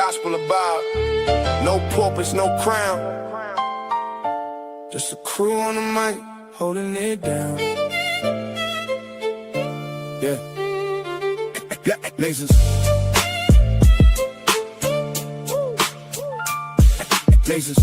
gospel about no purpose, no crown. Just a crew on the mic, holding it down. Yeah. Lasers. Lasers.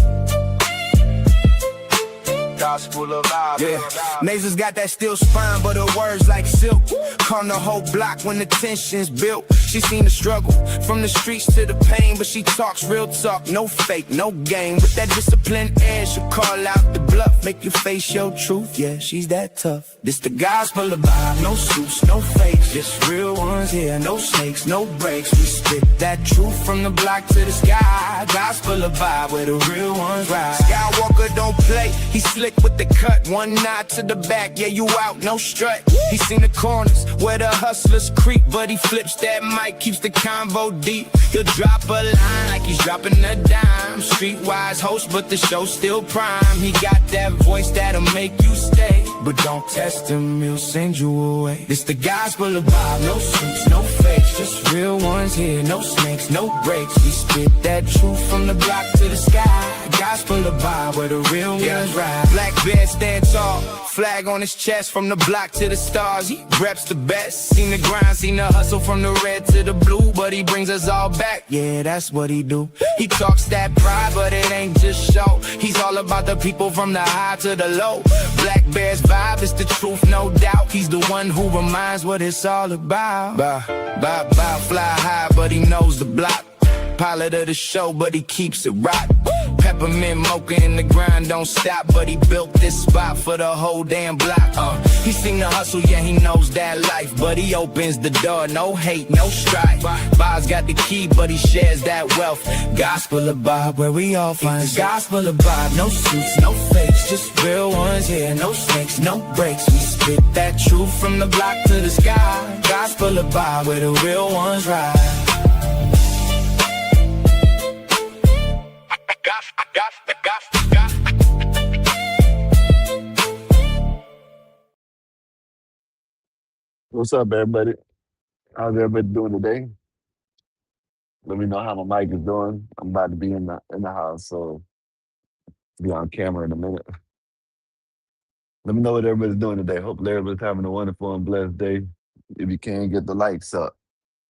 Gospel of God. Yeah, Nasers got that steel spine, but her words like silk. Calm the whole block when the tension's built. She seen the struggle from the streets to the pain, but she talks real talk, no fake, no game. With that disciplined air, she'll call out the bluff, make you face your truth. Yeah, she's that tough. This the gospel of vibe, no suits, no fakes, just real ones here, no snakes, no breaks. We spit that truth from the block to the sky. Gospel of vibe where the real ones ride. Skywalker don't play, he slick with the cut, one nod to the back, yeah, you out, no strut. He seen the corners where the hustlers creep, but he flips that mic, keeps the convo deep. He'll drop a line like he's dropping a dime. Streetwise host, but the show's still prime. He got that voice that'll make you stay, but don't test him, he'll send you away. This the gospel of vibe, no suits, no fakes, just real ones here, no snakes, no breaks. We spit that truth from the block to the sky. Gospel of vibe where the real ones ride. Black bear stand tall, flag on his chest from the block to the stars. He reps the best, seen the grind, seen the hustle from the red to the blue, but he brings us all back, yeah, that's what he do. He talks that pride, but it ain't just show. He's all about the people from the high to the low. Black Bear's vibe is the truth, no doubt. He's the one who reminds what it's all about. Fly high, but he knows the block. Pilot of the show, but he keeps it rock. Peppermint mocha in the grind, don't stop, but he built this spot for the whole damn block. He seen the hustle, yeah, he knows that life, but he opens the door, no hate, no strife. Bob's got the key, but he shares that wealth. Gospel of Bob, where we all find the gospel of Bob. No suits, no fakes, just real ones here, no snakes, no breaks. We spit that truth from the block to the sky. Gospel of Bob, where the real ones ride. What's up, everybody? How's everybody doing today? Let me know how my mic is doing. I'm about to be in the house, so be on camera in a minute. Let me know what everybody's doing today. Hopefully everybody's having a wonderful and blessed day. If you can, get the likes up,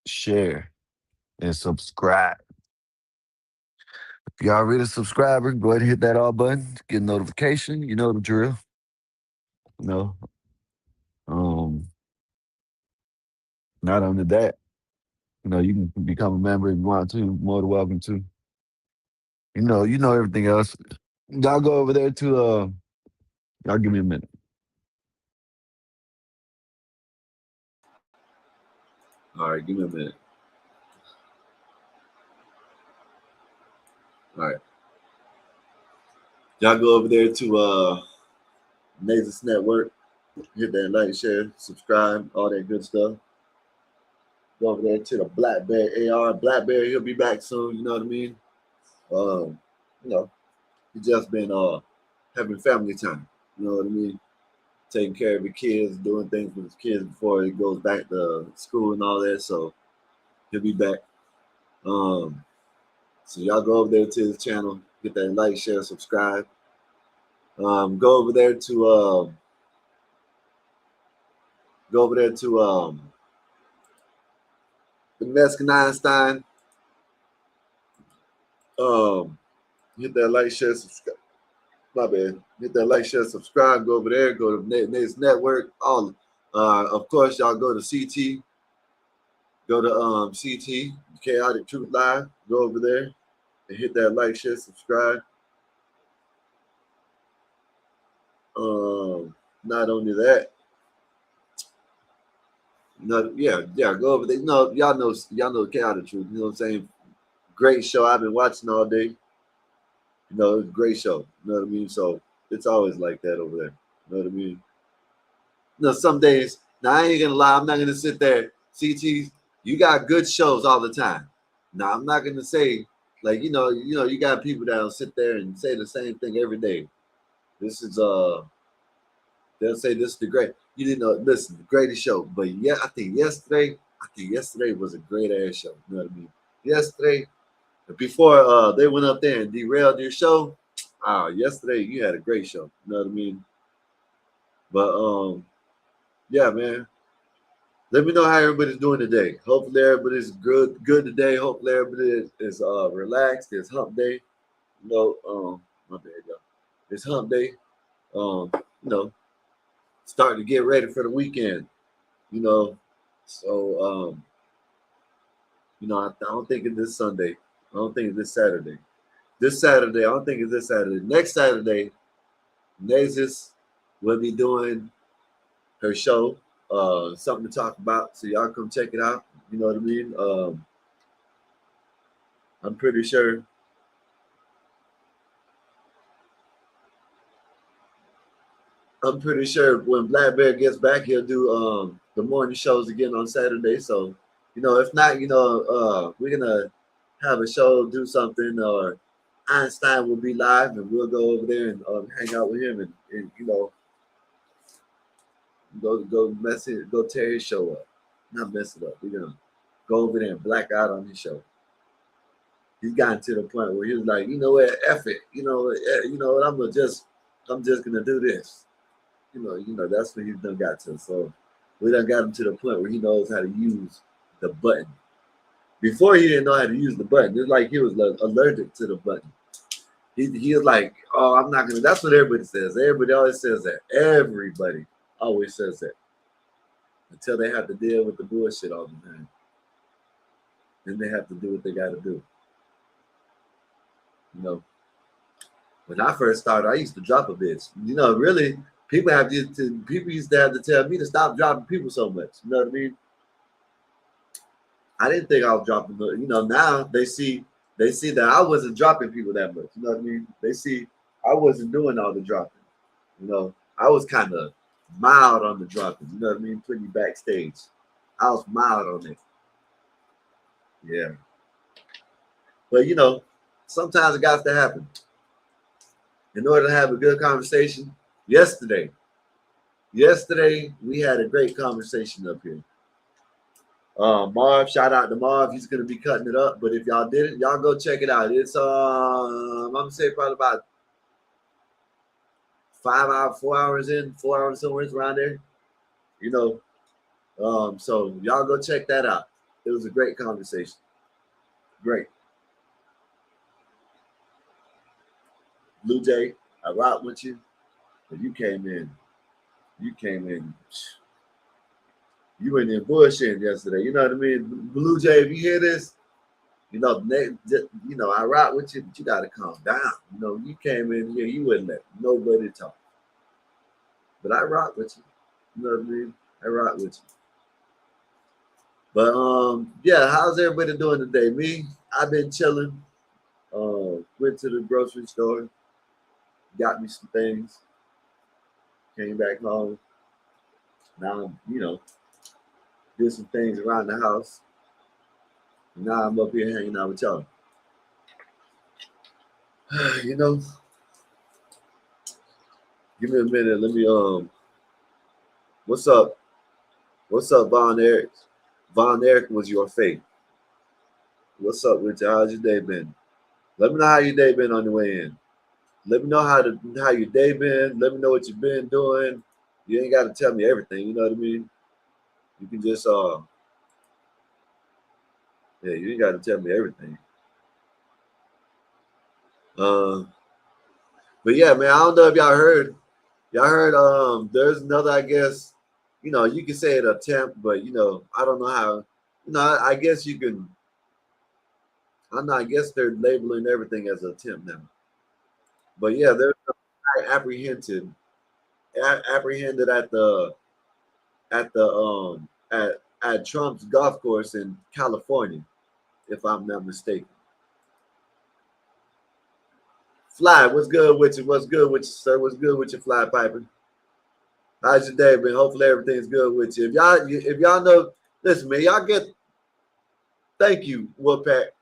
share, and subscribe. If you're already a subscriber, go ahead and hit that all button, get a notification. You know the drill. You know. Not only that, you can become a member if you want to. More than welcome to. You know everything else. Y'all go over there to y'all give me a minute. All right, give me a minute. All right. Y'all go over there to Nasers Network. Hit that like, share, subscribe, all that good stuff. Go over there to the Black Bear AR. Black Bear, he'll be back soon, you know what I mean? He just been having family time, you know what I mean? Taking care of the kids, doing things with his kids before he goes back to school and all that, so he'll be back. So y'all go over there to his channel, get that like, share, subscribe. Go over there to the Mexican Einstein. Hit that like, share, subscribe. My bad. Hit that like, share, subscribe. Go over there. Go to Nasers Network. Of course, y'all go to CT. Go to CT, Chaotic Truth Live. Go over there and hit that like, share, subscribe. Not only that. No, yeah, go over there. Y'all know Chaotic Truth. You know what I'm saying? Great show. I've been watching all day. It's a great show. You know what I mean? So it's always like that over there. You know what I mean? Some days, now I ain't gonna lie, I'm not gonna sit there. CT, you got good shows all the time. Now I'm not gonna say, like, you got people that'll sit there and say the same thing every day. This is they'll say this is the great. You didn't know, listen, the greatest show. But I think yesterday was a great ass show. You know what I mean? Yesterday, before they went up there and derailed your show. Yesterday you had a great show. You know what I mean? But yeah, man. Let me know how everybody's doing today. Hopefully everybody's good today. Hopefully everybody is relaxed. It's hump day. You know, my bad, y'all. It's hump day. You know, starting to get ready for the weekend. You know, so you know, I don't think it's this Sunday. I don't think it's this Saturday. This Saturday, I don't think it's this Saturday. Next Saturday, Nazis will be doing her show. Something to talk about. So y'all come check it out. You know what I mean? I'm pretty sure. I'm pretty sure when Black Bear gets back, he'll do the morning shows again on Saturday. So, you know, if not, you know, we're gonna have a show, do something, or Einstein will be live, and we'll go over there and hang out with him, and you know, go tear his show up, not mess it up. We're gonna go over there and black out on his show. He's gotten to the point where he was like, you know what, F it, you know what, I'm just gonna do this. You know, that's what he's done got to. So we done got him to the point where he knows how to use the button. Before he didn't know how to use the button. It's like he was allergic to the button. He was like, oh, I'm not gonna. That's what everybody says. Everybody always says that. Everybody always says that until they have to deal with the bullshit all the time. Then they have to do what they got to do. You know, when I first started, I used to drop a bitch. You know, really, people used to have to tell me to stop dropping people so much. You know what I mean? I didn't think I was dropping. You know, now they see that I wasn't dropping people that much. You know what I mean? They see I wasn't doing all the dropping. You know, I was kind of mild on the dropping. You know what I mean? Putting you backstage. I was mild on it. Yeah. But you know, sometimes it got to happen. In order to have a good conversation, yesterday we had a great conversation up here. Marv, shout out to Marv. He's gonna be cutting it up. But if y'all didn't, y'all go check it out. It's I'm gonna say probably about 5 hours, 4 hours in, 4 hours somewhere around there. You know, so y'all go check that out. It was a great conversation. Great. Blue Jay, I rock with you, but you came in. You went in bullshit yesterday. You know what I mean? Blue Jay, if you hear this, you know, I rock with you, but you gotta calm down. You know, you came in here, you wouldn't let nobody talk. But I rock with you. You know what I mean? I rock with you. But yeah, how's everybody doing today? Me, I've been chilling. Went to the grocery store, got me some things, came back home. Now I'm, you know, did some things around the house. And now I'm up here hanging out with y'all. You know, give me a minute. Let me what's up? What's up, Von Eric? Von Eric was your fate. What's up, Richard? How's your day been? Let me know how your day been on the way in. Let me know how your day been. Let me know what you've been doing. You ain't got to tell me everything. You know what I mean? You can just yeah, you ain't got to tell me everything. But yeah, man, I don't know if y'all heard. There's another, I guess, you know, you can say it attempt, but you know, I don't know how. You know, I guess you can. I don't know. I guess they're labeling everything as an attempt now. But yeah, there's a guy apprehended at Trump's golf course in California, if I'm not mistaken. Fly, what's good with you? What's good with you, sir? What's good with you, Fly Piper? How's your day been? Hopefully everything's good with you. If y'all know, listen, man, y'all get. Thank you, Wolfpack.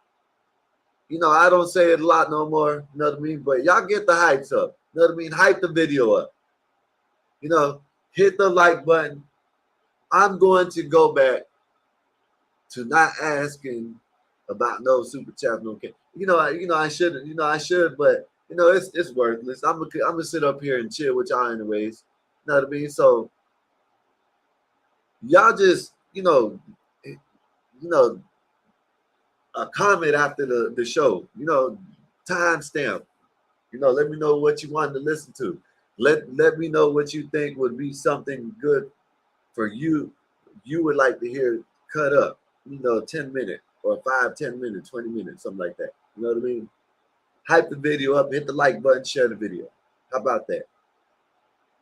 You know, I don't say it a lot no more. You know what I mean? But y'all get the hypes up. You know what I mean? Hype the video up. You know, hit the like button. I'm going to go back to not asking about no super chat, no care. I shouldn't, I should, but it's worthless. I'm gonna sit up here and chill with y'all anyways. You know what I mean? So y'all just, a comment after the show, timestamp. Let me know what you wanted to listen to. Let me know what you think would be something good for you. You would like to hear cut up, 10 minutes or 5, 10 minutes, 20 minutes, something like that. You know what I mean? Hype the video up, hit the like button, share the video. How about that?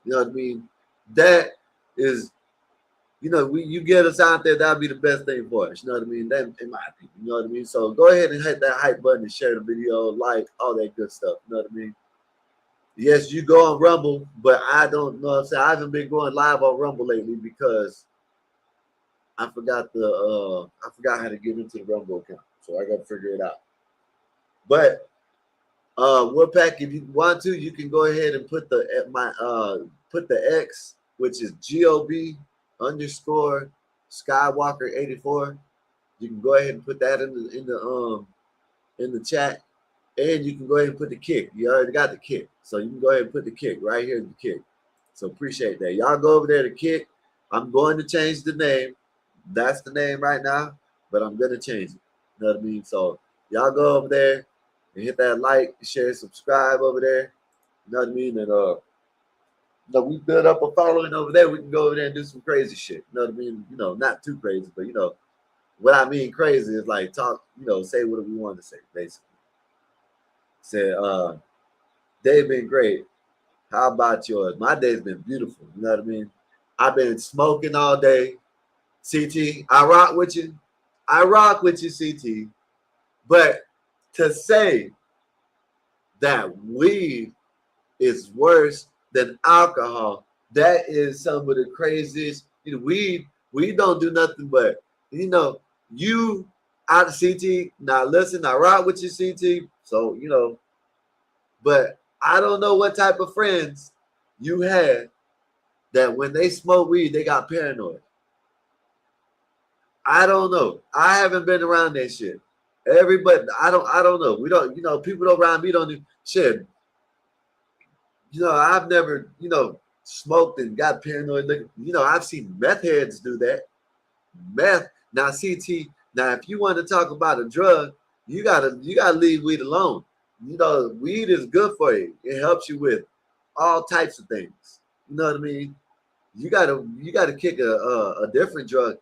You know what I mean? That is, you get us out there, that'll be the best thing for us. You know what I mean? That, in my opinion. You know what I mean? So go ahead and hit that hype button and share the video, like, all that good stuff. You know what I mean? Yes, you go on Rumble, but I don't know what I'm saying. I haven't been going live on Rumble lately because I forgot how to get into the Rumble account. So I gotta figure it out. But Woodpack, if you want to, you can go ahead and put the X, which is GOB_Skywalker84. You can go ahead and put that in the chat. And you can go ahead and put the kick. You already got the kick. So you can go ahead and put the kick right here in the kick. So appreciate that. Y'all go over there to kick. I'm going to change the name. That's the name right now, but I'm going to change it. You know what I mean? So y'all go over there and hit that like, share, subscribe over there. You know what I mean? And we build up a following over there. We can go over there and do some crazy shit. You know what I mean? Not too crazy, but what I mean crazy is like talk, say what we want to say, basically. Said, they've been great. How about yours? My day's been beautiful. You know what I mean? I've been smoking all day. CT, I rock with you. CT. But to say that weed is worse than alcohol, that is some of the craziest. Weed don't do nothing but, you out of CT. Now listen, I rock with you, CT. So, but I don't know what type of friends you had that when they smoke weed, they got paranoid. I don't know. I haven't been around that shit. Everybody, I don't know. We don't, people around me don't do shit. I've never, smoked and got paranoid. I've seen meth heads do that. Meth. Now, CT, now if you want to talk about a drug, you gotta leave weed alone. Weed is good for you. It helps you with all types of things. You know what I mean? You gotta kick a different drug.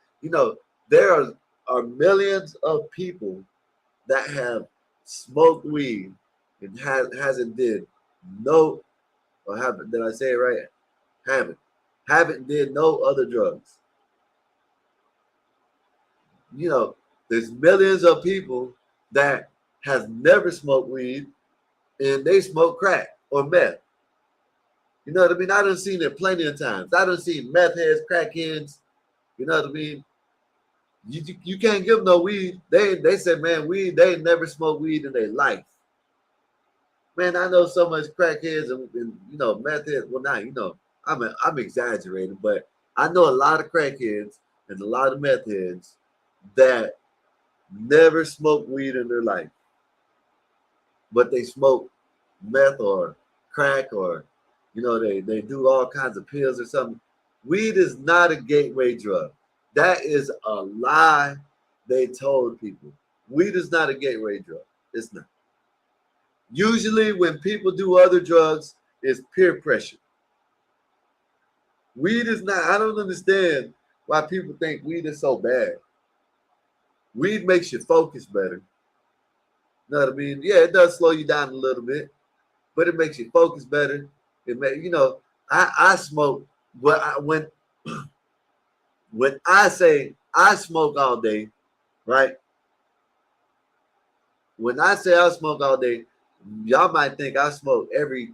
There are millions of people that have smoked weed and hasn't did no, or haven't, did I say it right? Haven't did no other drugs. There's millions of people that has never smoked weed and they smoke crack or meth. You know what I mean? I done seen it plenty of times. I done seen meth heads, crackheads. You know what I mean? You can't give them no weed. They said, man, weed, they ain't never smoked weed in their life. Man, I know so much crackheads and meth heads. Well, now, I'm exaggerating, but I know a lot of crackheads and a lot of meth heads that never smoked weed in their life. But they smoke meth or crack or, they do all kinds of pills or something. Weed is not a gateway drug. That is a lie they told people. Weed is not a gateway drug. It's not. Usually when people do other drugs, it's peer pressure. Weed is not. I don't understand why people think weed is so bad. Weed makes you focus better. You know what I mean? Yeah, it does slow you down a little bit, but it makes you focus better. It I smoke, but when I say I smoke all day, right? When I say I smoke all day, y'all might think I smoke every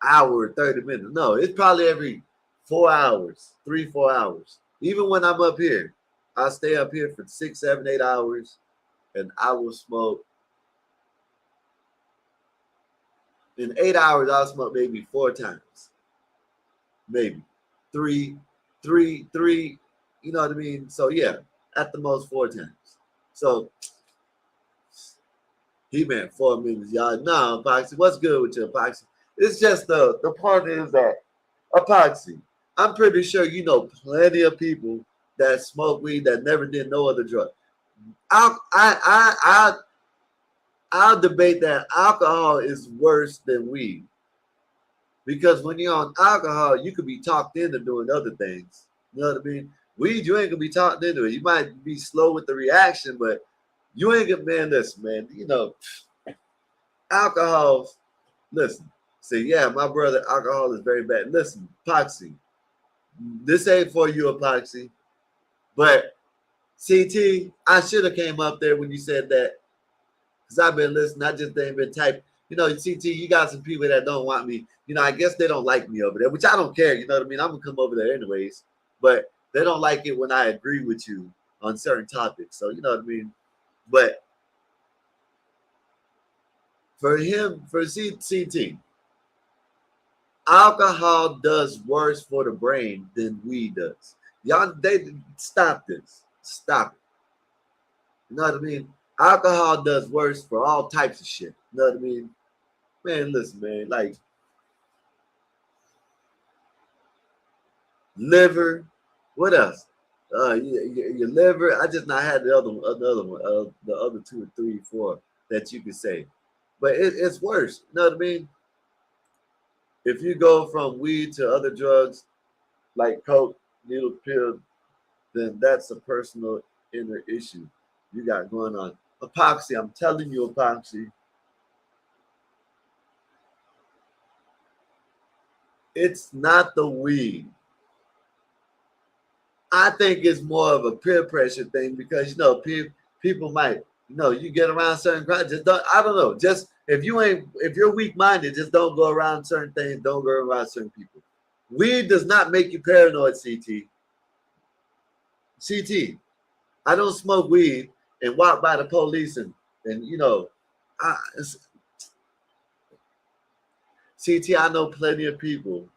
hour, 30 minutes. No, it's probably every 4 hours, 3-4 hours. Even when I'm up here, I stay up here for 6, 7, 8 hours, and I will smoke. In 8 hours, I'll smoke maybe 4 times, maybe three. You know what I mean? So yeah, at the most 4 times. So He meant 4 minutes, y'all. No, Epoxy, what's good with you, Epoxy? It's just the part is that Epoxy, I'm pretty sure you know plenty of people that smoke weed that never did no other drug. I'll debate that alcohol is worse than weed because when you're on alcohol, you could be talked into doing other things. You know what I mean? Weed, you ain't gonna be talked into it. You might be slow with the reaction, but you ain't gonna, man. Listen, man. You know, alcohol. Listen, say, yeah, my brother, alcohol is very bad. Listen, Epoxy, this ain't for you, Epoxy, but CT, I should have came up there when you said that because I've been listening. I just ain't been typing. You know, CT, you got some people that don't want me. You know, I guess they don't like me over there, which I don't care. You know what I mean? I'm gonna come over there anyways, but they don't like it when I agree with you on certain topics. So you know what I mean. But for him, for CT, alcohol does worse for the brain than weed does. Y'all, they stop this. Stop it. You know what I mean? Alcohol does worse for all types of shit. You know what I mean? Man, listen, man. Like liver. What else? Your liver. I just not had the other one, another one. The other 2 or 3, 4 that you could say, but it's worse. You know what I mean? If you go from weed to other drugs like coke, needle, pill, then that's a personal inner issue you got going on. Epoxy, I'm telling you, Epoxy, it's not the weed. I think it's more of a peer pressure thing because you know people might, you know, you get around certain crowds. Just don't, I don't know. Just if you're weak minded, just don't go around certain things. Don't go around certain people. Weed does not make you paranoid. CT. I don't smoke weed and walk by the police and you know, I, CT. I know plenty of people.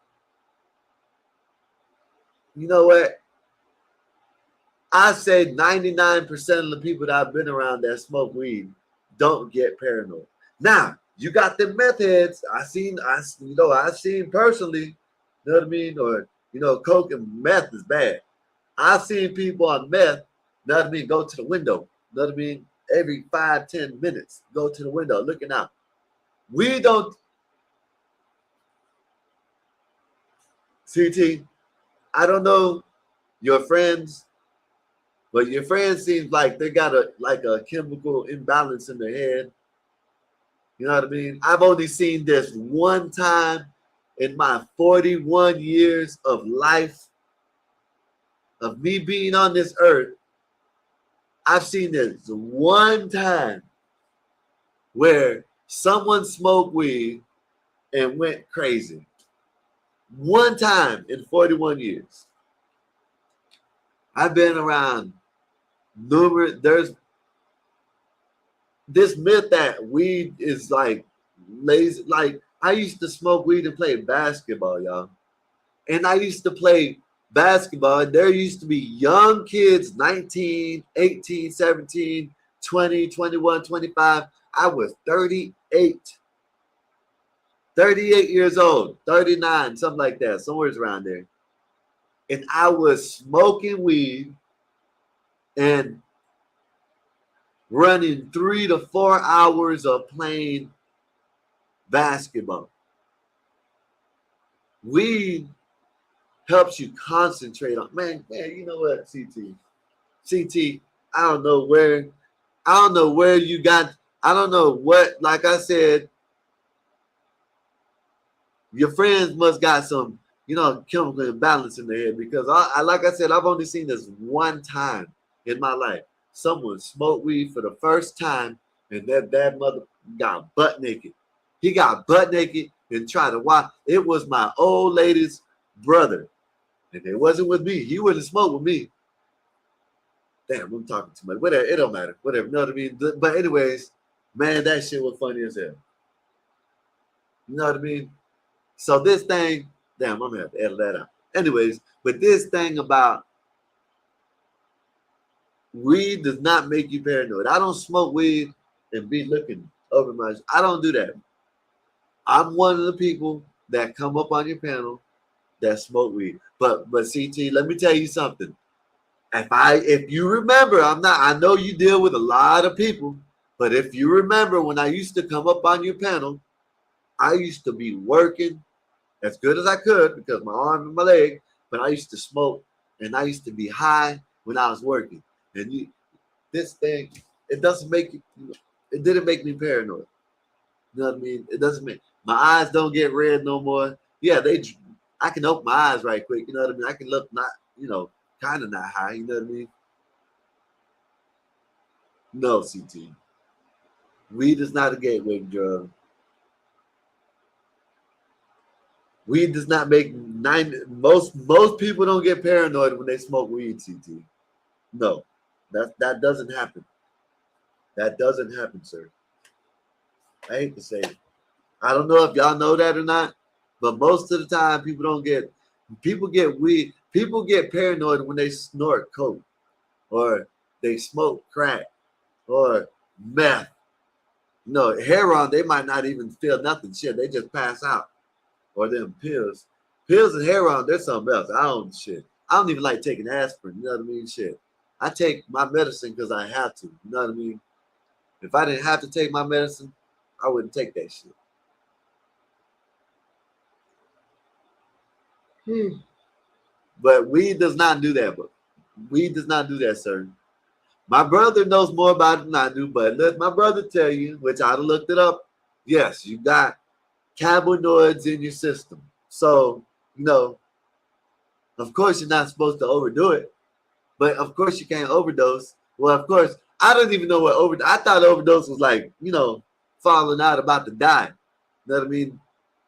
You know what? I say 99% of the people that I've been around that smoke weed don't get paranoid. Now, you got the meth heads. I've seen personally, you know what I mean? Or, you know, coke and meth is bad. I've seen people on meth, you know what I mean, go to the window, you know what I mean? Every 5-10 minutes, go to the window, looking out. We don't, CT, I don't know your friends. But your friend seems like they got a chemical imbalance in their head. You know what I mean? I've only seen this one time in my 41 years of life of me being on this earth. I've seen this one time where someone smoked weed and went crazy. One time in 41 years. I've been around numerous, there's this myth that weed is like lazy. Like I used to smoke weed and play basketball, y'all. And I used to play basketball. And there used to be young kids, 19, 18, 17, 20, 21, 25. I was 38 years old, 39, something like that, somewhere around there. And I was smoking weed and running 3 to 4 hours of playing basketball. Weed helps you concentrate on, man, you know what, CT, I don't know where you got, I don't know what, like I said, your friends must got some, you know, chemical imbalance in their head because like I said, I've only seen this one time in my life. Someone smoked weed for the first time and that mother got butt naked. He got butt naked and tried to watch. It was my old lady's brother. And it wasn't with me. He wouldn't smoke with me. Damn, I'm talking too much. Whatever, it don't matter. Whatever, you know what I mean? But anyways, man, that shit was funny as hell. You know what I mean? So this thing, damn, I'm gonna have to edit that out. Anyways, but this thing about weed does not make you paranoid. I don't smoke weed and be looking over my. I don't do that. I'm one of the people that come up on your panel that smoke weed. But CT, let me tell you something. If you remember, I know you deal with a lot of people, but if you remember when I used to come up on your panel, I used to be working as good as I could because my arm and my leg, but I used to smoke and I used to be high when I was working. And this thing, it doesn't make you, it didn't make me paranoid. You know what I mean? It doesn't make my eyes don't get red no more. Yeah, I can open my eyes right quick. You know what I mean? I can look not, kind of not high. You know what I mean? No, CT. Weed is not a gateway drug. Weed does not make most people don't get paranoid when they smoke weed, CT. No. That doesn't happen. That doesn't happen, sir. I hate to say it. I don't know if y'all know that or not, but most of the time people get weed. People get paranoid when they snort coke or they smoke crack or meth. No, heroin, they might not even feel nothing. Shit, they just pass out. Or them pills. Pills and heroin, there's something else. I don't even like taking aspirin. You know what I mean? Shit. I take my medicine because I have to. You know what I mean? If I didn't have to take my medicine, I wouldn't take that shit. But weed does not do that, but weed does not do that, sir. My brother knows more about it than I do, but let my brother tell you, which I'd have looked it up. Yes, you got cannabinoids in your system. So, of course you're not supposed to overdo it, but of course you can't overdose. Well, of course, I don't even know what overdose. I thought overdose was like, falling out about to die. You know what I mean?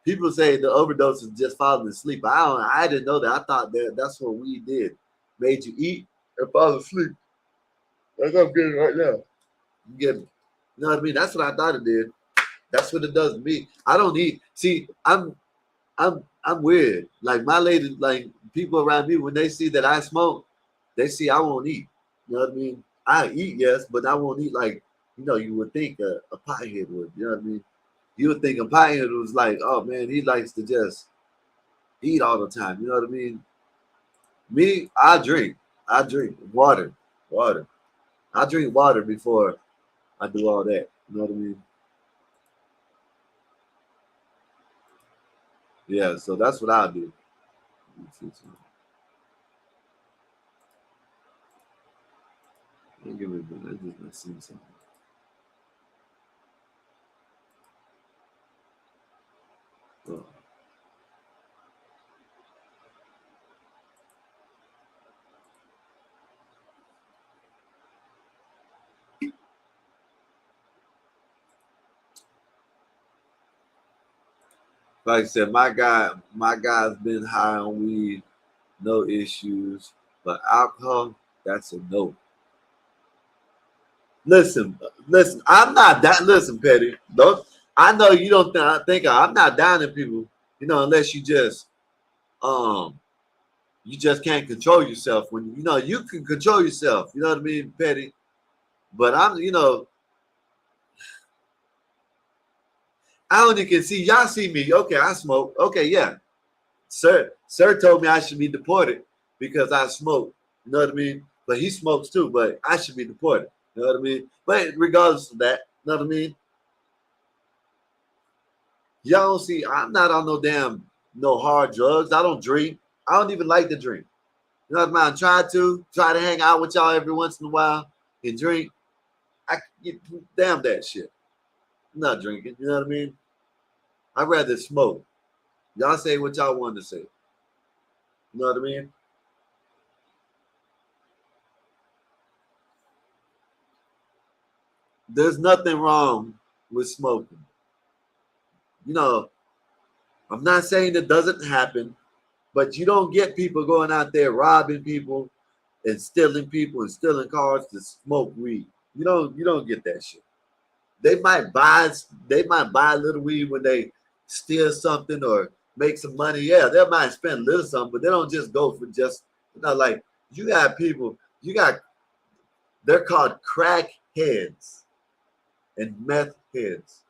People say the overdose is just falling asleep. I didn't know that. I thought that's what we did. Made you eat and fall asleep. That's what I'm getting right now. I'm getting, you know what I mean? That's what I thought it did. That's what it does to me. I don't eat. See, I'm weird. Like my lady, like people around me, when they see that I smoke, they see I won't eat. You know what I mean? I eat, yes, but I won't eat like you would think a pothead would. You know what I mean? You would think a pothead was like, oh man, he likes to just eat all the time. You know what I mean? Me, I drink. I drink water. Water. I drink water before I do all that. You know what I mean? Yeah, so that's what I do. Give me a minute. I just seen something. Oh. Like I said, my guy's been high on weed, no issues. But alcohol, that's a no. Listen, listen. I'm not that. Listen, Petty. Don't. I know you don't think I'm not downing people. Unless um you just can't control yourself. When you can control yourself. You know what I mean, Petty. But I only can see y'all see me. Okay, I smoke. Okay, yeah. Sir told me I should be deported because I smoke. You know what I mean? But he smokes too, but I should be deported. You know what I mean? But regardless of that, you know what I mean? Y'all don't see, I'm not on no hard drugs. I don't drink. I don't even like to drink. You know what I mean? Try to hang out with y'all every once in a while and drink. I get damn that shit. I'm not drinking. You know what I mean? I'd rather smoke. Y'all say what y'all want to say. You know what I mean? There's nothing wrong with smoking. You know, I'm not saying it doesn't happen, but you don't get people going out there robbing people and stealing cars to smoke weed. You don't get that shit. They might buy a little weed when they steal something or make some money. Yeah, they might spend a little something, but they don't just go for just like you got people, they're called crackheads. and meth heads.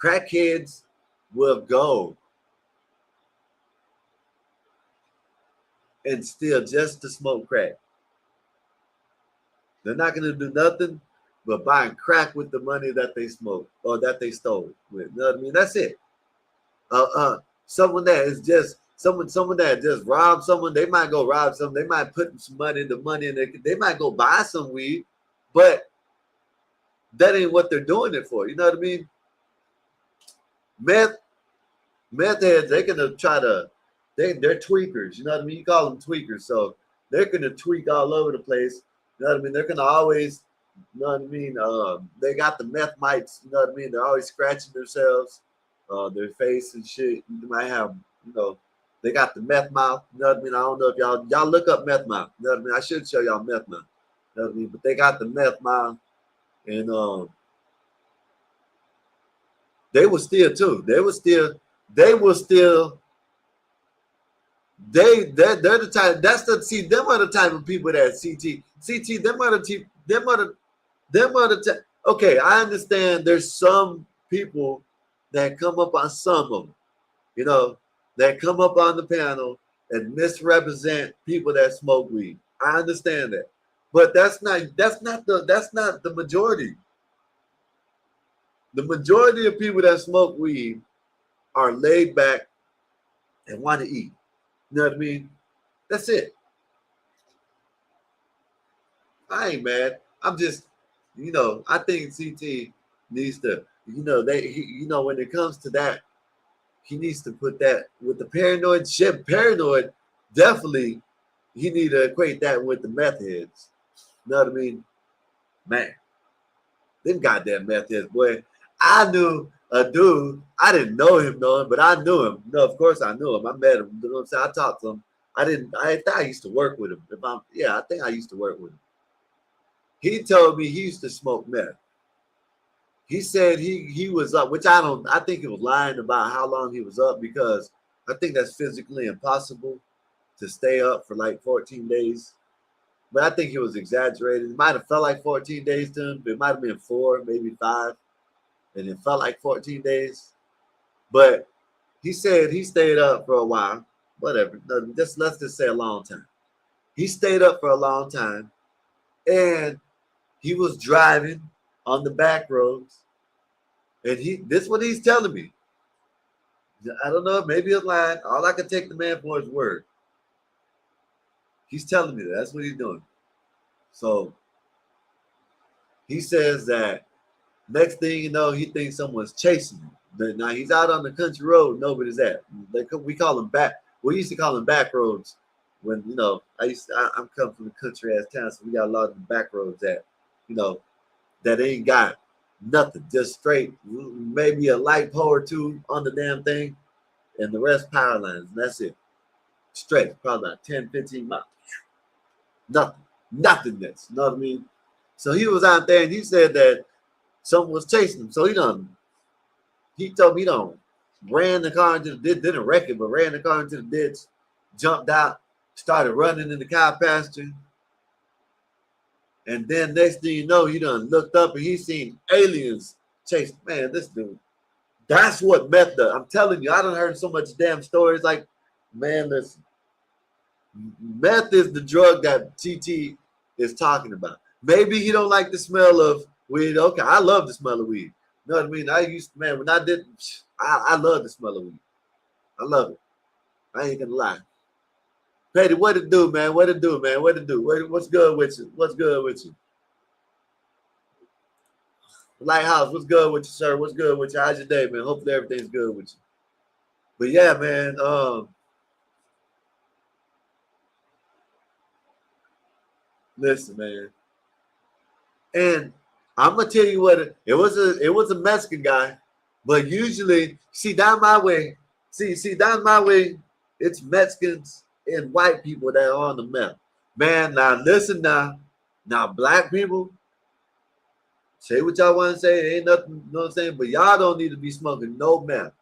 Crackheads will go and steal just to smoke crack. They're not going to do nothing but buying crack with the money that they smoke or that they stole with. You know what I mean? That's it. Someone that is just someone that just robbed someone, they might go rob someone. They might put some money in the money and they might go buy some weed, but that ain't what they're doing it for. You know what I mean? Meth heads, they're gonna try to they're tweakers, you know what I mean? You call them tweakers, so they're gonna tweak all over the place. You know what I mean? They're gonna always, you know what I mean? They got the meth mites, you know what I mean? They're always scratching themselves, their face and shit. You might have, you know, they got the meth mouth, you know what I mean? I don't know if y'all look up meth mouth, you know what I mean? I should show y'all meth mouth, you know what I mean? But they got the meth mouth, and they will steal too. They're the type. Them are the type of people that CT. Them are the type. Okay, I understand. There's some people that come up on some of them, you know, that come up on the panel and misrepresent people that smoke weed. I understand that, but that's not the majority. The majority of people that smoke weed are laid back and want to eat. You know what I mean? That's it. I ain't mad. I'm just, you know, I think CT needs to, you know, when it comes to that, he needs to put that with the paranoid shit. Paranoid, definitely, he need to equate that with the meth heads. You know what I mean? Man, them goddamn meth heads, boy. I knew a dude. I didn't know him, but I knew him. No, of course I knew him. I met him. You know what I'm saying? I talked to him. I think I used to work with him. I think I used to work with him. He told me he used to smoke meth. He said he was up, which I think he was lying about how long he was up, because I think that's physically impossible to stay up for like 14 days. But I think he was exaggerating. It might have felt like 14 days to him, but it might have been 4, maybe 5. And it felt like 14 days. But he said he stayed up for a while. Whatever. Let's just say a long time. He stayed up for a long time. And he was driving on the back roads. And this is what he's telling me. I don't know, maybe it's lying. All I can take the man for his word. He's telling me that. That's what he's doing. So he says that next thing you know, he thinks someone's chasing him. But now he's out on the country road, nobody's at. We call them back. We used to call them back roads when, you know, I'm coming from the country ass town, so we got a lot of the back roads that, you know, that ain't got nothing, just straight, maybe a light pole or two on the damn thing, and the rest power lines, and that's it. Straight, probably about 10, 15 miles. Nothingness, you know what I mean? So he was out there and he said that someone was chasing him. So he told me ran the car into the ditch, didn't wreck it, but ran the car into the ditch, jumped out, started running in the cow pasture. And then next thing you know, he done looked up and he seen aliens chasing. Man, this dude, that's what meth does. I'm telling you, I done heard so much damn stories. Like, man, listen, meth is the drug that TT is talking about. Maybe he don't like the smell of weed. Okay, I love the smell of weed. You know what I mean? When I did, I love the smell of weed. I love it. I ain't gonna lie. Petty, what it do, man? What it do, man? What it do? What's good with you? What's good with you? Lighthouse, what's good with you, sir? What's good with you? How's your day, man? Hopefully everything's good with you. But yeah, man, listen, man. And I'm gonna tell you what it was a Mexican guy, but usually down my way, it's Mexicans and white people that are on the map. Man, now listen now. Now black people, say what y'all want to say. It ain't nothing, you know what I'm saying? But y'all don't need to be smoking no meth.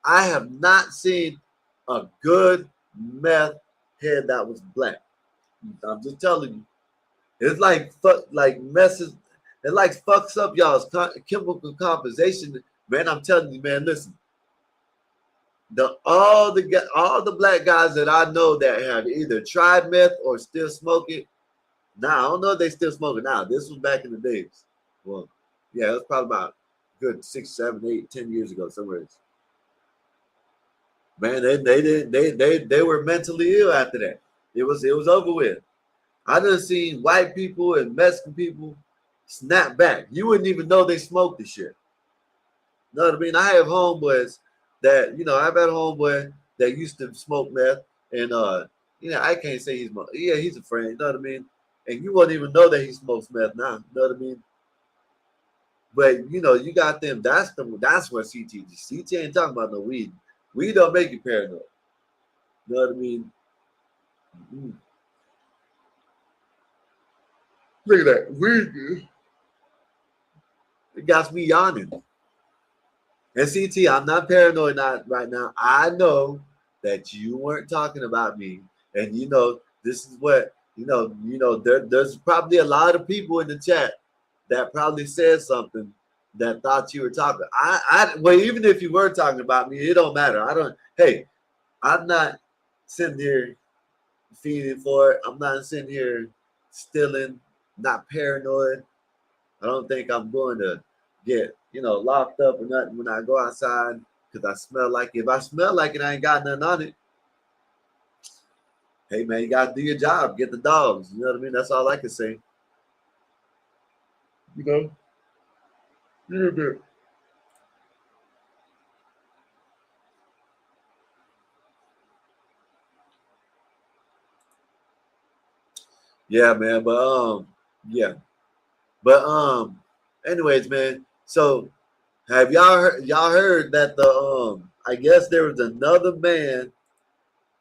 I have not seen a good meth head that was black. I'm just telling you. It's like messes. It like fucks up y'all's chemical composition. Man, I'm telling you, man, listen. All the black guys that I know that have either tried meth or still smoke it. Now, I don't know if they still smoke it now. This was back in the days. Well, yeah, it was probably about good 6, 7, 8, 10 years ago, somewhere. Man, they were mentally ill after that. It was over with. I done seen white people and Mexican people snap back. You wouldn't even know they smoked the shit. You know what I mean? I have homeboys that, I've had a homeboy that used to smoke meth, and I can't say he's a friend, you know what I mean? And you won't even know that he smokes meth now, you know what I mean? But you got them, that's what CT ain't talking about no weed. Weed don't make you paranoid. You know what I mean? Mm. Look at that. Weed. It got me yawning. And CT, I'm not paranoid right now. I know that you weren't talking about me. And this is what, there's probably a lot of people in the chat that probably said something that thought you were talking. Well, even if you were talking about me, it don't matter. I'm not sitting here feeding for it. I'm not sitting here stealing, not paranoid. I don't think I'm going to get, locked up or nothing when I go outside because I smell like it. If I smell like it, I ain't got nothing on it. Hey, man, you got to do your job. Get the dogs. You know what I mean? That's all I can say. Yeah, man. But anyways, man. So have y'all heard that I guess there was another man.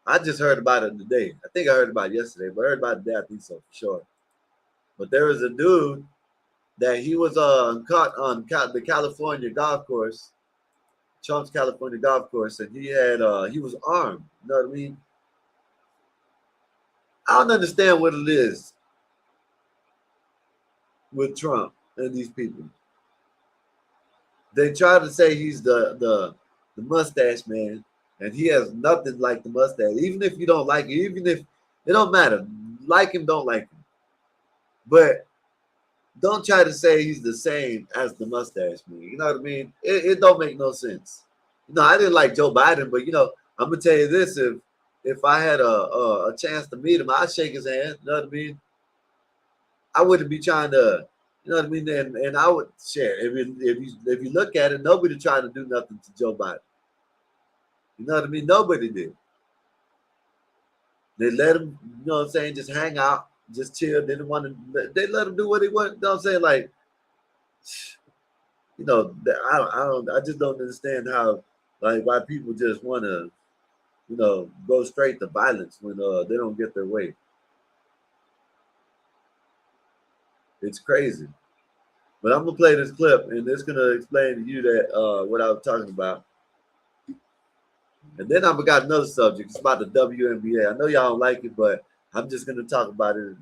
I just heard about it today. I think I heard about it yesterday, but I heard about it today, I think so for sure. But there was a dude that he was caught on the California golf course, Trump's California golf course, and he was armed. You know what I mean? I don't understand what it is with Trump and these people. They try to say he's the mustache man, and he has nothing like the mustache. Even if you don't like it, even if it don't matter, like him, don't like him. But don't try to say he's the same as the mustache man. You know what I mean? It don't make no sense. I didn't like Joe Biden, but I'm gonna tell you this: if I had a chance to meet him, I'd shake his hand. You know what I mean? I wouldn't be trying to, you know what I mean? And I would share. If you look at it, nobody tried to do nothing to Joe Biden. You know what I mean? Nobody did. They let him, you know what I'm saying, just hang out, just chill. They didn't want to. They let him do what he wanted. You know what I'm saying? Like, I just don't understand how, like, why people just want to, go straight to violence when they don't get their way. It's crazy. But I'm gonna play this clip, and it's gonna explain to you that what I was talking about. And then I've got another subject. It's about the WNBA. I know y'all don't like it, but I'm just gonna talk about it.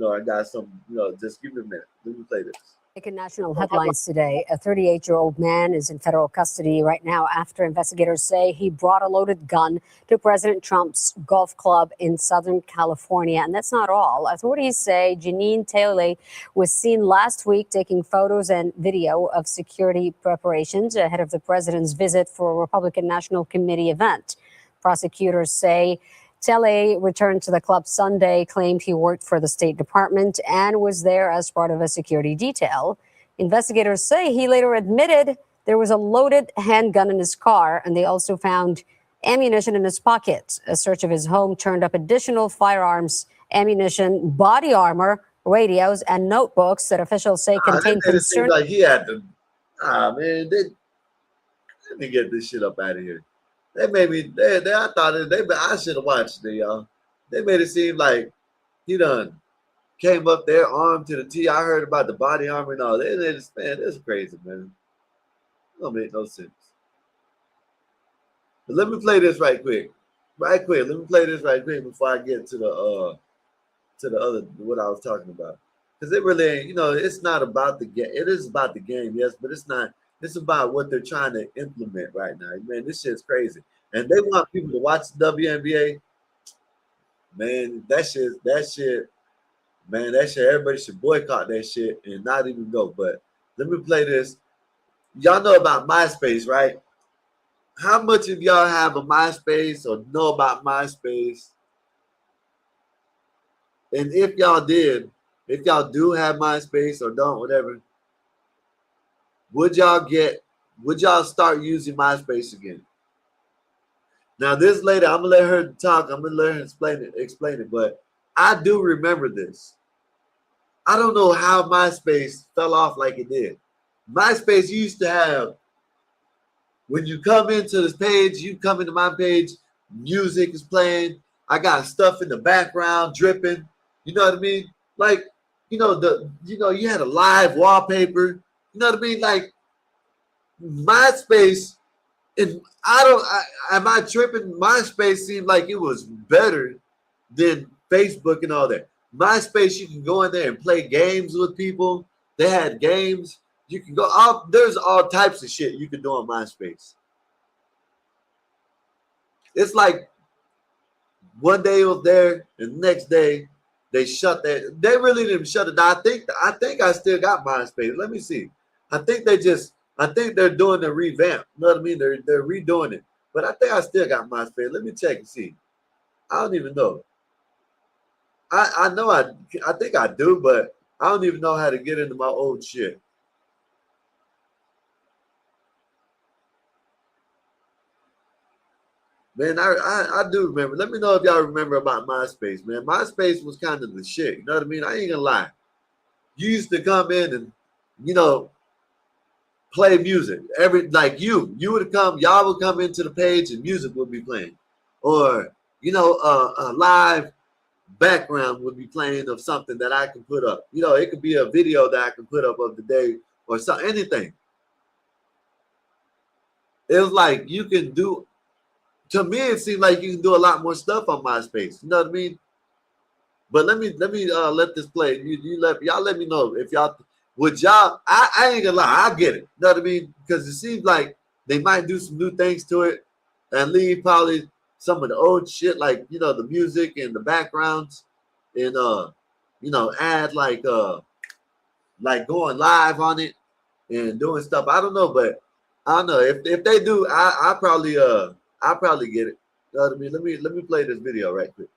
I got some. Just give me a minute. Let me play this. National headlines today. A 38-year-old man is in federal custody right now after investigators say he brought a loaded gun to President Trump's golf club in Southern California. And that's not all. Authorities say Janine Taylor was seen last week taking photos and video of security preparations ahead of the president's visit for a Republican National Committee event. Prosecutors say Tele returned to the club Sunday, claimed he worked for the State Department and was there as part of a security detail. Investigators say he later admitted there was a loaded handgun in his car, and they also found ammunition in his pocket. A search of his home turned up additional firearms, ammunition, body armor, radios, and notebooks that officials say contain concern. Like he had to. Man, let me get this shit up out of here. They made me. I thought I should have watched it, y'all. They made it seem like he done came up there armed to the T. I heard about the body armor and all. Man, that's crazy, man. It don't make no sense. But let me play this right quick. Let me play this right quick before I get to the other what I was talking about. Because it really ain't, it's not about the game. It is about the game, yes, but it's not. It's about what they're trying to implement right now. Man, this shit's crazy. And they want people to watch the WNBA. Man, that shit, everybody should boycott that shit and not even go. But let me play this. Y'all know about MySpace, right? How much of y'all have a MySpace or know about MySpace? And if y'all do have MySpace or don't, whatever, would y'all start using MySpace again? Now, this lady, I'm gonna let her talk. I'm gonna let her explain it. But I do remember this. I don't know how MySpace fell off like it did. MySpace used to have, when you come into this page, you come into my page, music is playing. I got stuff in the background dripping. You know what I mean? Like, you had a live wallpaper. You know what I mean? Like, MySpace, and am I tripping? MySpace seemed like it was better than Facebook and all that. MySpace, you can go in there and play games with people. They had games. You can go there's all types of shit you can do on MySpace. It's like one day it was there, and the next day they shut that. They really didn't shut it down. I think I still got MySpace. Let me see. I think they're doing the revamp. You know what I mean? They're redoing it. But I think I still got MySpace. Let me check and see. I don't even know. I know I think I do, but I don't even know how to get into my old shit. Man, I do remember. Let me know if y'all remember about MySpace, man. MySpace was kind of the shit. You know what I mean? I ain't gonna lie. You used to come in and, play music. You would come, y'all would come into the page and music would be playing. Or, a live background would be playing of something that I can put up. It could be a video that I can put up of the day or anything. It was like you can do. To me, it seemed like you can do a lot more stuff on MySpace. You know what I mean? But let me let this play. Y'all let me know if y'all would y'all. I ain't gonna lie, I get it. You know what I mean? Because it seems like they might do some new things to it and leave probably some of the old shit, like the music and the backgrounds, and add like going live on it and doing stuff. I don't know, but I don't know if they do. I probably get it. You know what I mean? Let me play this video right quick.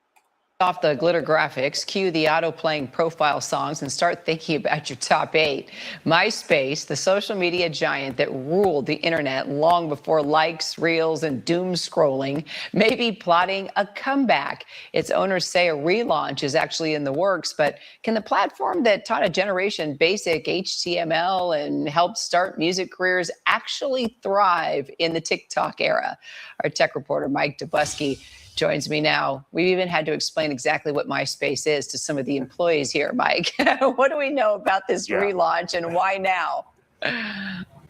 Off the glitter graphics, cue the auto-playing profile songs, and start thinking about your top 8. MySpace, the social media giant that ruled the internet long before likes, reels, and doom scrolling, may be plotting a comeback. Its owners say a relaunch is actually in the works, but can the platform that taught a generation basic HTML and helped start music careers actually thrive in the TikTok era? Our tech reporter, Mike Dubusky, joins me now. We've even had to explain exactly what MySpace is to some of the employees here, Mike. What do we know about this relaunch and why now?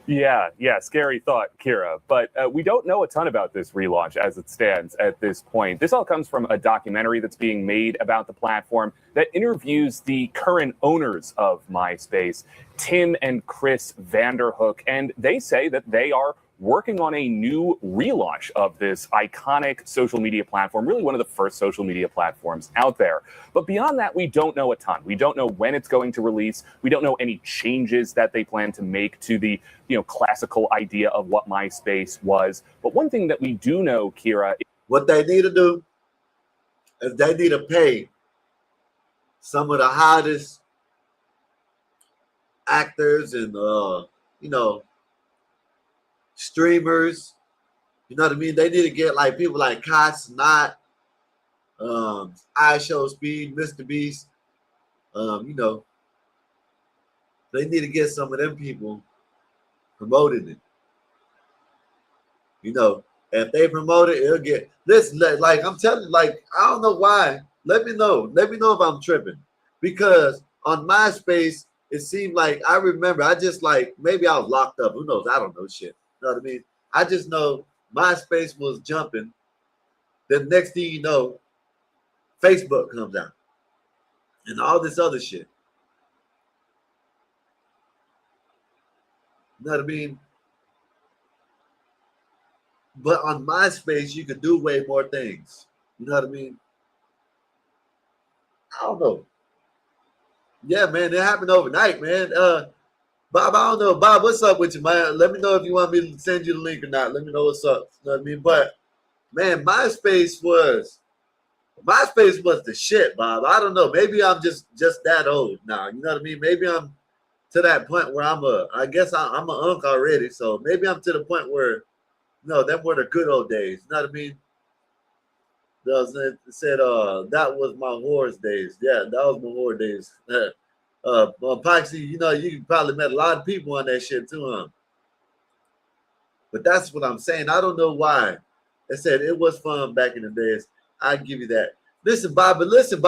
Yeah, scary thought, Kira. But we don't know a ton about this relaunch as it stands at this point. This all comes from a documentary that's being made about the platform that interviews the current owners of MySpace, Tim and Chris Vanderhook, and they say that they are working on a new relaunch of this iconic social media platform, really one of the first social media platforms out there. But beyond that, we don't know a ton. We don't know when it's going to release. We don't know any changes that they plan to make to the classical idea of what MySpace was. But one thing that we do know, Kira, what they need to do is they need to pay some of the hottest actors and streamers, you know what I mean? They need to get like people like Kai Snot, iShow Speed, Mr. Beast. They need to get some of them people promoting it. If they promote it, it'll get listen. Like I'm telling you, like I don't know why. Let me know. Let me know if I'm tripping, because on MySpace it seemed like I remember. I just like maybe I was locked up. Who knows? I don't know shit. You know what I mean? I just know MySpace was jumping. Then next thing you know, Facebook comes out and all this other shit. You know what I mean? But on MySpace, you can do way more things. You know what I mean? I don't know. Yeah, man, it happened overnight, man. Bob, I don't know. Bob, what's up with you, man? Let me know if you want me to send you the link or not. Let me know what's up. You know what I mean? But man, MySpace was the shit, Bob. I don't know. Maybe I'm just that old now. You know what I mean? Maybe I'm to that point where I guess I'm an unk already. So maybe I'm to the point where, them were the good old days. You know what I mean? It said, that was my horse days. Yeah, that was my horse days. Poxy, you probably met a lot of people on that shit too, huh? But that's what I'm saying. I don't know why. I said it was fun back in the days. I give you that. Listen, Bob, listen.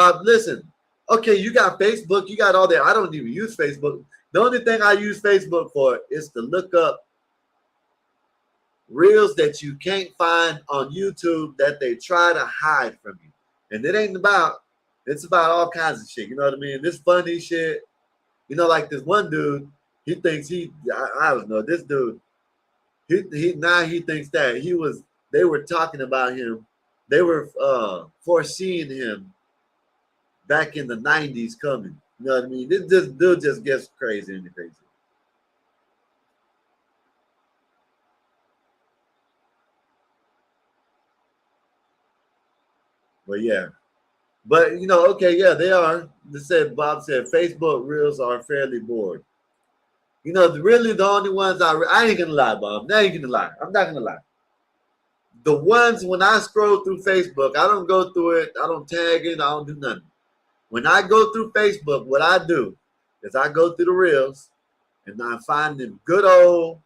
Okay, you got Facebook, you got all that. I don't even use Facebook. The only thing I use Facebook for is to look up reels that you can't find on YouTube that they try to hide from you. And it's about all kinds of shit. You know what I mean? This funny shit. Like this one dude, he thinks I don't know, this dude, he thinks that they were talking about him. They were foreseeing him back in the 90s coming. You know what I mean? This dude just gets crazy and crazy. But yeah. But okay, yeah, they are. Bob said Facebook reels are fairly bored. Really the only ones I ain't gonna lie, Bob. I ain't gonna lie. I'm not gonna lie. The ones when I scroll through Facebook, I don't go through it. I don't tag it. I don't do nothing. When I go through Facebook, what I do is I go through the reels and I find them good old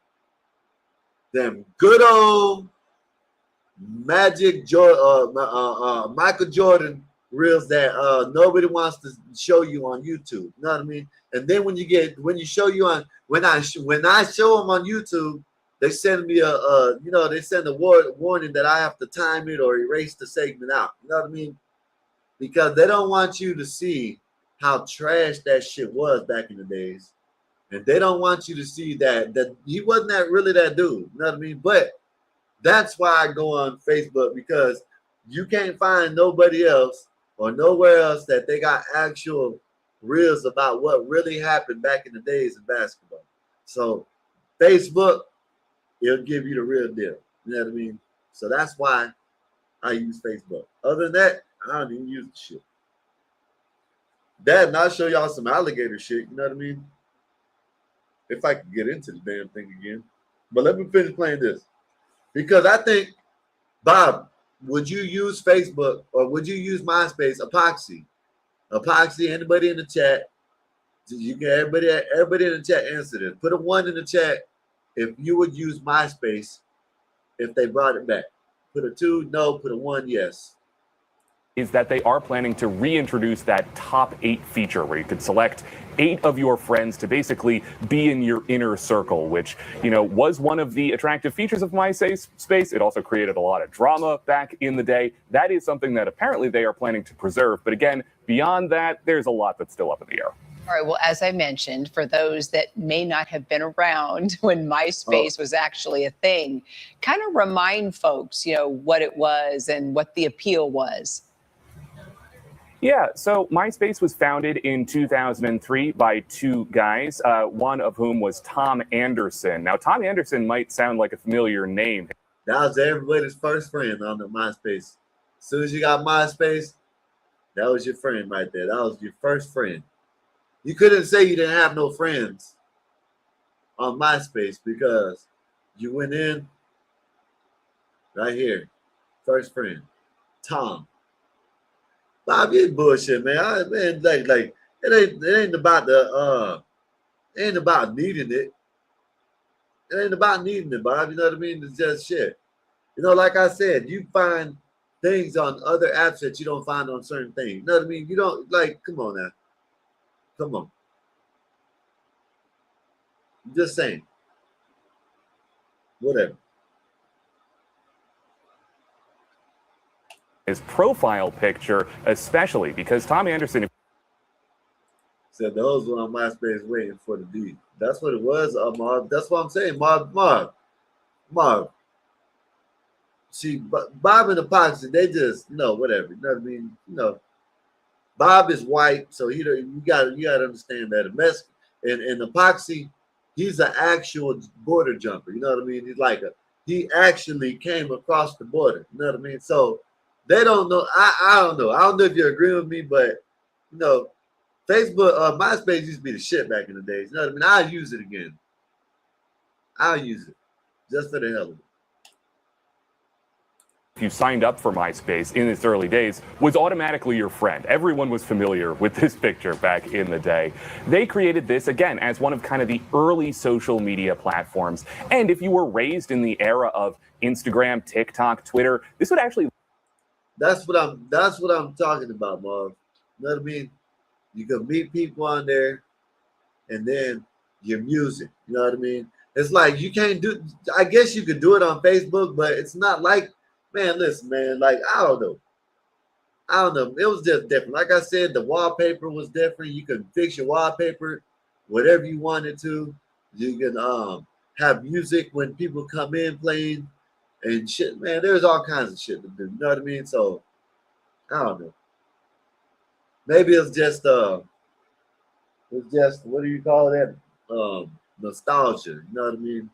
Michael Jordan reels that nobody wants to show you on YouTube. You know what I mean? And then when I show them on YouTube, they send me they send a warning that I have to time it or erase the segment out. You know what I mean? Because they don't want you to see how trash that shit was back in the days. And they don't want you to see that he wasn't really that dude. You know what I mean? But that's why I go on Facebook, because you can't find nobody else or nowhere else that they got actual reels about what really happened back in the days of basketball. So Facebook, it'll give you the real deal. You know what I mean? So that's why I use Facebook. Other than that, I don't even use the shit. That, and I'll show y'all some alligator shit. You know what I mean? If I could get into the damn thing again. But let me finish playing this. Because I think, Bob, would you use Facebook or would you use MySpace? Epoxy, anybody in the chat? You can everybody in the chat answer this. Put a 1 in the chat if you would use MySpace if they brought it back. Put a 2, no. Put a 1, yes. Is that they are planning to reintroduce that top 8 feature where you could select 8 of your friends to basically be in your inner circle, which, was one of the attractive features of MySpace. It also created a lot of drama back in the day. That is something that apparently they are planning to preserve. But again, beyond that, there's a lot that's still up in the air. All right. Well, as I mentioned, for those that may not have been around when MySpace was actually a thing, kind of remind folks, what it was and what the appeal was. Yeah, so MySpace was founded in 2003 by 2 guys, one of whom was Tom Anderson. Now, Tom Anderson might sound like a familiar name. That was everybody's first friend on the MySpace. As soon as you got MySpace, that was your friend right there. That was your first friend. You couldn't say you didn't have no friends on MySpace because you went in right here. First friend, Tom. Bob, you bullshit, man. It ain't about needing it. It ain't about needing it, Bob. You know what I mean? It's just shit. Like I said, you find things on other apps that you don't find on certain things. You know what I mean? You don't come on now. Come on. I'm just saying. Whatever. His profile picture, especially because Tom Anderson. Said the hoes were on MySpace waiting for the D. That's what it was, Marv. That's what I'm saying, Marv. See, Bob and Epoxy, they just whatever. You know what I mean? Bob is white, so you gotta understand that. And Epoxy, he's an actual border jumper. You know what I mean? He actually came across the border. You know what I mean? So they don't know. I don't know. I don't know if you agree with me, but Facebook, MySpace used to be the shit back in the days. You know what I mean? I'll use it again. I'll use it just for the hell of it. If you signed up for MySpace in its early days, was automatically your friend. Everyone was familiar with this picture back in the day. They created this, again, as one of kind of the early social media platforms. And if you were raised in the era of Instagram, TikTok, Twitter, this would actually... That's what I'm talking about, Marv. You know what I mean? You can meet people on there, and then your music. You know what I mean? It's like you can't do. I guess you could do it on Facebook, but it's not like, man. Listen, man. Like I don't know. It was just different. Like I said, the wallpaper was different. You can fix your wallpaper, whatever you wanted to. You can have music when people come in playing and shit. Man, there's all kinds of shit to do. You know what I mean? So I don't know. Maybe it's just what do you call that? Nostalgia, you know what I mean?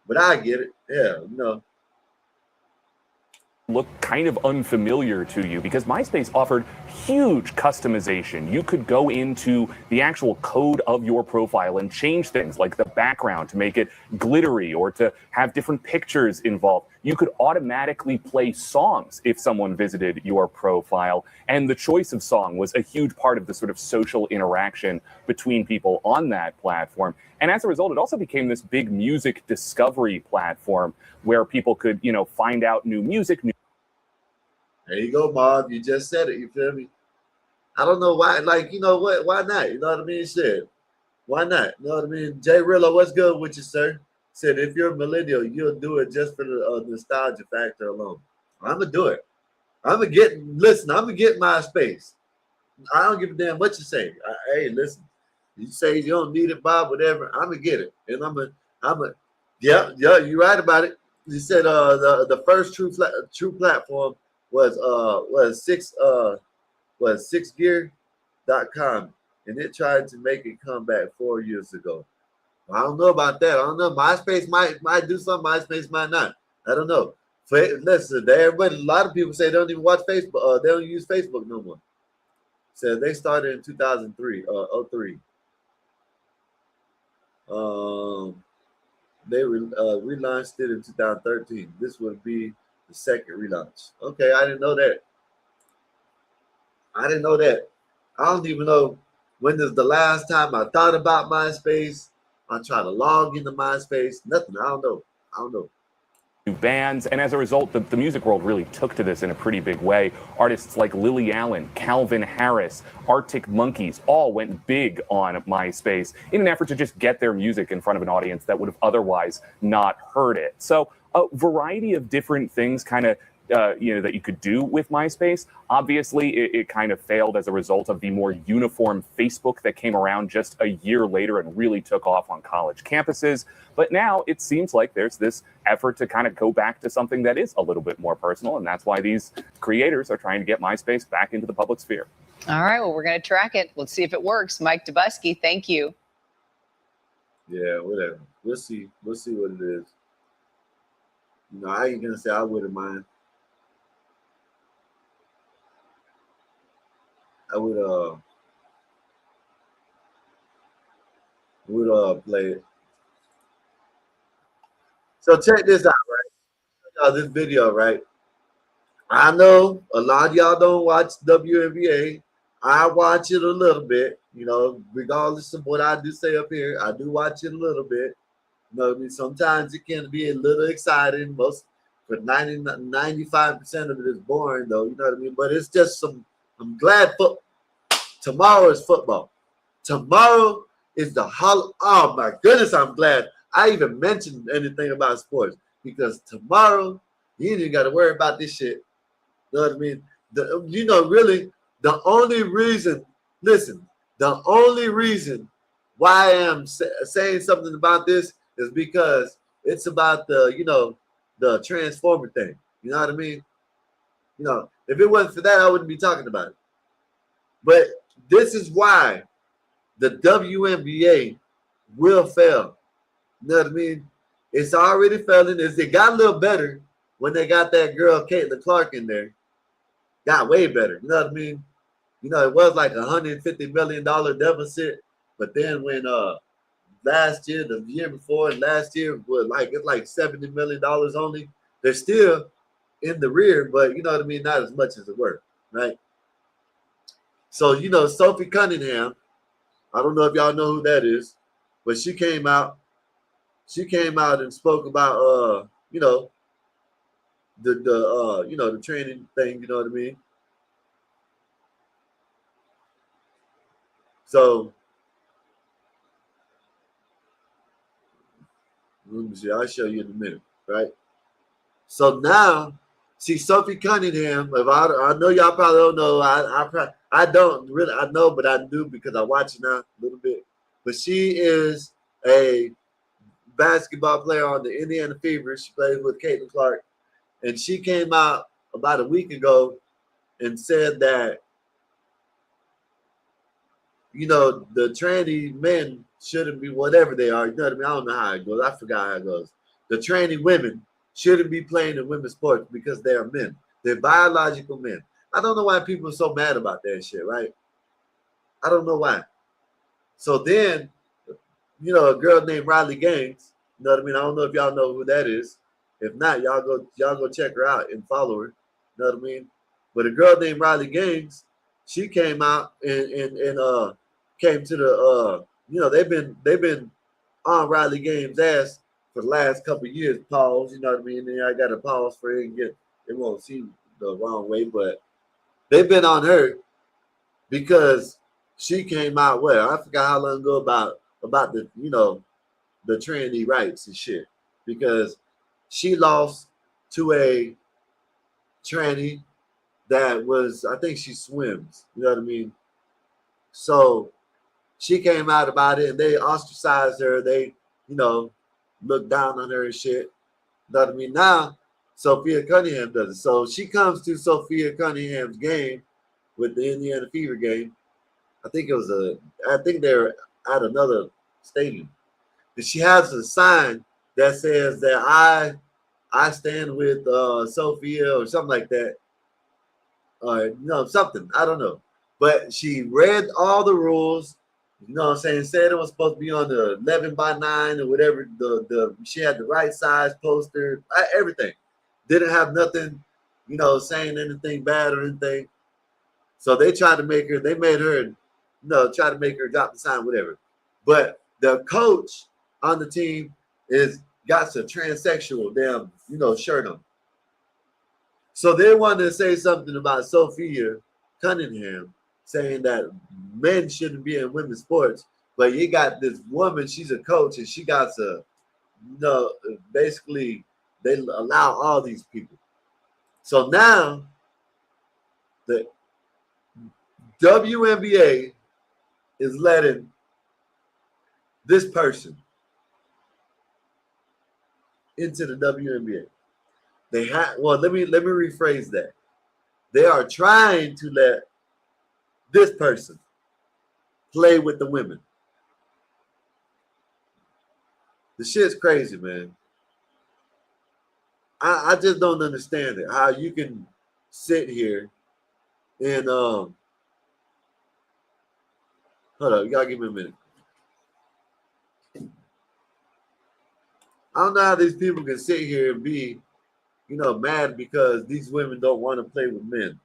But I get it. Yeah, look kind of unfamiliar to you because MySpace offered huge customization. You could go into the actual code of your profile and change things like the background to make it glittery or to have different pictures involved. You could automatically play songs if someone visited your profile. And the choice of song was a huge part of the sort of social interaction between people on that platform. And as a result, it also became this big music discovery platform where people could, find out new music. There you go, Marv. You just said it. You feel me? I don't know why. Like, you know what? Why not? You know what I mean? Shit. Why not? You know what I mean? Jay Rillo, what's good with you, sir? Said if you're a millennial, you'll do it just for the nostalgia factor alone. I'm gonna do it. I'm gonna get MySpace. I don't give a damn what you say. Hey, listen. You say you don't need it, Bob, whatever. I'm gonna get it, and yeah, you're right about it. You said the first true platform was 6gear.com, and it tried to make it come back 4 years ago. I don't know about that. I don't know. MySpace might do something. MySpace might not. I don't know. Listen, a lot of people say they don't even watch Facebook. They don't use Facebook no more. So they started in 2003, 03. They relaunched it in 2013. This would be the second relaunch. Okay, I didn't know that. I don't even know when is the last time I thought about MySpace. I try to log into MySpace. Nothing. I don't know. New bands, and as a result, the music world really took to this in a pretty big way. Artists like Lily Allen, Calvin Harris, Arctic Monkeys all went big on MySpace in an effort to just get their music in front of an audience that would have otherwise not heard it. So a variety of different things kind of that you could do with MySpace. Obviously, it kind of failed as a result of the more uniform Facebook that came around just a year later and really took off on college campuses. But now it seems like there's this effort to kind of go back to something that is a little bit more personal, and that's why these creators are trying to get MySpace back into the public sphere. All right, well, we're going to track it. Let's see if it works. Mike Dubusky, thank you. Yeah, whatever. We'll see what it is. I ain't gonna say I wouldn't mind. I would play it. So check this out, right? This video, right? I know a lot of y'all don't watch WNBA. I watch it a little bit, regardless of what I do say up here. I do watch it a little bit. You know what I mean? Sometimes it can be a little exciting. But 95% of it is boring, though. You know what I mean? But it's just I'm glad tomorrow is football. Tomorrow is the oh my goodness, I'm glad I even mentioned anything about sports, because tomorrow you ain't even got to worry about this shit. You know what I mean? Really, the only reason, listen, The only reason why I am saying something about this is because it's about the transformer thing. You know what I mean? If it wasn't for that, I wouldn't be talking about it. But this is why the WNBA will fail. You know what I mean? It's already failing. It got a little better when they got that girl, Caitlin Clark, in there. Got way better. You know what I mean? It was like $150 million deficit. But then when last year, the year before, and last year was it's like $70 million only. They're still in the rear, but you know what I mean? Not as much as it were, right? So, Sophie Cunningham, I don't know if y'all know who that is, but she came out and spoke about the training thing, you know what I mean? So let me see, I'll show you in a minute, right? So now, see, Sophie Cunningham, I know y'all probably don't know, I don't really, I know, but I do because I watch it now a little bit. But she is a basketball player on the Indiana Fever. She plays with Caitlin Clark. And she came out about a week ago and said that, the tranny men shouldn't be whatever they are. You know what I mean? I don't know how it goes. I forgot how it goes. The tranny women shouldn't be playing in women's sports because they are men. They're biological men. I don't know why people are so mad about that shit, right? I don't know why. So then, a girl named Riley Gaines, you know what I mean? I don't know if y'all know who that is. If not, y'all go check her out and follow her. You know what I mean? But a girl named Riley Gaines, she came out and came to the they've been on Riley Gaines' ass for the last couple of years. Pause, you know what I mean? And I got to pause for it and it won't seem the wrong way, but they've been on her because she came out I forgot how long ago about the the tranny rights and shit, because she lost to a tranny that was, I think she swims, you know what I mean? So she came out about it and they ostracized her. They, looked down on her and shit. You know what I mean? Now, Sophia Cunningham does it. So she comes to Sophia Cunningham's game with the Indiana Fever game. I think they're at another stadium. And she has a sign that says that I stand with Sophia or something like that. Something. I don't know. But she read all the rules, you know what I'm saying? Said it was supposed to be on the 11x9 or whatever. She had the right size poster, everything. Didn't have nothing, saying anything bad or anything. So they tried to make her, try to make her drop the sign, whatever. But the coach on the team got some transsexual damn, shirt on. So they wanted to say something about Sophia Cunningham, saying that men shouldn't be in women's sports. But you got this woman, she's a coach, and she got to, basically they allow all these people. So now the WNBA is letting this person into the WNBA. Let me rephrase that. They are trying to let this person play with the women. The shit's crazy, man. I just don't understand it. How you can sit here and hold up, you gotta give me a minute. I don't know how these people can sit here and be, mad because these women don't want to play with men.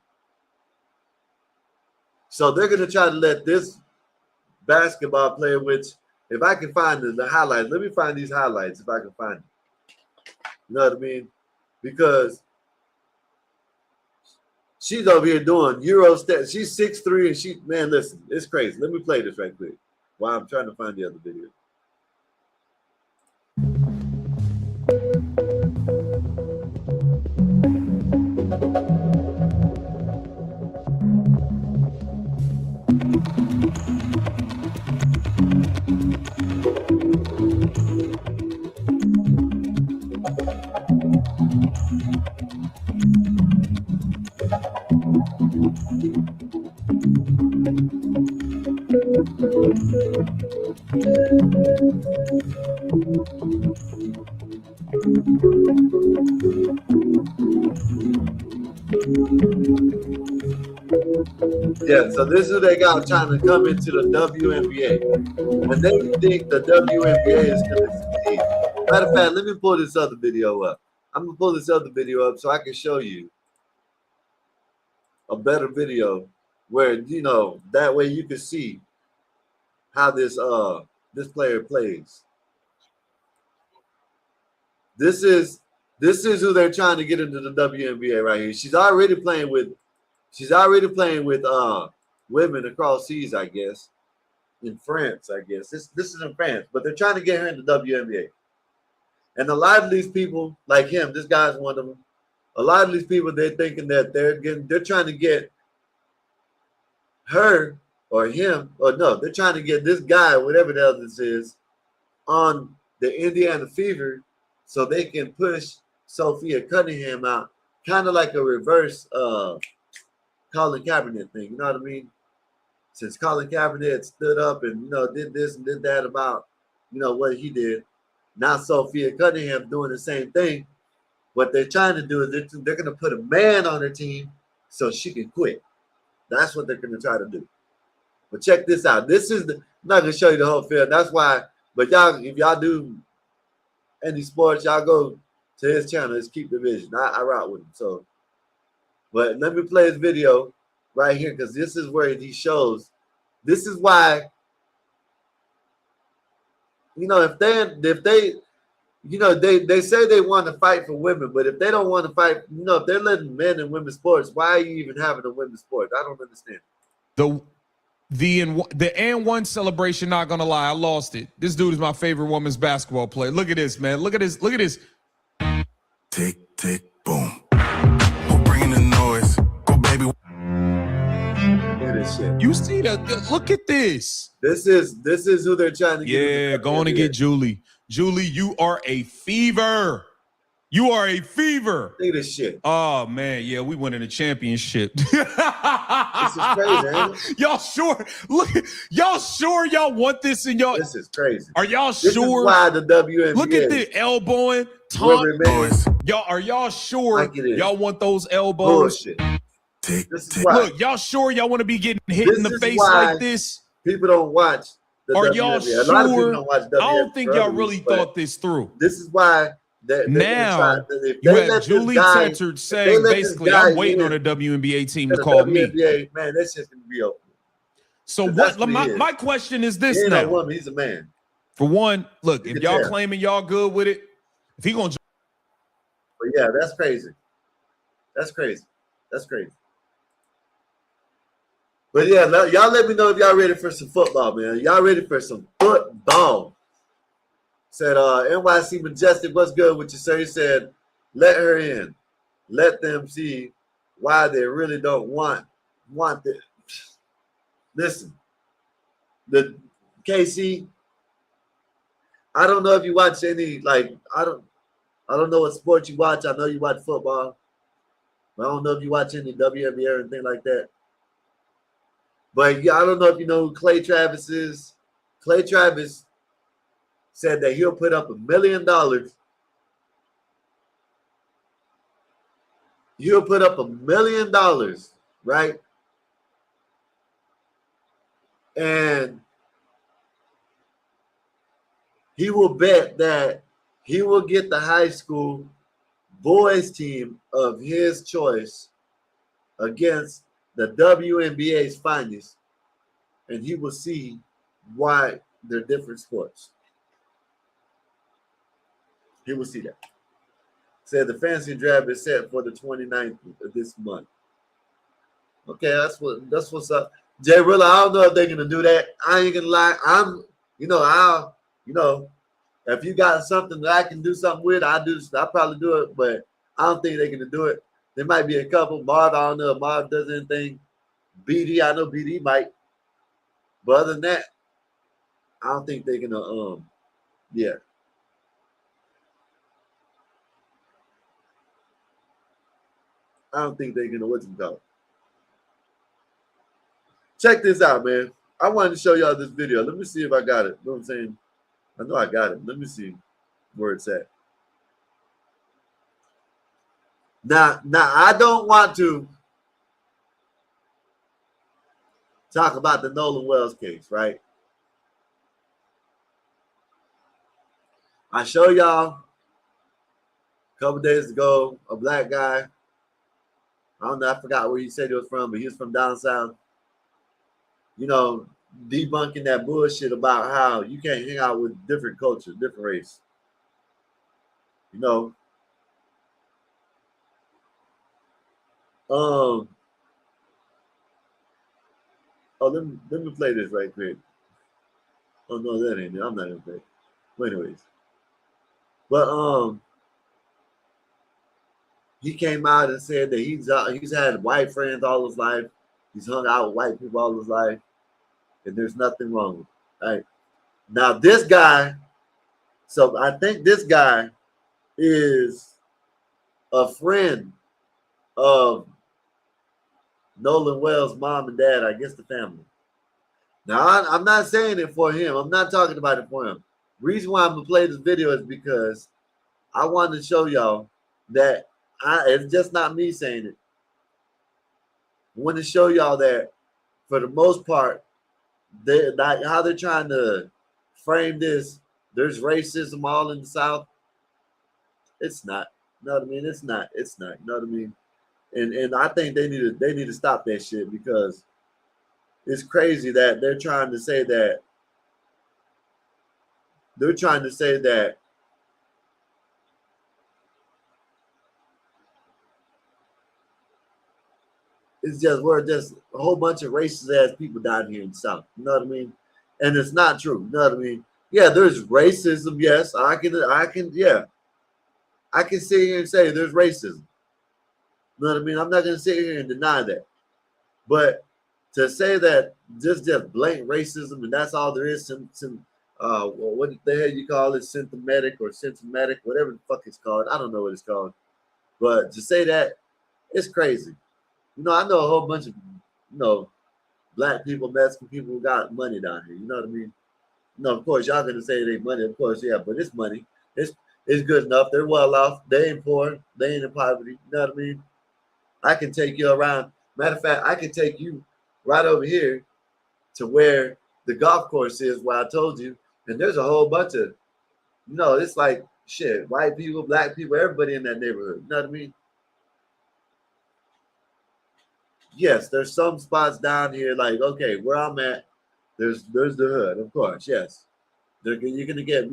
So they're going to try to let this basketball player, which if I can find the highlights, let me find these highlights if I can find them. You know what I mean? Because she's over here doing Euro steps. She's 6'3", and man, listen, it's crazy. Let me play this right quick while I'm trying to find the other video. Yeah, so this is who they got trying to come into the WNBA. And they think the WNBA is going to succeed. Matter of fact, let me pull this other video up. I'm going to pull this other video up so I can show you a better video where, you know, that way you can see how this player plays. This is who they're trying to get into the WNBA right here. She's already playing with women across seas, I guess. In France, I guess. This is in France, but they're trying to get her into WNBA. And a lot of these people, like him, this guy's one of them. A lot of these people, they're thinking that they're trying to get her or him, or no, they're trying to get this guy, whatever the hell this is, on the Indiana Fever so they can push Sophia Cunningham out, kind of like a reverse Colin Kaepernick thing. You know what I mean? Since Colin Kaepernick stood up and, you know, did this and did that about, you know, what he did, now Sophia Cunningham doing the same thing. What they're trying to do is they're going to put a man on their team so she can quit. That's what they're going to try to do. But check this out. I'm not going to show you the whole field. That's why, but y'all, if y'all do any sports, y'all go to his channel. It's Keep the Vision. I route with him. So, but let me play his video right here, because this is where he shows. This is why, you know, if they you know, they say they want to fight for women, but if they don't want to fight, you know, if they're letting men in women's sports, why are you even having a women's sport? I don't understand. The and one celebration, not gonna lie, I lost it. This dude is my favorite women's basketball player. Look at this, man. Look at this. Look at this. Tick, tick, boom. We're bringing the noise. Go, baby. Look at this shit. You see that? Look at this. This is who they're trying to get. Yeah, go on and get Julie. Julie, you are a fever. You are a fever. Look at this shit. Oh man, yeah, we winning a championship. This is crazy, ain't it? Y'all sure? Look, y'all sure y'all want this in y'all? This is crazy. Are y'all This sure? is why the WNBA. Look at the elbowing, y'all, are y'all sure y'all want those elbows? Bullshit. Tick, This is tick. why Look, y'all sure y'all want to be getting hit in the is face why like this? people don't watch the Are WNBA. y'all A lot of people sure? don't watch I WNBA don't think for y'all other really reasons, but thought this through. This is why Now you have Julie Tetzert saying basically, I'm waiting on a WNBA team to call me. Man, that shit's gonna be over. So That's what? what he is. My question is He this ain't a now. woman, he's a man. For one, look, You if can y'all tell. claiming y'all good with it, if he gonna But yeah, that's crazy. That's crazy. That's crazy. But yeah, y'all let me know if y'all ready for some football, man. Y'all ready for some football? Said NYC Majestic, what's good with you, sir? He said, let her in. Let them see why they really don't want it. Listen, the KC, I don't know if you watch any, like, I don't know what sport you watch. I know you watch football. But I don't know if you watch any WNBA or anything like that. But yeah, I don't know if you know who Clay Travis is. Clay Travis said that he'll put up $1 million. He'll put up $1 million, right? And he will bet that he will get the high school boys team of his choice against the WNBA's finest, and he will see why they're different sports. He will see that. Said the fantasy draft is set for the 29th of this month. Okay, that's what's up. Jay Rilla, I don't know if they're gonna do that. I ain't gonna lie. If you got something that I can do something with, I'll probably do it, but I don't think they're gonna do it. There might be a couple. Marv, I don't know if Marv does anything. BD, I know BD might. But other than that, I don't think they're gonna yeah. I don't think they're gonna what's it called. Check this out, man. I wanted to show y'all this video. Let me see if I got it. You know what I'm saying? I know I got it. Let me see where it's at. Now I don't want to talk about the Nolan Wells case, right? I show y'all a couple days ago a black guy. I don't know, I forgot where he said he was from, but he was from down south. You know, debunking that bullshit about how you can't hang out with different cultures, different race. You know, oh, let me play this right quick. Oh no, that ain't it. I'm not gonna play it. But anyways, but he came out and said that he's had white friends all his life. He's hung out with white people all his life, and there's nothing wrong with it. Right? Now this guy, so I think this guy is a friend of Nolan Wells' mom and dad, I guess the family. Now, I'm not saying it for him. I'm not talking about it for him. Reason why I'm going to play this video is because I wanted to show y'all that it's just not me saying it. I want to show y'all that for the most part, how they're trying to frame this, there's racism all in the South. It's not. You know what I mean? It's not. It's not. You know what I mean? And I think they need to stop that shit, because it's crazy that they're trying to say that we're just a whole bunch of racist ass people down here in the South. You know what I mean? And it's not true. You know what I mean? Yeah, there's racism. Yes, I can sit here and say there's racism. You know what I mean? I'm not going to sit here and deny that. But to say that just blatant racism and that's all there is, what the hell you call it, symptomatic, whatever the fuck it's called. I don't know what it's called. But to say that, it's crazy. You know, I know a whole bunch of, black people, Mexican people who got money down here. You know what I mean? No, of course, y'all going to say it ain't money. Of course, yeah, but it's money. It's good enough. They're well off. They ain't poor. They ain't in poverty. You know what I mean? I can take you around. Matter of fact, I can take you right over here to where the golf course is, where I told you. And there's a whole bunch of, it's like shit, white people, black people, everybody in that neighborhood. You know what I mean? Yes, there's some spots down here, like, okay, where I'm at, there's the hood, of course, yes. They're gonna get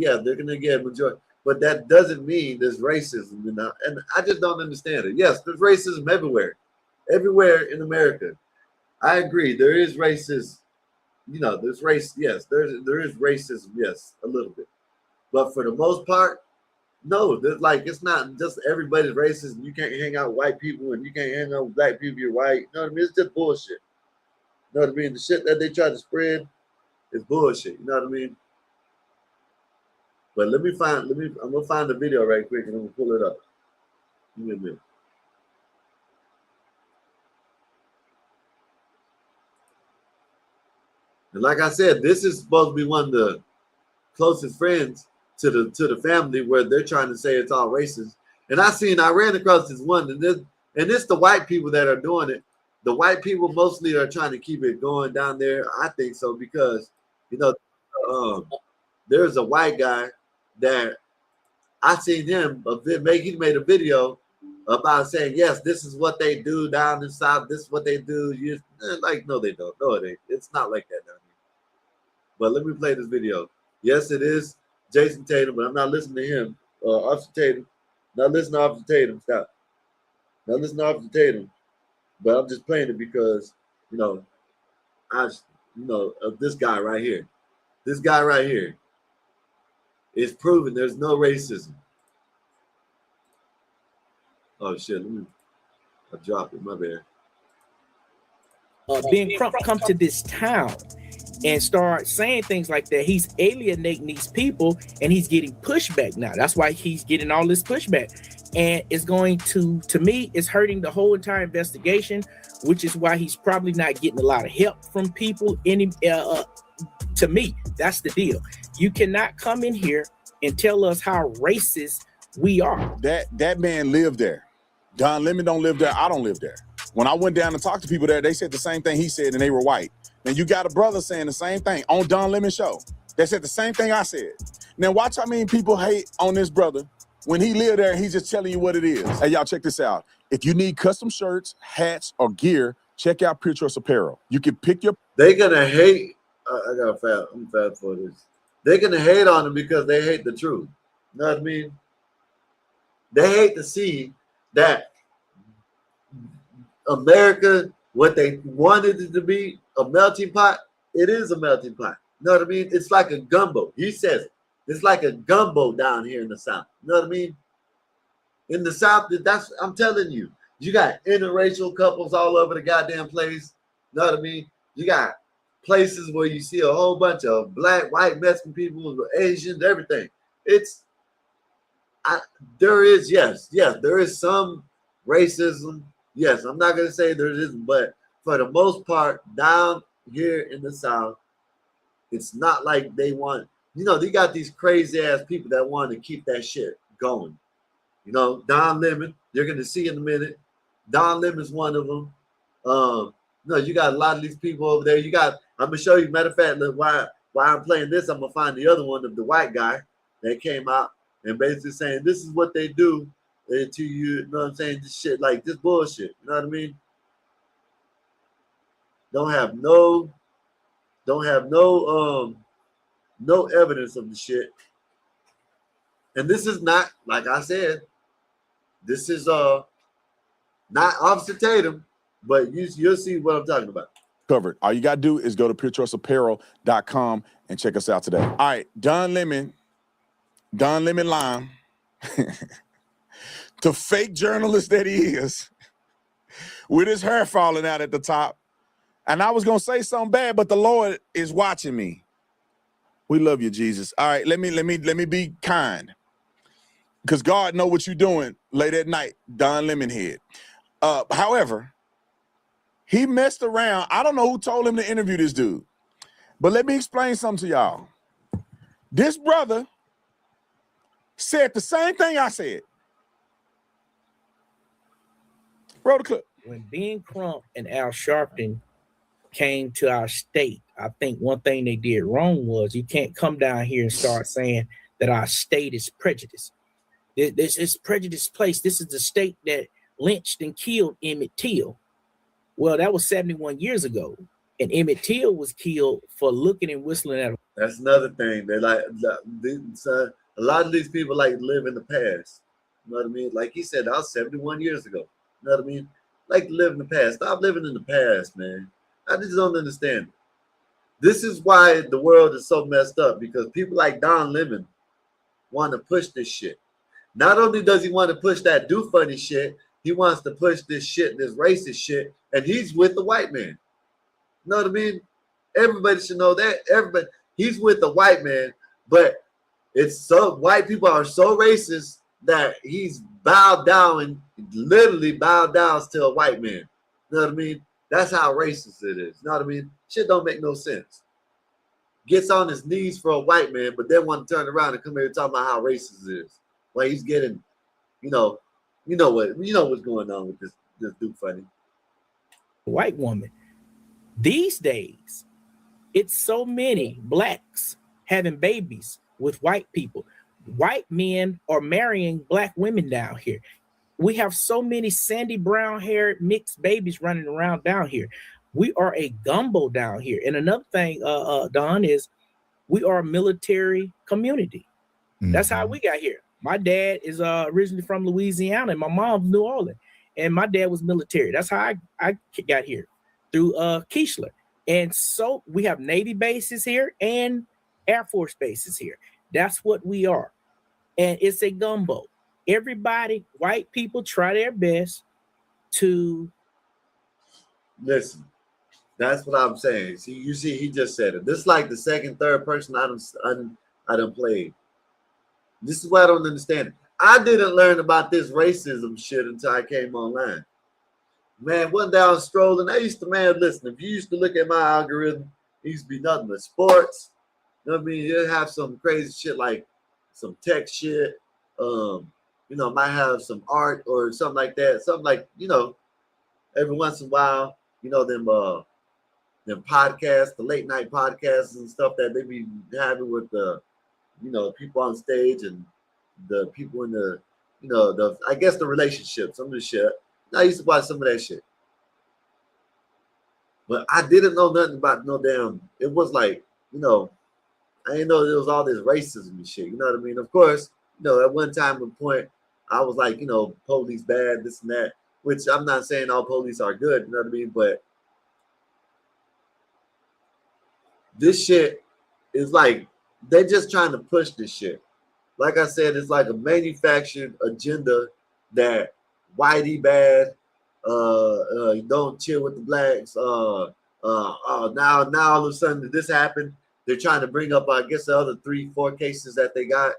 majority. But that doesn't mean there's racism, and I just don't understand it. Yes, there's racism everywhere in America. I agree, there is racism. There's race. Yes, there is racism. Yes, a little bit, but for the most part, no. There's it's not just everybody's racist. You can't hang out with white people, and you can't hang out with black people. You're white. You know what I mean? It's just bullshit. You know what I mean? The shit that they try to spread is bullshit. You know what I mean? But I'm gonna find the video right quick and I'm gonna pull it up. Give me a minute. And like I said, this is supposed to be one of the closest friends to the family, where they're trying to say it's all racist. And I ran across this one, and it's the white people that are doing it. The white people mostly are trying to keep it going down there. I think so, because there's a white guy that I seen him he made a video about saying, yes, this is what they do down in the South. This is what they do. No, they don't. No, it ain't. It's not like that down here. But let me play this video. Yes, it is Jason Tatum, but I'm not listening to him. Officer Tatum. Not listening to Officer Tatum. Stop. Not listening to Officer Tatum. But I'm just playing it because, this guy right here. This guy right here is proving there's no racism. Oh shit! I dropped it. My bad. Ben Crump come to this town and start saying things like that, he's alienating these people and he's getting pushback now. That's why he's getting all this pushback, and it's going to me, it's hurting the whole entire investigation, which is why he's probably not getting a lot of help from people To me, that's the deal. You cannot come in here and tell us how racist we are. That man lived there. Don Lemon don't live there. I don't live there. When I went down and talked to people there, they said the same thing he said, and they were white. And you got a brother saying the same thing on Don Lemon show. They said the same thing I said. Now watch how many people hate on this brother when he lived there and he's just telling you what it is. Hey, y'all, check this out. If you need custom shirts, hats, or gear, check out Pure Choice Apparel. You can pick your... They're gonna hate. I'm fat for this. They're gonna hate on him because they hate the truth. You know what I mean? They hate to see that America, what they wanted it to be, a melting pot, it is a melting pot. You know what I mean? It's like a gumbo. He says it. It's like a gumbo down here in the South. You know what I mean? In the South, that's, I'm telling you, you got interracial couples all over the goddamn place. You know what I mean? You got places where you see a whole bunch of black, white, Mexican people, Asians, everything. There is some racism. Yes, I'm not gonna say there isn't, but for the most part, down here in the South, it's not like they want. You know, they got these crazy ass people that want to keep that shit going. You know, Don Lemon, you're gonna see in a minute. Don Lemon's one of them. No, you got a lot of these people over there. I'm gonna show you. Matter of fact, look, why I'm playing this, I'm gonna find the other one of the white guy that came out and basically saying this is what they do to you. You know what I'm saying? This shit, like this bullshit. You know what I mean? Don't have no evidence of the shit. And this is not, like I said, this is not Officer Tatum, but you'll see what I'm talking about. Covered. All you got to do is go to purechoiceapparel.com and check us out today. All right, Don Lemon Lime, the fake journalist that he is, with his hair falling out at the top. And I was going to say something bad, but the Lord is watching me. We love you, Jesus. All right, let me be kind. Because God know what you're doing late at night, Don Lemonhead. However, he messed around. I don't know who told him to interview this dude. But let me explain something to y'all. This brother said the same thing I said. Roll the clip. When Ben Crump and Al Sharpton came to our state, I think one thing they did wrong was you can't come down here and start saying that our state is prejudiced. This is prejudiced place. This is the state that lynched and killed Emmett Till. Well, that was 71 years ago. And Emmett Till was killed for looking and whistling at him. That's another thing. They like a lot of these people like live in the past. You know what I mean? Like he said, that was 71 years ago. You know what I mean? Like to live in the past. Stop living in the past, man. I just don't understand it. This is why the world is so messed up, because people like Don Lemon want to push this shit. Not only does he want to push that do funny shit, he wants to push this shit, this racist shit, and he's with the white man. You know what I mean? Everybody should know that. Everybody, he's with the white man, but it's so white people are so racist that he's bowed down and literally bowed down to a white man. You know what I mean? That's how racist it is. You know what I mean? Shit don't make no sense. Gets on his knees for a white man, but then want to turn around and come here and talk about how racist it is. Well, he's getting, you know what's going on with this dude funny. White woman. These days, it's so many blacks having babies with white people. White men are marrying black women down here. We have so many sandy brown haired mixed babies running around down here. We are a gumbo down here. And another thing, Don, is we are a military community. Mm-hmm. That's how we got here. My dad is originally from Louisiana and my mom New Orleans. And my dad was military. That's how I got here, through Keishler. And so we have Navy bases here and Air Force bases here. That's what we are. And it's a gumbo. Everybody, white people, try their best to listen. That's what I'm saying. See, you see, he just said it. This is like the second, third person I done played. This is why I don't understand it. I didn't learn about this racism shit until I came online. Man, one day I was strolling. I used to, man, listen, if you used to look at my algorithm, it used to be nothing but sports, You know what I mean? You'll have some crazy shit like some tech shit. You know, might have some art or something like that. Something like, you know, every once in a while, you know, them podcasts, the late night podcasts and stuff that they be having with the, you know, people on stage and the people in the, you know, I guess the relationships, some of the shit. I used to watch some of that shit. But I didn't know nothing about no damn, it was like, you know, I didn't know there was all this racism and shit. You know what I mean? Of course, you know, at one time and point, I was like, you know, police bad, this and that, which I'm not saying all police are good, you know what I mean? But this shit is like, they're just trying to push this shit. Like I said, it's like a manufactured agenda that whitey bad, don't chill with the blacks. Now all of a sudden that this happened, they're trying to bring up, I guess, the other 3-4 cases that they got.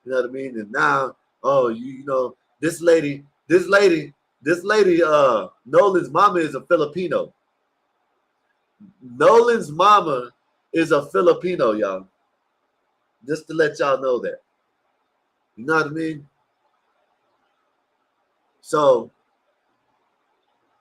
You know what I mean? And now, oh, you know, this lady, Nolan's mama is a Filipino. Nolan's mama is a Filipino, y'all. Just to let y'all know that. You know what I mean? So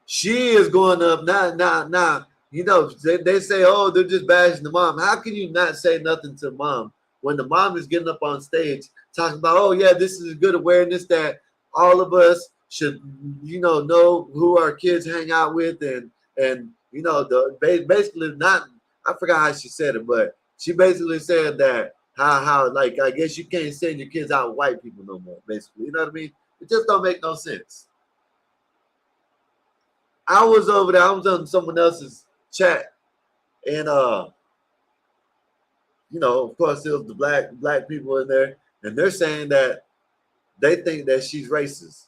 she is going up now. You know, they say, oh, they're just bashing the mom. How can you not say nothing to mom when the mom is getting up on stage talking about, oh, yeah, this is a good awareness that all of us should, you know who our kids hang out with and you know, basically not, I forgot how she said it, but she basically said that how like, I guess you can't send your kids out with white people no more, basically. You know what I mean? It just don't make no sense. I was over there, I was on someone else's chat, and you know, of course, there was the black people in there, and they're saying that they think that she's racist.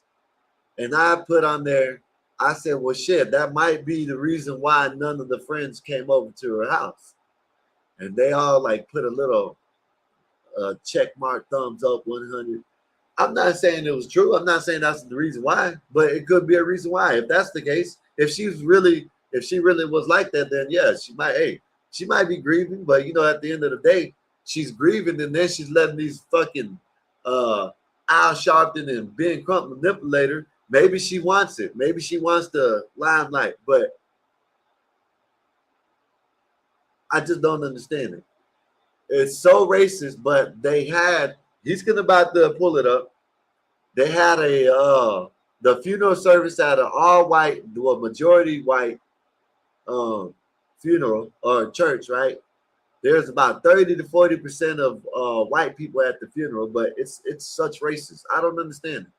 And I put on there, I said, well, shit, that might be the reason why none of the friends came over to her house. And they all like put a little check mark, thumbs up, 100. I'm not saying it was true. I'm not saying that's the reason why, but it could be a reason why. If that's the case, if she really was like that, then yeah, she might be grieving, but you know, at the end of the day, she's grieving, and then she's letting these fucking Al Sharpton and Ben Crump manipulate her. Maybe she wants it. Maybe she wants the limelight, but I just don't understand it. It's so racist, but he's gonna about to pull it up. They had the funeral service at an all-white, well, majority white funeral or church, right? There's about 30 to 40% of white people at the funeral, but it's such racist. I don't understand it.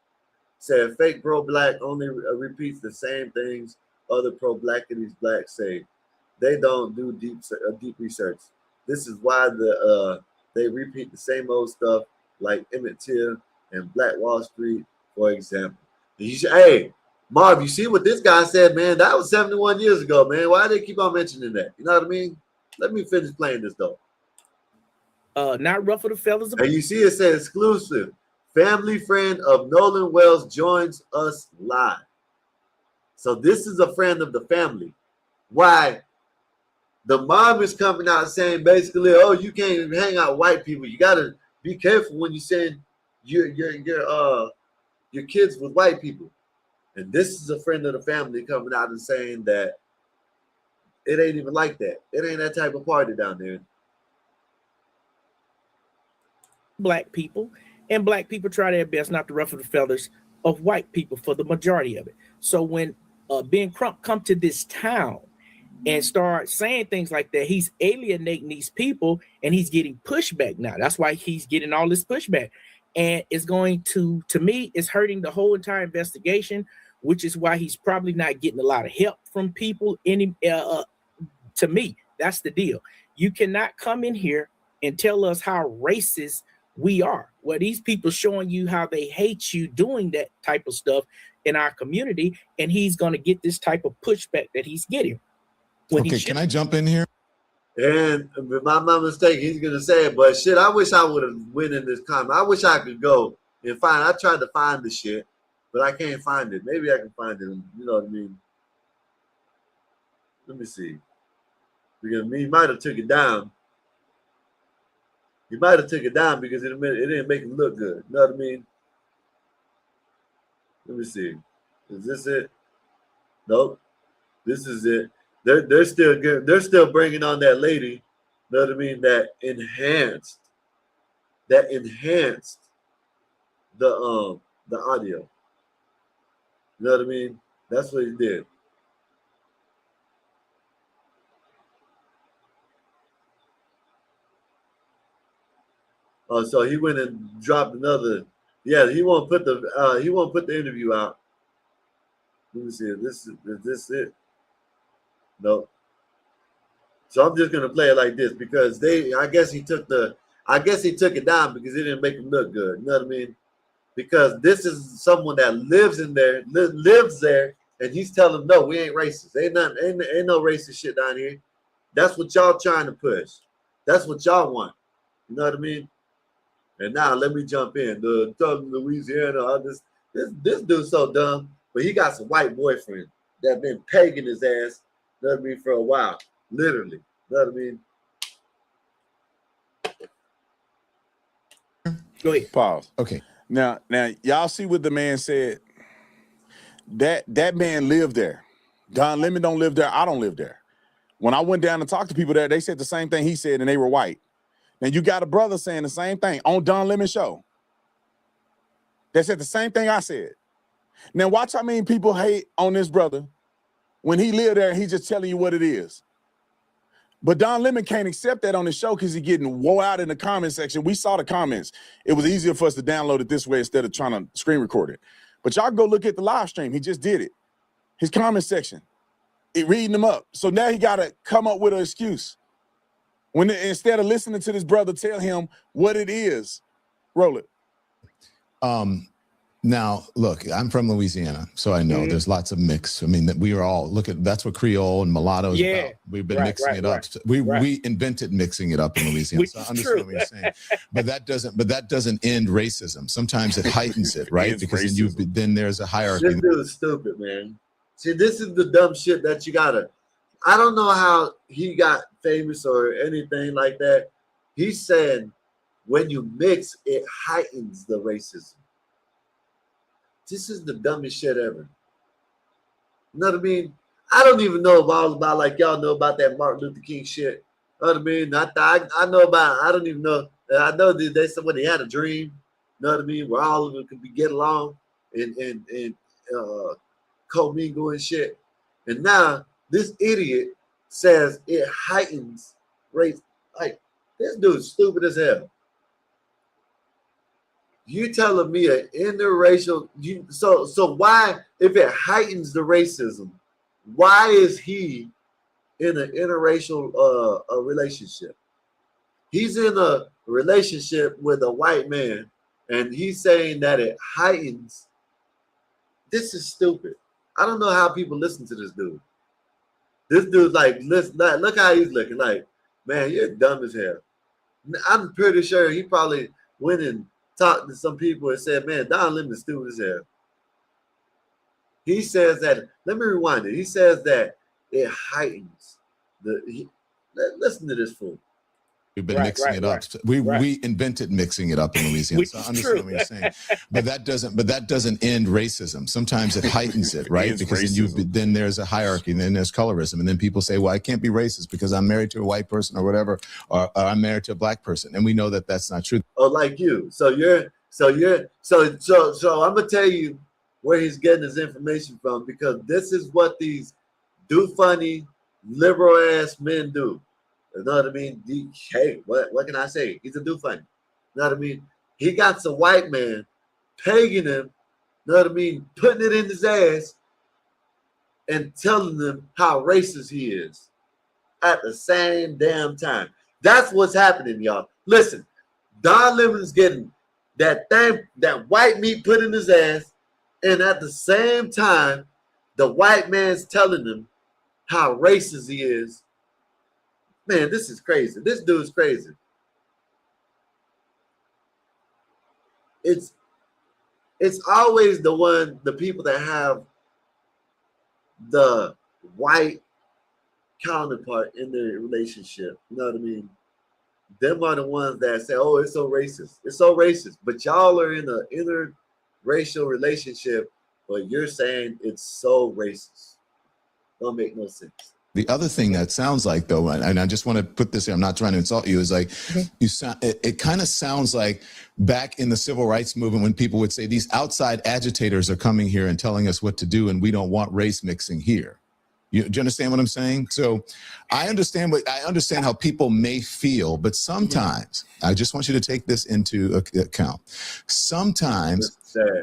Said fake pro-black only repeats the same things other pro-blackities blacks say. They don't do deep research. This is why they repeat the same old stuff like Emmett Till and Black Wall Street, for example. Hey, Marv, you see what this guy said, man? That was 71 years ago, man. Why do they keep on mentioning that? You know what I mean? Let me finish playing this, though. Not ruffle the feathers. And you see it said exclusive. Family friend of Nolan Wells joins us live. So this is a friend of the family. Why? The mom is coming out saying basically, oh, you can't even hang out with white people. You got to be careful when you send your kids with white people. And this is a friend of the family coming out and saying that it ain't even like that. It ain't that type of party down there. Black people, and black people try their best not to ruffle the feathers of white people for the majority of it. So when Ben Crump come to this town and start saying things like that, he's alienating these people and he's getting pushback now. That's why he's getting all this pushback. And it's going to me, it's hurting the whole entire investigation, which is why he's probably not getting a lot of help from people. To me, that's the deal. You cannot come in here and tell us how racist we are. Well, these people showing you how they hate you doing that type of stuff in our community, and he's going to get this type of pushback that he's getting. Okay, can I jump in here? And if I'm not mistaken, he's gonna say it. But shit, I wish I would have went in this comment. I wish I could go and find. I tried to find the shit, but I can't find it. Maybe I can find it. You know what I mean? Let me see. Because he might have took it down. He might have took it down because it didn't make him look good. You know what I mean? Let me see. Is this it? Nope. This is it. They're still good. They're still bringing on that lady. You know what I mean? That enhanced the audio. You know what I mean? That's what he did. So he went and dropped another. Yeah, he won't put the interview out. Let me see. Is this it? Nope. So I'm just gonna play it like this because I guess he took it down because it didn't make him look good. You know what I mean? Because this is someone that lives there, and he's telling them, no, we ain't racist. Ain't no racist shit down here. That's what y'all trying to push. That's what y'all want. You know what I mean? And now let me jump in. The Louisiana, this dude's so dumb, but he got some white boyfriend that been pegging his ass, you know what I mean, for a while. Literally. You know what I mean? Go ahead. Pause. Okay. Now, y'all see what the man said. That man lived there. Don Lemon don't live there. I don't live there. When I went down to talk to people there, they said the same thing he said, and they were white. Now you got a brother saying the same thing on Don Lemon's show. They said the same thing I said. Now watch how many people hate on this brother when he lived there and he's just telling you what it is. But Don Lemon can't accept that on the show because he's getting wore out in the comment section. We saw the comments. It was easier for us to download it this way instead of trying to screen record it. But y'all go look at the live stream. He just did it. His comment section, reading them up. So now he got to come up with an excuse. Instead of listening to this brother tell him what it is. Roll it. Now, look, I'm from Louisiana, so I know there's lots of mix. I mean, we are all, that's what Creole and mulatto is about. We've been mixing it up. We invented mixing it up in Louisiana. So I understand what you're saying. But that doesn't end racism. Sometimes it heightens it, right? Because then there's a hierarchy. This dude is stupid, man. See, this is the dumb shit that you gotta. I don't know how he got famous or anything like that. He said when you mix, it heightens the racism. This is the dumbest shit ever. You know what I mean? I don't even know all about like y'all know about that Martin Luther King shit. You know what I mean? I know about. I don't even know. I know they said when they had a dream. You know what I mean? Where all of them could get along and commingle and shit. And now this idiot says it heightens race. Like, this dude's stupid as hell. You telling me an interracial? So why, if it heightens the racism, why is he in an interracial relationship? He's in a relationship with a white man, and he's saying that it heightens. This is stupid. I don't know how people listen to this dude. This dude's like, listen, look how he's looking. Like, man, you're dumb as hell. I'm pretty sure he probably went and talked to some people and said, man, Don Lemon is stupid as hell. He says that, let me rewind it. He says that it heightens listen to this fool. We've been mixing it up. We invented mixing it up in Louisiana. So I understand what you're saying. But that doesn't end racism. Sometimes it heightens it, right? Because then there's a hierarchy, and then there's colorism, and then people say, well, I can't be racist because I'm married to a white person or whatever, or I'm married to a black person, and we know that that's not true. Oh, like you. So I'm gonna tell you where he's getting his information from, because this is what these funny liberal ass men do. You know what I mean? Hey, what can I say? He's a funny. You know what I mean? He got some white man pegging him, you know what I mean, putting it in his ass and telling them how racist he is at the same damn time. That's what's happening, y'all. Listen, Don Lemon's getting that white meat put in his ass, and at the same time, the white man's telling him how racist he is. Man, this is crazy. This dude's crazy. It's always the people that have the white counterpart in their relationship. You know what I mean? them are the ones that say, "Oh, it's so racist. It's so racist." But y'all are in an interracial relationship, but you're saying it's so racist. Don't make no sense. The other thing that sounds like, though, and I just want to put this here, I'm not trying to insult you, is like, you sound, it kind of sounds like back in the civil rights movement when people would say these outside agitators are coming here and telling us what to do, and we don't want race mixing here. Do you understand what I'm saying? So I understand how people may feel, but sometimes I just want you to take this into account. Sometimes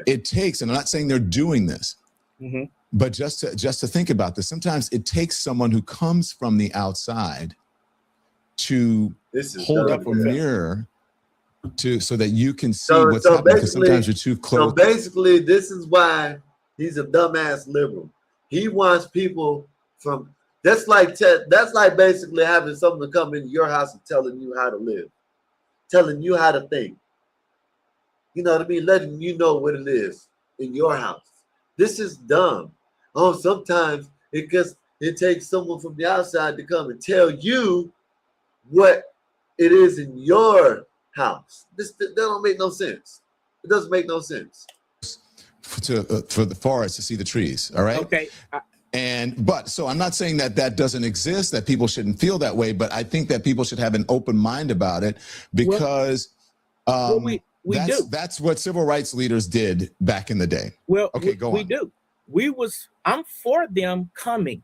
it takes, and I'm not saying they're doing this, but just to think about this, sometimes it takes someone who comes from the outside to hold up a mirror so that you can see what's happening, because sometimes you're too close. So basically, this is why he's a dumbass liberal. He wants people from that's like basically having someone come into your house and telling you how to live, telling you how to think. You know what I mean? Letting you know what it is in your house. This is dumb. Oh, sometimes it takes someone from the outside to come and tell you what it is in your house. That don't make no sense. It doesn't make no sense. For the forest to see the trees, all right? Okay. So I'm not saying that doesn't exist, that people shouldn't feel that way, but I think that people should have an open mind about it, because that's what civil rights leaders did back in the day. Well, okay, go on. We do. I'm for them coming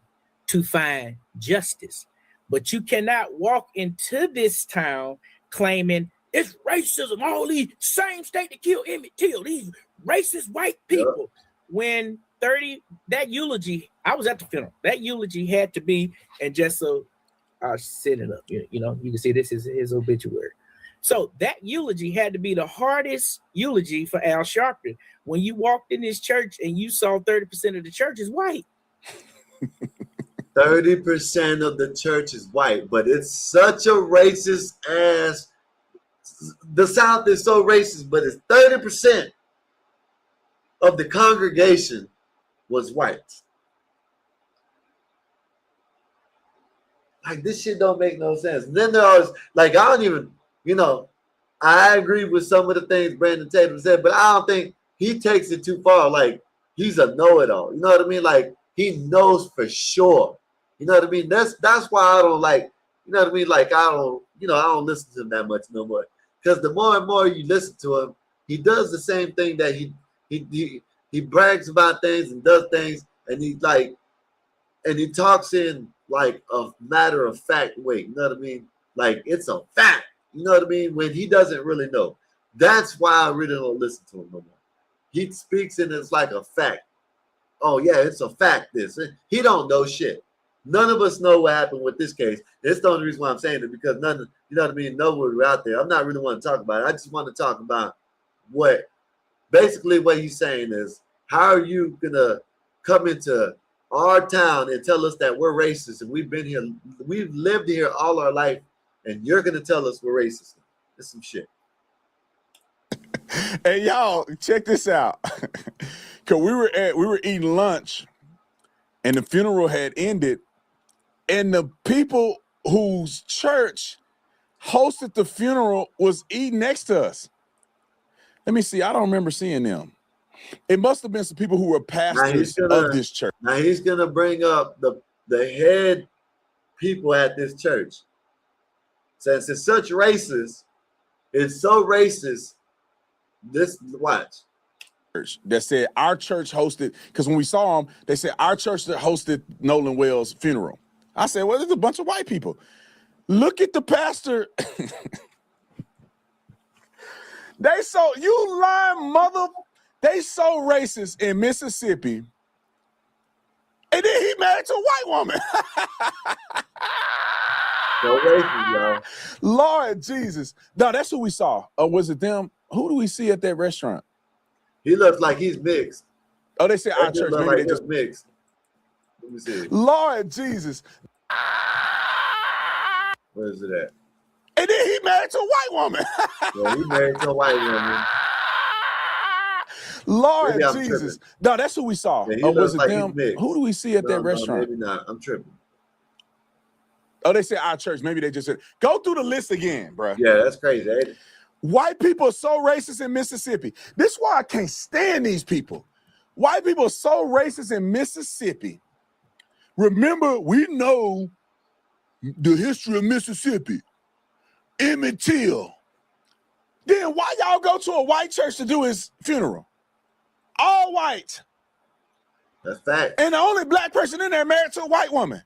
to find justice, but you cannot walk into this town claiming it's racism. All these same state that killed Emmett Till, these racist white people. When that eulogy, I was at the funeral. That eulogy had to be, and just so I'll set it up. You know, you can see this is his obituary. So that eulogy had to be the hardest eulogy for Al Sharpton. When you walked in this church and you saw 30% of the church is white. 30% of the church is white, but it's such a racist ass. The South is so racist, but it's 30% of the congregation was white. Like, this shit don't make no sense. And then there was like, I don't even, I agree with some of the things Brandon Tatum said, but I don't think he takes it too far. Like, he's a know-it-all. You know what I mean? Like, he knows for sure. You know what I mean? That's why I don't like, you know what I mean? Like, I don't listen to him that much no more. Because the more and more you listen to him, he does the same thing that he brags about things and does things, and he talks in like a matter of fact way. You know what I mean? Like, it's a fact. You know what I mean? When he doesn't really know. That's why I really don't listen to him no more. He speaks and it's like a fact. Oh yeah, it's a fact. He don't know shit. None of us know what happened with this case. That's the only reason why I'm saying it, because you know what I mean? Nobody out there. I'm not really want to talk about it. I just want to talk about what he's saying is, how are you gonna come into our town and tell us that we're racist, and we've lived here all our life, and you're gonna tell us we're racist? That's some shit. Hey y'all, check this out. Cause we were eating lunch, and the funeral had ended, and the people whose church hosted the funeral was eating next to us. Let me see. I don't remember seeing them. It must have been some people who were pastors of this church. Now he's gonna bring up the head people at this church. Since it's such racist, it's so racist. This watch. That said our church hosted, because when we saw them, they said our church that hosted Nolan Wells' funeral. I said, well, there's a bunch of white people. Look at the pastor. They so racist in Mississippi. And then he married to a white woman. So racist, y'all. Lord Jesus. No, that's who we saw. Or was it them? Who do we see at that restaurant? He looks like he's mixed. Oh, they said our church. Maybe like they just mixed. Let me see. Lord Jesus. Where is it at? And then he married to a white woman. Yeah, he married to a white woman. Lord Jesus. Tripping. No, that's who we saw. Yeah, or was it like them? Who do we see at that restaurant? Maybe not. I'm tripping. Oh, they said our church. Maybe they just said, go through the list again, bro. Yeah, that's crazy, ain't it? White people are so racist in Mississippi. This is why I can't stand these people. White people are so racist in Mississippi. Remember, we know the history of Mississippi. Emmett Till. Then why y'all go to a white church to do his funeral? All white. That's fact. And the only black person in there married to a white woman.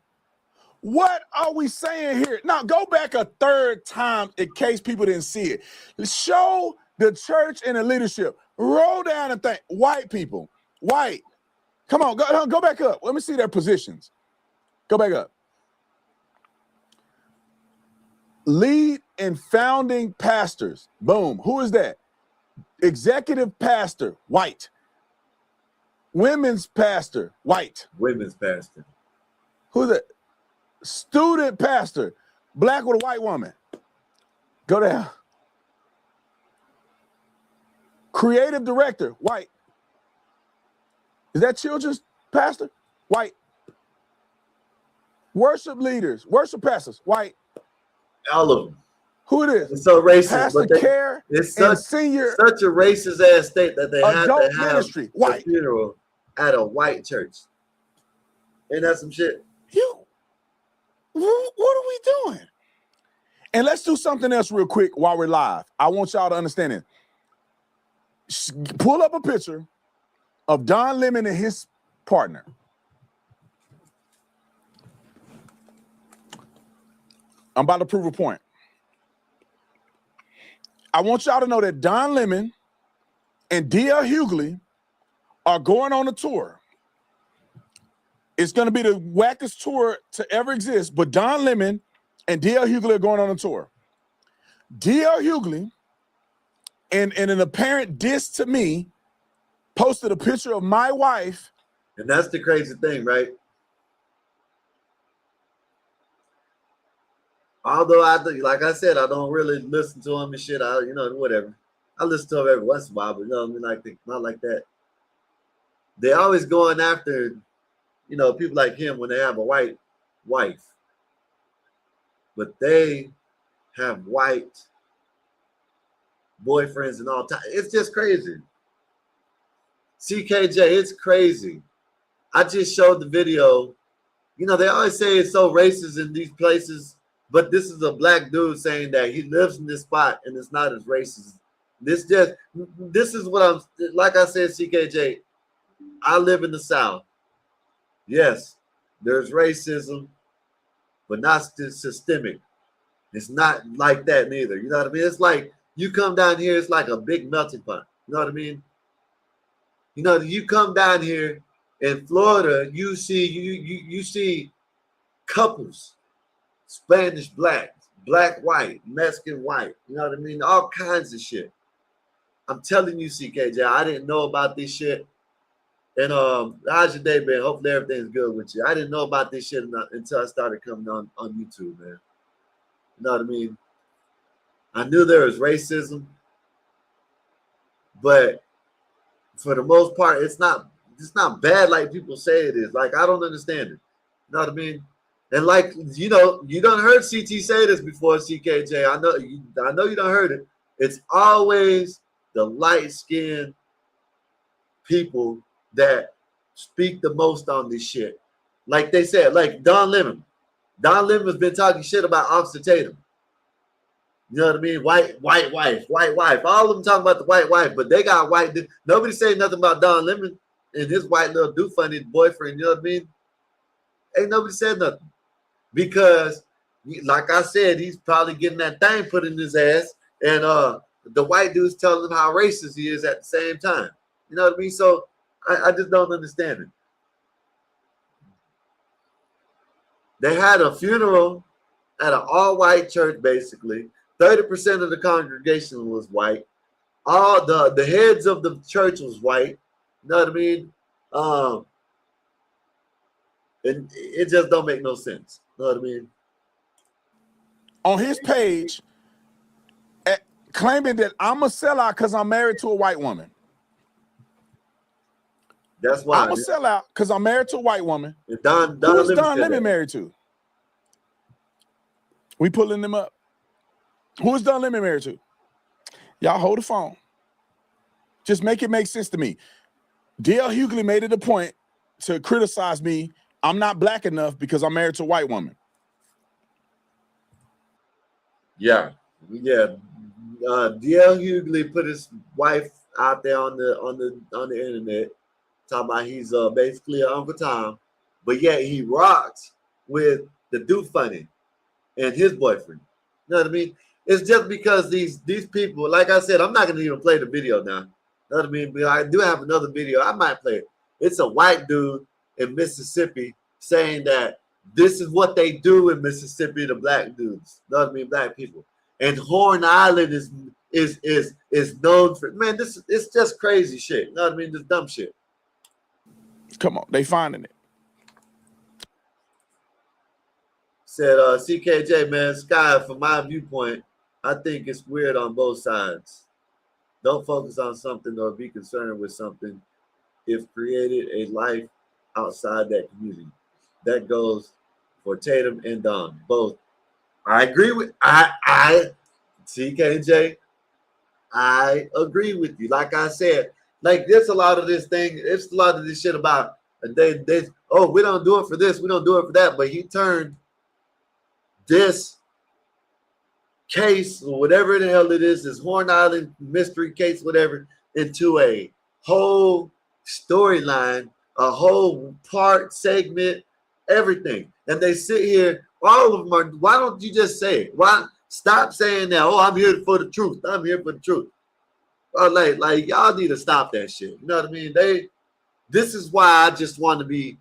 What are we saying here? Now, go back a third time in case people didn't see it. Show the church and the leadership. Roll down and think. White people. White. Come on, go back up. Let me see their positions. Go back up. Lead and founding pastors. Boom. Who is that? Executive pastor. White. Women's pastor. White. Women's pastor. Who's that? Student pastor, black with a white woman. Go down. Creative director, white. Is that children's pastor? White. Worship leaders, worship pastors, white. All of them. Who it is? It's so racist. Pastor but care it's and such a racist ass state that they have adult to have ministry, a white. funeral at a white church. Ain't that some shit? What are we doing? And let's do something else real quick while we're live. I want y'all to understand it. Pull up a picture of Don Lemon and his partner. I'm about to prove a point. I want y'all to know that Don Lemon and D.L. Hughley are going on a tour. It's going to be the wackest tour to ever exist, but Don Lemon and D.L. Hughley are going on a tour. D.L. Hughley, in an apparent diss to me, posted a picture of my wife. And that's the crazy thing, right? Although like I said, I don't really listen to him and shit. Whatever. I listen to him every once in a while, but not like that. They always going after, people like him when they have a white wife. But they have white boyfriends and all time. It's just crazy. CKJ, it's crazy. I just showed the video. They always say it's so racist in these places, but this is a black dude saying that he lives in this spot and it's not as racist. This is what I'm, like I said, CKJ, I live in the South. Yes, there's racism, but not systemic. It's not like that neither. You know what I mean? It's like you come down here, it's like a big melting pot. You know what I mean? You come down here in Florida, you see couples, Spanish black, black white, Mexican white. You know what I mean? All kinds of shit. I'm telling you, CKJ, I didn't know about this shit. And how's your day been? Hopefully everything's good with you. I didn't know about this shit until I started coming on YouTube, man. You know what I mean? I knew there was racism, but for the most part, it's not bad like people say it is. Like, I don't understand it. You know what I mean? And like, you done heard CT say this before, CKJ. I know you done heard it. It's always the light-skinned people that speak the most on this shit. Like they said, like Don Lemon. Don Lemon's been talking shit about Officer Tatum. You know what I mean? White wife. All of them talking about the white wife, but they got white. Nobody saying nothing about Don Lemon and his white little do-funny boyfriend. You know what I mean? Ain't nobody said nothing. Because, like I said, he's probably getting that thing put in his ass, and the white dude's telling him how racist he is at the same time. You know what I mean? So I just don't understand it. They had a funeral at an all-white church, basically. 30% of the congregation was white. All the heads of the church was white. You know what I mean? And it just don't make no sense. You know what I mean? On his page, claiming that I'm a sellout because I'm married to a white woman. That's why I'm a sellout because I'm married to a white woman. Who's Don Lemon married to? We pulling them up. Who is Don Lemon married to? Y'all hold the phone. Just make it make sense to me. D.L. Hughley made it a point to criticize me. I'm not black enough because I'm married to a white woman. Yeah. D.L. Hughley put his wife out there on the internet, talking about he's basically an Uncle Tom, but yet he rocks with the Do Funny and his boyfriend. You know what I mean? It's just because these people, like I said, I'm not gonna even play the video now. You know what I mean? But I do have another video. I might play it. It's a white dude in Mississippi saying that this is what they do in Mississippi to black dudes. You know what I mean? Black people. And Horn Island is known for, man, it's just crazy shit. You know what I mean? This dumb shit. Come on, they finding it. Said CKJ, man, Sky, from my viewpoint, I think it's weird on both sides. Don't focus on something or be concerned with something if created a life outside that community. That goes for Tatum and Don, both. I agree with CKJ. I agree with you. Like I said, like there's a lot of this thing. It's a lot of this shit about they we don't do it for this, we don't do it for that. But he turned this case or whatever the hell it is, this Horn Island mystery case, whatever, into a whole storyline, a whole part segment, everything. And they sit here, all of them are, why don't you just say it? Why stop saying that? Oh, I'm here for the truth. I'm here for the truth. Like y'all need to stop that shit. You know what I mean? This is why I just want to be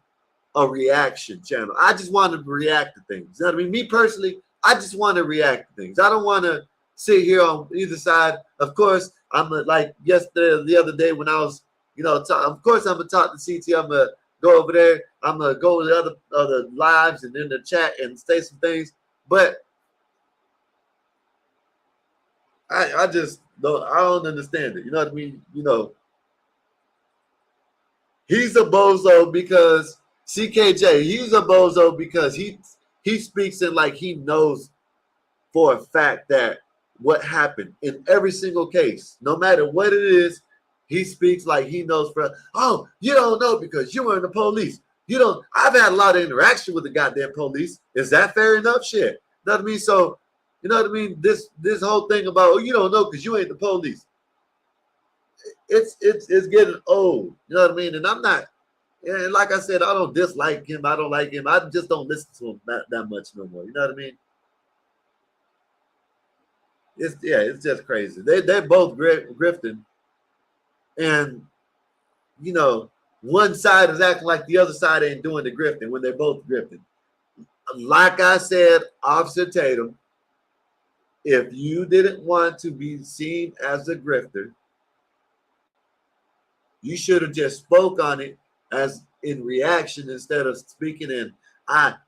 a reaction channel. I just want to react to things. You know what I mean? Me personally, I just want to react to things. I don't want to sit here on either side. Of course, I'm like yesterday, the other day when I was, of course I'm gonna talk to CT. I'm gonna go over there. I'm gonna go to the other lives and in the chat and say some things. But I just don't. I don't understand it. You know what I mean? He's a bozo because CKJ. He's a bozo because he speaks in like he knows for a fact that what happened in every single case, no matter what it is, he speaks like he knows for, oh, you don't know because you were in the police. You don't, I've had a lot of interaction with the goddamn police. Is that fair enough? Shit. You know what I mean? So, you know what I mean? This whole thing about, oh, you don't know because you ain't the police. It's getting old. You know what I mean? And I'm not, and like I said, I don't dislike him. I don't like him. I just don't listen to him that much no more. You know what I mean? It's just crazy. They're both grifting. And, one side is acting like the other side ain't doing the grifting when they're both grifting. Like I said, Officer Tatum, if you didn't want to be seen as a grifter, you should have just spoke on it as in reaction instead of speaking in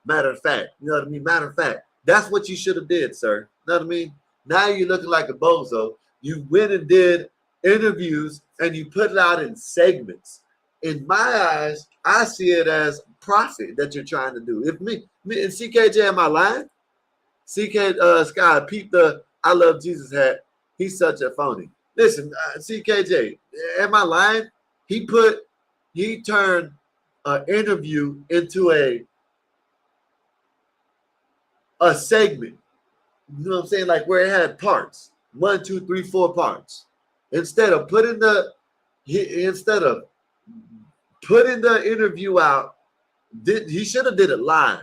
matter of fact. You know what I mean? Matter of fact, that's what you should have did, sir. You know what I mean? Now you're looking like a bozo. You went and did interviews and you put it out in segments. In my eyes, I see it as profit that you're trying to do. If me and CKJ, am I lying? Sky, peep the I love Jesus hat. He's such a phony. Listen, CKJ, am I lying? He turned an interview into a segment. You know what I'm saying? Like where it had parts, 1, 2, 3, 4 parts. Instead of putting the interview out, he should have did it live.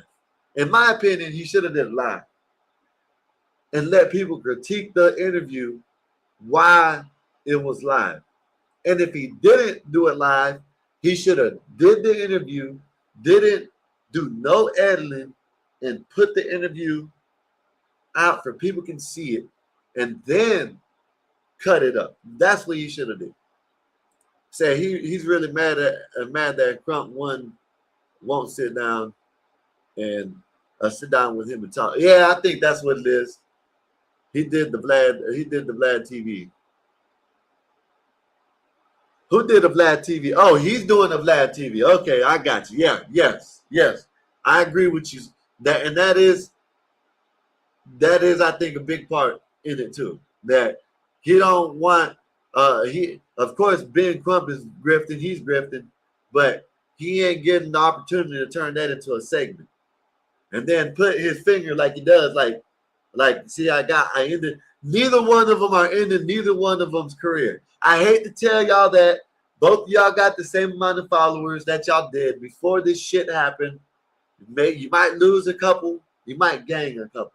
In my opinion, he should have did it live and let people critique the interview why it was live. And if he didn't do it live, he should have did the interview, didn't do no editing, and put the interview out for people can see it, and then cut it up. That's what he should have did. Say he's really mad that Crump won't sit down and sit down with him and talk. Yeah, I think that's what it is. He did the Vlad TV. Who did the Vlad TV? Oh, he's doing the Vlad TV. Okay, I got you. Yeah, yes. I agree with you. That is that is, I think, a big part in it too. That he don't want he of course Ben Crump is grifting, he's grifting, but he ain't getting the opportunity to turn that into a segment. And then put his finger like he does, like see, I ended, neither one of them are ending neither one of them's career. I hate to tell y'all that both of y'all got the same amount of followers that y'all did before this shit happened. You might lose a couple, you might gain a couple.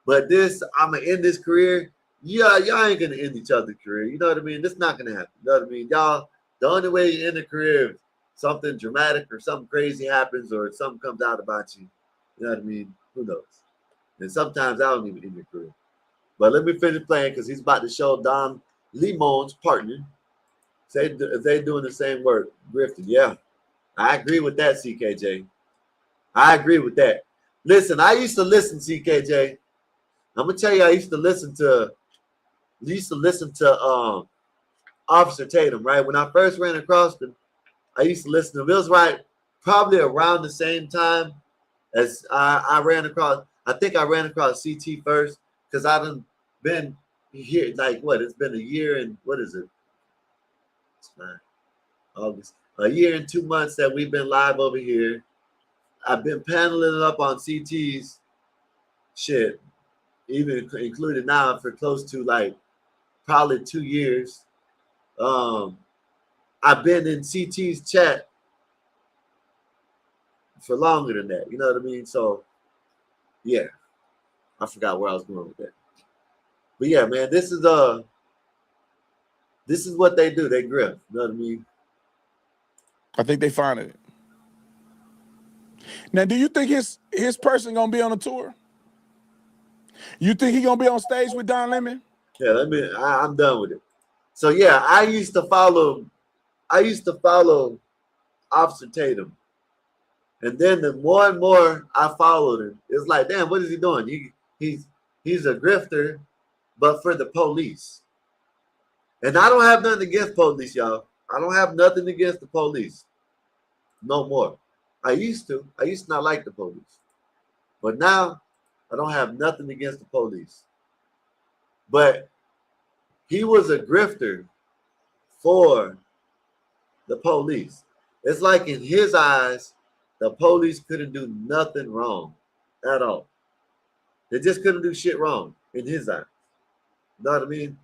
But this, I'm gonna end this career. Yeah, y'all ain't gonna end each other's career. You know what I mean? This not gonna happen. You know what I mean? Y'all, the only way you end a career, if something dramatic or something crazy happens or something comes out about you. You know what I mean? Who knows? And sometimes I don't even end your career. But let me finish playing because he's about to show Don Lemon's partner. Say they doing the same work, grifting. Yeah, I agree with that, CKJ. I agree with that. Listen, I used to listen, CKJ. I'm gonna tell you, I used to listen to Officer Tatum, right? When I first ran across him, I used to listen to him. It was right, probably around the same time as I ran across. I think I ran across CT first because I done been here like what? It's been a year and what is it? It's not August. A year and 2 months that we've been live over here. I've been paneling it up on CT's shit, even included now for close to like probably 2 years. I've been in CT's chat for longer than that. You know what I mean? So yeah, I forgot where I was going with that. But yeah, man, this is what they do. They grift. You know what I mean? I think they find it. Now, do you think his person gonna be on a tour? You think he gonna be on stage with Don Lemon? Yeah, I'm done with it. So yeah, I used to follow Officer Tatum. And then the more and more I followed him, it's like, damn, what is he doing? He's a grifter, but for the police. And I don't have nothing against police, y'all. I don't have nothing against the police. No more. I used to not like the police. But now I don't have nothing against the police. But he was a grifter for the police. It's like in his eyes, the police couldn't do nothing wrong at all. They just couldn't do shit wrong in his eyes. You know what I mean?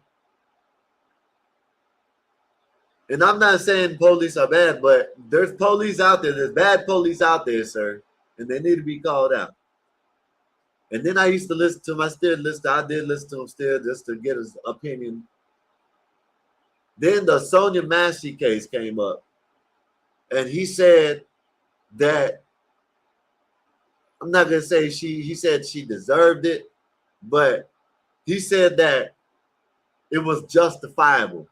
And I'm not saying police are bad, but there's police out there. There's bad police out there, sir. And they need to be called out. And then I used to listen to him. I did listen to him still just to get his opinion. Then the Sonia Massey case came up. And he said that, I'm not going to say he said she deserved it, but he said that it was justifiable.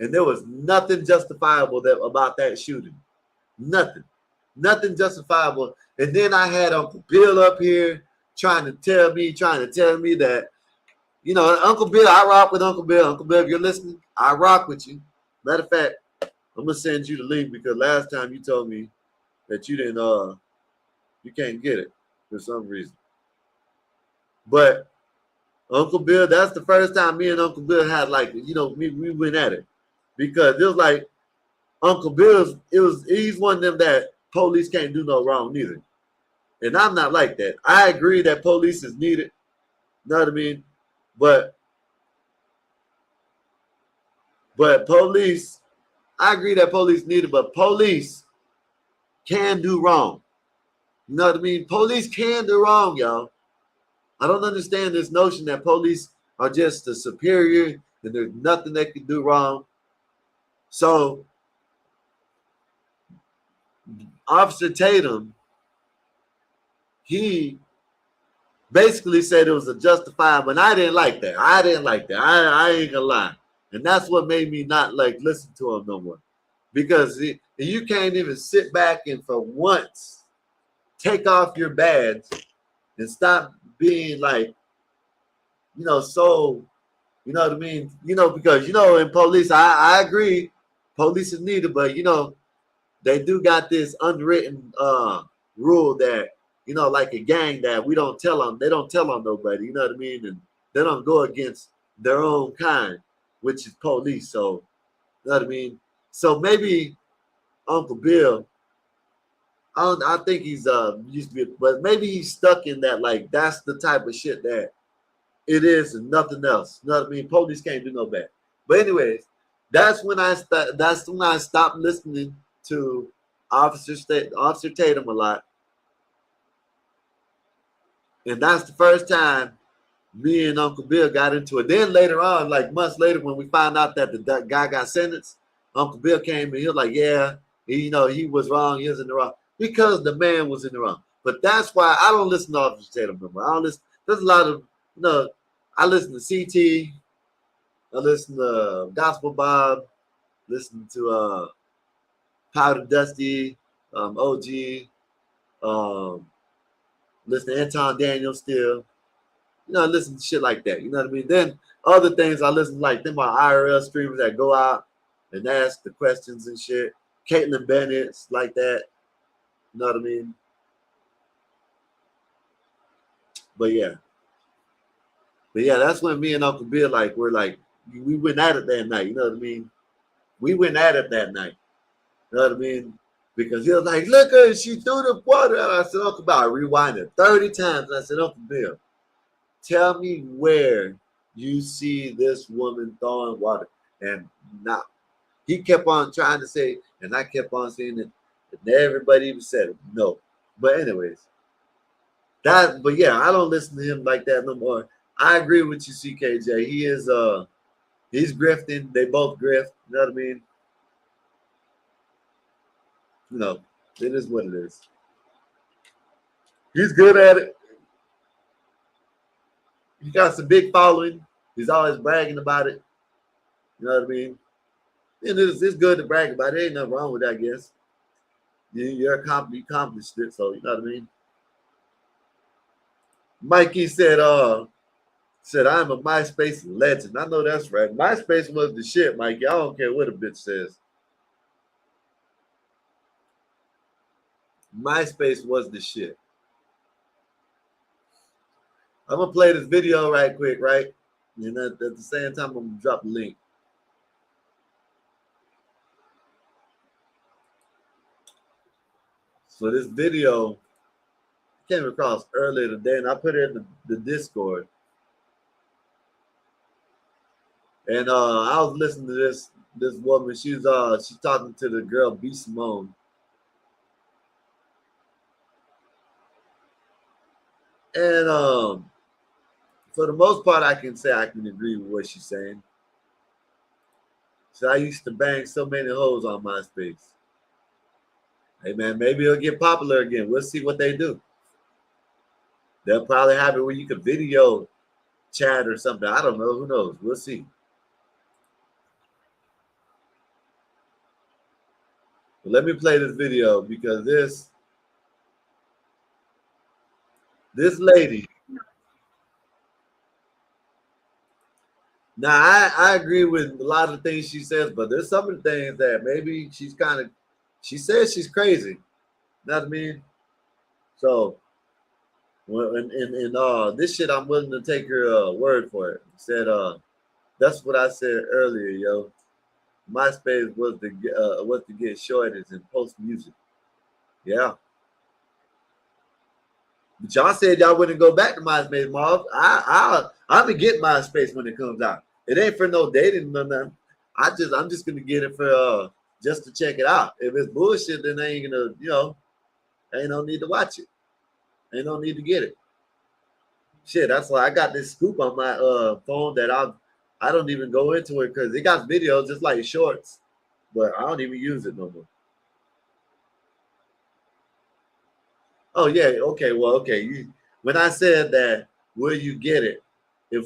And there was nothing justifiable about that shooting. Nothing justifiable. And then I had Uncle Bill up here trying to tell me that, you know, Uncle Bill, I rock with Uncle Bill. Uncle Bill, if you're listening, I rock with you. Matter of fact, I'm gonna send you the link because last time you told me that you didn't you can't get it for some reason. But Uncle Bill, that's the first time me and Uncle Bill had like, you know, we went at it. Because it was like Uncle Bill's, he's one of them that police can't do no wrong neither. And I'm not like that. I agree that police is needed. You know what I mean? But police, I agree that police needed, but police can do wrong. You know what I mean? Police can do wrong, y'all. I don't understand this notion that police are just the superior and there's nothing they can do wrong. So, Officer Tatum, he basically said it was a justifiable, and I didn't like that. I ain't gonna lie. And that's what made me not like listen to him no more. Because you can't even sit back and for once take off your badge and stop being like, you know, so, you know what I mean? You know, because, you know, in police, I agree, police is needed, but, you know, they do got this unwritten rule that you know, like a gang that we don't tell on. They don't tell on nobody. You know what I mean? And they don't go against their own kind, which is police. So, you know what I mean? So maybe Uncle Bill, I think he's used to be, but maybe he's stuck in that, like, that's the type of shit that it is and nothing else. You know what I mean? Police can't do no bad. But anyways, that's when I stopped listening to Officer Tatum a lot. And that's the first time me and Uncle Bill got into it. Then later on, like months later, when we found out that the guy got sentenced, Uncle Bill came and he was like, yeah, he was wrong. He was in the wrong because the man was in the wrong. But that's why I don't listen to Officer Tatum no more. I don't listen. There's a lot of, I listen to CT. I listen to Gospel Bob. Listen to Powder Dusty, OG. Listen to Anton Daniels still. Listen to shit like that. You know what I mean? Then other things I listen to, like them are IRL streamers that go out and ask the questions and shit. Caitlin Bennett's like that. You know what I mean? But yeah, that's when me and Uncle Bill we went at it that night. You know what I mean? We went at it that night. You know what I mean? Because he was like, look at her, she threw the water. And I said, Uncle Bill, I rewind it 30 times. And I said, Uncle Bill, tell me where you see this woman throwing water. And now he kept on trying to say, and I kept on saying it, and everybody even said it. No. But anyways, but yeah, I don't listen to him like that no more. I agree with you, CKJ. He is he's grifting. They both grift. You know what I mean? It is what it is. He's good at it. He got some big following. He's always bragging about it. You know what I mean? And it's good to brag about it. Ain't nothing wrong with that, I guess. You accomplished it, so you know what I mean? Mikey said, I'm a MySpace legend. I know that's right. MySpace was the shit, Mikey. I don't care what a bitch says. MySpace was the shit. I'm going to play this video right quick, right? And at the same time, I'm going to drop a link. So this video came across earlier today, and I put it in the Discord. And I was listening to this woman. She's talking to the girl B Simone. And for the most part, I can say I can agree with what she's saying. So I used to bang so many hoes on MySpace. Hey man, maybe it'll get popular again. We'll see what they do. They'll probably have it where you can video chat or something. I don't know. Who knows? We'll see. But let me play this video because this lady. Now I agree with a lot of the things she says, but there's some of the things that maybe she says she's crazy. You know what I mean? So this shit, I'm willing to take her word for it. Said that's what I said earlier, yo. MySpace was to get shorties and post music. Yeah. But y'all said y'all wouldn't go back to MySpace, Marv. I'm gonna get MySpace when it comes out. It ain't for no dating or nothing. I'm just gonna get it for just to check it out. If it's bullshit, then I ain't gonna, ain't no need to watch it. Ain't no need to get it. Shit, that's why I got this scoop on my phone that I don't even go into it because it got videos just like shorts, but I don't even use it no more. Oh yeah, okay, well, okay. When I said that, will you get it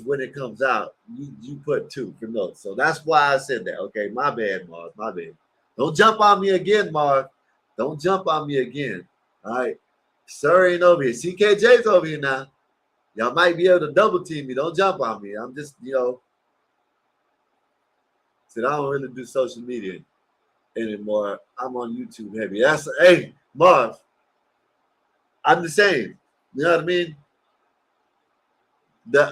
when it comes out? You put 2 for notes, so that's why I said that. Okay, my bad, Mark. My bad. Don't jump on me again, Mark. Don't jump on me again. All right, sir ain't over here. CKJ's over here now. Y'all might be able to double team me. Don't jump on me. I'm just, said I don't really do social media anymore. I'm on YouTube heavy. Hey, Marv. I'm the same. You know what I mean?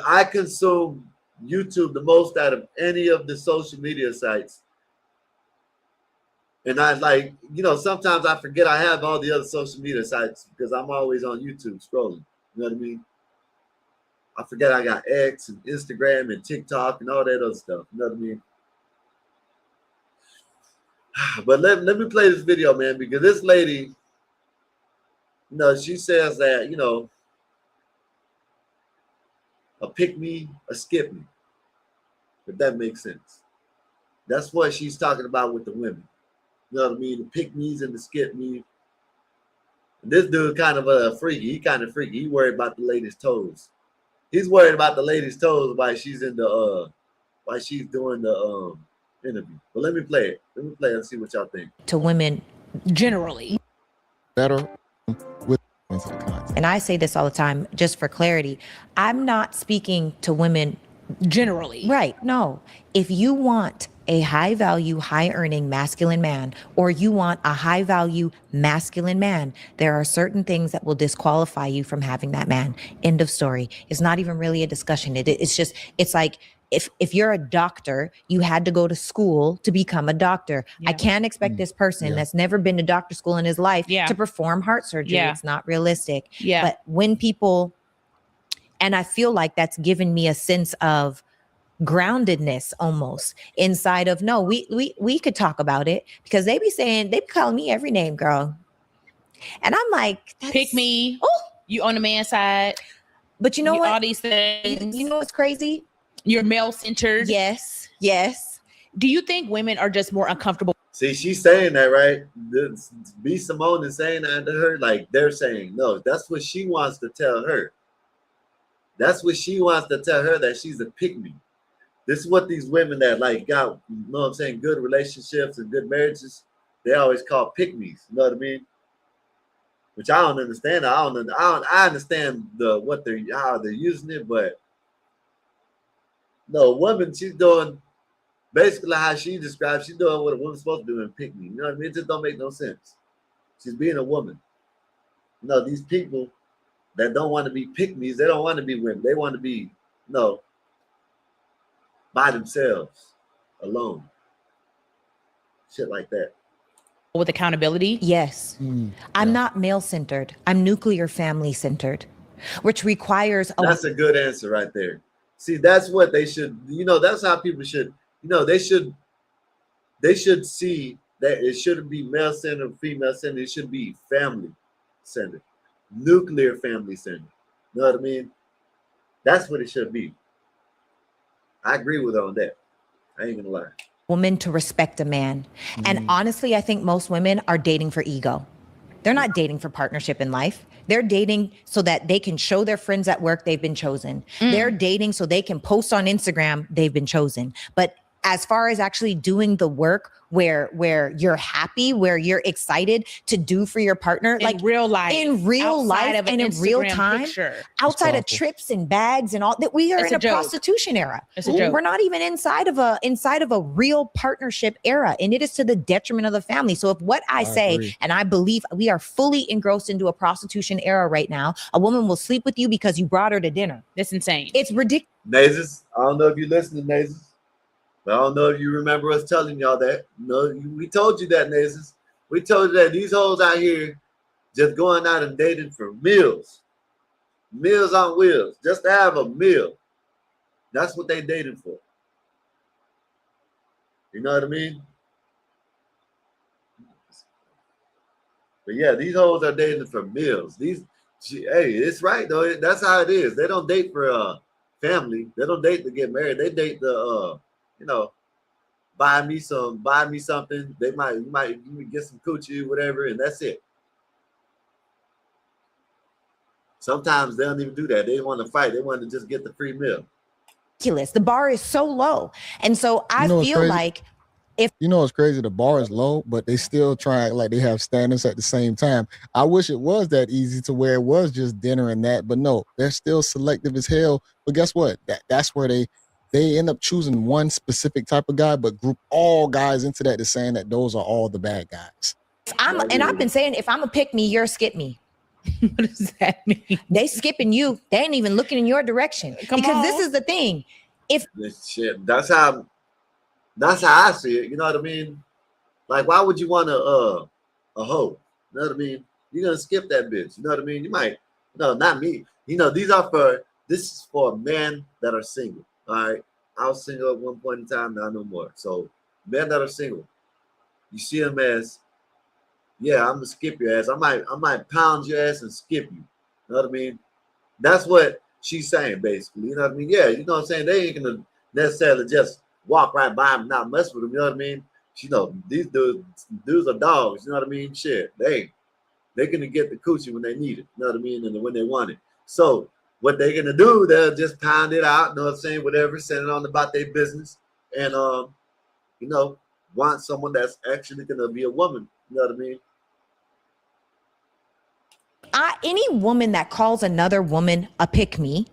I consume YouTube the most out of any of the social media sites. And I like, you know, sometimes I forget I have all the other social media sites because I'm always on YouTube scrolling. You know what I mean? I forget I got X and Instagram and TikTok and all that other stuff. You know what I mean? But let me play this video, man, because this lady, you know, she says that, you know, a pick me, a skip me, if that makes sense. That's what she's talking about with the women. You know what I mean? The pick me's and the skip me. And this dude kind of a freaky. He kind of freaky. He worried about the ladies' toes. He's worried about the ladies' toes while she's in the while she's doing the interview. But let me play it. Let me play it and see what y'all think. To women generally. Better with content. And I say this all the time, just for clarity. I'm not speaking to women generally. Right. No. If you want a high value, high earning masculine man, or you want a high value masculine man, there are certain things that will disqualify you from having that man. End of story. It's not even really a discussion. It's like, if you're a doctor, you had to go to school to become a doctor. Yeah. I can't expect this person that's never been to doctor school in his life to perform heart surgery. Yeah. It's not realistic. Yeah. But when people, and I feel like that's given me a sense of groundedness almost inside of, no, we could talk about it, because they be calling me every name, girl. And I'm like, pick me. Oh, you on the man side. But you know what? All these things. You know what's crazy? You're male centered. Yes. Yes. Do you think women are just more uncomfortable? See, she's saying that, right? B. Simone is saying that to her, like they're saying, no, that's what she wants to tell her. That's what she wants to tell her, that she's a pick-me. This is what these women that like got, you know what I'm saying, good relationships and good marriages, they always call pick-me's. You know what I mean? Which I don't understand. I understand how they're using it, but no, woman, she's doing basically how she describes. She's doing what a woman's supposed to do and pick me. You know what I mean? It just don't make no sense. She's being a woman. You know, these people that don't want to be pick-me's, they don't want to be women. They want to be, by themselves, alone. Shit like that. With accountability? Yes. I'm not male-centered. I'm nuclear family-centered, which requires That's a good answer right there. See, that's what they should, that's how people should, they should see that it shouldn't be male-centered, female-centered. It should be family-centered, nuclear family-centered. You know what I mean? That's what it should be. I agree with her on that. I ain't gonna lie. Woman to respect a man. And honestly, I think most women are dating for ego. They're not dating for partnership in life. They're dating so that they can show their friends at work they've been chosen. They're dating so they can post on Instagram they've been chosen. But as far as actually doing the work where you're happy, where you're excited to do for your partner, in real life, and in real time, outside of trips and bags and all that, we are in a prostitution era. We're not even inside of a real partnership era, and it is to the detriment of the family. So if what I say, agree. And I believe we are fully engrossed into a prostitution era right now, a woman will sleep with you because you brought her to dinner. That's insane. It's ridiculous. Nazis, I don't know if you listen to Nazis. But I don't know if you remember us telling y'all that. We told you that, Nazis. We told you that these hoes out here just going out and dating for meals. Meals on wheels. Just to have a meal. That's what they dating for. You know what I mean? But yeah, these hoes are dating for meals. Hey, it's right though. That's how it is. They don't date for family. They don't date to get married. They date the buy me something. They might get some coochie, whatever, and that's it. Sometimes they don't even do that. They want to fight. They want to just get the free meal. The bar is so low. And so I feel like it's crazy, the bar is low, but they still try like they have standards at the same time. I wish it was that easy to where it was just dinner and that, but no, they're still selective as hell. But guess what? That's where they end up choosing one specific type of guy, but group all guys into that, to saying that those are all the bad guys. I've been saying, if I'm a pick me, you're a skip me. What does that mean? They skipping you. They ain't even looking in your direction. Because this is the thing. If This shit, that's how I see it. You know what I mean? Like, why would you want a hoe? You know what I mean? You're gonna skip that bitch. You know what I mean? You might, no, not me. You know, this is for men that are single. All right. I was single at one point in time, now no more. So men that are single, you see them as, yeah, I'm gonna skip your ass. I might pound your ass and skip you. You know what I mean? That's what she's saying, basically. You know what I mean? Yeah, you know what I'm saying? They ain't gonna necessarily just walk right by him and not mess with him. You know what I mean? You know, these dudes are dogs. You know what I mean? Shit, they're gonna get the coochie when they need it. You know what I mean? And when they want it. So what they're gonna do, they'll just pound it out. You know what I'm saying? Whatever, send it on about their business, and you know, want someone that's actually gonna be a woman. You know what I mean? any woman that calls another woman a pick-me,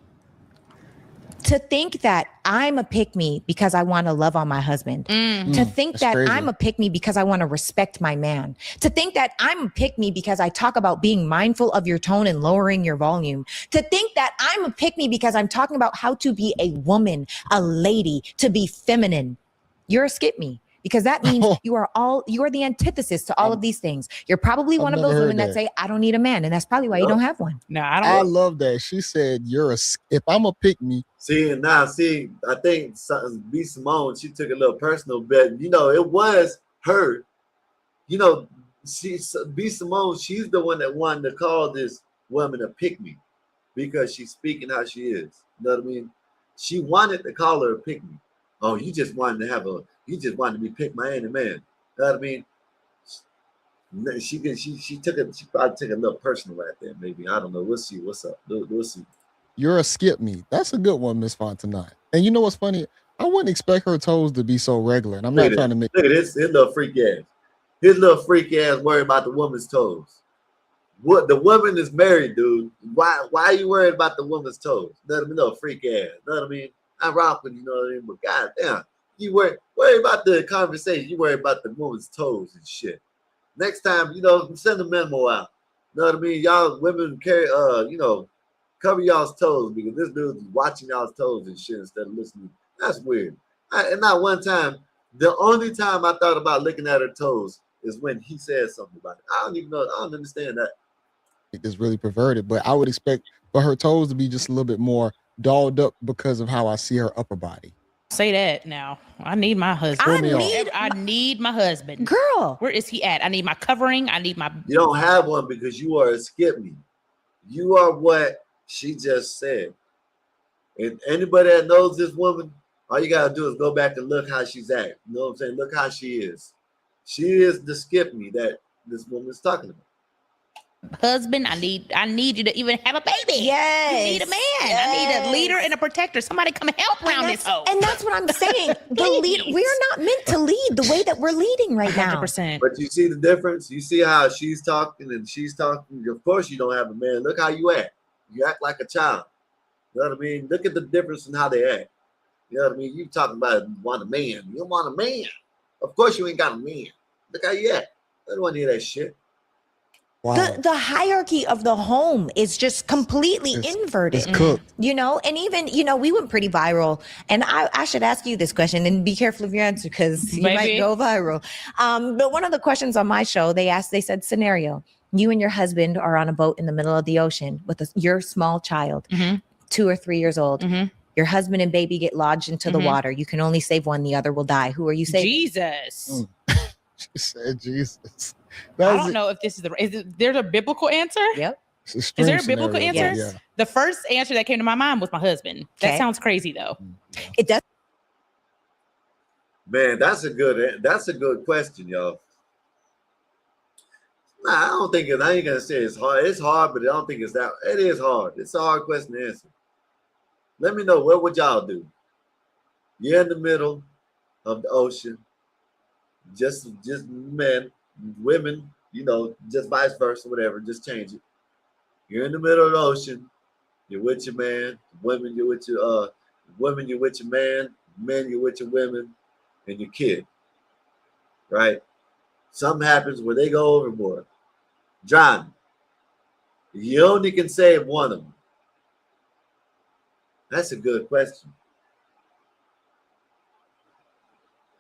to think that I'm a pick-me because I want to love on my husband, to think that crazy. I'm a pick-me because I want to respect my man, to think that I'm a pick-me because I talk about being mindful of your tone and lowering your volume, to think that I'm a pick-me because I'm talking about how to be a woman, a lady, to be feminine. You're a skip-me. Because that means you are the antithesis to all of these things. You're probably one of those women that say, I don't need a man. And that's probably why you don't have one. No, I don't. I love that. She said, if I'm a pick me. See, and now, I think B. Simone, she took a little personal bet. You know, it was her. You know, B. Simone, she's the one that wanted to call this woman a pick me because she's speaking how she is. You know what I mean? She wanted to call her a pick me. Oh, you just wanted to be picked by any man. You know what I mean? She probably took a little personal right there, maybe. I don't know. We'll see. What's up? We'll see. You're a skip me. That's a good one, Miss Fontenot. And you know what's funny? I wouldn't expect her toes to be so regular. And I'm not trying to make. Look at this. His little freak ass. His little freak ass worried about the woman's toes. What, the woman is married, dude. Why are you worried about the woman's toes? No freak ass. You know what I mean? I rock with you, know what I mean? But goddamn, you worry about the conversation. You worry about the woman's toes and shit. Next time, you know, send a memo out. You know what I mean? Y'all women carry, cover y'all's toes because this dude's watching y'all's toes and shit instead of listening. That's weird. And not one time. The only time I thought about looking at her toes is when he said something about it. I don't even know. I don't understand that. It's really perverted, but I would expect for her toes to be just a little bit more dolled up because of how I see her upper body. Say that now. I need my husband. I need my husband. Girl, where is he at? I need my covering. I need my. You don't have one because you are a skip me. You are what she just said. And anybody that knows this woman, all you gotta do is go back and look how she's at. You know what I'm saying? Look how she is. She is the skip me that this woman's talking about. Husband, I need you to even have a baby. Yes. You need a man. Yes. I need a leader and a protector. Somebody come help around this hoe. And that's what I'm saying. We're not meant to lead the way that we're leading right 100%. now. But you see the difference? You see how she's talking and she's talking. Of course you don't have a man. Look how you act. You act like a child. You know what I mean? Look at the difference in how they act. You know what I mean? You talking about want a man. You don't want a man. Of course you ain't got a man. Look how you act. I don't want to hear that shit. Wow. The hierarchy of the home is just completely inverted. It's cooked. You know, and even, you know, we went pretty viral. And I should ask you this question and be careful of your answer because you might go viral. But one of the questions on my show, they said, scenario, you and your husband are on a boat in the middle of the ocean with your small child, 2 or 3 years old. Your husband and baby get lodged into the water. You can only save one. The other will die. Who are you saving? Jesus. She said Jesus. I don't know if this is there's a biblical answer? Yep. Is there a biblical answer? Yeah. The first answer that came to my mind was my husband. That sounds crazy though. It does. Man, that's a good question, y'all. Nah, I don't think I ain't gonna say it's hard. It's hard, but I don't think it is hard. It's a hard question to answer. Let me know, what would y'all do? You're in the middle of the ocean. Just men, women, you know, just vice versa, whatever, just change it. You're in the middle of the ocean, you're with your man, women, you're with your man, men, you're with your women, and your kid. Right? Something happens where they go overboard. Drown. You only can save one of them. That's a good question.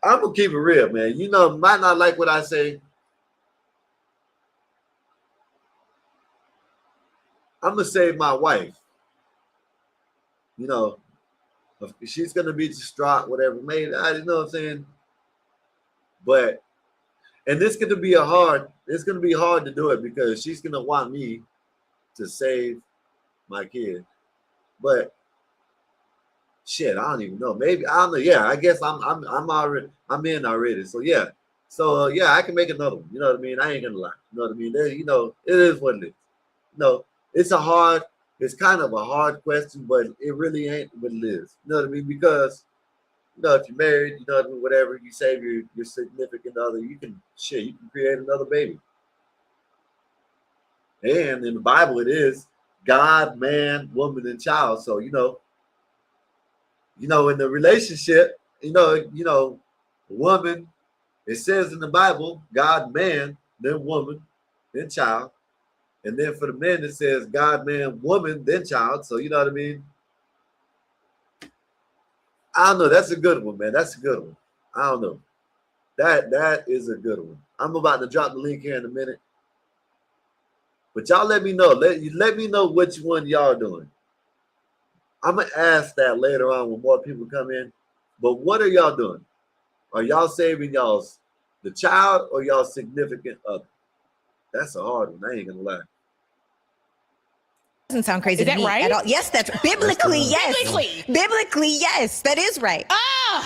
I'm gonna keep it real, man. You know, might not like what I say. I'm gonna save my wife. You know, if she's gonna be distraught, whatever. Maybe you know what I'm saying. But and it's gonna be it's gonna be hard to do it because she's gonna want me to save my kid. But shit, I don't even know. Maybe I don't know. Yeah, I guess I'm in already. So yeah. So yeah, I can make another one. You know what I mean? I ain't gonna lie. You know what I mean? You know, it is what it is. You know, it's kind of a hard question, but it really ain't what it is. You know what I mean? Because you know, if you're married, you know what I mean, whatever, you save your significant other, you can create another baby. And in the Bible it is God, man, woman, and child. So you know, in the relationship, you know, woman, it says in the Bible, God, man, then woman, then child. And then for the men, it says God, man, woman, then child. So you know what I mean? I don't know. That's a good one, man. That's a good one. I don't know. That is a good one. I'm about to drop the link here in a minute. But y'all let me know. Let me know which one y'all doing. I'm going to ask that later on when more people come in. But what are y'all doing? Are y'all saving the child or y'all significant other? That's a hard one. I ain't going to lie. Doesn't sound crazy to me right? at all. Yes, that's biblically, yes. Biblically, yes. That is right.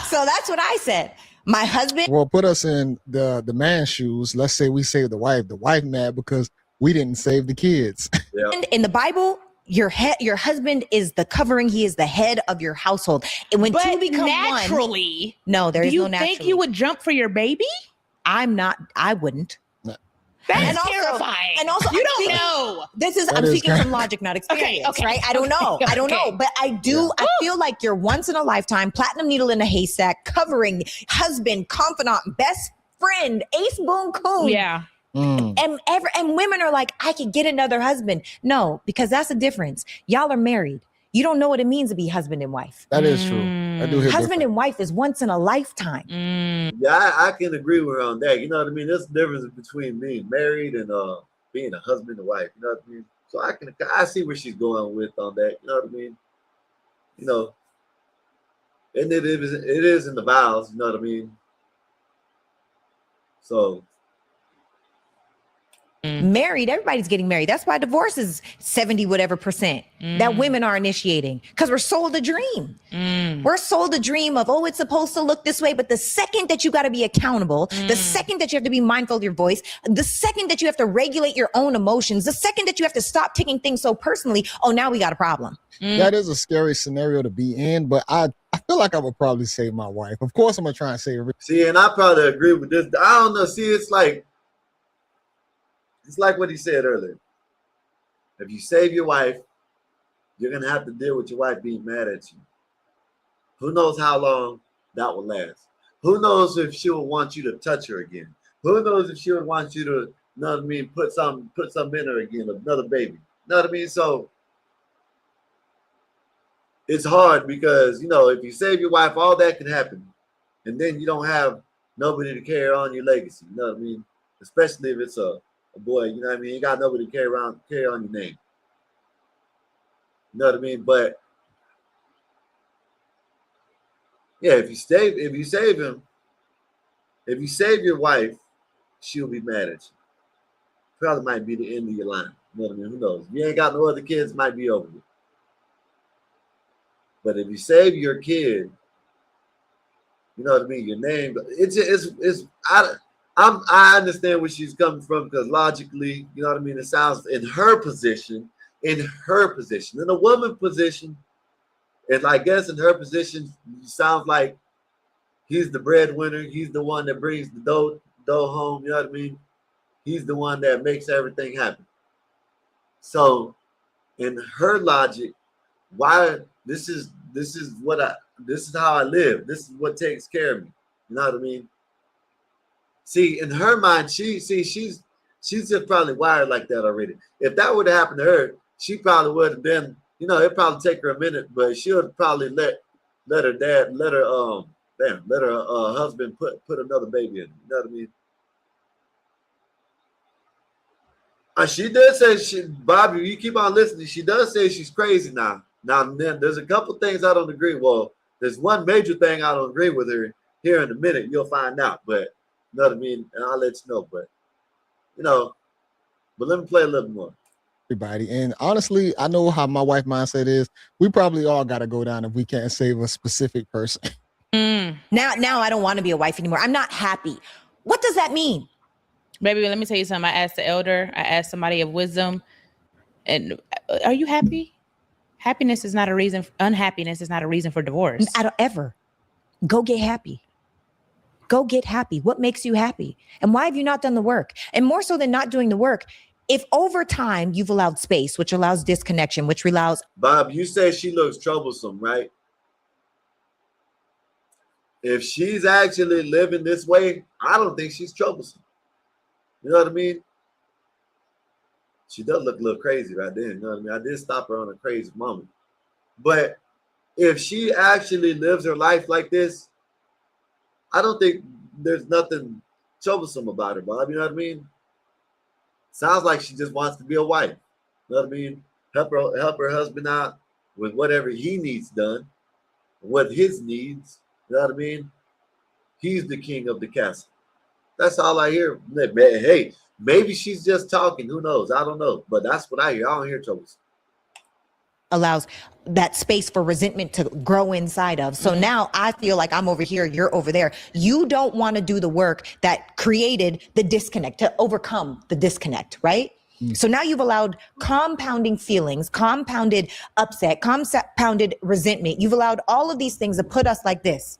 So that's what I said. My husband. Well, put us in the man's shoes. Let's say we save the wife. The wife mad because we didn't save the kids. Yeah. In the Bible, your husband is the covering. He is the head of your household. And when two become naturally, one, no, there is no naturally. Do you think you would jump for your baby? I wouldn't. That's terrifying. And also, you don't know. I'm speaking from logic, not experience, okay, right? I don't know. I don't know. But I do. Yeah. I feel like you're once in a lifetime, platinum needle in a haystack, covering husband, confidant, best friend, ace boon coon. Yeah. And women are like, I could get another husband. No, because that's the difference. Y'all are married. You don't know what it means to be husband and wife. That is true. I do hear husband and wife is once in a lifetime. Yeah, I can agree with her on that. You know what I mean? There's a difference between being married and being a husband and wife. You know what I mean? So I see where she's going with on that. You know what I mean? You know, and it is in the vows. You know what I mean? So. Married, everybody's getting married. That's why divorce is 70 whatever percent that women are initiating, because we're sold a dream. We're sold a dream of, oh, it's supposed to look this way. But the second that you got to be accountable, the second that you have to be mindful of your voice, the second that you have to regulate your own emotions, the second that you have to stop taking things so personally, oh, now we got a problem. That is a scary scenario to be in, but I feel like I would probably save my wife. Of course, I'm going to try and save her. See, and I probably agree with this. I don't know. See, it's like what he said earlier. If you save your wife, you're going to have to deal with your wife being mad at you. Who knows how long that will last? Who knows if she will want you to touch her again? Who knows if she would want you to, you know what I mean, put some in her again, another baby. You know what I mean? So it's hard because, you know, if you save your wife, all that can happen. And then you don't have nobody to carry on your legacy. You know what I mean? Especially if it's a boy, you know what I mean? You got nobody to carry on your name. You know what I mean? But yeah, if you save him, if you save your wife, she'll be mad at you. Probably might be the end of your line. You know what I mean? Who knows? If you ain't got no other kids, it might be over with. But if you save your kid, you know what I mean? Your name, I understand where she's coming from, because logically, you know what I mean? It sounds in her position, in a woman position, and I guess in her position, it sounds like he's the breadwinner. He's the one that brings the dough home. You know what I mean? He's the one that makes everything happen. So, in her logic, why this is how I live. This is what takes care of me. You know what I mean? See, in her mind, she's She's just probably wired like that already. If that would have happened to her, she probably would have been, you know, it'd probably take her a minute, but she would probably let her dad, let her husband put another baby in. You know what I mean? She did say Bobby, you keep on listening. She does say she's crazy now. Now, then there's a couple things I don't agree. Well, there's one major thing I don't agree with her. Here in a minute, you'll find out. But you know what I mean? And I'll let you know. But you know, but let me play a little more. Everybody, and honestly, I know how my wife mindset is. We probably all got to go down if we can't save a specific person. Now I don't want to be a wife anymore. I'm not happy. What does that mean? Baby, let me tell you something. I asked the elder, I asked somebody of wisdom, and are you happy? Happiness is not a reason. Unhappiness is not a reason for divorce. I don't ever. Go get happy. Go get happy. What makes you happy? And why have you not done the work? And more so than not doing the work, if over time you've allowed space, which allows disconnection, which allows... Bob, you say she looks troublesome, right? If she's actually living this way, I don't think she's troublesome. You know what I mean? She does look a little crazy right there. You know what I mean? I did stop her on a crazy moment. But if she actually lives her life like this, I don't think there's nothing troublesome about her, Bob. You know what I mean? Sounds like she just wants to be a wife. You know what I mean? Help her husband out with whatever he needs done, with his needs. You know what I mean? He's the king of the castle. That's all I hear. Hey, maybe she's just talking. Who knows? I don't know. But that's what I hear. I don't hear troubles. Allows that space for resentment to grow inside of. So now I feel like I'm over here, you're over there. You don't want to do the work that created the disconnect, to overcome the disconnect, right? So now you've allowed compounding feelings, compounded upset, compounded resentment. You've allowed all of these things to put us like this.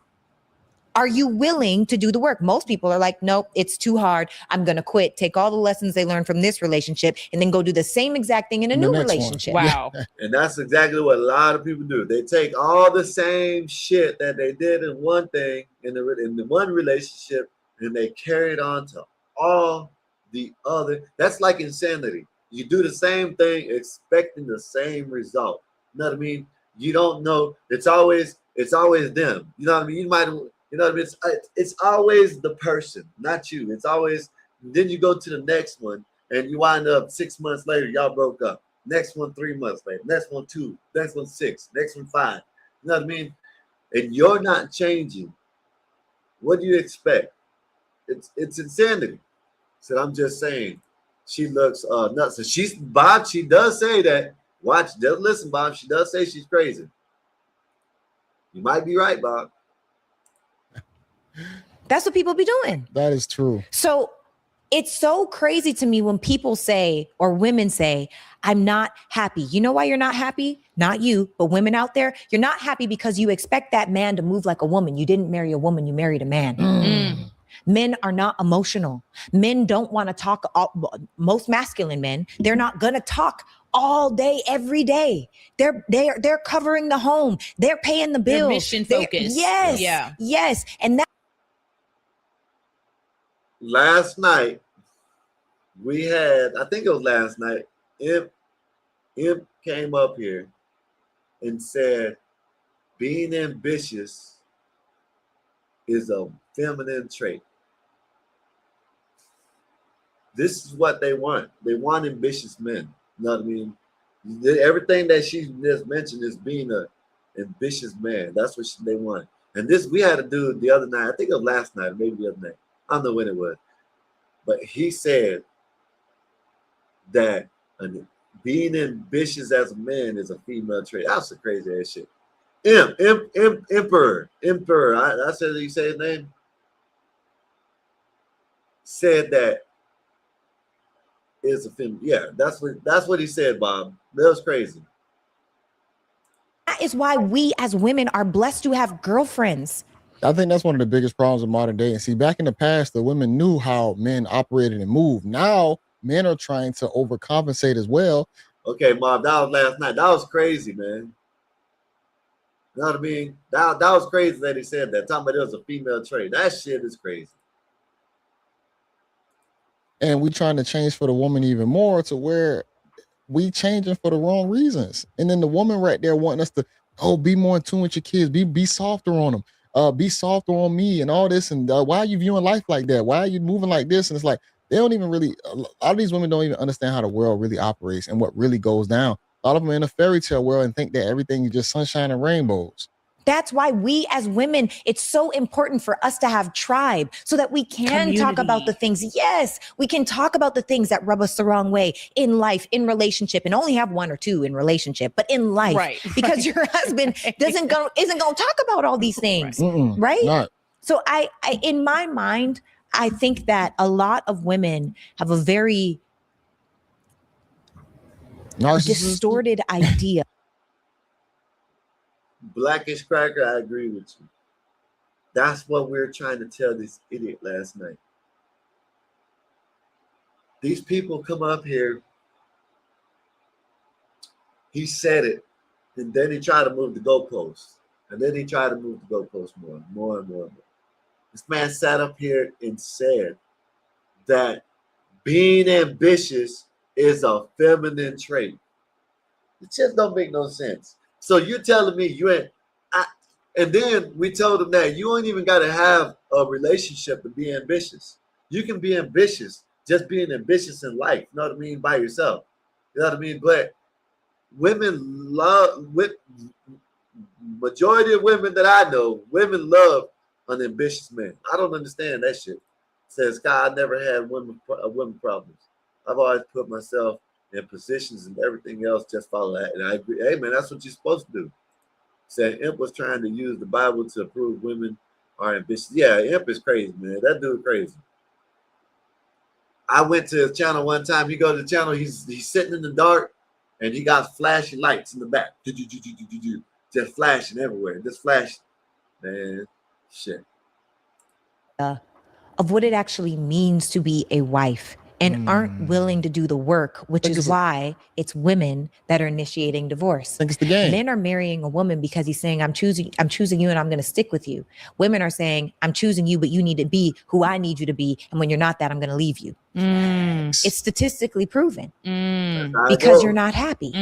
Are you willing to do the work? Most people are like, nope, it's too hard. I'm going to quit, take all the lessons they learned from this relationship, and then go do the same exact thing in a new relationship. Wow. And that's exactly what a lot of people do. They take all the same shit that they did in one thing, in the one relationship, and they carry it on to all the other. That's like insanity. You do the same thing expecting the same result. You know what I mean? You don't know. It's always them. You know what I mean? You know what I mean? It's always the person, not you. It's always, then you go to the next one and you wind up 6 months later, y'all broke up. Next one, 3 months later. Next one, 2. Next one, 6. Next one, 5. You know what I mean? And you're not changing. What do you expect? It's insanity. So I'm just saying, she looks nuts. So Bob, she does say that. Watch, just listen, Bob. She does say she's crazy. You might be right, Bob. That's what people be doing. That is true. So it's so crazy to me when people say, or women say, I'm not happy. You know why you're not happy? Not you, but women out there. You're not happy because you expect that man to move like a woman. You didn't marry a woman, you married a man. Men are not emotional. Men don't want to talk. Most masculine men, they're not going to talk all day, every day. They're covering the home. They're paying the bills. They're mission focused. Yes. Yeah. Yes. And that. Last night, we had, I think it was last night, Imp came up here and said, being ambitious is a feminine trait. This is what they want. They want ambitious men. You know what I mean? Everything that she just mentioned is being an ambitious man. That's what they want. And this, we had a dude the other night, I think it was last night, maybe the other night. I don't know when it was. But he said that being ambitious as a man is a female trait. That's some crazy ass shit. Emperor. I said, you say his name? Said that is a female. Yeah, that's what he said, Bob. That was crazy. That is why we as women are blessed to have girlfriends. I think that's one of the biggest problems of modern day. And see, back in the past, the women knew how men operated and moved. Now, men are trying to overcompensate as well. Okay, Mom, that was last night. That was crazy, man. You know what I mean? That was crazy that he said that. Talking about it was a female trait. That shit is crazy. and we trying to change for the woman even more to where we changing for the wrong reasons. And then the woman right there wanting us to, oh, be more in tune with your kids, be softer on them, be softer on me and all this. And why are you viewing life like that? Why are you moving like this? And it's like, they don't even really, a lot of these women don't even understand how the world really operates and what really goes down. A lot of them are in a fairy tale world and think that everything is just sunshine and rainbows. That's why we as women, it's so important for us to have tribe so that we can talk about the things. Yes, we can talk about the things that rub us the wrong way in life, in relationship, and only have one or two in relationship, but in life, Right. because your husband isn't going to talk about all these things, right? Not. So I, in my mind, I think that a lot of women have a very distorted idea. Blackish Cracker, I agree with you. That's what we were trying to tell this idiot last night. These people come up here, he said it, and then he tried to move the goalposts. And then he tried to move the goalposts more and more. This man sat up here and said that being ambitious is a feminine trait. It just don't make no sense. So you're telling me you ain't, and then we told him that you ain't even got to have a relationship to be ambitious. You can be ambitious, just being ambitious in life. You know what I mean? By yourself. You know what I mean? But women love, majority of women that I know, women love an ambitious man. I don't understand that shit. Says, God, I never had women problems. I've always put myself in positions and everything else, just follow that. And I agree. Hey, man, that's what you're supposed to do. Said Imp was trying to use the Bible to prove women are ambitious. Yeah, Imp is crazy, man. That dude crazy. I went to his channel one time. You go to the channel, he's sitting in the dark, and he got flashing lights in the back. Just flashing everywhere. Just flashing. Man, shit. Of what it actually means to be a wife, and aren't willing to do the work, which is why it's women that are initiating divorce. I think it's the game. Men are marrying a woman because he's saying, I'm choosing you and I'm going to stick with you. Women are saying, I'm choosing you, but you need to be who I need you to be. And when you're not that, I'm going to leave you. It's statistically proven because you're not happy.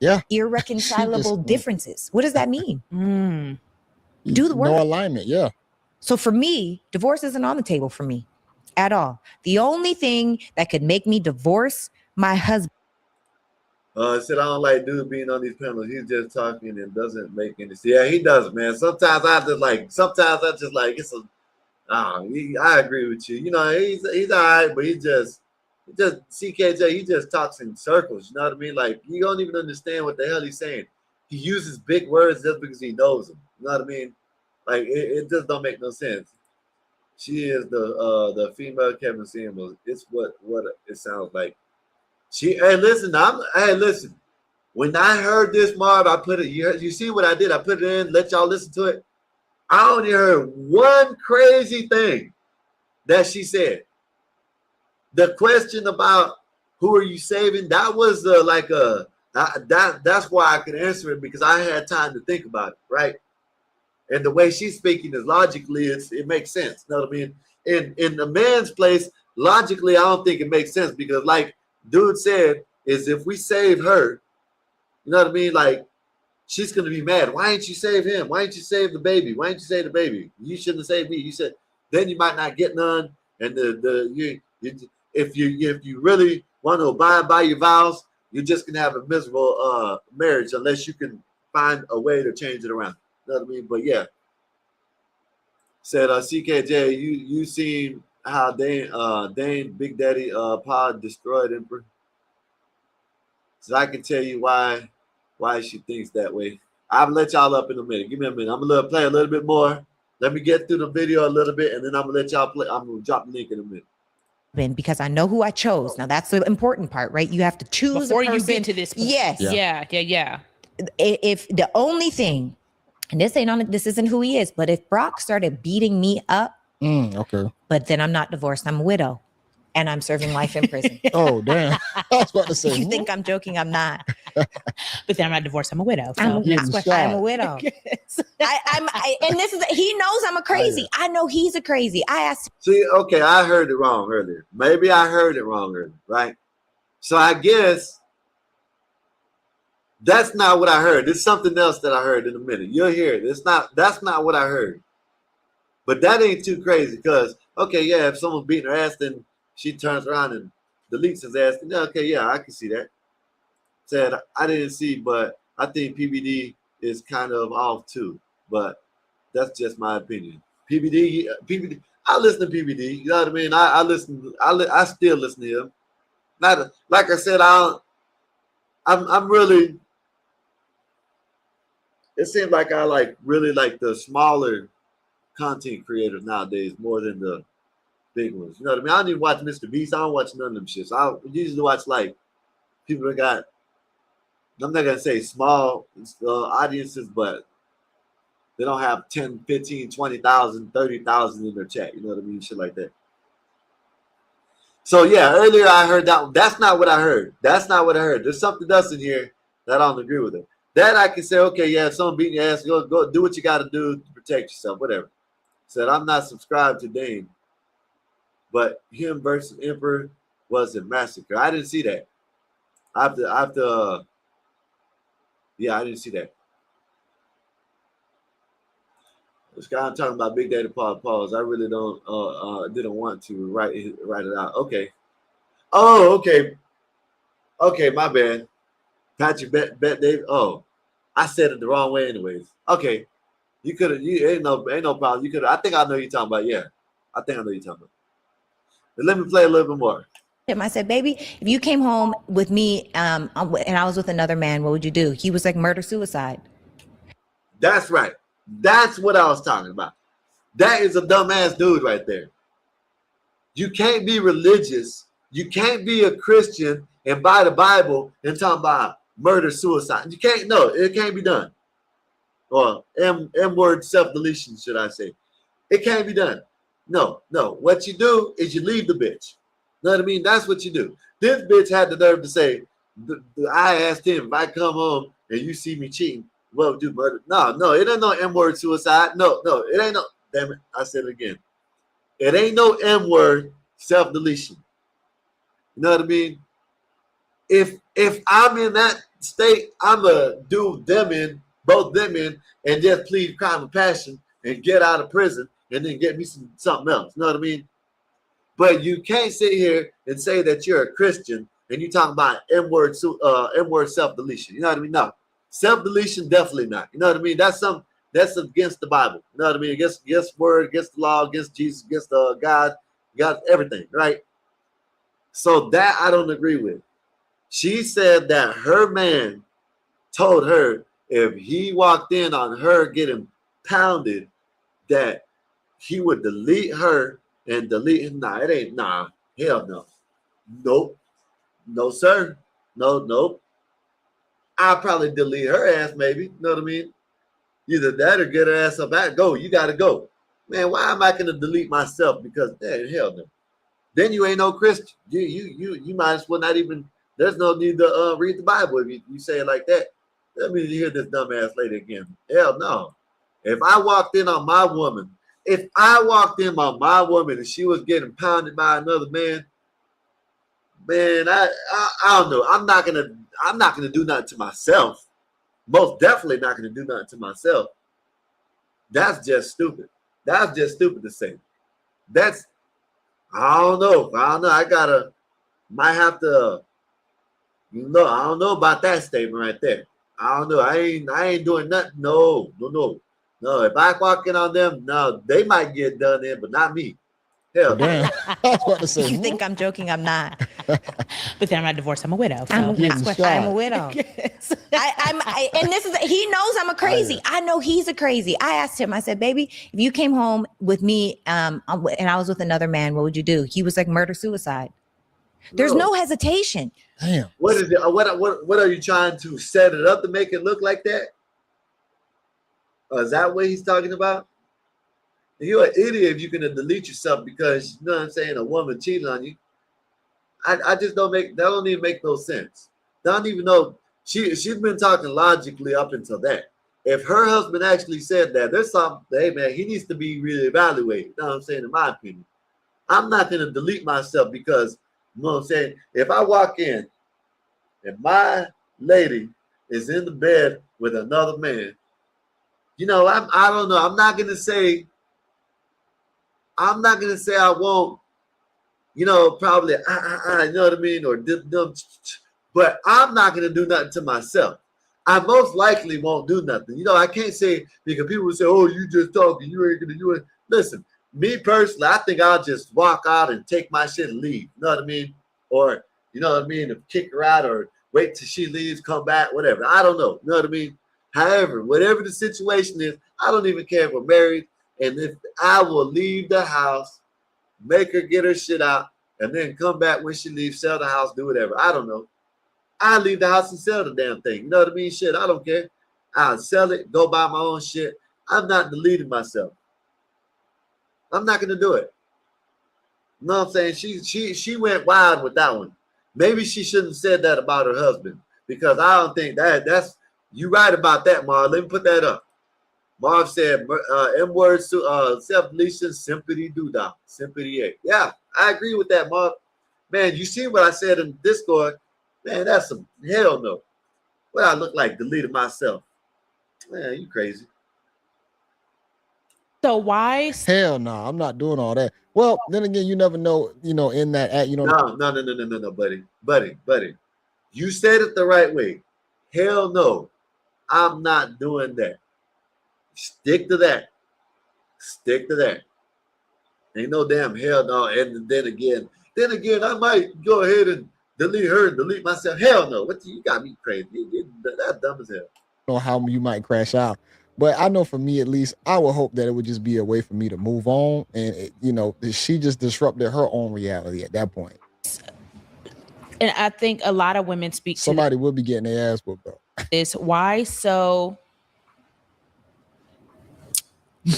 Yeah. Irreconcilable differences. What does that mean? Do the work. No alignment. Yeah. So for me, divorce isn't on the table for me at all. The only thing that could make me divorce my husband. Said I don't like dude being on these panels. He's just talking and doesn't make any sense. Yeah, he does, man. Sometimes I just like it's a. I agree with you. You know, he's all right, but he just CKJ. He just talks in circles. You know what I mean? Like you don't even understand what the hell he's saying. He uses big words just because he knows them. You know what I mean? Like it just don't make no sense. She is the female Kevin Samuels. It's what it sounds like. Hey, listen. When I heard this, Marv, I put it. You see what I did? I put it in. Let y'all listen to it. I only heard one crazy thing that she said. The question about who are you saving? That was that's why I could answer it because I had time to think about it, right? And the way she's speaking is logically, it makes sense. You know what I mean? In the man's place, logically, I don't think it makes sense because, like dude said, is if we save her, you know what I mean? Like she's gonna be mad. Why didn't you save him? Why didn't you save the baby? Why didn't you save the baby? You shouldn't have saved me. You said then you might not get none. And if you really want to abide by your vows, you're just gonna have a miserable marriage unless you can find a way to change it around. You know what I mean? But yeah, said CKJ, you seen how Dane Big Daddy Pod destroyed Emperor? So I can tell you why she thinks that way. I'll let y'all up in a minute. Give me a minute. I'm gonna play a little bit more. Let me get through the video a little bit, and then I'm gonna let y'all play. I'm gonna drop the link in a minute. Because I know who I chose. Now that's the important part, right? You have to choose before a person. You get to this point. Yes. Yeah. If the only thing, and this isn't who he is, but if Brock started beating me up, okay. But then I'm not divorced. I'm a widow, and I'm serving life in prison. Oh damn! I was about to say. You think I'm joking? I'm not. But then I'm not divorced. I'm a widow. So I'm a widow. And this is, he knows I'm a crazy. I know he's a crazy. I asked. See, okay, I heard it wrong earlier. Maybe I heard it wrong earlier, right? So I guess that's not what I heard. There's something else that I heard in a minute. You'll hear it. That's not what I heard. But that ain't too crazy because, okay, yeah, if someone's beating her ass, then she turns around and deletes his ass. Then, okay, yeah, I can see that. Said, I didn't see, but I think PBD is kind of off too. But that's just my opinion. PBD, I listen to PBD. You know what I mean? I still listen to him. Not like I said, I'm really. It seems like I really like the smaller content creators nowadays more than the big ones. You know what I mean? I don't even watch Mr. Beast. I don't watch none of them shits. I usually watch like people that got, I'm not gonna say small audiences, but they don't have 10, 15, 20,000, 30,000 in their chat. You know what I mean? Shit like that. So yeah, earlier I heard that. That's not what I heard. That's not what I heard. There's something else in here that I don't agree with it. That I can say, okay, yeah, if someone beating your ass, go do what you got to do to protect yourself, whatever. Said I'm not subscribed to Dame, but him versus Emperor was a massacre. I didn't see that. Yeah, I didn't see that. This guy I'm talking about, Big Daddy Pause. I really didn't want to write it out. Okay. Oh, okay. Okay, my bad. Patrick Bet Dave. Oh, I said it the wrong way, anyways. Okay, you could have. You ain't no problem. You could. I think I know you're talking about. Yeah, I think I know you're talking about. But let me play a little bit more. I said, baby, if you came home with me and I was with another man, what would you do? He was like murder suicide. That's right. That's what I was talking about. That is a dumbass dude right there. You can't be religious. You can't be a Christian and buy the Bible and talk about murder, suicide. You can't. No, it can't be done. Or M-word self-deletion, should I say. It can't be done. No. What you do is you leave the bitch. Know what I mean? That's what you do. This bitch had the nerve to say, I asked him, if I come home and you see me cheating, what would you murder? No, it ain't no M-word suicide. No, it ain't no, damn it, I said it again. It ain't no M-word self-deletion. You know what I mean? If I'm in that state, I'm going to do both them in, and just plead crime of passion and get out of prison and then get me something else. You know what I mean? But you can't sit here and say that you're a Christian and you talking about M-word self-deletion. You know what I mean? No. Self-deletion, definitely not. You know what I mean? That's against the Bible. You know what I mean? Against word, against the law, against Jesus, against God, everything, right? So that I don't agree with. She said that her man told her if he walked in on her getting pounded, that he would delete her and delete him. Nah, it ain't. Nah, hell no. Nope. No, sir. Nope. I'll probably delete her ass, maybe. You know what I mean? Either that or get her ass up. Go. You got to go. Man, why am I going to delete myself? Because, hell no. Then you ain't no Christian. You might as well not even. There's no need to read the Bible if you say it like that. Let me hear this dumbass lady again. Hell no. If I walked in on my woman, and she was getting pounded by another man, I don't know. I'm not gonna do nothing to myself. Most definitely not gonna do nothing to myself. That's just stupid. That's just stupid to say. I don't know. Might have to. I don't know about that statement right there. I don't know. I ain't doing nothing. No. If I walk in on them, no, they might get done in, but not me. Hell, damn. I was about to say, you think I'm joking? I'm not. But then I'm not divorced. I'm a widow. So. I'm a widow. Yes. And this is, he knows I'm a crazy. I know he's a crazy. I asked him, I said, baby, if you came home with me and I was with another man, what would you do? He was like murder suicide. There's no hesitation. Damn. What is it? What are you trying to set it up to make it look like that? Is that what he's talking about? You're an idiot if you're gonna delete yourself because you know what I'm saying, a woman cheated on you. I just don't even make no sense. I don't even know. she's been talking logically up until that. If her husband actually said that, there's something, hey man, he needs to be really evaluated. You know what I'm saying? In my opinion, I'm not going to delete myself because, you know what I'm saying? If I walk in and my lady is in the bed with another man, you know, I don't know. I'm not going to say I won't, you know, probably, you know what I mean? Or, but I'm not going to do nothing to myself. I most likely won't do nothing. You know, I can't say, because people will say, oh, you just talking, you ain't going to do it. Listen, me personally, I think I'll just walk out and take my shit and leave. You know what I mean? Or, you know what I mean? Kick her out or wait till she leaves, come back, whatever. I don't know. You know what I mean? However, whatever the situation is, I don't even care if we're married. And if I will leave the house, make her get her shit out, and then come back when she leaves, sell the house, do whatever. I don't know. I leave the house and sell the damn thing. You know what I mean? Shit, I don't care. I'll sell it, go buy my own shit. I'm not deleting myself. I'm not gonna do it. You know what I'm saying? She went wild with that one. Maybe she shouldn't have said that about her husband, because I don't think that's you right about that, Marv. Let me put that up. Marv said M word self-deletion, sympathy doodah, sympathy a. Yeah, I agree with that, Marv. Man, you see what I said in Discord? Man, that's some hell no. What I look like deleted myself. Man, you crazy. So why? Hell no, I'm not doing all that. Well, then again, you never know, you know, in that act, you know. No, buddy. You said it the right way. Hell no, I'm not doing that. Stick to that. Stick to that. Ain't no damn hell no. And then again, I might go ahead and delete her and delete myself. Hell no. What you got me crazy? That's dumb as hell. Know how you might crash out. But I know for me, at least, I would hope that it would just be a way for me to move on. And, you know, she just disrupted her own reality at that point. And I think a lot of women speak to somebody will be getting their ass whooped though. Is why so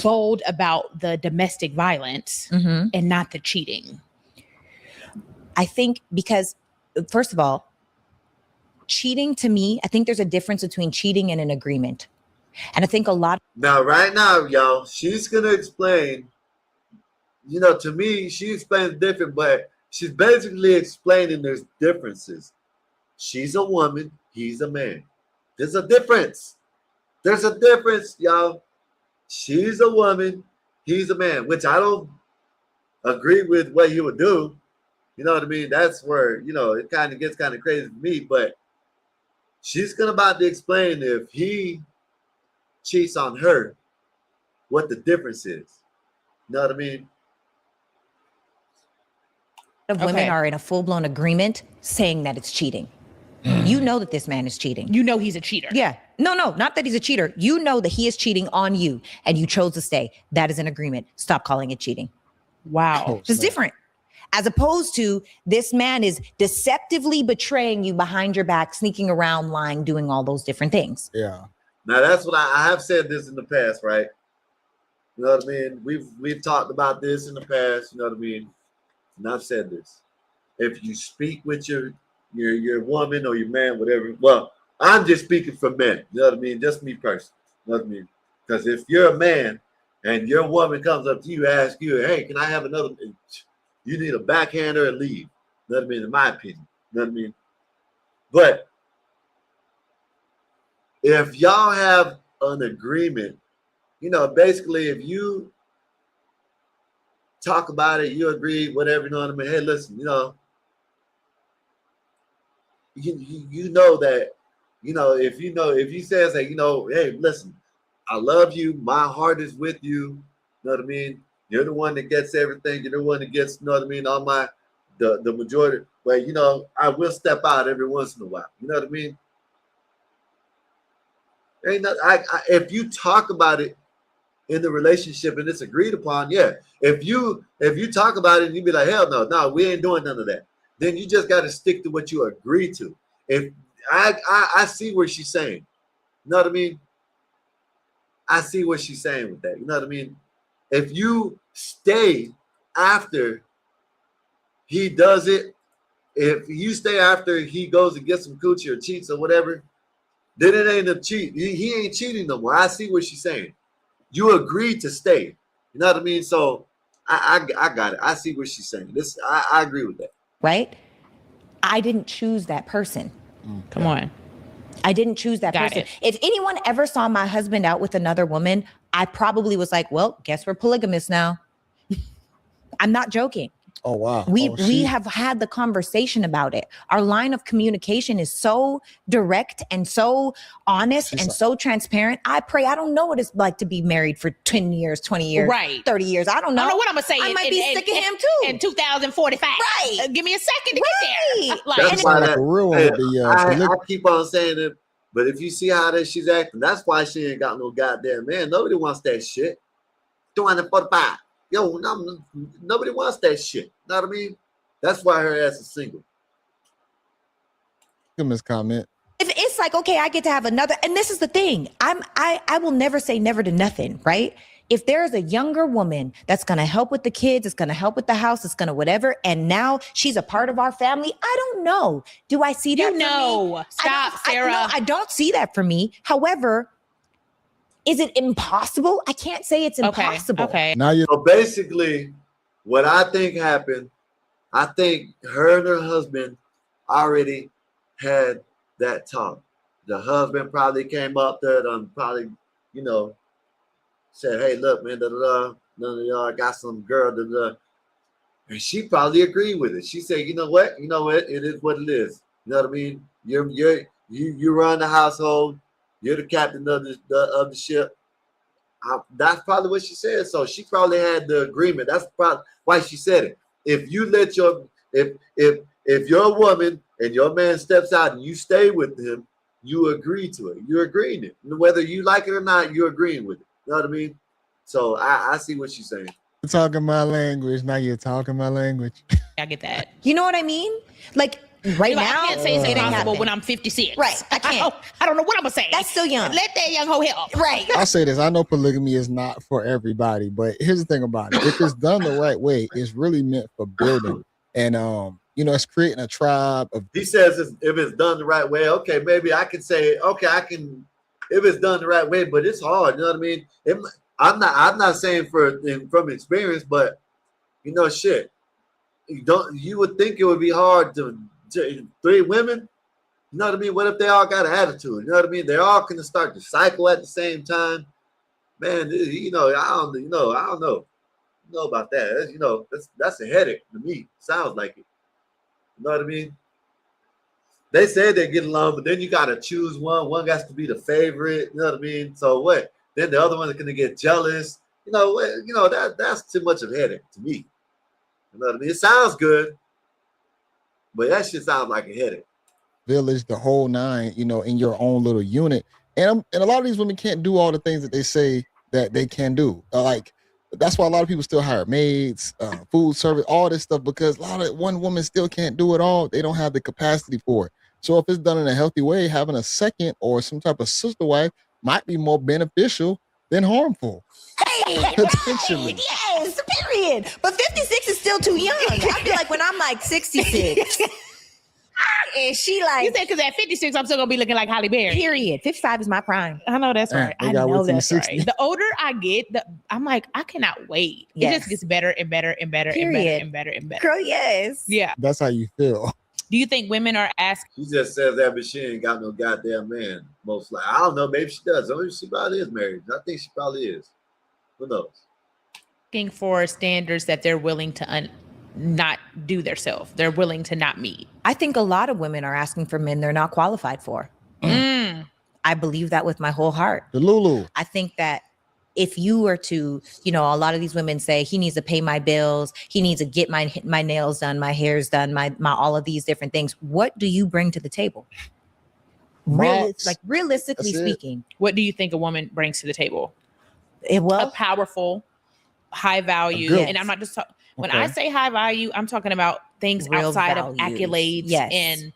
bold about the domestic violence and not the cheating? I think because, first of all, cheating to me, I think there's a difference between cheating and an agreement. And I think a lot. Now, right now, y'all, she's going to explain, you know, to me, she explains different, but she's basically explaining there's differences. She's a woman, he's a man. There's a difference. There's a difference, y'all. She's a woman, he's a man, which I don't agree with what he would do. You know what I mean? That's where, you know, it kind of gets kind of crazy for me, but she's going to about to explain if he cheats on her, what the difference is. You know what I mean? Of women are in a full-blown agreement saying that it's cheating. You know that this man is cheating. You know he's a cheater. Yeah. No, not that he's a cheater. You know that he is cheating on you and you chose to stay. That is an agreement. Stop calling it cheating. Wow. It's different. As opposed to this man is deceptively betraying you behind your back, sneaking around, lying, doing all those different things. Yeah. Now that's what I have said this in the past, right? You know what I mean? We've talked about this in the past, you know what I mean? And I've said this. If you speak with your woman or your man, whatever, well, I'm just speaking for men, you know what I mean? Just me personally, you know what I mean? Because if you're a man and your woman comes up to you, ask you, hey, can I have another? You need a backhander and leave. You know what I mean? In my opinion, you know what I mean? But if y'all have an agreement, you know, basically if you talk about it, you agree, whatever, you know what I mean? Hey, listen, you know, you know that, you know, if he says that, you know, hey, listen, I love you, my heart is with you, you know what I mean? You're the one that gets everything, you're the one that gets, you know what I mean, all my the majority, but you know, I will step out every once in a while. You know what I mean? Ain't not, if you talk about it in the relationship and it's agreed upon, yeah. If you talk about it and you be like, hell no, we ain't doing none of that, then you just got to stick to what you agree to. If I see what she's saying, you know what I mean? I see what she's saying with that. You know what I mean? If you stay after he does it, if you stay after he goes and gets some coochie or cheats or whatever, then it ain't a cheat. He ain't cheating no more. I see what she's saying. You agreed to stay. You know what I mean? So I got it. I see what she's saying. This I agree with that. Right? I didn't choose that person. Come on. I didn't choose that Got person. it. If anyone ever saw my husband out with another woman, I probably was like, well, guess we're polygamous now. I'm not joking. Oh, wow. We have had the conversation about it. Our line of communication is so direct and so honest and so transparent. I don't know what it's like to be married for 10 years, 20 years, Right. 30 years. I don't know. I don't know what I'm gonna say. I might be sick of him too. In 2045. Right. Give me a second to get there. Like, That's why that, real one with the, I keep on saying it, but if you see how that she's acting, that's why she ain't got no goddamn man. Nobody wants that shit. 245. Yo, nobody wants that shit. Know what I mean? That's why her ass is single. Comment. If it's like, okay, I get to have another, and this is the thing. I will never say never to nothing, right? If there's a younger woman that's gonna help with the kids, it's gonna help with the house, it's gonna whatever, and now she's a part of our family, I don't know. Do I see that? Stop, Sarah. I don't see that for me. However, is it impossible? I can't say it's impossible. Okay. Now you. So basically, what I think happened, I think her and her husband already had that talk. The husband probably came up there and probably, said, hey, look, man, none of y'all got some girl, and she probably agreed with it. She said, you know what, it is what it is. You know what I mean? You run the household. You're the captain of the ship. That's probably what she said. So she probably had the agreement. That's probably why she said it. If you let if your woman and your man steps out and you stay with him, you agree to it. You're agreeing to it. Whether you like it or not, you're agreeing with it. You know what I mean? So I see what she's saying. You're talking my language. Now you're talking my language. I get that. You know what I mean? Like right now, I can't say it's it ain't impossible happening. when I'm 56. Right. I can't. I don't know what I'm gonna say. That's still young. Let that young hoe help. Right. I'll say this. I know polygamy is not for everybody, but here's the thing about it. If it's done the right way, it's really meant for building. And it's creating a tribe of. He says if it's done the right way, okay, maybe I can say, okay, I can, if it's done the right way, but it's hard. You know what I mean? I'm not saying from experience, but shit. You would think it would be hard to 3 women. You know what I mean? What if they all got an attitude? You know what I mean? They're all gonna start to cycle at the same time. Man, I don't know about that. That's a headache to me. Sounds like it. You know what I mean? They say they get along, but then you gotta choose one. One got to be the favorite. You know what I mean? So what? Then the other one is gonna get jealous. That's too much of a headache to me. You know what I mean? It sounds good, but that shit sounds like a headache. Village, the whole nine, in your own little unit. And a lot of these women can't do all the things that they say that they can do. That's why a lot of people still hire maids, food service, all this stuff, because a lot of one woman still can't do it all. They don't have the capacity for it. So if it's done in a healthy way, having a second or some type of sister wife might be more beneficial than harmful. Hey, potentially. Right. Yes, period. But 56 is still too young. I feel like when I'm like 66, and she like, you said because at 56 I'm still gonna be looking like Halle Berry. Period. 55 is my prime. I know that's right. They I got know within that's 60. right. The older I get, I'm like, I cannot wait. It Yes. just gets better and better and better and better Period. and better and better. Girl, yes. Yeah. That's how you feel. Do you think women are asking She just says that, but she ain't got no goddamn man. Most likely, I don't know. Maybe she does. Maybe she probably is married. I think she probably is. Who knows? for standards that they're willing to not do themselves? They're willing to not meet. I think a lot of women are asking for men they're not qualified for. I believe that with my whole heart. The Lulu. I think that if you were to, a lot of these women say he needs to pay my bills, he needs to get my nails done, my hair's done, my all of these different things. What do you bring to the table? Realistically speaking, what do you think a woman brings to the table? A powerful, high value, and I'm not just talking. When I say high value, I'm talking about things Real outside values. of accolades and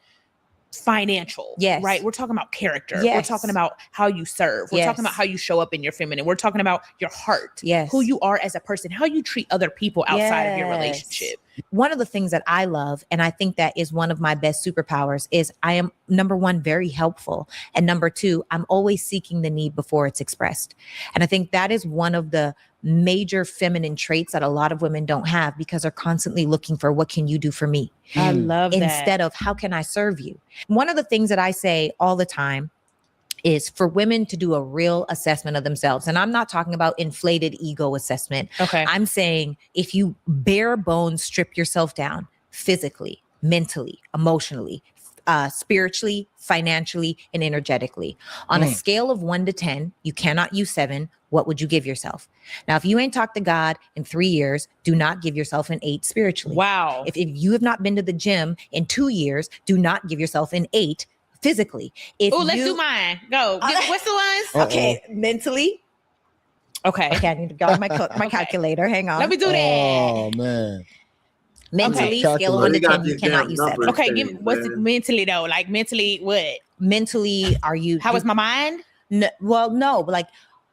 financial. Yes. Right. We're talking about character. Yes. We're talking about how you serve. We're talking about how you show up in your feminine. We're talking about your heart. Yes. Who you are as a person, how you treat other people outside of your relationship. One of the things that I love, and I think that is one of my best superpowers, is I am, number one, very helpful. And number two, I'm always seeking the need before it's expressed. And I think that is one of the major feminine traits that a lot of women don't have, because they're constantly looking for, what can you do for me? I love that. Instead of, how can I serve you? One of the things that I say all the time is for women to do a real assessment of themselves. And I'm not talking about inflated ego assessment. Okay. I'm saying if you bare bones strip yourself down physically, mentally, emotionally, spiritually, financially, and energetically. On a scale of 1 to 10, you cannot use 7. What would you give yourself? Now, if you ain't talked to God in 3 years, do not give yourself an 8 spiritually. Wow. If you have not been to the gym in 2 years, do not give yourself an 8 physically. Oh, let's do mine. Go. What's the ones? Okay, mentally. Okay. Okay, I need to grab my calculator. Hang on. Let me do that. Oh man. Mentally, Okay. scale of 1 to You got 10, you these cannot damn use 7. numbers. Okay, give me what's it mentally though? Like mentally, what? Mentally, are you? How is my mind? Well, no, but like,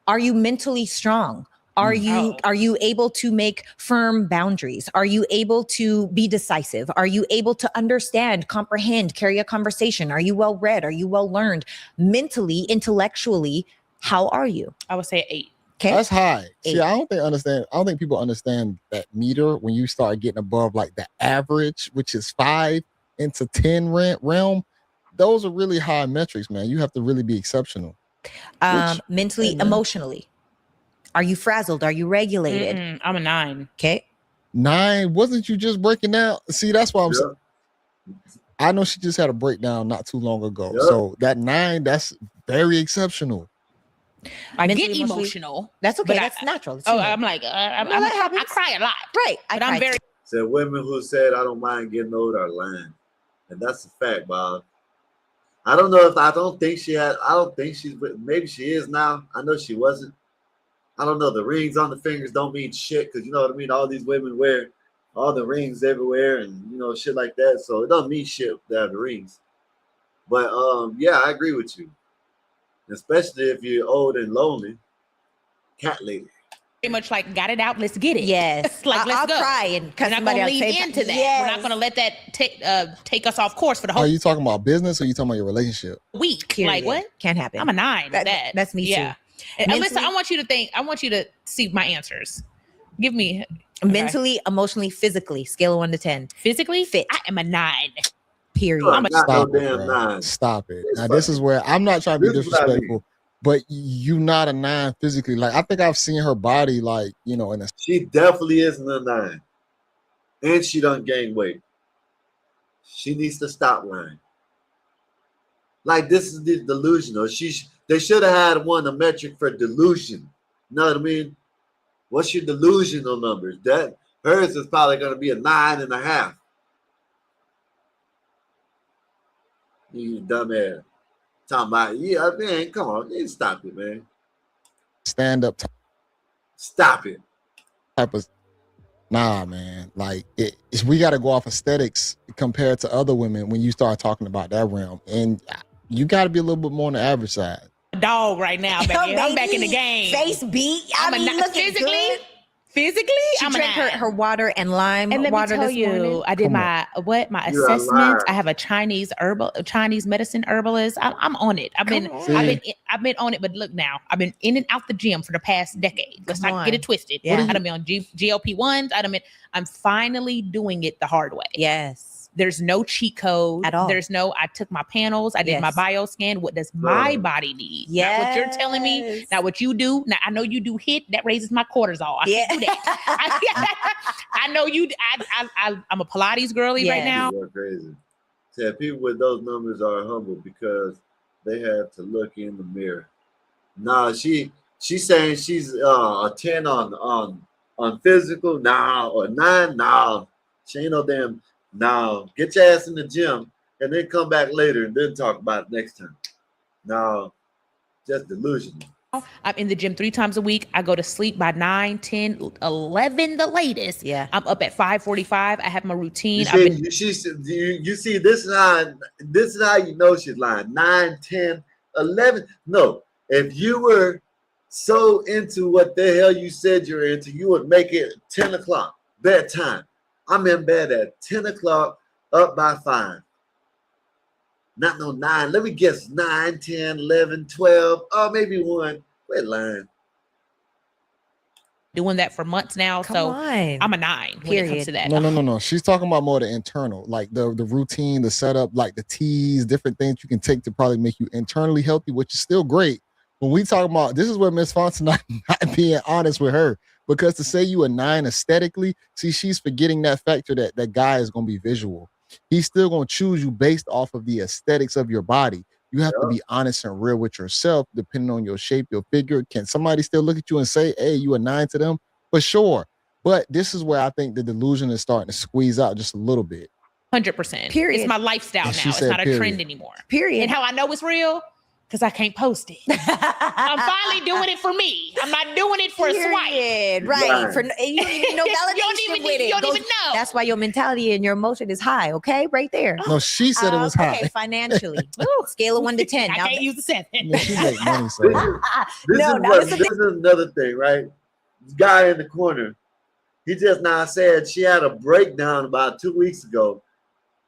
are you mentally strong? Are you able to make firm boundaries? Are you able to be decisive? Are you able to understand, comprehend, carry a conversation? Are you well read? Are you well learned? Mentally, intellectually, how are you? I would say 8. Okay. That's high. 8. See, I don't think people understand that meter when you start getting above like the average, which is 5 into 10 realm. Those are really high metrics, man. You have to really be exceptional. Mentally, emotionally. Are you frazzled? Are you regulated? I'm a 9. Okay. 9, wasn't you just breaking down? See, that's why I'm saying. I know she just had a breakdown not too long ago. Yep. So that 9, that's very exceptional. I Mentally, get emotional. That's okay. but That's natural. It's Oh, human. I'm like, that I happens. cry a lot. Right. But I'm very. Said women who said I don't mind getting old are lying, and that's a fact, Bob. I don't think she's. Maybe she is now. I know she wasn't. I don't know. The rings on the fingers don't mean shit, because you know what I mean. All these women wear all the rings everywhere, and shit like that. So it doesn't mean shit to have the rings. But yeah, I agree with you, especially if you're old and lonely. Cat lady. Pretty much like got it out. Let's get it. Yes. Like let's I'll go. cry and We're not somebody gonna else lead say into that. Yes. We're not gonna let that take us off course for the whole Are you talking about business or are you talking about your relationship? week. Period. Like what? Can't happen. I'm a 9. That's me yeah. too. And Mentally- listen, I want you to see my answers. Give me Mentally, emotionally, physically, scale of 1 to 10. physically Fit. I am a 9. Period. I'm not no Stop it, damn bro. 9. Stop it. It's Now, this is where I'm not trying to be This is what I mean. disrespectful, but you not a 9 physically. Like, I think I've seen her body, like, in a She definitely isn't a 9, and she done gain weight. She needs to stop lying. Like, this is delusional. They should have had a metric for delusion. You know what I mean? What's your delusional numbers? That hers is probably going to be a 9.5. You dumbass. Talking about, yeah, man, come on. You stop it, man. stand-up Stop it. type of. Nah, man. Like, we got to go off aesthetics compared to other women when you start talking about that realm. And you got to be a little bit more on the average side. Dog right now, baby. I'm back in the game. Face beat. I'm I mean, a looking physically. good. Physically, She I'm drank a 9. her water and lime And let me water tell this you, morning. I did Come my You're a assessment. liar. I have a Chinese medicine herbalist. I'm on it. I've been on it. But look now, I've been in and out the gym for the past decade. Let's Come not get on. it twisted. Yeah. I done been on GLP-1s. I'm finally doing it the hard way. Yes. There's no cheat code At all. I took my panels. I did my Yes. bio scan. What does my body need? Not what you're telling me. Yes. Not what you do. Now I know you do HIIT. That raises my cortisol. I can't do that. I know you. I'm a Pilates girly right Yes. now. You're crazy. Said people with those numbers are humble because they have to look in the mirror. Nah, she's saying she's a 10 on physical. Nah, or 9. Nah, she ain't no damn. Nah, get your ass in the gym and then come back later and then talk about it next time. No, just delusional. I'm in the gym 3 times a week. I go to sleep by 9, 10, 11 the latest. Yeah. I'm up at 5:45. I have my routine. You see, this is how you know she's lying. 9, 10, 11. No, if you were so into what the hell you said you're into, you would make it 10 o'clock bedtime. I'm in bed at 10 o'clock, up by 5. Not no 9. Let me guess 9, 10, 11, 12. Oh, maybe 1. Quit lying. Doing that for months now. Come on. I'm a 9 when it comes to that. No. She's talking about more the internal, like the routine, the setup, like the teas, different things you can take to probably make you internally healthy, which is still great. When we talk about, this is where Miss Fonson not being honest with her, because to say you a 9 aesthetically, see, she's forgetting that factor that guy is going to be visual. He's still going to choose you based off of the aesthetics of your body. You have to be honest and real with yourself, depending on your shape, your figure. Can somebody still look at you and say, hey, you a 9 to them? For sure. But this is where I think the delusion is starting to squeeze out just a little bit. 100%. Period. It's my lifestyle now. It's not a trend anymore. Period. And how I know it's real? Because I can't post it. I'm finally doing it for me. I'm not doing it for a swipe. Right. For you don't even know validation with it. You don't even know. That's why your mentality and your emotion is high. Okay, right there. No, she said it was high. Okay, financially. Scale of 1 to 10. I can't use the 7. Yeah, she make money, so. This is another thing, right? This guy in the corner, he just now said she had a breakdown about 2 weeks ago,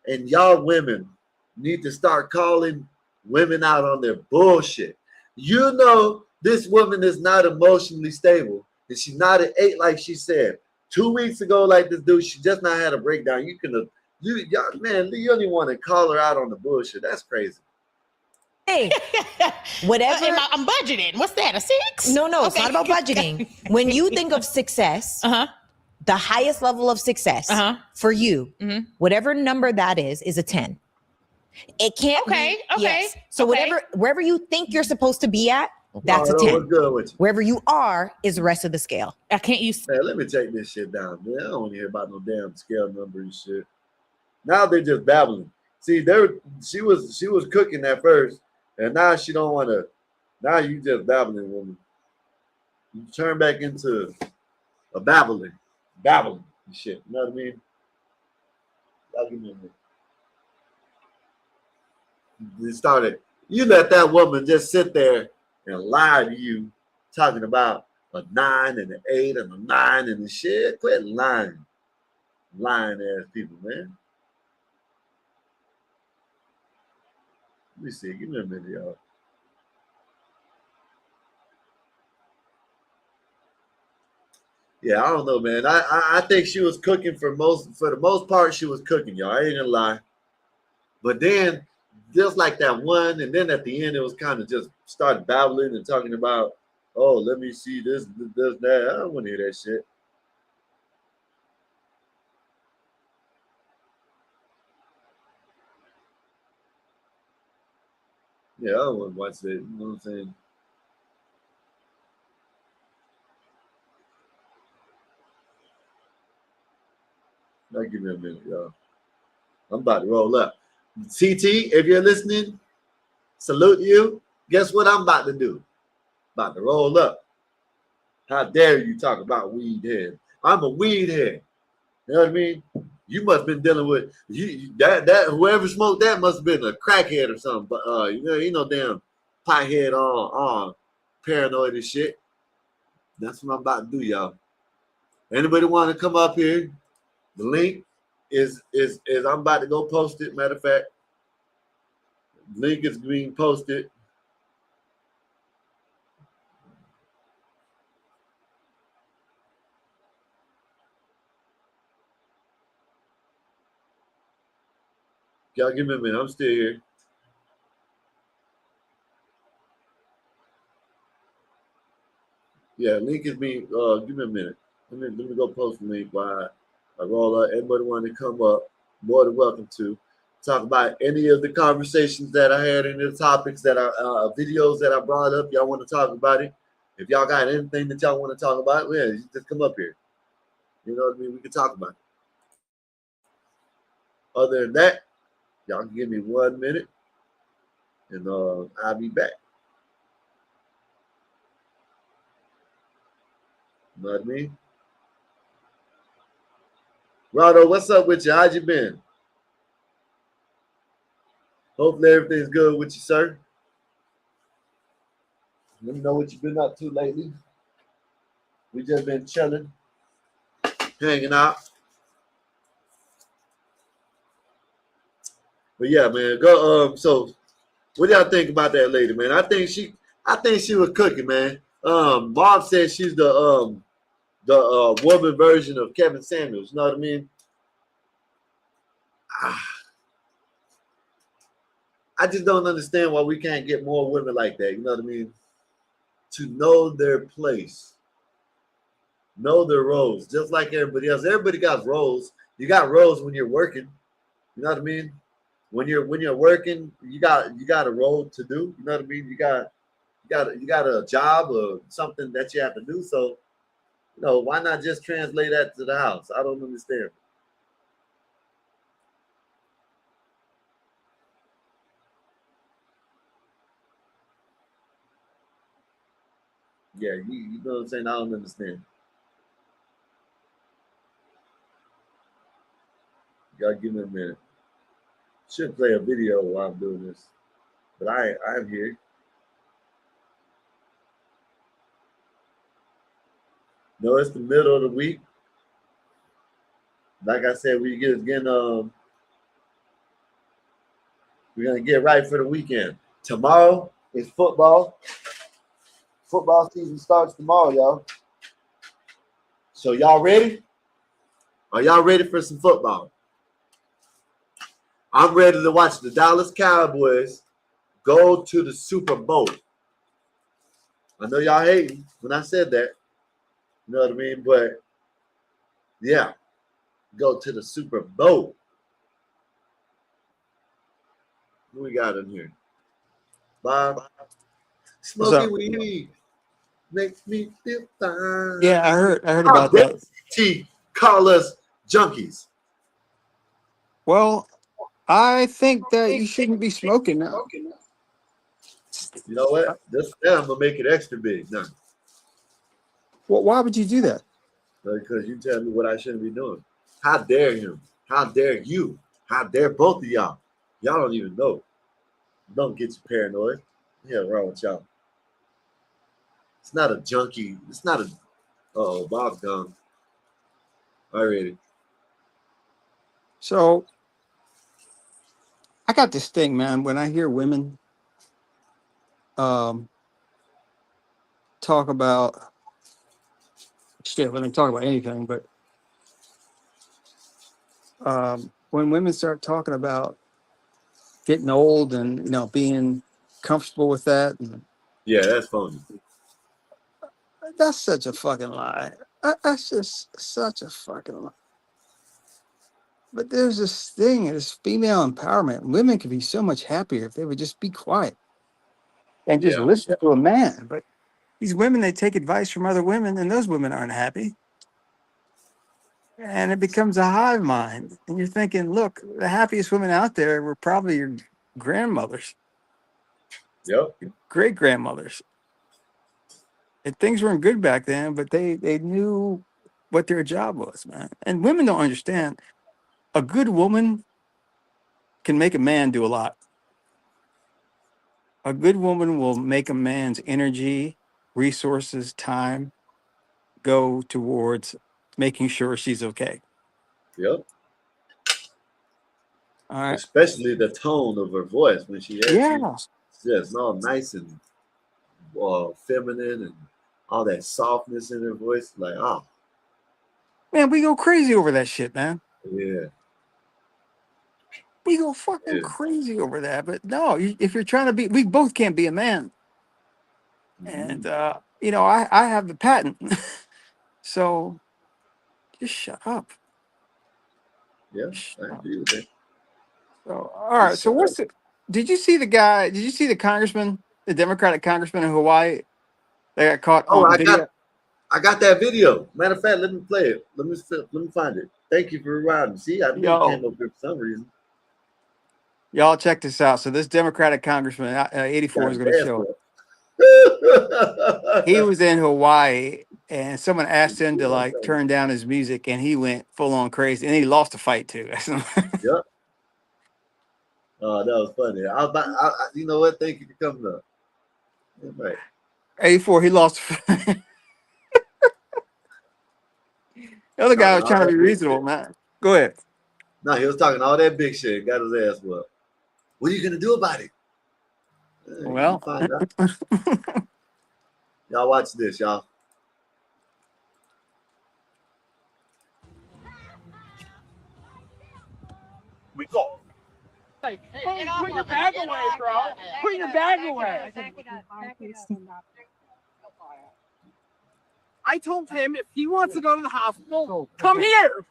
and y'all women need to start calling women out on their bullshit. You know this woman is not emotionally stable, and she's not an 8 like she said. 2 weeks ago, like this dude, she just not had a breakdown. You don't even want to call her out on the bullshit. That's crazy. Hey, whatever. I'm budgeting. What's that? A 6? No, it's not about budgeting. When you think of success, the highest level of success for you, whatever number that is a 10. It can't be. Yes. So wherever you think you're supposed to be at, that's a 10. What's good with you? Wherever you are is the rest of the scale. I can't use. Man, let me take this shit down, man. I don't want to hear about no damn scale number and shit. Now they're just babbling. See, she was cooking at first, and now she don't want to. Now you just babbling, woman. You turn back into a babbling and shit. You know what I mean? I'll give me a minute. You let that woman just sit there and lie to you, talking about a 9 and an 8 and a 9 and the shit. Quit lying. Lying ass people, man. Let me see. Give me a minute, y'all. Yeah, I don't know, man. I think she was cooking for the most part. She was cooking, y'all. I ain't gonna lie. But then, just like that one, and then at the end, it was kind of just started babbling and talking about, oh, let me see this, that. I don't want to hear that shit. Yeah, I don't want to watch that. You know what I'm saying? Now give me a minute, y'all. I'm about to roll up. CT, if you're listening, salute you. Guess what I'm about to do? About to roll up. How dare you talk about weed head? I'm a weed head. You know what I mean? You must have been dealing with that whoever smoked that must have been a crackhead or something. But you know damn pothead on paranoid and shit. That's what I'm about to do, y'all. Anybody want to come up here? The link is I'm about to go post it. Matter of fact, link is being posted. Y'all give me a minute. I'm still here. Yeah, link is being. Give me a minute. Let me go post the link while I roll up. Everybody want to come up, more than welcome to talk about any of the conversations that I had, any of the topics that videos that I brought up. Y'all want to talk about it? If y'all got anything that y'all want to talk about, yeah, you just come up here. You know what I mean? We can talk about it. Other than that, y'all can give me 1 minute, and I'll be back. You know what I mean? Rado, what's up with you? How'd you been? Hopefully everything's good with you, sir. Let me know what you've been up to lately. We just been chilling, hanging out. But yeah, man, go. So what do y'all think about that lady, man? I think she was cooking, man. Bob said she's the woman version of Kevin Samuels. You know what I mean? I just don't understand why we can't get more women like that. You know what I mean? To know their place, know their roles, just like everybody else. Everybody got roles. You got roles when you're working. You know what I mean? When you're working, you got a role to do. You know what I mean? You got a job or something that you have to do. So, why not just translate that to the house? I don't understand. Yeah, you know what I'm saying? I don't understand. You gotta give me a minute. Should play a video while I'm doing this, but I'm here. No, it's the middle of the week. Like I said, we're gonna get right for the weekend. Tomorrow is football. Football season starts tomorrow, y'all. So y'all ready? Are y'all ready for some football? I'm ready to watch the Dallas Cowboys go to the Super Bowl. I know y'all hating when I said that. You know what I mean? But yeah, go to the Super Bowl. Who we got in here? Bob. Smoking weed makes me feel fine. Yeah, I heard about that. T call us junkies. Well, I think that you shouldn't be smoking now. You know what? This time I'm gonna make it extra big now. Well, why would you do that? Because you tell me what I shouldn't be doing. How dare him? How dare you? How dare both of y'all? Y'all don't even know. Don't get you paranoid. Yeah, wrong with y'all. It's not a junkie. It's not a. Oh, Bob's gone. Already. So I got this thing, man. When I hear women talk about shit, when they talk about anything, but when women start talking about getting old and being comfortable with that, and Yeah, that's phony. that's such a fucking lie. That's just such a fucking lie. But there's this thing, this female empowerment. Women could be so much happier if they would just be quiet and just listen to a man. But these women, they take advice from other women, and those women aren't happy. And it becomes a hive mind. And you're thinking, look, the happiest women out there were probably your grandmothers, great grandmothers. And things weren't good back then, but they knew what their job was, man. And women don't understand. A good woman can make a man do a lot. A good woman will make a man's energy, resources, time go towards making sure she's okay. Yep. All right. Especially the tone of her voice when she has Yeah. just all nice and feminine and all that softness in her voice. Like, oh. Man, we go crazy over that shit, man. Yeah. We go fucking crazy over that. But no, if you're trying to be, we both can't be a man. And, I have the patent. So just shut up. Yeah, I agree with that. So, all right. So did you see the congressman, the Democratic congressman in Hawaii that got caught on video? I got that video. Matter of fact, let me play it. Let me find it. Thank you for rewinding. See, I knew it came up here for some reason. Y'all check this out. So this Democratic congressman, 84 is going to show it. He was in Hawaii, and someone asked him to turn down his music, and he went full on crazy, and he lost a fight too. Yep. Oh, that was funny. You know what? Thank you for coming up. Right. 84, he lost. The other guy was trying to be reasonable, man. Go ahead. No, he was talking all that big shit. Got his ass whooped. What are you gonna do about it? Well, find out. Y'all watch this, y'all. We go. Hey, put your bag away, bro. Put your bag away. I told him if he wants to go to the hospital, come here.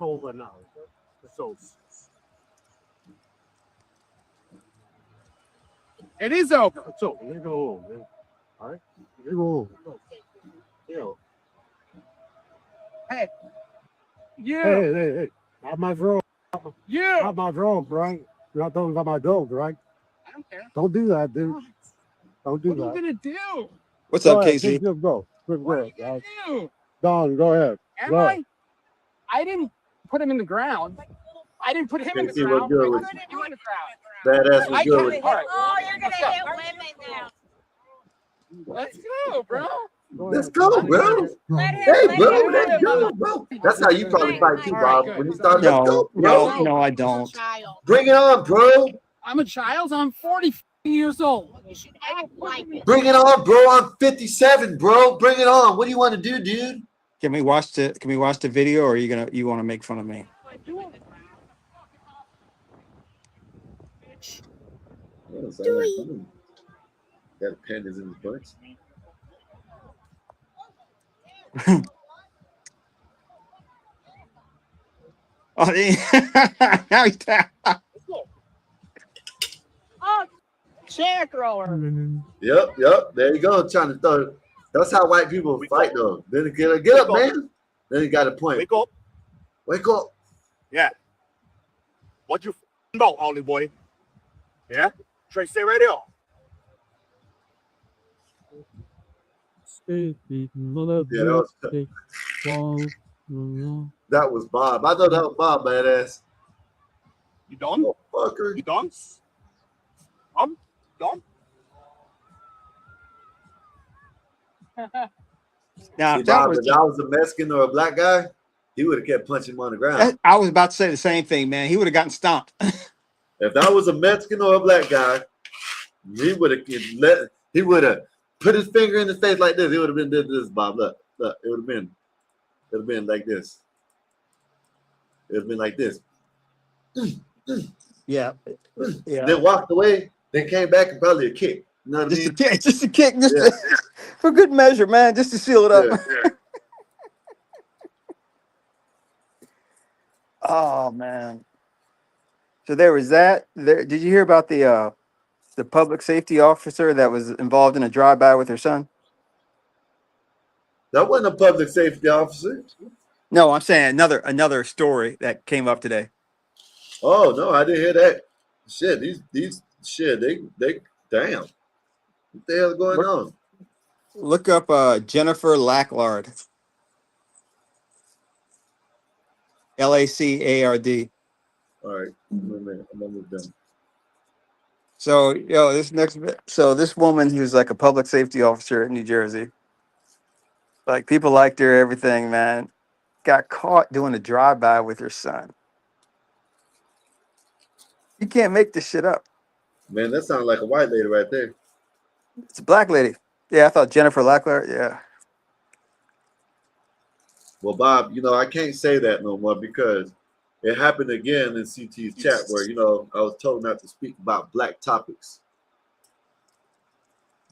It is open. It's open. You go home, man. All right? You go home. Hey. You. Hey. Not my drone. You. Not my drone, right? You're not talking about my dog, right? I don't care. Don't do that, dude. Don't do that. What are you going to do? what's up, Casey? Just go. Quick work, guys. Don, go ahead. I didn't put him in the ground. I didn't put him in the ground. Good with you. Badass was good with you. Oh, you're going to hit women now. Let's go, bro. Let's go, bro. Hey, bro, let's go, bro. That's how you probably fight too, Bob. When you start, let's go, bro. No, I don't. Bring it on, bro. I'm a child. I'm 40 years old. Bring it on, bro. I'm 57, bro. Bring it on. What do you want to do, dude? Can we watch the video, or are you want to make fun of me? Got a pandas in his butt. Oh, now he's down. Chair thrower. Yep. There you go. Trying to throw. That's how white people fight, though. Then get up, man. Then he got a point. Wake up. Yeah. What you about, Ollie boy? Yeah. Trey, stay right there. That was Bob. I thought that was Bob, badass. You done? Oh, fucker. You done? I'm done. Now, if I was a Mexican or a black guy, he would have kept punching him on the ground. I was about to say the same thing, man. He would have gotten stomped. If that was a Mexican or a black guy, he would have put his finger in his face like this. It would have been this, Bob. Look. It would have been like this. It would have been like this. Yeah. Then walked away, then came back and probably a kick. You know what I mean? Just a kick, for good measure, man, just to seal it up. Yeah. Oh man. So there was that. Did you hear about the public safety officer that was involved in a drive-by with her son? That wasn't a public safety officer. No, I'm saying another story that came up today. Oh no, I didn't hear that. Shit, these they damn. What the hell is going on? Look up Jennifer Lacard. Lacard. All right, I'm gonna move down. So, this woman who's like a public safety officer in New Jersey, like people liked her, everything, man, got caught doing a drive-by with her son. You can't make this shit up. Man, that sounds like a white lady right there. It's a black lady. Yeah, I thought Jennifer Lacard. Yeah. Well, Bob, I can't say that no more because it happened again in CT's chat where, I was told not to speak about black topics.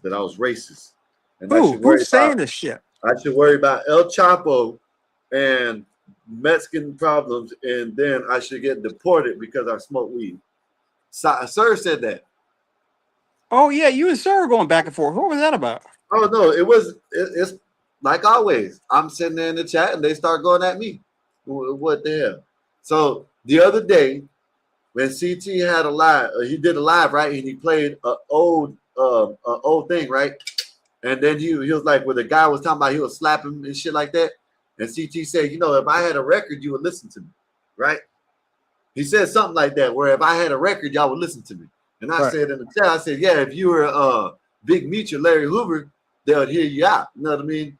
That I was racist. And who's saying this shit? I should worry about El Chapo and Mexican problems, and then I should get deported because I smoke weed. Sir said that. Oh, yeah, you and Sir were going back and forth. What was that about? Oh, no, it's like always. I'm sitting there in the chat, and they start going at me. What the hell? So the other day, when CT had a live, he did a live, right? And he played an old thing, right? And then he was like, where the guy was talking about he was slapping and shit like that. And CT said, if I had a record, you would listen to me, right? He said something like that, where if I had a record, y'all would listen to me. And I said in the chat, I said, yeah, if you were Big Meech or Larry Hoover, they would hear you out. You know what I mean?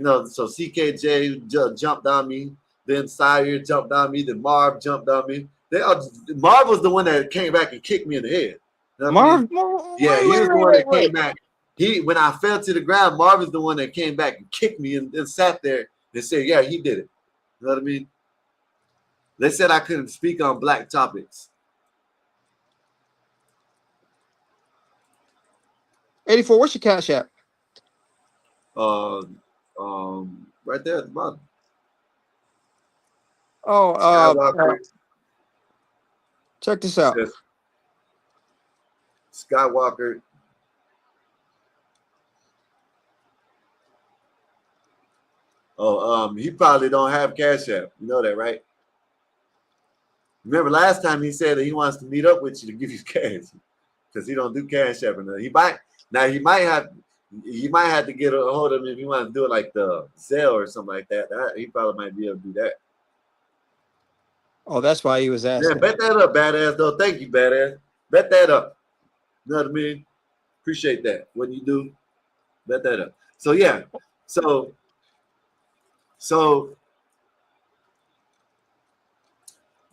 So CKJ jumped on me, then Sire jumped on me, then Marv jumped on me. Marv was the one that came back and kicked me in the head. Marv, Yeah, he was the one that came back. When I fell to the ground, Marvin's the one that came back and kicked me and sat there and said, yeah, he did it. You know what I mean? They said I couldn't speak on black topics. 84, what's your cash app? Right there at the bottom. Oh, Skywalker. Check this out. Skywalker. Oh, he probably don't have Cash App. You know that, right? Remember last time he said that he wants to meet up with you to give you cash because he don't do Cash App. And he might have to get a hold of him if you want to do it like the Zelle or something like that. He probably might be able to do that. Oh, that's why he was asking. Yeah, bet that up, badass. Though, thank you, badass. Bet that up. You know what I mean? Appreciate that. When you do, bet that up. So yeah, so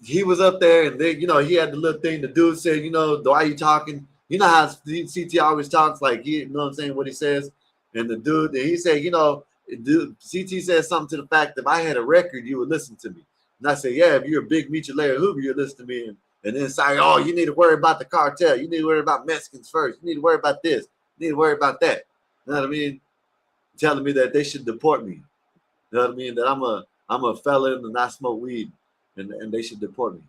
he was up there, and then he had the little thing. The dude said, why are you talking? You know how CT always talks, like you know what I'm saying, what he says. And the dude, and he said, CT said something to the fact that if I had a record, you would listen to me. And I said, yeah, if you're a big Meech Lair Hoover, you'll listen to me. And then it's like, oh, you need to worry about the cartel. You need to worry about Mexicans first. You need to worry about this. You need to worry about that. You know what I mean? Telling me that they should deport me. You know what I mean? That I'm a felon and I smoke weed, and they should deport me.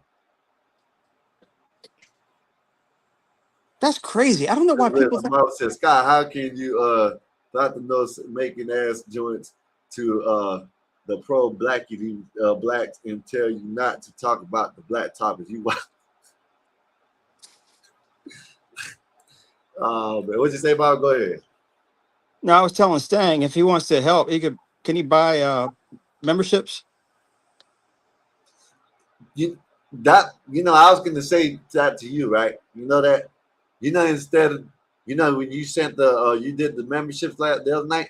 That's crazy. I don't know why people think. Mom says, Scott, how can you Dr. Nose making ass joints to the pro blacks and tell you not to talk about the black topics? You but what'd you say about it? Go ahead. No, I was telling Stang if he wants to help, can he buy memberships? I was gonna say that to you, right? You know that, instead of when you sent you did the memberships the other night.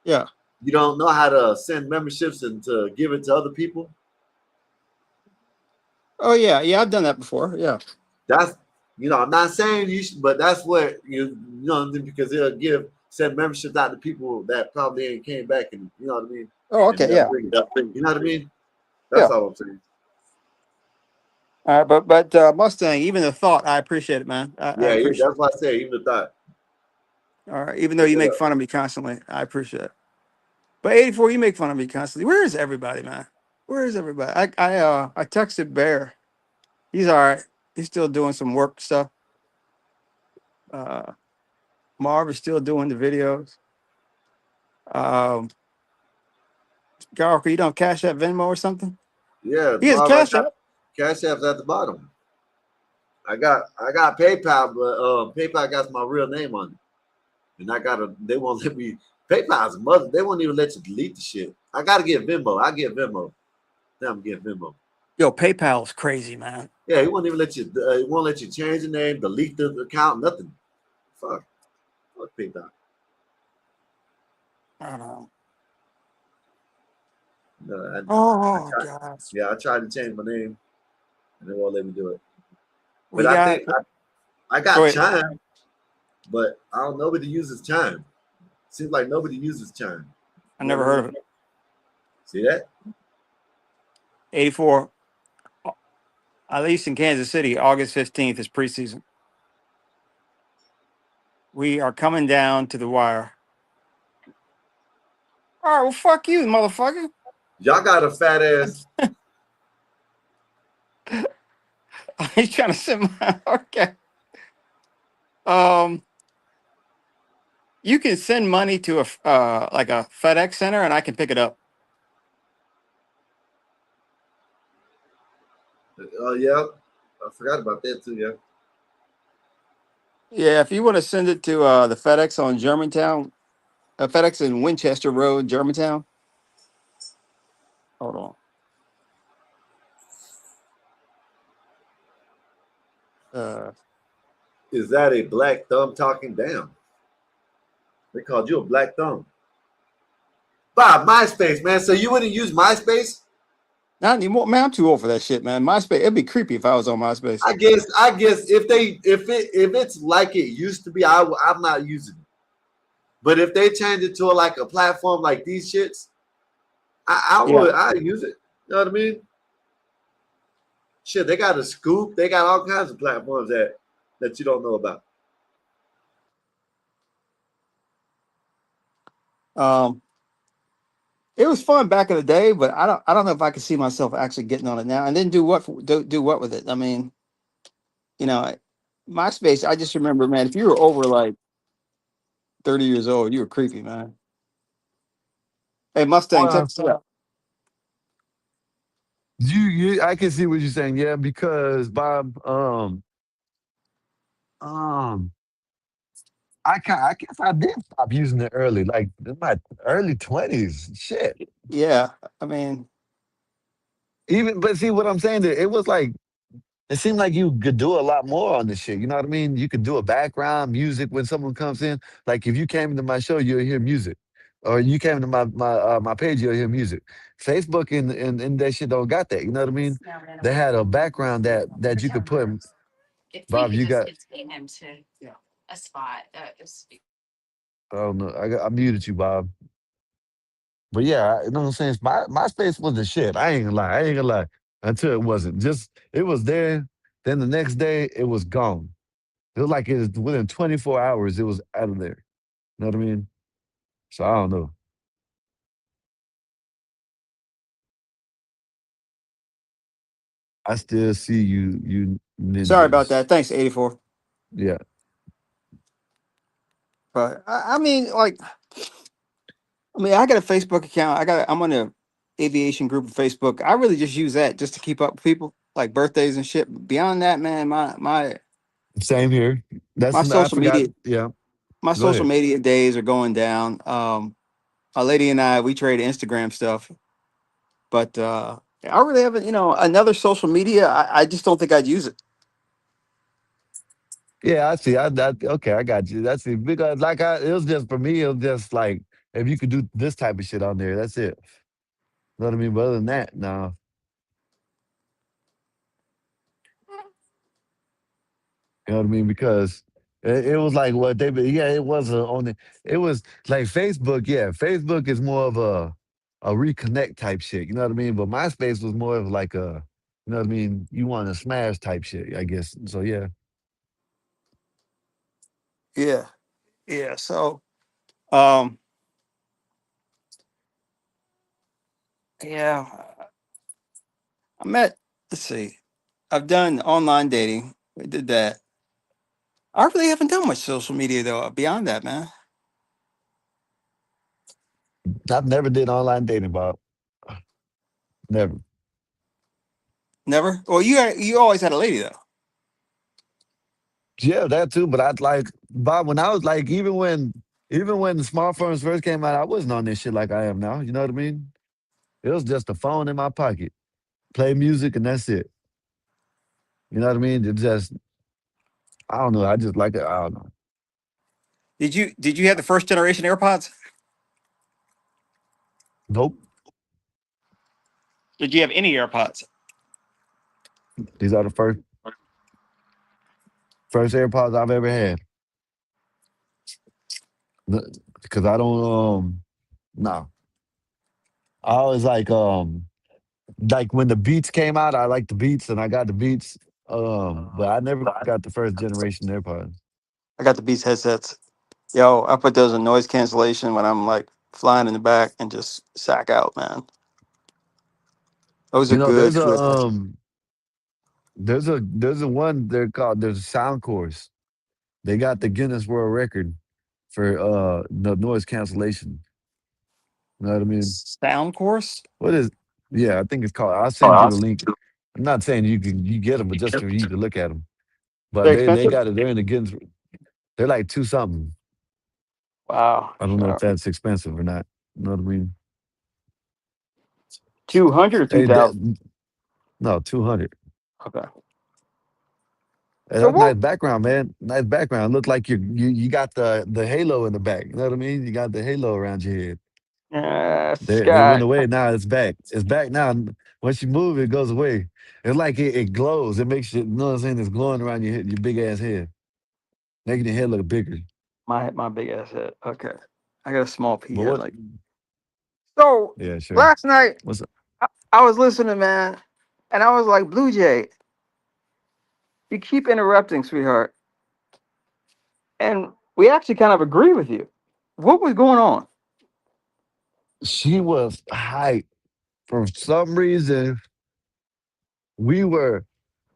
Yeah. You don't know how to send memberships and to give it to other people. Oh yeah, I've done that before. Yeah. That's I'm not saying you should, but that's what because they'll send memberships out to people that probably ain't came back, and you know what I mean. Oh, okay, yeah. You know what I mean. That's all I'm saying. All right, but Mustang, even the thought, I appreciate it, man. I appreciate that's what I say. Even the thought. All right, even though you make fun of me constantly, I appreciate it. But 84, you make fun of me constantly. Where is everybody, man? Where is everybody? I texted Bear. He's all right. He's still doing some work stuff. Marv is still doing the videos. Garlic, you don't Cash App, Venmo or something? Yeah, he has Cash App. Cash App's at the bottom. I got PayPal, but PayPal got my real name on it, and they won't let me. PayPal's mother, they won't even let you delete the shit. I gotta get Venmo. I get Venmo. Now I'm getting Venmo. Yo, PayPal's crazy, man. Yeah, he won't even let you. He won't let you change the name, delete the account, nothing. Fuck PayPal. I don't know. No, God. Yeah, I tried to change my name, and they won't let me do it. But I think I got Chime, but I don't know nobody uses Chime. Seems like nobody uses Chime. I never heard of it. See that? 84. At least in Kansas City, August 15th is preseason. We are coming down to the wire. All right, well, fuck you, motherfucker. Y'all got a fat ass. He's trying to send my okay. You can send money to a like a FedEx center, and I can pick it up. Oh yeah, I forgot about that too. Yeah. Yeah, if you want to send it to the FedEx on Germantown, FedEx in Winchester Road, Germantown. Hold on. Is that a black thumb talking down? They called you a black thumb. Bob, MySpace, man. So you wouldn't use MySpace? Not anymore, man. I'm too old for that shit, man. MySpace, it'd be creepy if I was on MySpace. I guess if it's like it used to be, I'm not using it. But if they change it to like a platform like these shits, I use it. You know what I mean? Shit, they got a Scoop. They got all kinds of platforms that you don't know about. It was fun back in the day, but I don't know if I could see myself actually getting on it now. And then do what with it? I mean, you know, MySpace. I just remember, man, if you were over like 30 years old, you were creepy, man. Hey, Mustang, check this out. I can see what you're saying, yeah, because Bob, I guess I did stop using it early, like in my early 20s. Shit. Yeah, I mean, But see what I'm saying? It was like it seemed like you could do a lot more on this shit. You know what I mean? You could do a background music when someone comes in. Like if you came into my show, you'll hear music, or you came to my page, you'll hear music. Facebook and that shit don't got that. You know what I mean? They had a background that you could put. Bob, you got. Oh no, I muted you, Bob. But yeah, you know what I'm saying? MySpace was the shit. I ain't gonna lie. Until it wasn't. Just it was there. Then the next day it was gone. It was like it was within 24 hours, it was out of there. You know what I mean? So I don't know. I still see you sorry about ninjas. that. Thanks, 84. Yeah. But I mean, like, I got a Facebook account. I'm on a aviation group of Facebook. I really just use that just to keep up with people, like birthdays and shit. Beyond that, man, Same here. my I social forgot. media Yeah. my Go social ahead. media days are going down. A lady and I, we trade Instagram stuff, but I really haven't, another social media. I just don't think I'd use it. Yeah, I see. Okay, I got you. That's it. Because it was just for me, it was just like if you could do this type of shit on there, that's it. You know what I mean? But other than that, no. You know what I mean? Because it was like what it was it was like Facebook. Yeah, Facebook is more of a reconnect type shit. You know what I mean? But MySpace was more of like you know what I mean? You want to smash type shit, I guess. So yeah. Yeah, yeah. So, um, yeah, I met. Let's see. I've done online dating. We did that. I really haven't done much social media though. Beyond that, man, I've never did online dating, Bob. Never. never. Well, you always had a lady though. Yeah, that too. But I'd like Bob when I was like even when the smartphones first came out, I wasn't on this shit like I am now. You know what I mean? It was just a phone in my pocket, play music, and that's it. You know what I mean? It just I don't know. I just like it. I don't know. Did you have the first generation AirPods? Nope. Did you have any AirPods? These are the first AirPods I've ever had. Because I don't no. I always like when the Beats came out, I liked the Beats and I got the Beats. But I never got the first generation AirPods. I got the Beats headsets. Yo, I put those in noise cancellation when I'm like flying in the back and just sack out, man. Those are You know, good. there's a one they're called there's a sound course. They got the Guinness World Record for the noise cancellation. You know what I mean? Sound course. What is yeah, I think it's called I'll send you the link. I'm not saying you get them, but just for you to look at them. But They're they expensive. got it. They're in the Guinness. They're like two something. Wow. I don't know if that's expensive or not. You know what I mean? 200 or Hey, 2,000. no, 200. Okay. Hey, So that's nice what? background, man. Nice background. Look like you got the halo in the back. You know what I mean? You got the halo around your head. They Scott. went away. Now it's back. It's back now. Once you move, it goes away. It's like it glows. It makes you, you know what I'm saying? It's glowing around your head, your big ass head, making your head look bigger. My big ass head. Okay, I got a small pea But head. what? Like so. Yeah, sure. Last night What's up? I was listening, man, and I was like, Blue Jay, you keep interrupting, sweetheart, and we actually kind of agree with you. What was going on? She was hyped. For some reason, we were.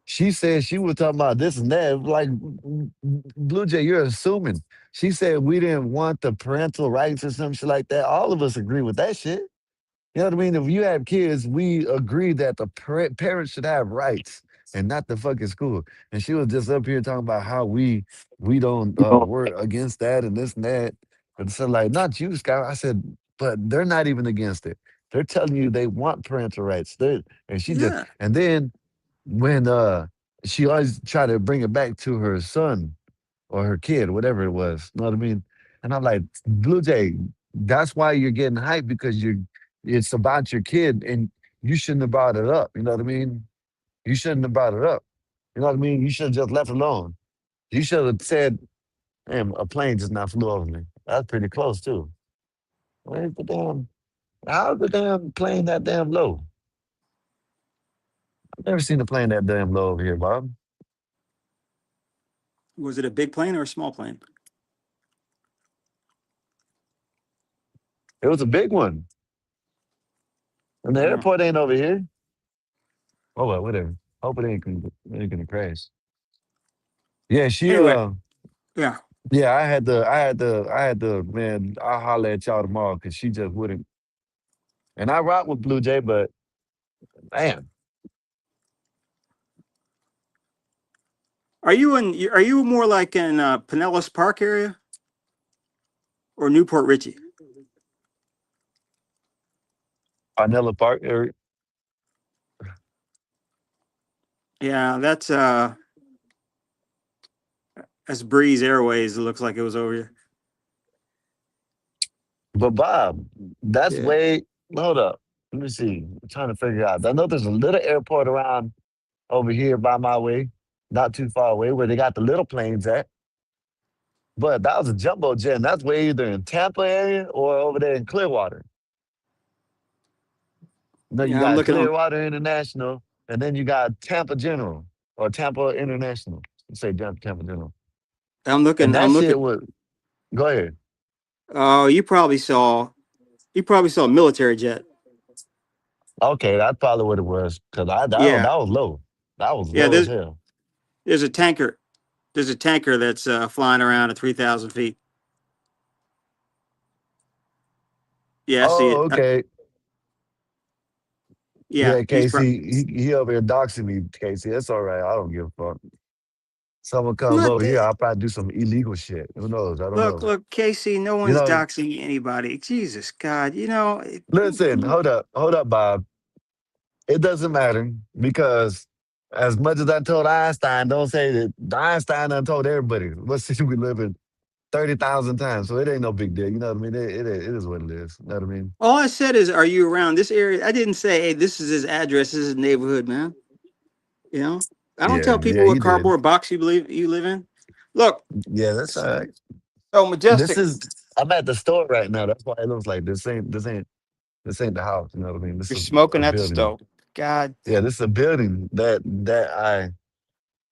She said she was talking about this and that. Like, Blue Jay, you're assuming. She said we didn't want the parental rights or some shit like that. All of us agree with that shit. You know what I mean? If you have kids, we agree that the parents should have rights and not the fucking school. And she was just up here talking about how we don't work against that and this and that. But so like, not you, Scott. I said, but they're not even against it. They're telling you they want parental rights. And she just Yeah. and then when she always try to bring it back to her son or her kid, whatever it was. You know what I mean? And I'm like, Blue Jay, that's why you're getting hyped because it's about your kid and you shouldn't have brought it up. You know what I mean? You shouldn't have brought it up. You know what I mean? You should have just left it alone. You should have said, damn, a plane just now flew over me. That's pretty close too. Where's the damn, how's the damn plane that damn low? I've never seen a plane that damn low over here, Bob. Was it a big plane or a small plane? It was a big one. And the Yeah. airport ain't over here. Oh well, whatever. Hope it ain't gonna crash. Yeah, she Anyway, yeah. yeah, I had to man, I'll holler at y'all tomorrow because she just wouldn't. And I rock with Blue Jay, but man, Are you more like in Pinellas Park area or Newport Richie? Vanilla Park area. Yeah, that's Breeze Airways. It looks like it was over here. But Bob, that's Yeah. way hold up. Let me see. I'm trying to figure out. I know there's a little airport around over here by my way, not too far away, where they got the little planes at. But that was a jumbo jet, and that's way either in Tampa area or over there in Clearwater. No, you Yeah, I'm got looking on. Clearwater International, and then you got Tampa General or Tampa International. You say Tampa General. I'm And looking. that I'm shit looking. was, go ahead. Oh, you probably saw a military jet. Okay, that's probably what it was. Cause Yeah. that was low. That was Yeah. low as There's hell. there's a tanker. There's a tanker that's flying around at 3,000 feet. Yeah, I see Oh, it. okay. Yeah, Yeah, Casey, he over here doxing me, Casey. That's all right. I don't give a fuck. Someone I'm comes not. over here, I'll probably do some illegal shit. Who knows? I don't know. Look, Casey. No You one's know, doxing anybody. Jesus God, listen, hold up, Bob. It doesn't matter because as much as I told Einstein, don't say that Einstein done told everybody what city we live in 30,000 times. So it ain't no big deal. You know what I mean? It is what it is. You know what I mean? All I said is, are you around this area? I didn't say, hey, this is his address. This is his neighborhood, man. You know, I don't tell Yeah, people what he did. cardboard box you live in. Look, Yeah, that's all right. so This Majestic. is I'm at the store right now. That's why it looks like this ain't the house. You know what I mean? This You're is smoking a at the building. stove. God. Yeah, this is a building that I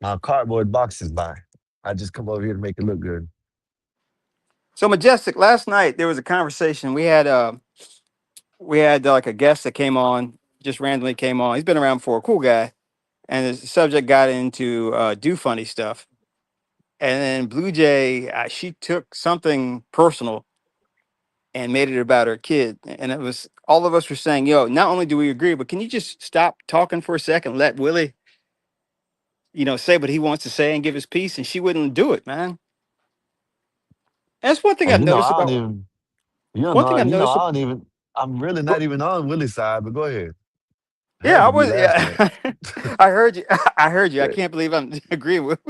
my cardboard boxes by. I just come over here to make it look good. So Majestic. Last night there was a conversation we had like a guest that came on, just randomly came on. He's been around before, a cool guy, and the subject got into do funny stuff. And then Blue Jay, she took something personal and made it about her kid. And it was all of us were saying, "Yo, not only do we agree, but can you just stop talking for a second, let Willie, say what he wants to say and give his piece?" And she wouldn't do it, man. That's one thing And I've noticed I don't about even one thing I've noticed. I don't even I'm really But not even on Willie's side, but go ahead. yeah, Had I to be was. last night. Yeah, I heard you. I heard you. I can't believe I'm agreeing with.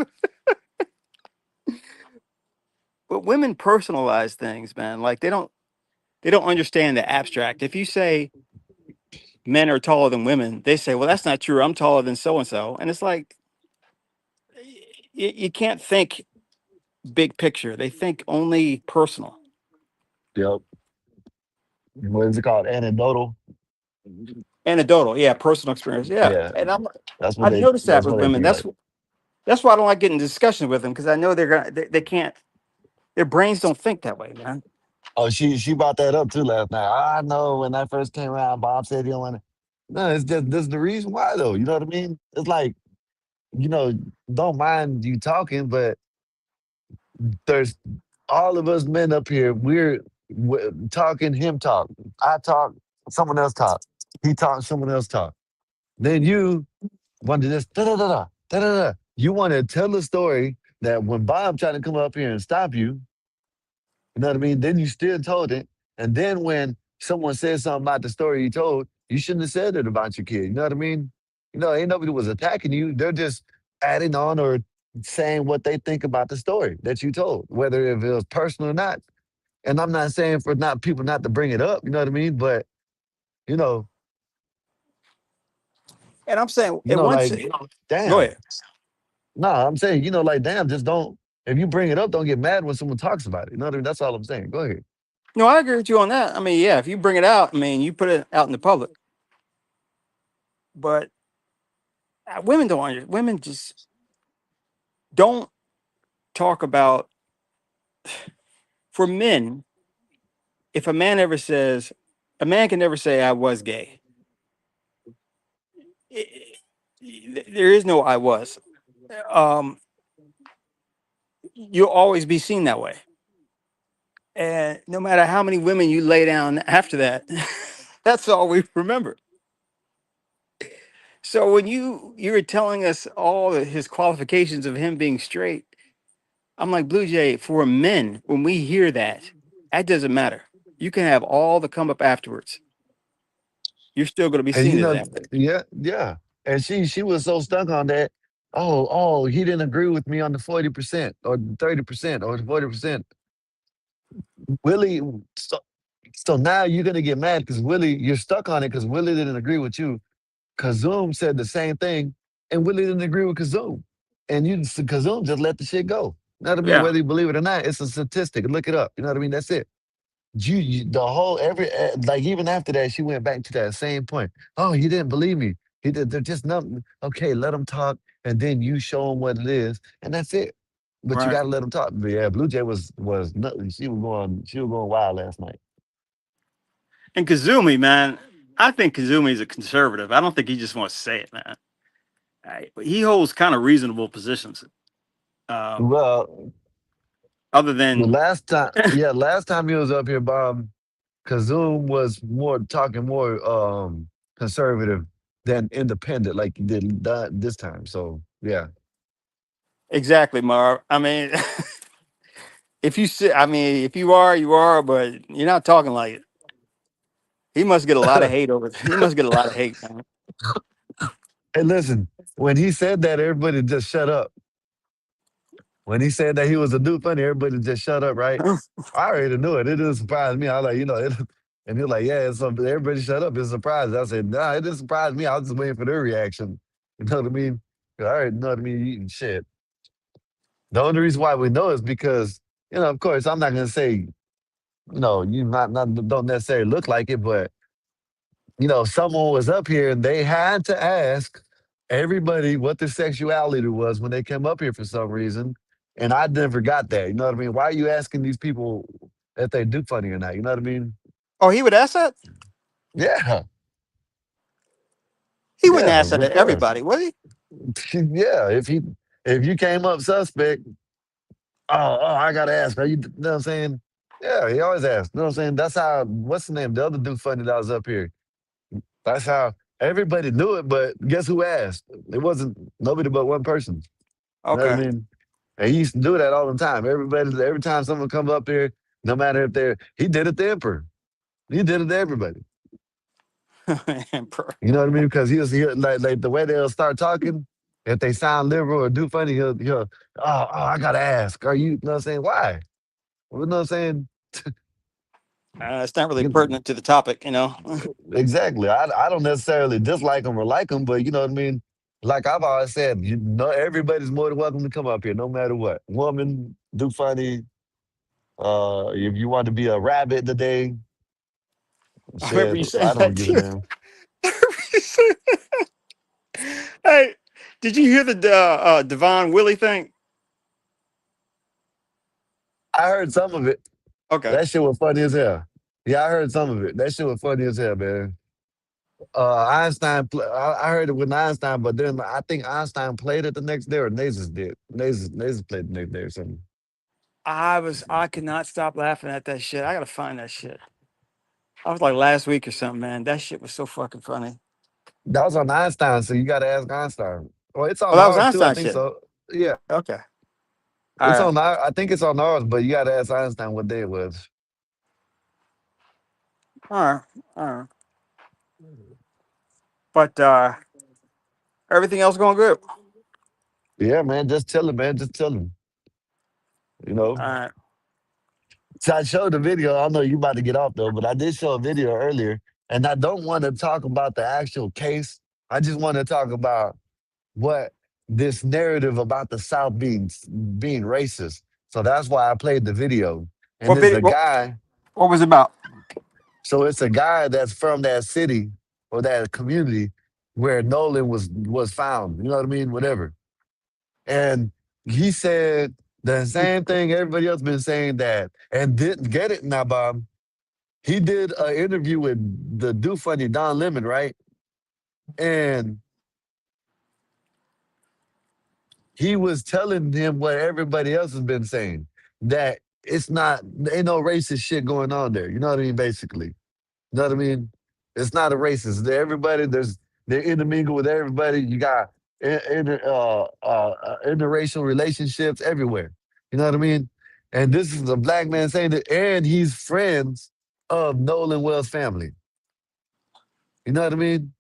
But women personalize things, man. Like they don't understand the abstract. If you say men are taller than women, they say, well, that's not true. I'm taller than so and so. And it's like, you can't think big picture. They think only personal. Yep. What is it called? Anecdotal. Anecdotal, yeah, personal experience, yeah. Yeah. And That's what I've they. noticed that That's with what they women. think like. That's why I don't like getting in discussions with them because I know they can't. Their brains don't think that way, man. Oh, she brought that up too last night. I know when I first came around, Bob said he don't want to. No, it's just this is the reason why though. You know what I mean? It's like, you know, don't mind you talking, but there's all of us men up here. We're talking. Him talk. I talk. Someone else talk. He talk. Someone else talk. Then you want to just da da da da da da da. You want to tell a story that when Bob tried to come up here and stop you, you know what I mean? Then you still told it. And then when someone says something about the story you told, you shouldn't have said it about your kid. You know what I mean? You know, ain't nobody was attacking you. They're just adding on or saying what they think about the story that you told, whether if it was personal or not. And I'm not saying for not people not to bring it up, you know what I mean? But, you know, And I'm saying, you at know, once, like, go damn. ahead. No, I'm saying, you know, like, damn, just don't, if you bring it up, don't get mad when someone talks about it. You know what I mean? That's all I'm saying. Go ahead. No, I agree with you on that. I mean, yeah, if you bring it out, I mean, you put it out in the public. But women don't women just don't talk about. For men, if a man ever says, a man can never say I was gay. There is no I was. Um, you'll always be seen that way. And no matter how many women you lay down after that, that's all we remember. So when you were telling us all of his qualifications of him being straight, I'm like, Blue Jay, for men, when we hear that, that doesn't matter. You can have all the come up afterwards. You're still going to be And seen you as know, that. yeah, yeah. And she was so stuck on that. Oh, he didn't agree with me on the 40% or 30% or the 40%. Willie, so now you're gonna get mad because Willie, you're stuck on it because Willie didn't agree with you. Kazum said the same thing, and Willie didn't agree with Kazum. And Kazum just let the shit go. You know what I mean? Yeah. Whether you believe it or not, it's a statistic. Look it up. You know what I mean? That's it. The whole like even after that, she went back to that same point. Oh, he didn't believe me. He did. They're just nothing. Okay, let him talk, and then you show him what it is, and that's it. But you Right. got to let him talk. But yeah, Blue Jay was nothing. She was going wild last night. And Kazumi, man, I think Kazumi is a conservative. I don't think he just wants to say it, man. He holds kind of reasonable positions. Um, Well, other the than, last time he was up here, Bob, Kazum was more talking more conservative than independent, like he did this time. So yeah. exactly, Marv. I mean, if you sit, I mean, if you are, you are, but you're not talking like it. He must get a lot of hate over. He must get a lot of hate, man. Hey, listen, when he said that, everybody just shut up. When he said that he was a dude funny, everybody just shut up, right? I already knew it. It didn't surprise me. I was like, and he was like, yeah, it's something. Everybody shut up. It's a surprise. I said, nah, it didn't surprise me. I was just waiting for their reaction. You know what I mean? I already know what I mean. Shit. The only reason why we know is because, of course, I'm not gonna say, you not don't necessarily look like it, but someone was up here and they had to ask everybody what their sexuality was when they came up here for some reason. And I never got that. You know what I mean? Why are you asking these people if they do funny or not? You know what I mean? Oh, he would ask that? Yeah. He wouldn't Yeah, ask that of to course. everybody, would he? Yeah. If you came up suspect, I gotta ask, are you know what I'm saying? Yeah, he always asks. You know what I'm saying? That's how what's the name? The other dude funny that was up here. That's how everybody knew it, but guess who asked? It wasn't nobody but one person. You know what I Okay. mean? And he used to do that all the time. Every time someone come up here, no matter if he did it to Emperor. He did it to everybody. You know what I mean? Because he like the way they'll start talking, if they sound liberal or do funny, he'll I gotta ask, are you know what I'm saying? Why? You know what I'm saying? It's not really pertinent to the topic, you know. Exactly. I don't necessarily dislike them or like them, but you know what I mean. Like I've always said, you know, everybody's more than welcome to come up here, no matter what. Woman, do funny. If you want to be a rabbit today, I remember shit, you I saying don't that give a too. damn. Hey, did you hear the Devon Willie thing? I heard some of it. Okay. That shit was funny as hell. Yeah, I heard some of it. That shit was funny as hell, man. Einstein, I heard it with Einstein, but then I think Einstein played it the next day, or Nasus did. Nasus played the next day or something. I could not stop laughing at that shit. I gotta find that shit. I was like last week or something, man. That shit was so fucking funny. That was on Einstein, so you got to ask Einstein. Well, it's Oh, on that was ours too. I Einstein think shit. so. Yeah, Okay. All it's right. on. I think it's on ours, but you got to ask Einstein what day it was. All right. All right. But everything else going good. Yeah, man, just tell him, man, just tell him. You know. All right. So I showed the video. I know you about to get off though, but I did show a video earlier, and I don't want to talk about the actual case. I just want to talk about what this narrative about the South being racist. So that's why I played the video. And What it's video? a guy. What was it about? So it's a guy that's from that city or that community where Nolan was found. You know what I mean? Whatever. And he said the same thing everybody else been saying that and didn't get it now, Bob. He did an interview with the Do Funny Don Lemon, right? And he was telling him what everybody else has been saying, that it's not, ain't no racist shit going on there. You know what I mean? Basically. You know what I mean? It's not a racist. Everybody, they're intermingled with everybody. You got interracial relationships everywhere. You know what I mean? And this is a black man saying that, and he's friends of Nolan Wells' family. You know what I mean?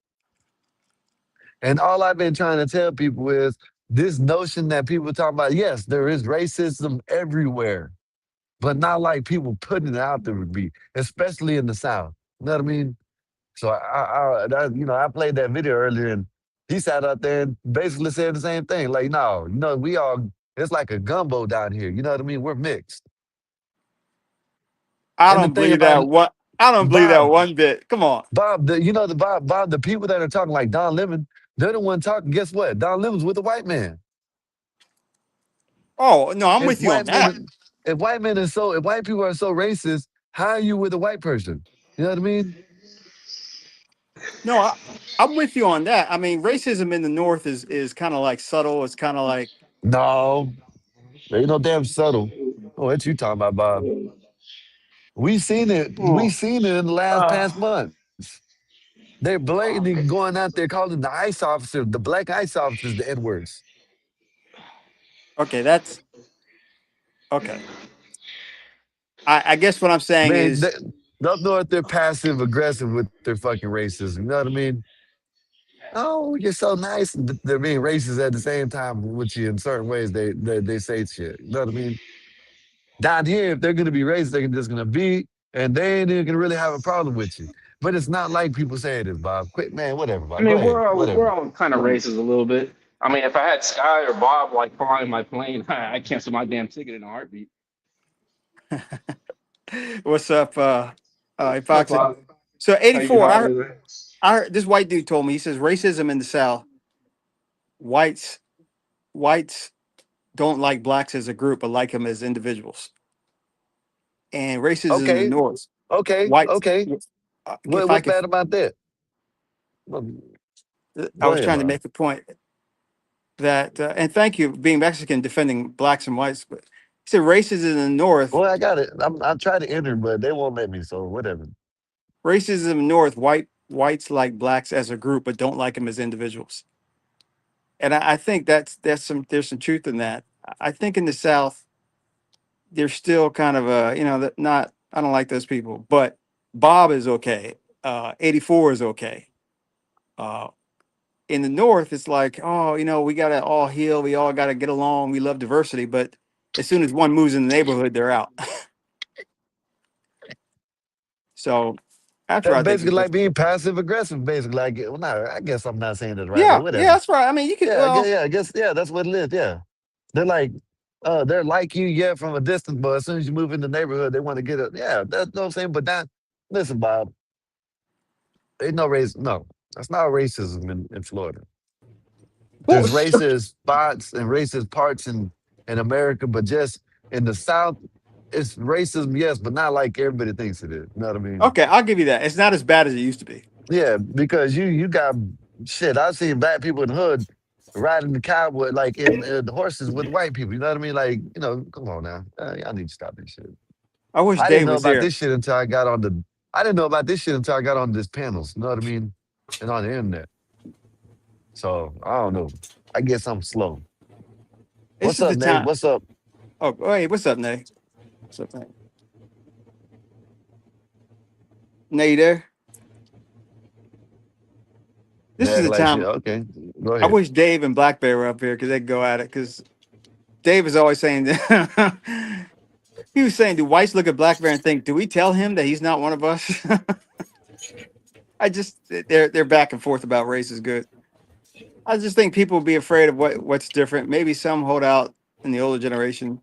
And all I've been trying to tell people is this notion that people talk about, yes, there is racism everywhere, but not like people putting it out there would be, especially in the South. You know what I mean? So I played that video earlier, and he sat up there and basically said the same thing. Like, no, we all, it's like a gumbo down here. You know what I mean? We're mixed. I And the don't thing believe about that one. I don't believe that Bob, one bit. Come on. Bob, Bob, the people that are talking like Don Lemon, they're the one talking. Guess what? Don Lemon's with a white man. Oh no, I'm If with you on white that. men, if white people are so racist, how are you with a white person? You know what I mean? No, I'm with you on that. I mean, racism in the North is kind of like subtle. It's kind of like No, there ain't no damn subtle. Oh, what you talking about, Bob? We seen it. We seen it in the last past months. They're blatantly going out there calling the ICE officers, the black ICE officers, the N-words. okay. That's okay. I guess what I'm saying Man, is up north, they're passive aggressive with their fucking racism. You know what I mean? Oh, you're so nice. But they're being racist at the same time with you in certain ways. They say shit. You know what I mean? Down here, if they're gonna be racist, they're just gonna be, and they ain't even gonna really have a problem with you. But it's not like people say it is, Bob. Quit, man. Whatever, I Bob. Go mean, ahead. we're Whatever. all kind of racist a little bit. I mean, if I had Sky or Bob like flying my plane, I cancel my damn ticket in a heartbeat. what's up, What's up, Fox? Bob? So How you doing, 84. brother? I heard this white dude told me. He says racism in the South. Whites don't like blacks as a group, but like them as individuals. And racism in the Okay. North. Okay. Whites. Okay. If I What's could, bad about that? Well, I go was ahead, trying to Bob. make the point that, and thank you, being Mexican, defending blacks and whites. But he said racism in the North. Well, I got it. I'm trying to enter, but they won't let me. So whatever. Racism in the North. Whites like blacks as a group, but don't like them as individuals. And I think there's some truth in that. I think in the South, there's still kind of a that not I don't like those people, but Bob is okay. 84 is okay. Uh, in the North, it's like, oh, we gotta all heal, we all gotta get along, we love diversity, but as soon as one moves in the neighborhood, they're out. So after That's I think basically it's like just being passive aggressive. Basically, like well, no, I guess I'm not saying it the right way. yeah, Whatever. that's right. I mean, you could I guess that's what it is. Yeah, they're like, they're like you, yeah, from a distance, but as soon as you move in the neighborhood, they want to get it. Yeah, that's what I'm saying. But that, listen, Bob, ain't no race. No, that's not racism in Florida. well, There's racist spots and racist parts in America, but just in the South, it's racism, yes, but not like everybody thinks it is. You know what I mean? okay, I'll give you that. It's not as bad as it used to be. Yeah, because you got shit. I've seen black people in the hood riding the cowboy like in horses with white people. You know what I mean? Like, come on now, y'all need to stop this shit. I wish I didn't Dave know was about there. this shit until I got on the. I didn't know about this shit until I got on this panels. You know what I mean? And on the internet. So I don't know. I guess I'm slow. This What's is up, the Nate? time. What's up? Oh, hey, what's up, Nate? What's up, Nate? Nate, you there? This is Yeah, the like shit. time. Okay, go I ahead. wish Dave and Black Bear were up here because they could go at it. Because Dave is always saying that he was saying, "Do whites look at Black Bear and think, do we tell him that he's not one of us?" They're back and forth about race is good. I just think people will be afraid of what's different. Maybe some hold out in the older generation,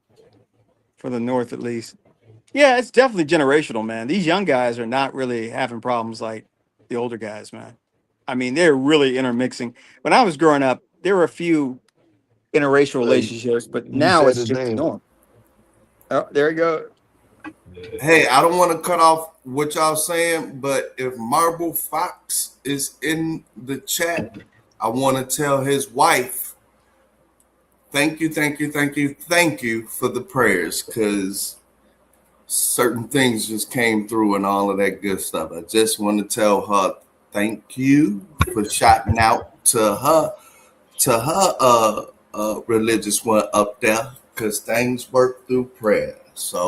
for the North at least. Yeah, it's definitely generational, man. These young guys are not really having problems like the older guys, man. I mean, they're really intermixing. When I was growing up, there were a few interracial relationships, but You now said it's his just the name. norm. Oh, there you go. Hey, I don't want to cut off what y'all saying, but if Marble Fox is in the chat, I want to tell his wife, thank you for the prayers, because certain things just came through and all of that good stuff. I just want to tell her thank you for shouting out to her religious one up there, because things work through prayer. So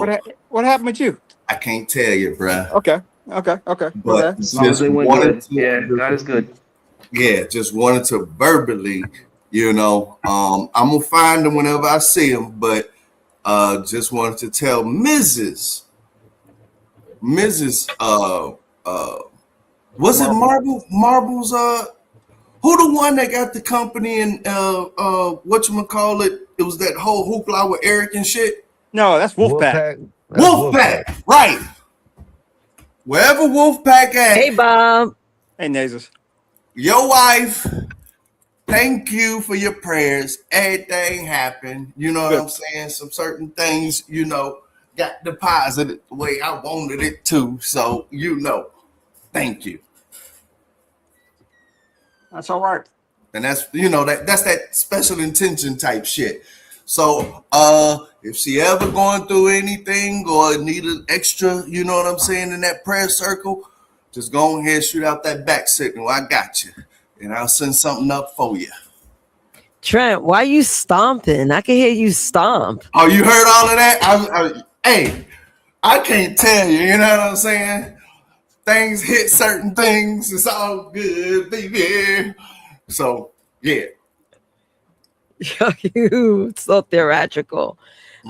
What happened with you? I can't tell you, bruh. Okay. My But bad. As long as just they went wanted good. Yeah, God is good. just wanted to verbally, I'm gonna find them whenever I see them, but just wanted to tell Mrs. Was it Marble's who the one that got the company and whatchamacallit? It was that whole hoopla with Eric and shit. No, that's Wolfpack. Wolfpack. That's Wolfpack, right. Wherever Wolfpack at. Hey, Bob. Hey, Nazis. Your wife, thank you for your prayers. Everything happened. You know what I'm saying? Some certain things, got deposited the way I wanted it to. So, thank you. That's all right. And that's that's that special intention type shit. So if she ever going through anything or need an extra, you know what I'm saying, in that prayer circle, just go ahead, shoot out that back signal. I got you. And I'll send something up for you. Trent, why you stomping? I can hear you stomp. Oh, you heard all of that? Hey, I can't tell you, you know what I'm saying? Things hit certain things. It's all good, baby. So, yeah. You so theatrical.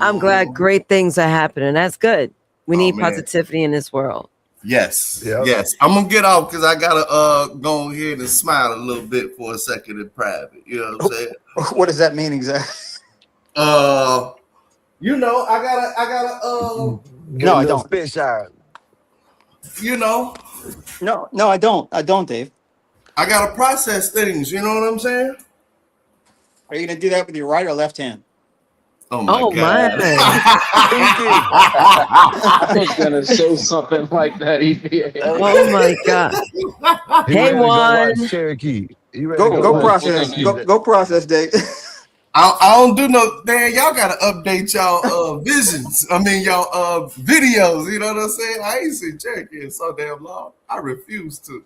I'm glad great things are happening. That's good. We need positivity in this world. Yes. Yep. Yes. I'm gonna get off because I gotta go ahead and smile a little bit for a second in private. You know what I'm saying? What does that mean exactly? I gotta No, I don't. Spit shot. No, I don't. I don't, Dave. I gotta process things, you know what I'm saying? Are you gonna do that with your right or left hand? Oh my God. I was gonna say something like that, EPA. Oh my God. Hey, Juan. Cherokee. Go process. Go process, Dave. I don't do no damn. Y'all gotta update y'all visions. I mean y'all videos. You know what I'm saying? I ain't seen Cherokee in so damn long. I refuse to.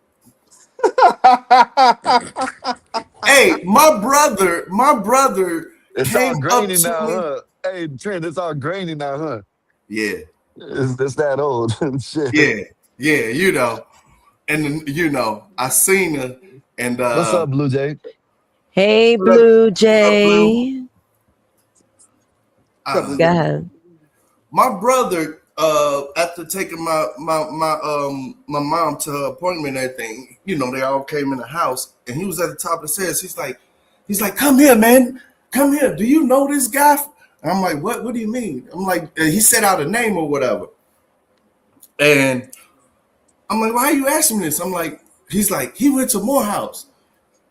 Hey, my brother It's came all grainy now, huh? Hey, Trent, it's all grainy now, huh? Yeah. It's that old shit. Yeah, and I seen her, and What's up, Blue Jay? Hey, Blue Jay. Go ahead. My brother after taking my mom to her appointment and everything, you know, they all came in the house, and he was at the top of the stairs. He's like, come here, man, come here. Do you know this guy? And I'm like, what? What do you mean? I'm like, he said out a name or whatever, and I'm like, why are you asking me this? I'm like, he's like, he went to Morehouse.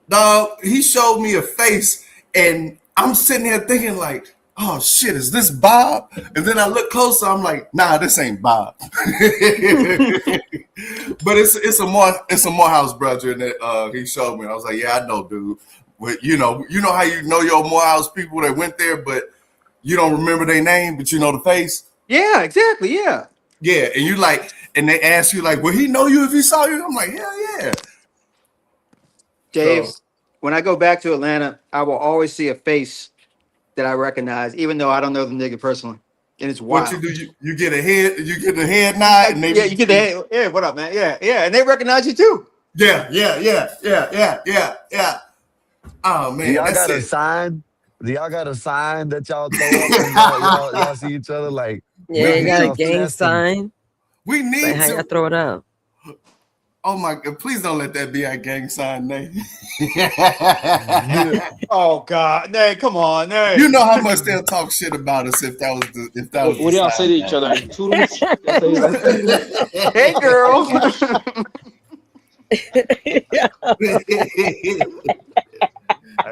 Dog, he showed me a face, and I'm sitting here thinking like, oh shit, is this Bob? And then I look closer, I'm like, nah, this ain't Bob. But it's a Morehouse brother that he showed me. I was like, yeah, I know, dude. But you know how you know your Morehouse people that went there, but you don't remember their name, but you know the face? Yeah, exactly. Yeah. Yeah, and you like, and they ask you like, will he know you if he saw you? I'm like, hell yeah. Dave, So, when I go back to Atlanta, I will always see a face that I recognize, even though I don't know the nigga personally. And it's wild. what you do, you get a head nod, and they you get the head, yeah, what up, man? Yeah, and they recognize you too. Yeah. Oh man, Do y'all that's got a it. sign? Do y'all got a sign that y'all throw up when y'all see each other? Like, Yeah, you got a y'all gang chest and- sign. We Like need how y'all to. throw it up. Oh my God! Please don't let that be our gang sign, Nate. Oh God, Nate, come on, Nate. You know how much they'll talk shit about us if that was What the do y'all say to sign, each other? Nate. Toodles? Y'all say like that? Hey, girl.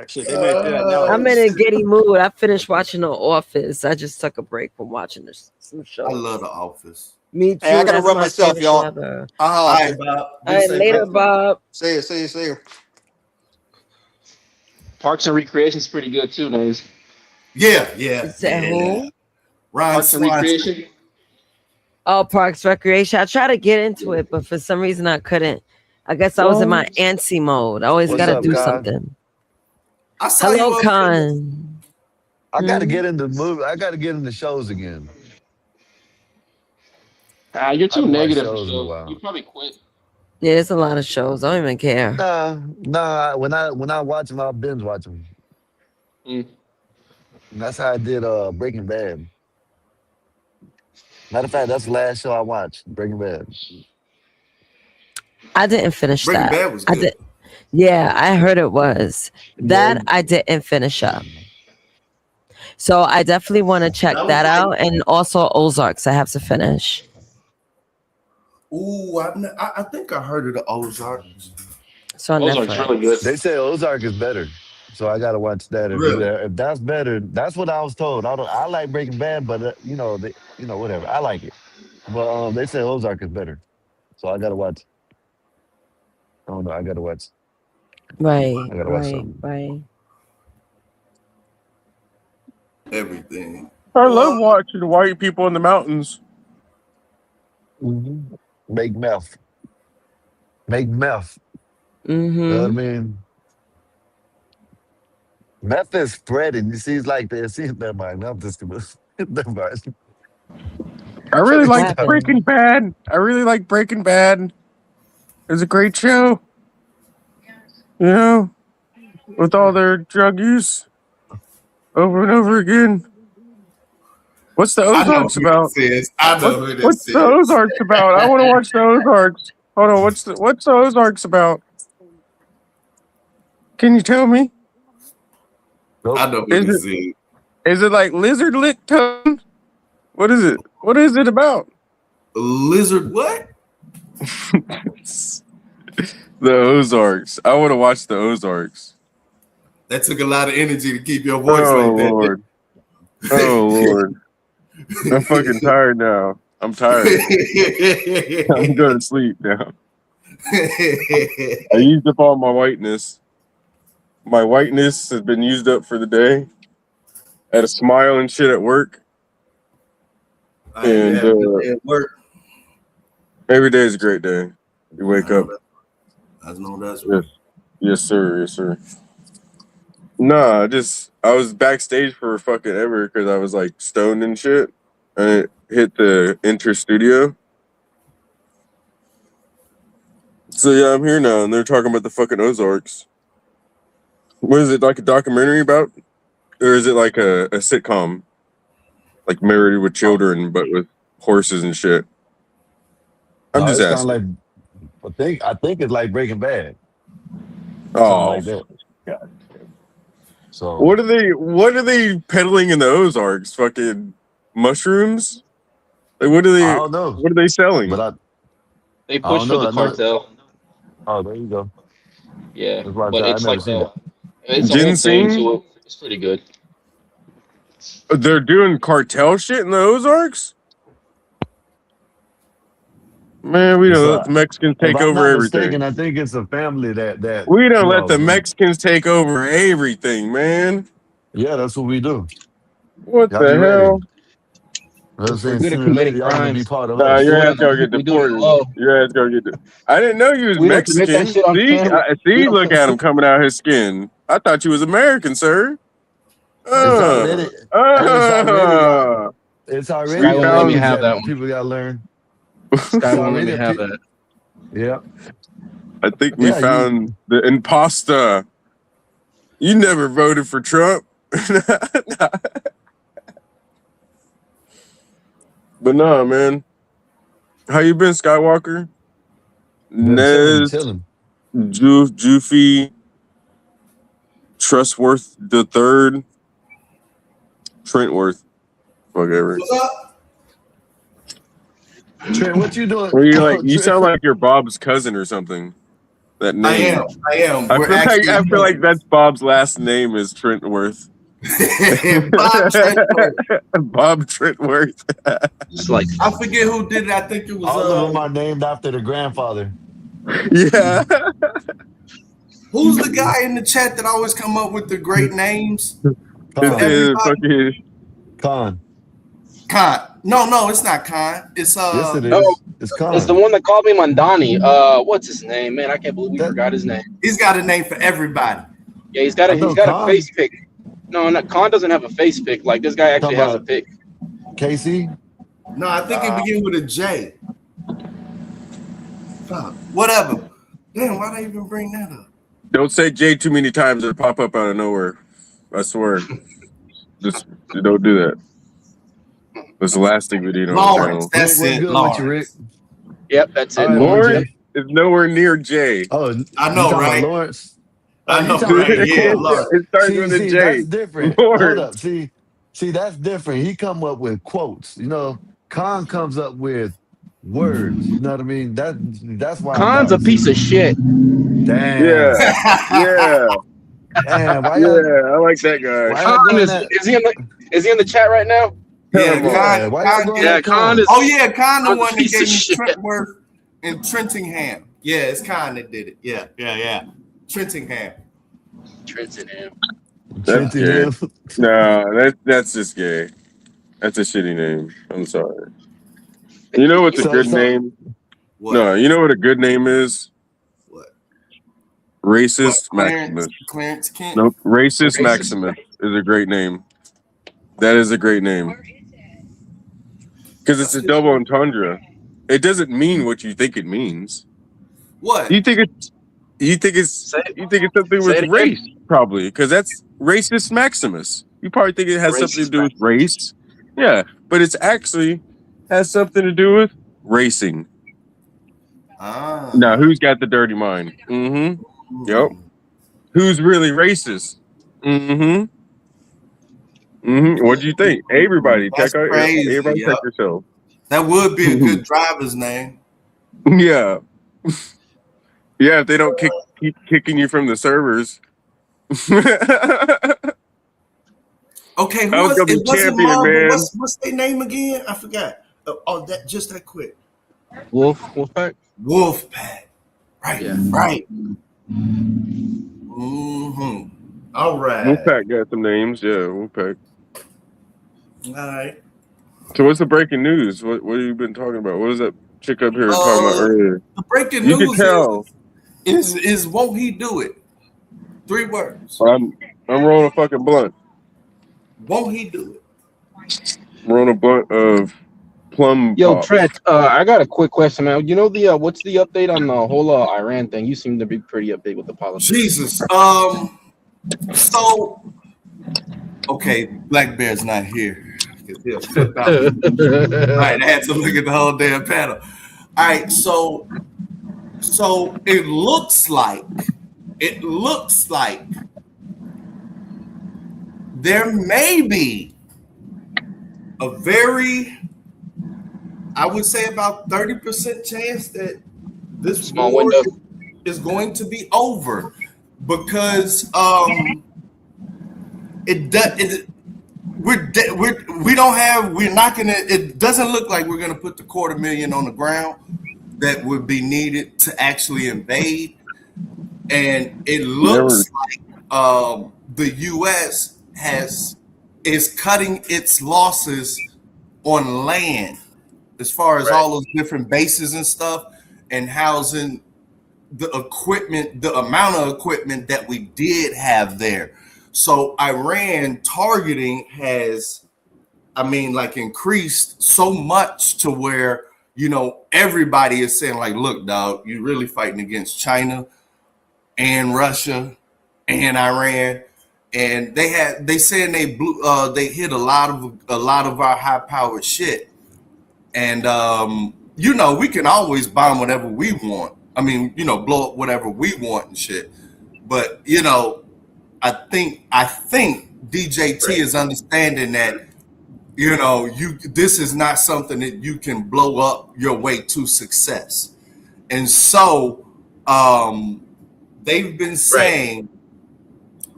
Shit, they may do that now. I'm in a giddy mood. I finished watching The Office. I just took a break from watching some shows. I love The Office. Me too. Hey, I gotta That's run my myself, favorite y'all. show ever. I'll All holler right, at you. Bob. All right, later, Bob. See you. Parks and Recreation's pretty good too, Nays. Yeah. Is that who? Ryan Parks and Swanson. Recreation. Oh, Parks Recreation. I tried to get into it, but for some reason I couldn't. I guess I was in my antsy mode. I always What's gotta up, do Kai? something. I saw Hello, you up Khan. I gotta get into movie. I gotta get into shows again. You're I too haven't watched negative for shows in a shows. You while. probably quit. Yeah, there's a lot of shows. I don't even care. Nah. When I watch them, I'll binge watch them. Mm. And that's how I did Breaking Bad. Matter of fact, that's the last show I watched, Breaking Bad. I didn't finish Breaking that. Bad was I good. did. Yeah, I heard it was. That I didn't finish up. So I definitely want to check That was that like, out. And also Ozarks, I have to finish. ooh, I think I heard of the Ozarks. So on Ozark's Netflix. really good. They say Ozark is better, so I gotta watch that. Really? If that's better, that's what I was told. I like Breaking Bad, but whatever. I like it, but they say Ozark is better, so I gotta watch. I don't know. I gotta watch. Right, I gotta watch something. right. Everything. I love watching white people in the mountains. Mm-hmm. Make meth. Make meth. Mm-hmm. You know what I mean? Meth is spreading. You see, it's like this. See, never mind. I'm just gonna. Never mind. I really like Stop. Breaking Bad. I really like Breaking Bad. It's a great show. You know, with all their drug use over and over again. What's the I know Ozarks who about? this is. I know who this What's the is. Ozarks about? I want to watch the Ozarks. Hold on, what's the Ozarks about? Can you tell me? I know who this is. Is it like lizard lick tongue? What is it? What is it about? Lizard what? The Ozarks. I want to watch the Ozarks. That took a lot of energy to keep your voice like that. Lord. Oh Lord. I'm fucking tired now. I'm tired. I'm going to sleep now. I used up all my whiteness. My whiteness has been used up for the day. I had a smile and shit at work. And at work. Every day is a great day. You wake up. I know that's right. Yes, sir. Yes, sir. Nah, I was backstage for fucking ever because I was like stoned and shit. And it hit the Enter Studio. So yeah, I'm here now, and they're talking about the fucking Ozarks. What is it, like a documentary about? Or is it like a sitcom? Like Married with Children, but with horses and shit. I'm just it's kind asking. of like I think it's like Breaking Bad. Something Oh, like that. God. So What are they peddling in the Ozarks? Fucking mushrooms? Like I don't know, what are they selling? but They I don't push for know. the I know. cartel. Oh, there you go. Yeah, That's why I but said I it's never like seen it. it's a whole thing Ginseng? to it. It's pretty good. They're doing cartel shit in the Ozarks? Man, we It's don't let the Mexicans if take I'm over not mistaken, everything. I think it's a family that We don't you let know. the Mexicans take over everything, man. Yeah, that's what we do. What Y'all be the ready. hell? I'm We're saying good at sooner or later, committing y'all gonna be crimes. part of Nah, We us. your do it ass in gonna get we do it in deported. love. Your ass gonna get. I didn't know you was We don't commit that Mexican. shit on See, camera. We don't look put at him coming out his skin. I thought you was American, sir. It's already, and it's already y'all. It's We Sky already won't let me things found. have that that one. people gotta learn. Sky It's won't let me already have that. yeah, I think we yeah. You found the imposter. You never voted for Trump. But nah, man. How you been, Skywalker? been Nez, chilling. Jufy, Trustworth the Third, Trentworth, whatever. What's up? Trent, what you doing? Or you Oh, you sound Trent. like you're Bob's cousin or something. That I name. am. I We're feel like actually that's Bob's last name is Trentworth. Bob Trentworth. Bob Trentworth. Just like I forget who did it. I think it was All of them are named after the grandfather. Yeah. who's the guy in the chat that always come up with the great names for Khan. everybody? Fucking Khan. Khan. No, it's not Khan. It's Yes, it no. is. It's It's the Khan. one that called me Mandani. What's his name, man? I can't believe we That forgot his name. he's got a name for everybody. Yeah, he's I know got a Khan. face pick. No, Khan doesn't have a face pick. Like this guy actually Talking has a about pick. Casey. No, I think it begins with a J. Fuck. Whatever. Damn, why'd I even bring that up? don't say J too many times or pop up out of nowhere. I swear. Just don't do that. That's the last thing we need on the Lawrence. channel. That's What's it. good with you, Rick? Lawrence. Yep, that's All it. right, Blue Lawrence Jay. is nowhere near J. Oh, I you know, talking about right? Lawrence? Oh, I you know, talking about right? the Yeah, quotes? Lawrence. It starts with a See, that's J. different. Hold Lawrence. up. See, that's different. He come up with quotes. You know, Khan comes up with words. You know what I mean? That's why I Khan's thought. a piece of shit. Yeah. Damn, Yeah. damn. Yeah. I like that guy. Why y'all Khan going that? is he in the chat right now? Yeah, Come Yeah, on. why y'all Khan going did. Yeah, that Khan Khan? is Oh yeah, Khan the Khan's a one that piece of gave me shit. Trentworth and Trentingham. Yeah, it's Khan that did it. Yeah. Trentingham. Trenton. That's Trenton gay. Hill. No, that's just gay. That's a shitty name. I'm sorry. You know what's a So, good name? What? No, you know what a good name is? What? Racist Clarence Maximus. Kent. Nope. Racist Racist Maximus is a great name. That is a great name. Because it's a double entendre. It doesn't mean what you think it means. What? You think it's something Say with it again. race, probably, because that's racist Maximus. You probably think it has something to Racist do with race. Yeah, but it's actually has something to do with racing. Ah. Now, who's got the dirty mind? Mm-hmm. Yep. Who's really racist? Mm-hmm. Mm-hmm. What do you think? Everybody, That's crazy. everybody check Yep. yourself. That would be a good driver's name. Yeah. Yeah, if they don't keep kicking you from the servers. Okay, who I was was gonna be it? Wasn't champion, Marvel. man. What's their name again? I forgot. That just that quick. Wolfpack. Wolfpack. Right. Yeah. Right. Mm-hmm. All right. Wolfpack got some names. Yeah, Wolfpack. All right. So what's the breaking news? What have you been talking about? What was that chick up here talking about earlier? The breaking You can news tell. is won't he do it? 3 words. I'm rolling a fucking blunt. Won't he do it? I'm rolling a blunt of plum Yo, pops. Trent, I got a quick question, man. You know what's the update on the whole Iran thing? You seem to be pretty update with the politics. Jesus. So okay, Black Bear's not here. because he'll flip out. All right, I had to look at the whole damn panel. All right, so it looks like there may be a very, I would say about 30% chance that this Small war window. is going to be over, because it doesn't look like we're gonna put the 250,000 on the ground that would be needed to actually invade, and it looks like the U.S. is cutting its losses on land as far as all those different bases and stuff, and housing the equipment, the amount of equipment that we did have there. So Iran targeting has, increased so much to where, everybody is saying like, look, dog, you're really fighting against China and Russia and Iran. And they saying they hit a lot of our high powered shit. And we can always bomb whatever we want. Blow up whatever we want and shit. But I think DJT is understanding that this is not something that you can blow up your way to success. And so they've been saying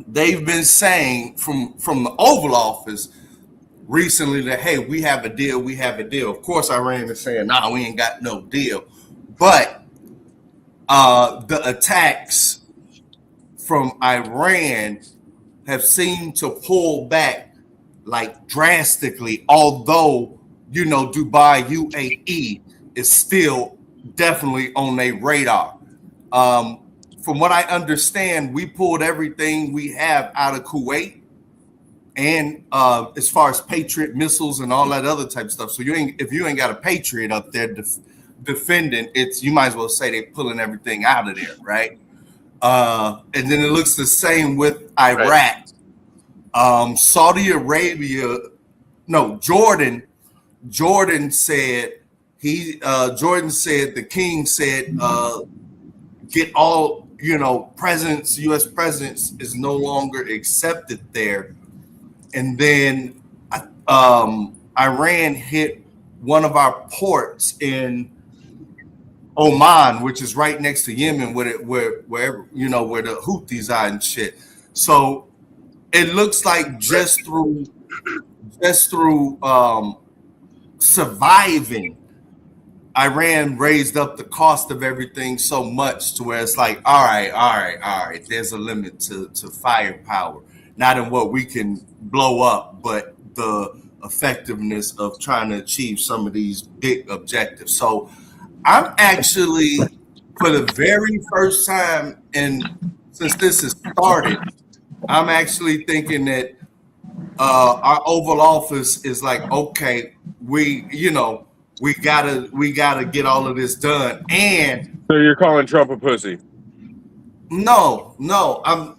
from the Oval Office recently that, hey, we have a deal. Of course, Iran is saying, nah, we ain't got no deal. But the attacks from Iran have seemed to pull back like drastically, although, Dubai, UAE is still definitely on their radar. From what I understand, we pulled everything we have out of Kuwait, and as far as Patriot missiles and all that other type of stuff. So if you ain't got a Patriot up there defending, you might as well say they're pulling everything out of there, right? And then it looks the same with Iraq. Saudi Arabia, no, Jordan said the king said get all, presidents, U.S. presidents is no longer accepted there. And then Iran hit one of our ports in Oman, which is right next to Yemen, where the Houthis are and shit. So it looks like just through surviving, Iran raised up the cost of everything so much to where it's like, all right. There's a limit to firepower, not in what we can blow up, but the effectiveness of trying to achieve some of these big objectives. So I'm actually, for the very first time, and since this has started, I'm actually thinking that our Oval Office is like, okay, we gotta get all of this done. And so you're calling Trump a pussy? No, I'm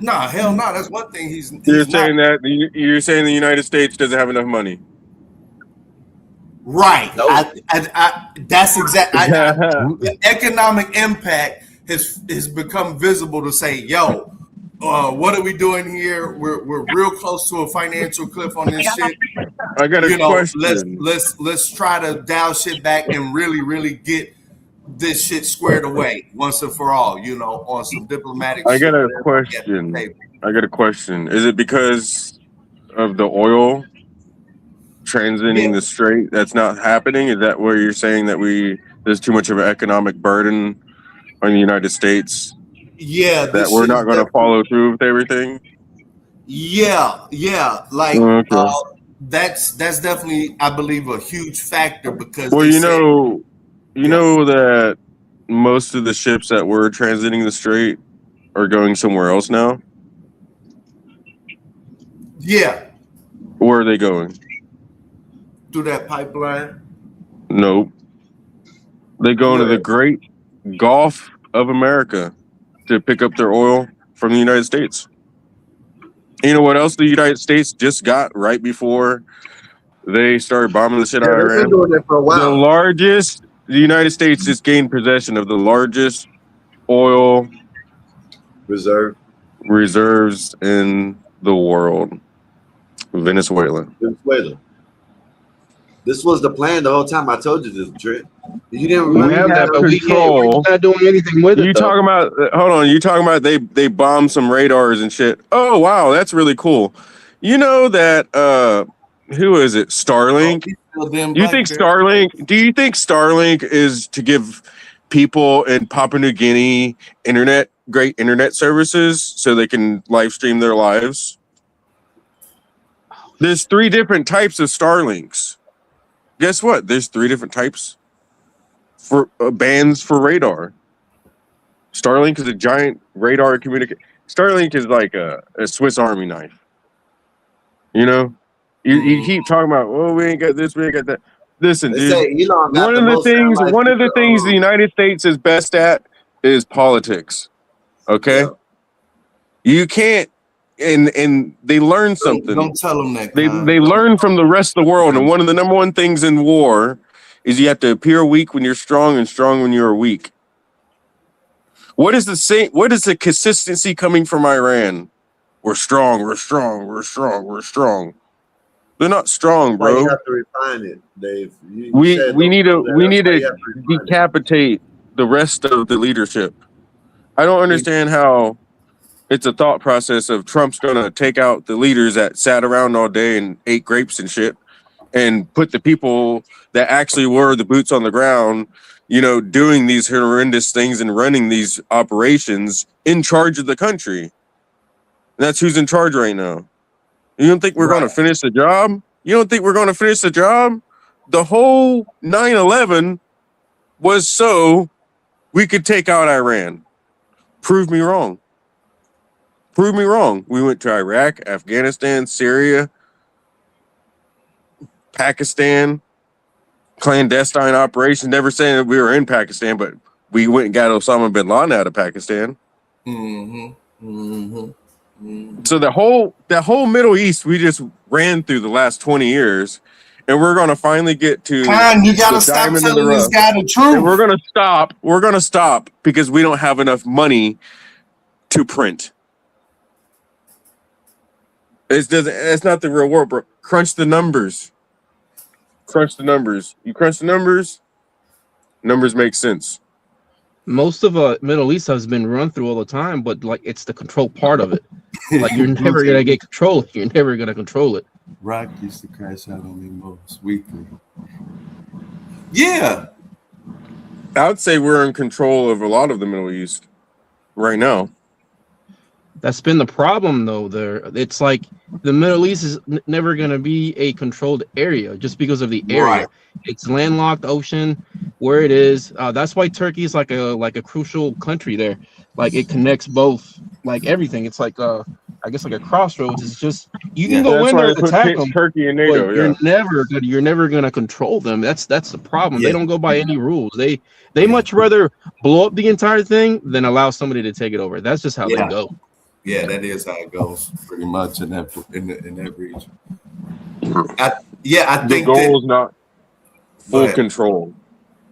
nah, hell no. That's one thing You're saying the United States doesn't have enough money. Right. That's exactly. The economic impact has become visible to say, yo, what are we doing here? We're real close to a financial cliff on this shit. I got a question. Let's try to dial shit back and really get this shit squared away once and for all, on some diplomatic shit. I got a question. Is it because of the oil transiting the strait that's not happening? Is that where you're saying that there's too much of an economic burden on the United States? Yeah. That we're not going to follow through with everything? Yeah. Like, that's definitely, I believe, a huge factor because you know that most of the ships that were transiting the strait are going somewhere else now? Yeah. Where are they going? Through that pipeline? Nope. They go into the Great Gulf of America to pick up their oil from the United States. You know what else the United States just got right before they started bombing the shit out of they've been Iran? doing it for a while. The United States just gained possession of the largest oil reserves in the world. Venezuela. This was the plan the whole time. I told you this, Trent. You didn't We remember have that? control. We're not doing anything with it. You though. talking about? Hold on. You talking about they bombed some radars and shit? Oh wow, that's really cool. You know that who is it? Starlink. You think Starlink? Do you think Starlink is to give people in Papua New Guinea great internet services so they can live stream their lives? There's 3 different types of Starlinks. Guess what? There's 3 different types for bands for radar. Starlink is a giant radar communication. Starlink is like a Swiss Army knife. You know, you keep talking about, oh, we ain't got this, we ain't got that. Listen, They dude. say Elon got One the of the most things satellites the United States is best at is politics. Okay, you can't, and they learn something. Don't tell them that. They learn from the rest of the world, and one of the number one things in war is you have to appear weak when you're strong and strong when you're weak. What is the consistency coming from Iran? We're strong, we're strong, we're strong, we're strong. They're not strong, That's why bro. you have to refine it, Dave. We need to decapitate the rest of the leadership. I don't understand how it's a thought process of Trump's gonna take out the leaders that sat around all day and ate grapes and shit, and put the people that actually were the boots on the ground, you know, doing these horrendous things and running these operations in charge of the country. And that's who's in charge right now. You don't think we're going to finish the job? You don't think we're going to finish the job? The whole 9/11 was so we could take out Iran. Prove me wrong. Prove me wrong. We went to Iraq, Afghanistan, Syria, Pakistan, clandestine operation. Never saying that we were in Pakistan, but we went and got Osama bin Laden out of Pakistan. So the whole Middle East we just ran through the last 20 years, and we're gonna finally get to you gotta stop telling this guy the truth. And we're gonna stop. We're gonna stop because we don't have enough money to print. It's not the real world, bro. Crunch the numbers. Crunch the numbers. You crunch the numbers, numbers make sense. Most of Middle East has been run through all the time, but like it's the control part of it. Like you're never gonna get control. You're never gonna control it. Rock used to crash out on me most weekly. Yeah, I would say we're in control of a lot of the Middle East right now. That's been the problem, though. It's like the Middle East is never going to be a controlled area just because of the area. Right. It's landlocked ocean where it is. That's why Turkey is like a crucial country there. Like it connects both, like everything. It's like I guess like a crossroads. It's just you can go in there and attack them. Turkey and NATO. But you're never gonna control them. That's the problem. Yeah. They don't go by any rules. They much rather blow up the entire thing than allow somebody to take it over. That's just how they go. Yeah, that is how it goes pretty much in that region. I think the goal is not full control.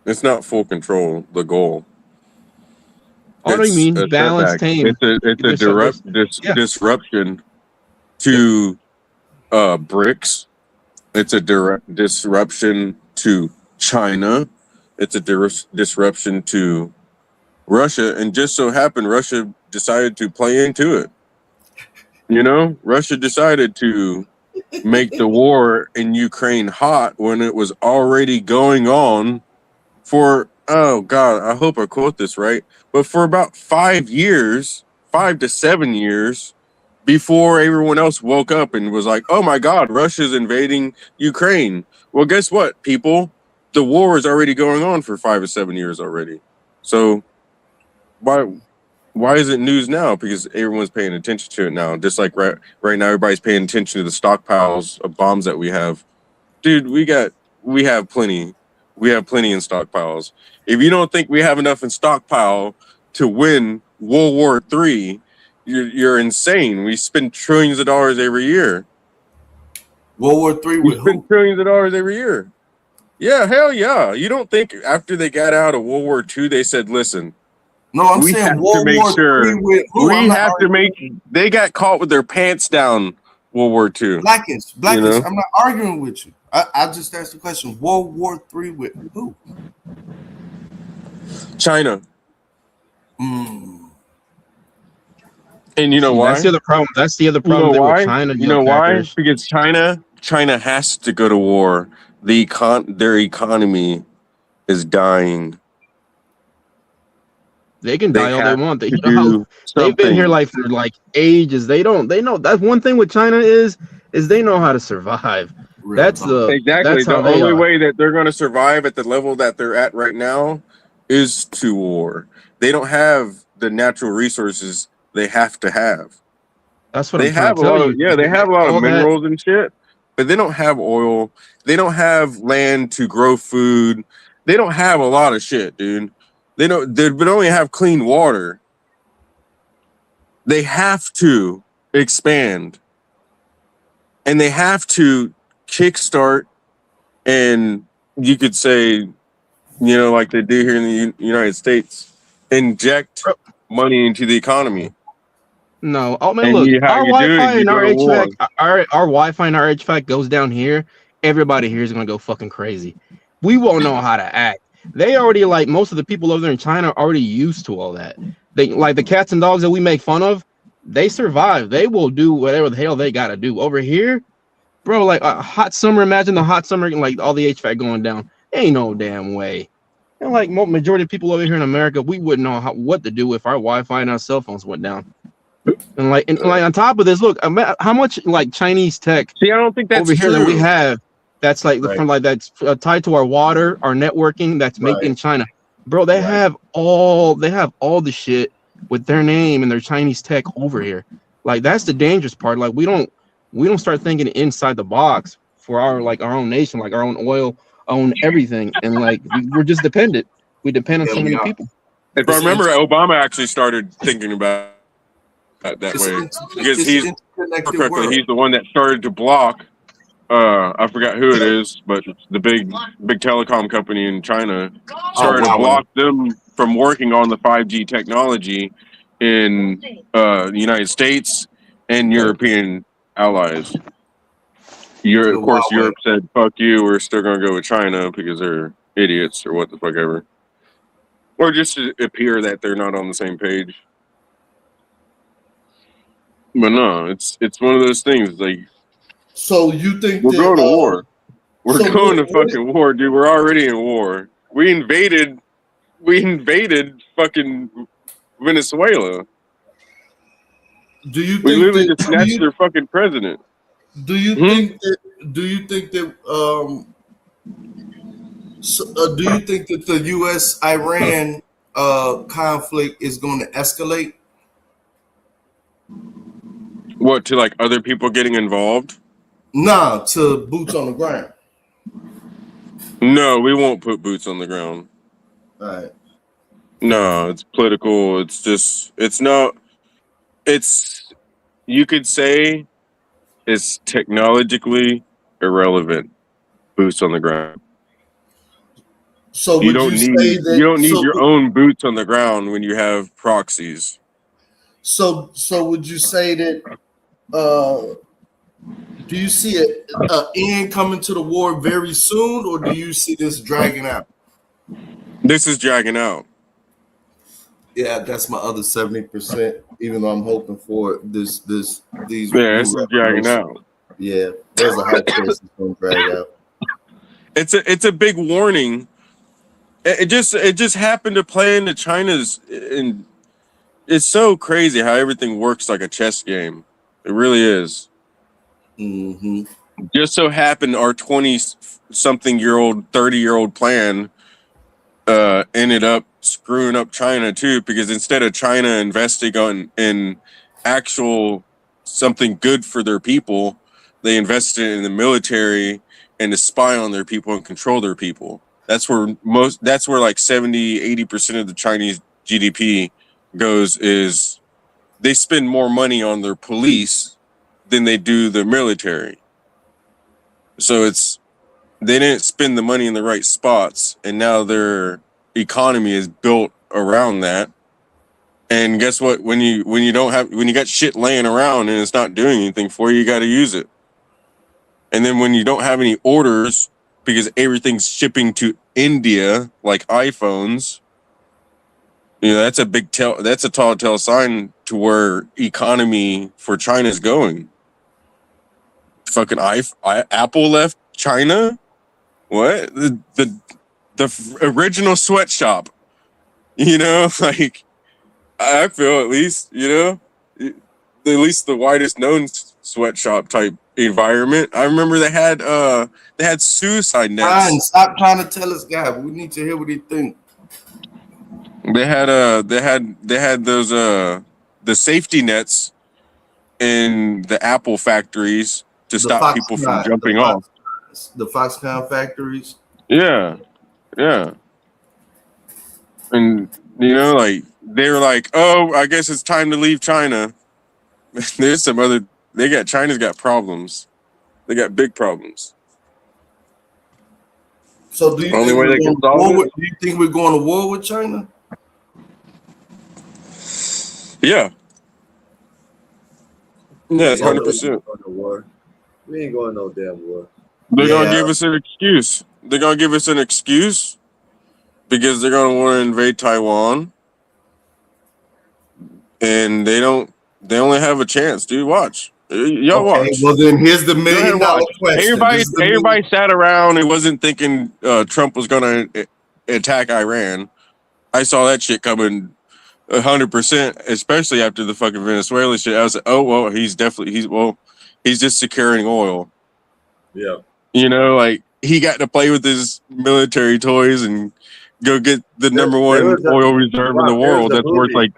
It's not full control. The goal. What do you mean? Balanced tame. It's a disruption to BRICS. It's a disruption to China. It's a disruption to Russia, and just so happened Russia decided to play into it. You know, Russia decided to make the war in Ukraine hot when it was already going on for, oh God, I hope I quote this right, but for about 5 to 7 years before everyone else woke up and was like, oh my God, Russia's invading Ukraine. Well, guess what, people? The war is already going on for 5 or 7 years already. So why is it news now? Because everyone's paying attention to it now. Just like right now, everybody's paying attention to the stockpiles of bombs that we have. Dude, we have plenty. We have plenty in stockpiles. If you don't think we have enough in stockpile to win World War III, you're insane. We spend trillions of dollars every year. World War III We with spend who? trillions of dollars every year. Yeah, hell yeah. You don't think after they got out of World War II, they said, listen, No, I'm we saying have to World make War sure III with who? I'm not they got caught with their pants down World War II. Blackish. You know? I'm not arguing with you. I just asked the question. World War III with who? China. Mm. And you know See, why? that's the other problem. That's the other You know problem there with why? China, You know why? Packers. Because China has to go to war. Their economy is dying. They can They die all they have want. to You know how do they've been here something. like for like ages. They know that's one thing with China is they know how to survive. Real talk. Exactly. That's The how they only are. way that they're going to survive at the level that they're at right now is to war. They don't have the natural resources they have to have. That's what They I'm trying have to a tell lot of you. they have a lot of All that minerals and shit, but they don't have oil. They don't have land to grow food. They don't have a lot of shit, dude. They but only have clean water. They have to expand. And they have to kickstart, and you could say, like they do here in the United States, inject money into the economy. No, oh man, And look, how our you do it, Wi-Fi you and go our to war. HVAC, our Wi-Fi and our HVAC goes down here. Everybody here is gonna go fucking crazy. We won't know how to act. They already like most of the people over there in China are already used to all that. They like the cats and dogs that we make fun of. They survive. They will do whatever the hell they gotta do. Over here, bro, like a hot summer. Imagine the hot summer, like all the HVAC going down. Ain't no damn way. And like majority of people over here in America, we wouldn't know what to do if our Wi-Fi and our cell phones went down. And like on top of this, look, how much like Chinese tech See, I don't think that's over here that we true. have that's like Right. from like that's tied to our water, our networking that's made in China. Bro, they have all the shit with their name and their Chinese tech over here. Like that's the dangerous part. Like we don't start thinking inside the box for our own nation, like our own oil, own everything. And like we're just dependent. We depend on so many people. If I remember, Obama actually started thinking about that way because he's interconnected world. he's the one that started to block. I forgot who it is, but it's the big telecom company in China started to block them from working on the 5G technology in the United States and European allies. Of course, Europe said, "Fuck you, we're still gonna go with China because they're idiots or what the fuck ever," or just to appear that they're not on the same page. But no, it's one of those things. Like, so you think we're that going to war? We're so going to fucking war, dude. We're already in war. We invaded fucking Venezuela. Do you We think literally that just snatched their fucking president. do you think that do you think that the U.S. Iran conflict is going to escalate? What, to like other people getting involved? Nah, to boots on the ground. No, we won't put boots on the ground. All right. No, it's political. It's just, it's not, it's, you could say it's technologically irrelevant. Boots on the ground. So You would don't you need say that? you don't need your own boots on the ground when you have proxies. So would you say that? Do you see an end coming to the war very soon, or do you see this dragging out? This is dragging out. Yeah, that's my other 70%. Even though I'm hoping for these. Yeah, this is dragging out. Yeah, there's a high chance it's going to drag out. It's a big warning. It just happened to play into China's, and it's so crazy how everything works like a chess game. It really is. Mm-hmm. Just so happened our 20-something-year-old, 30-year-old plan ended up screwing up China too, because instead of China investing in actual something good for their people, they invested in the military and to spy on their people and control their people. That's where like 70-80% of the Chinese GDP goes, is they spend more money on their police than they do their military. So they didn't spend the money in the right spots, and now their economy is built around that. And guess what? When you got shit laying around and it's not doing anything for you, you got to use it. And then when you don't have any orders because everything's shipping to India, like iPhones, that's a tall tale sign to where economy for China is going. Fucking Apple left China. What the original sweatshop? Like I feel at least at least the widest known sweatshop type environment. I remember they had suicide nets. Brian, stop trying to tell us, guy. We need to hear what he thinks. They had those the safety nets in the Apple factories to stop people from jumping off. The Foxconn factories. Yeah. And like they were like, oh, I guess it's time to leave China. There's China's got problems. They got big problems. So do you think we're going to war with China? Yeah. Yeah, it's 100%. We ain't going no damn war. They're gonna give us an excuse. They're gonna give us an excuse because they're gonna want to invade Taiwan, and they only have a chance, dude. Watch. Y'all watch. Well, then here's the $1 million question. Everybody sat around and wasn't thinking Trump was gonna attack Iran. I saw that shit coming 100%, especially after the fucking Venezuela shit. I was like, oh well, he's just securing oil. Yeah. Like he got to play with his military toys and go get the number one oil reserve in the world. That's worth like.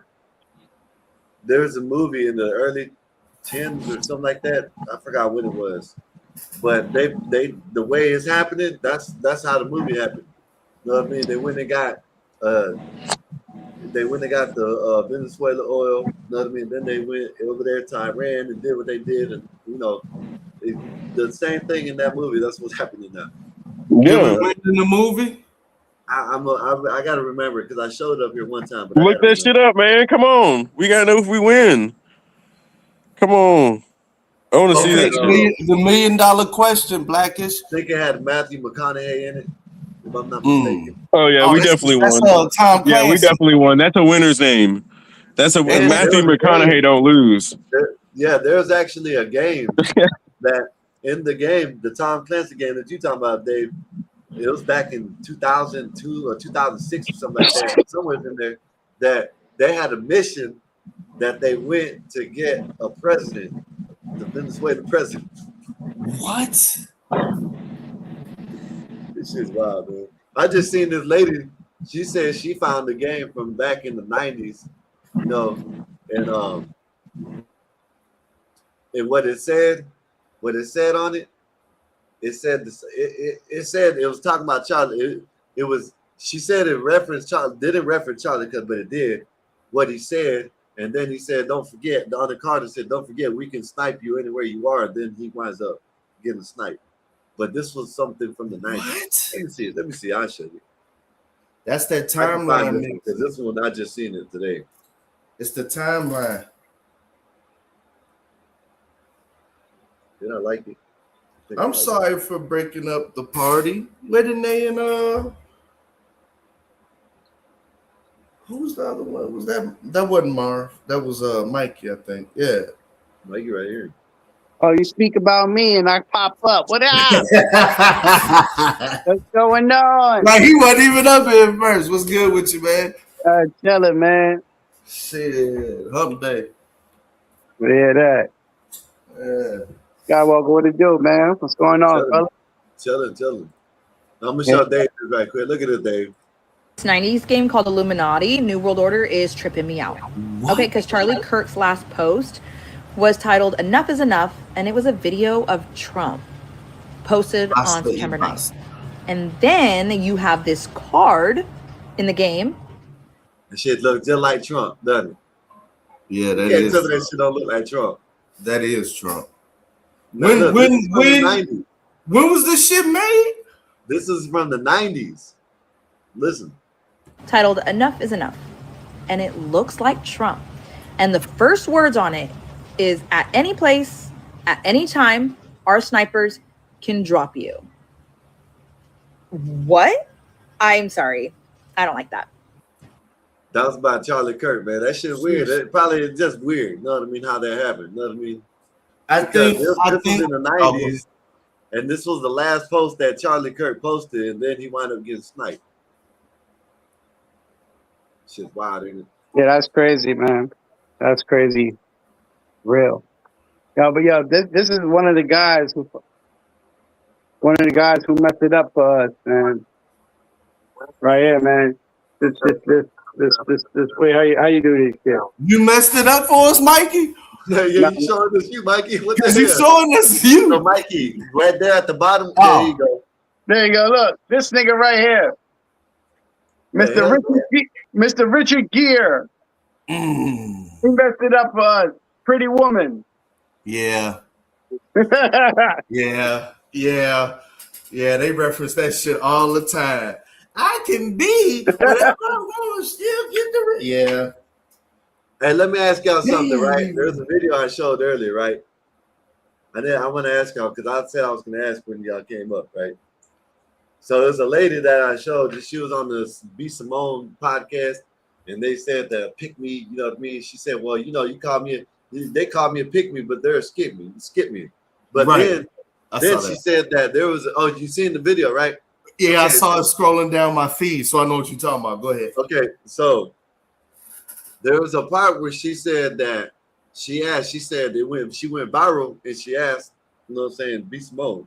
There was a movie in the early 10s or something like that. I forgot when it was, but they the way it's happening. That's how the movie happened. You know what I mean? They went and got the Venezuela oil. You know what I mean? Then they went over there to Iran and did what they did, and the same thing in that movie. That's what's happening now. Yeah. In the movie. I gotta remember because I showed up here one time. But look that shit up, man. Come on, we gotta know if we win. Come on, I want to see that. The $1 million question, Blackish. I think it had Matthew McConaughey in it, if I'm not mistaken. Oh yeah, we definitely won. Yeah, we definitely won. That's a winner's name. That's a Matthew McConaughey don't lose. There's actually a game that in the game, the Tom Clancy game that you talking about, Dave. It was back in 2002 or 2006 or something like that. Somewhere in there, that they had a mission that they went to get a president, the Venezuelan president. What? This shit's wild, man. I just seen this lady. She said she found the game from back in the 90s, and what it said on it. It said this. It said it was talking about Charlie. It was. She said it referenced Charlie. Didn't reference Charlie, but it did. What he said, and then he said, "Don't forget." The other card said, "Don't forget, we can snipe you anywhere you are." Then he winds up getting sniped. But this was something from the 90s. Let me see. I'll show you. That's that timeline. Because this one I just seen it today. It's the timeline. Did I like it? I'm sorry for breaking up the party. Where did they and who's the other one? Was that wasn't Marv? That was Mikey, I think. Yeah. Mikey right here. Oh, you speak about me and I pop up. What up? What's going on? Like he wasn't even up here first. What's good with you, man? Tell it, man. Shit. Humpday. Yeah, that. Yeah. Skywalker, what it do, man? What's going on, fella? Tell him. I'm gonna show Dave this right quick. Look at it, Dave. This 90s game called Illuminati, New World Order is tripping me out. What? Okay, because Charlie Kirk's last post was titled "Enough is Enough," and it was a video of Trump posted on September 9th. And then you have this card in the game. The shit looks just like Trump, doesn't it? Yeah, that You can't is tell me that Trump. shit don't look like Trump. That is Trump. Now, look, this is from the 90s. When was this shit made? This is from the 90s. Listen. Titled Enough is Enough. And it looks like Trump. And the first words on it is, at any place, at any time, our snipers can drop you. What? I'm sorry. I don't like that. That was by Charlie Kirk, man. That shit weird. It probably is just weird. You know what I mean? How that happened. You know what I mean? This was in the 90s, and this was the last post that Charlie Kirk posted, and then he wound up getting sniped. Shit's wild, ain't it? Yeah, that's crazy, man. That's crazy. Real. Yeah, but yeah, this is one of the guys who messed it up for us, man. Right here, man. This way, how you do this shit? You messed it up for us, Mikey? Yeah, you showing us you, Mikey. What the hell? You showing us you. So, Mikey, right there at the bottom. Oh. There you go. There you go. Look, this nigga right here. Mr. Richard Gere. He messed it up for us. Pretty Woman. Yeah. Yeah. They reference that shit all the time. I can be whatever I want, still get the yeah. Hey, let me ask y'all something, right? There's a video I showed earlier, right? And then I want to ask y'all, because I said I was going to ask when y'all came up, right? So there's a lady that I showed, she was on the B. Simone podcast, and they said that pick me, you know what I mean? She said, well, you know, they called me a pick me, but they're a skip me. But Right. then she said that there was, you seen the video, right? Yeah, okay, I saw it scrolling down my feed, so I know what you're talking about. Go ahead. Okay, so there was a part where she said that she said she went viral, and she asked, you know what I'm saying, B. Simone.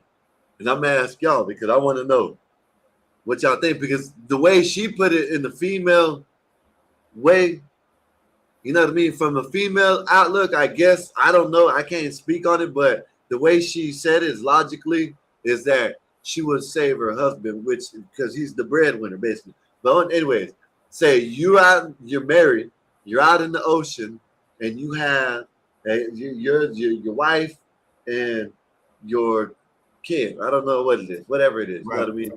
And I'm gonna ask y'all because I want to know what y'all think, because the way she put it in the female way, you know what I mean, from a female outlook, I guess, I don't know, I can't speak on it, but the way she said it is logically is that she would save her husband, which because he's the breadwinner basically. But anyways, say you're married, you're out in the ocean, and you have your wife and your kid. I don't know what it is, whatever it is. Right. You know what I mean?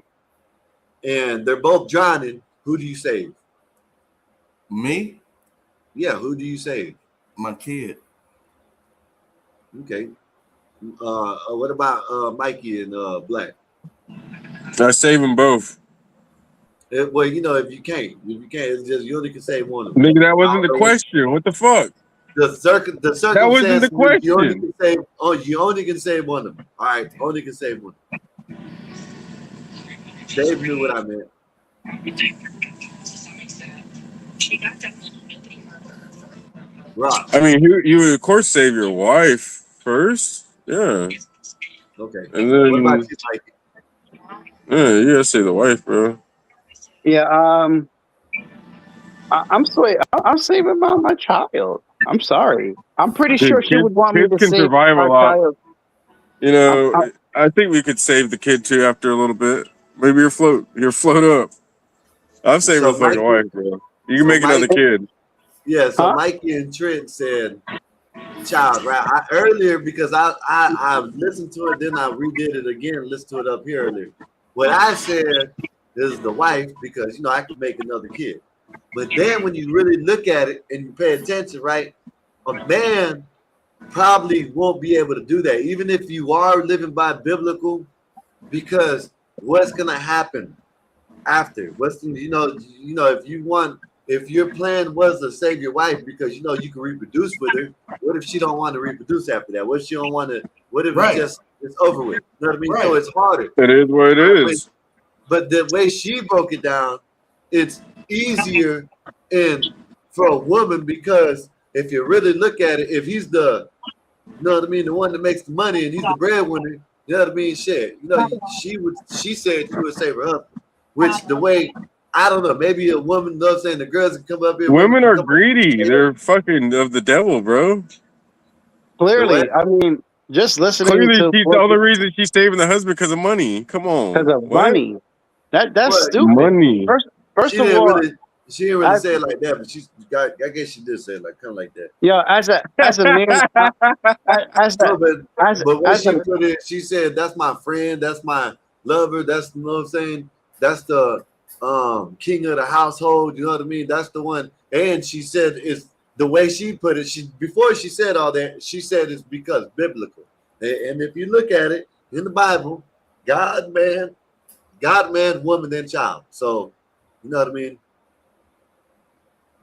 And they're both drowning. Who do you save? Me? Yeah, who do you save? My kid. Okay. What about Mikey and Black? I save them both. Well, you know, if you can't, it's just you only can save one of them. Nigga, that wasn't the question. What the fuck? The circumstance. That wasn't the question. You only can save one of them. All right, only can save one. Dave knew what I meant. Rock. I mean, you would of course save your wife first. Yeah. Okay. And then what about you, Mikey? Yeah, you gotta save the wife, bro. Yeah, I'm saving my child. I'm sorry. I'm pretty sure she would want me to can save survive our a lot. child. You know, I think we could save the kid too after a little bit. Maybe you're float up. I'm saving my fucking wife, bro. You can make another kid. Yeah, so Mikey and Trent said child, right? Earlier, because I listened to it, then I redid it again, listened to it up here earlier. What I said is the wife, because, you know, I could make another kid. But then when you really look at it and you pay attention, right, a man probably won't be able to do that, even if you are living by biblical, because what's going to happen after? If your plan was to save your wife because you know you can reproduce with her, what if she don't want to reproduce after that? What if she don't want to? What if it's over with? You know what I mean? Right. So it's harder. It is what it is. But the way she broke it down, it's easier for a woman, because if you really look at it, if he's the, you know what I mean, the one that makes the money and he's the breadwinner, you know what I mean? Shit, you know, she said she would save her husband, which the way. I don't know. Maybe a woman, you know what I'm saying? The girls can come up here. Women are greedy. They're fucking of the devil, bro. Clearly, I mean, just listening to the only reason she's saving the husband because of money. Come on, because of money. That's stupid. Money. First of all, She didn't really say it like that, but I guess she did say it like kind of like that. Yo, as a man, but when she put it, she said, "That's my friend. That's my lover. That's, you know what I'm saying. That's the king of the household. You know what I mean. That's the one." And she said, "It's the way she put it." Before she said all that, she said it's because biblical. And if you look at it in the Bible, God, man, woman, and child. So, you know what I mean.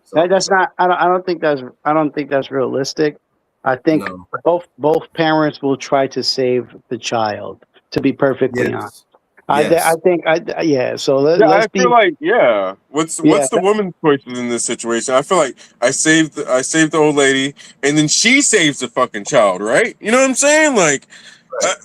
So, that's not. I don't think that's realistic. I think both parents will try to save the child. To be perfectly honest, I think. Yeah. So let's I feel like What's Yeah, the woman's choices in this situation? I feel like I saved the old lady, and then she saves the fucking child, right? You know what I'm saying? Like,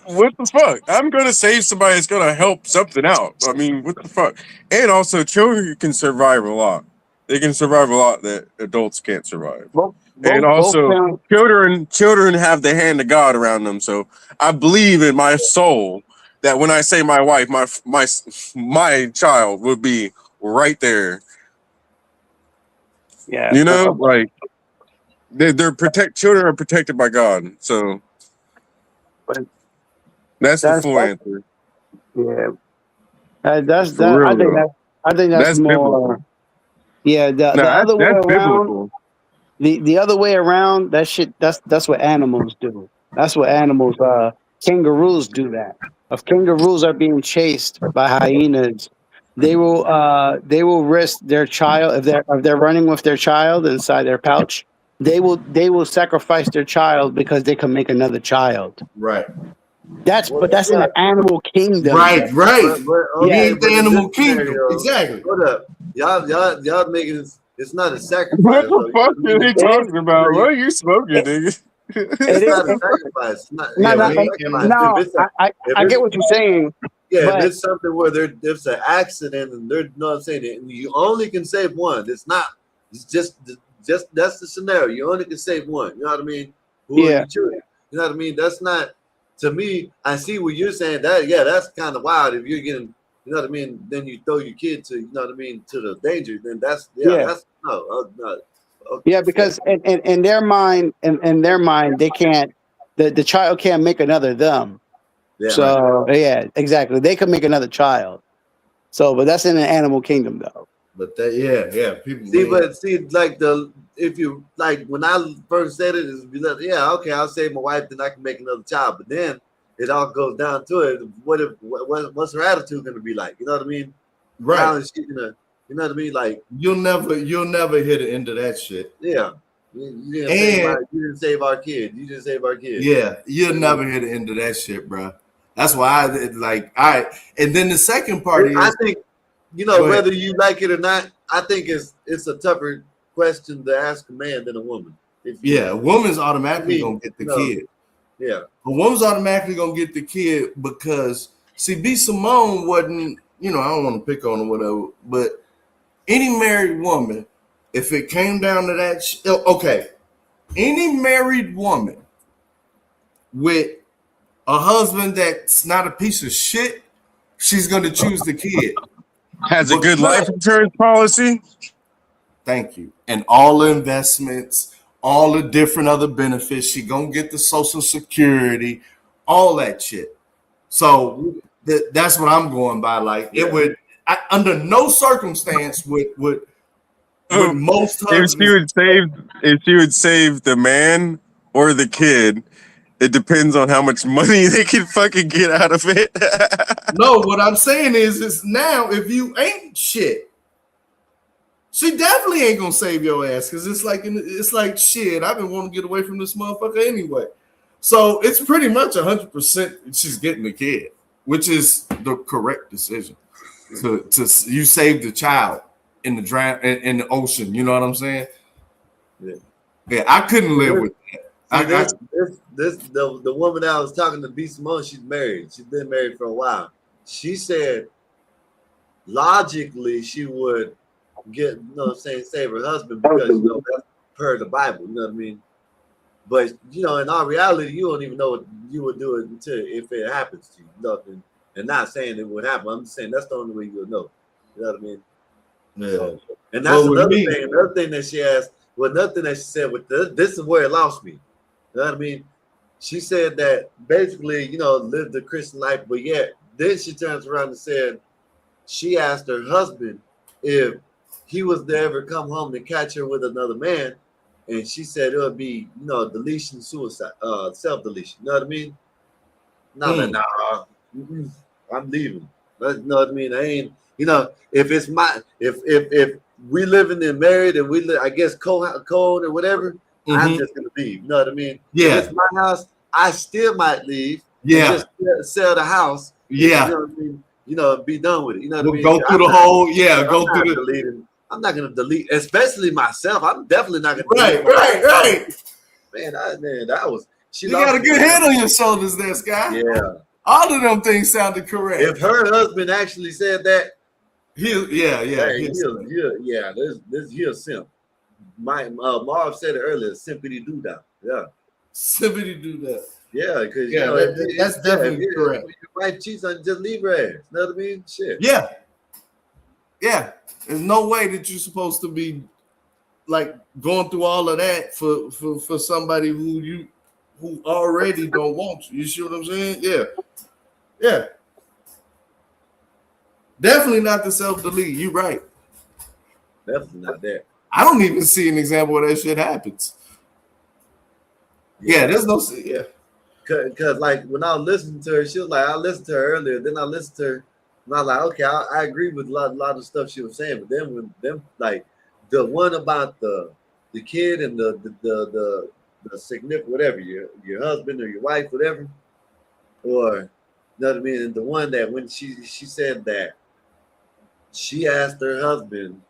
what the fuck? I'm gonna save somebody that's gonna help something out. I mean, what the fuck? And also, children can survive a lot. They can survive a lot that adults can't survive. And both also, parents. children have the hand of God around them. So I believe in my soul that when I say my wife, my child would be right there. Yeah, you know, like children are protected by God. So that's the full answer. Yeah, that's For that. real though. I think that's more. Biblical. Yeah, the other way That's around. biblical. The other way around. That shit. That's what animals do. That's what animals. Kangaroos do that. If kangaroos are being chased by hyenas, they will risk their child if they're running with their child inside their pouch. They will sacrifice their child because they can make another child. Right. That's in the animal kingdom. Right. Yeah, Ain't the but in animal this kingdom. scenario, Exactly. Hold up, y'all making this. It's not a sacrifice. What the Though. fuck You know what I are mean? they talking about? What are you smoking, nigga? It's not a sacrifice. It's not, No, yeah, no, it ain't a sacrifice. no. If it's I get what you're saying. if But it's something where there's an accident and you know what I'm saying, and you only can save one. It's not. It's just that's the scenario. You only can save one. You know what I mean? Who are yeah, you choosing? You know what I mean? That's not. To me, I see what you're saying. That's kind of wild. If you're getting, you know what I mean, then you throw your kid to, you know what I mean, to the danger. Then that's yeah, that's no. yeah. Because in their mind, they can't. The child can't make another them. Yeah. So yeah, exactly. They could make another child. So, but that's in the animal kingdom, though. But that, people see, like if you like when I first said it, is okay, I'll save my wife, then I can make another child. But then it all goes down to it. What's her attitude gonna be like? You know what I mean? Right. How is she gonna? You know what I mean? Like you'll never hit the end of that shit. Yeah. You didn't save our kid. You didn't save our kid. Yeah, you'll never hit the end of that shit, bro. That's why and then the second part is I think, whether you like it or not, I think it's a tougher question to ask a man than a woman. A woman's automatically gonna get the kid. Yeah, a woman's automatically gonna get the kid because B. Simone wasn't. I don't want to pick on her, whatever, but any married woman, if it came down to that, any married woman with a husband that's not a piece of shit, she's gonna choose the kid. Has a good life insurance policy. Thank you. And all the investments, all the different other benefits. She gonna get the Social Security, all that shit. So that's what I'm going by. Like it would, under no circumstance would most husbands. If she would save the man or the kid, it depends on how much money they can fucking get out of it. No, what I'm saying is now if you ain't shit, she definitely ain't gonna save your ass because it's like shit. I've been wanting to get away from this motherfucker anyway. So it's pretty much 100% she's getting the kid, which is the correct decision. To you save the child in the in the ocean. You know what I'm saying? Yeah, I couldn't live with that. The woman that I was talking to, B. Simone, she's married. She's been married for a while. She said logically she would get, save her husband because that's per the Bible, you know what I mean? But in all reality, you don't even know what you would do it until if it happens to you. And not saying it would happen. I'm just saying that's the only way you'll know. You know what I mean? Yeah. And that's another thing. Another thing that she asked, well, another thing that she said with this is where it lost me. You know what I mean? She said that basically, lived the Christian life, but yet then she turns around and said she asked her husband if he was to ever come home to catch her with another man, and she said it would be, deletion, suicide, self-deletion. You know what I mean? I'm leaving. You know what I mean? I ain't, if it's if we living and married and we live, I guess code or whatever, I'm just gonna leave. You know what I mean? Yeah. If it's my house, I still might leave. Yeah. And just sell the house. Yeah. You know what I mean? Be done with it. You know what I mean? Go through the whole, go through the deleting. I'm not gonna delete, especially myself. I'm definitely not gonna right. Man, that was you got a good head on your shoulders there, Sky. Yeah. All of them things sounded correct. If her husband actually said that, he'll simp. Marv said it earlier, simply do that. Yeah. Simply do that. Yeah, because that's definitely correct. If your wife cheats on, just leave her ass. You know what I mean? Shit. Yeah. Yeah. There's no way that you're supposed to be like going through all of that for somebody who already don't want you. You see what I'm saying? Yeah. Yeah. Definitely not the self-delete. You're right. Definitely not that. I don't even see an example where that shit happens. Yeah, there's no yeah. Because like when I was listening to her, she was like, I listened to her earlier, then I listened to her, and I was like, okay, I agree with a lot of stuff she was saying, but then when them like the one about the kid and the significant whatever, your husband or your wife, whatever, or you know what I mean, and the one that when she said that she asked her husband,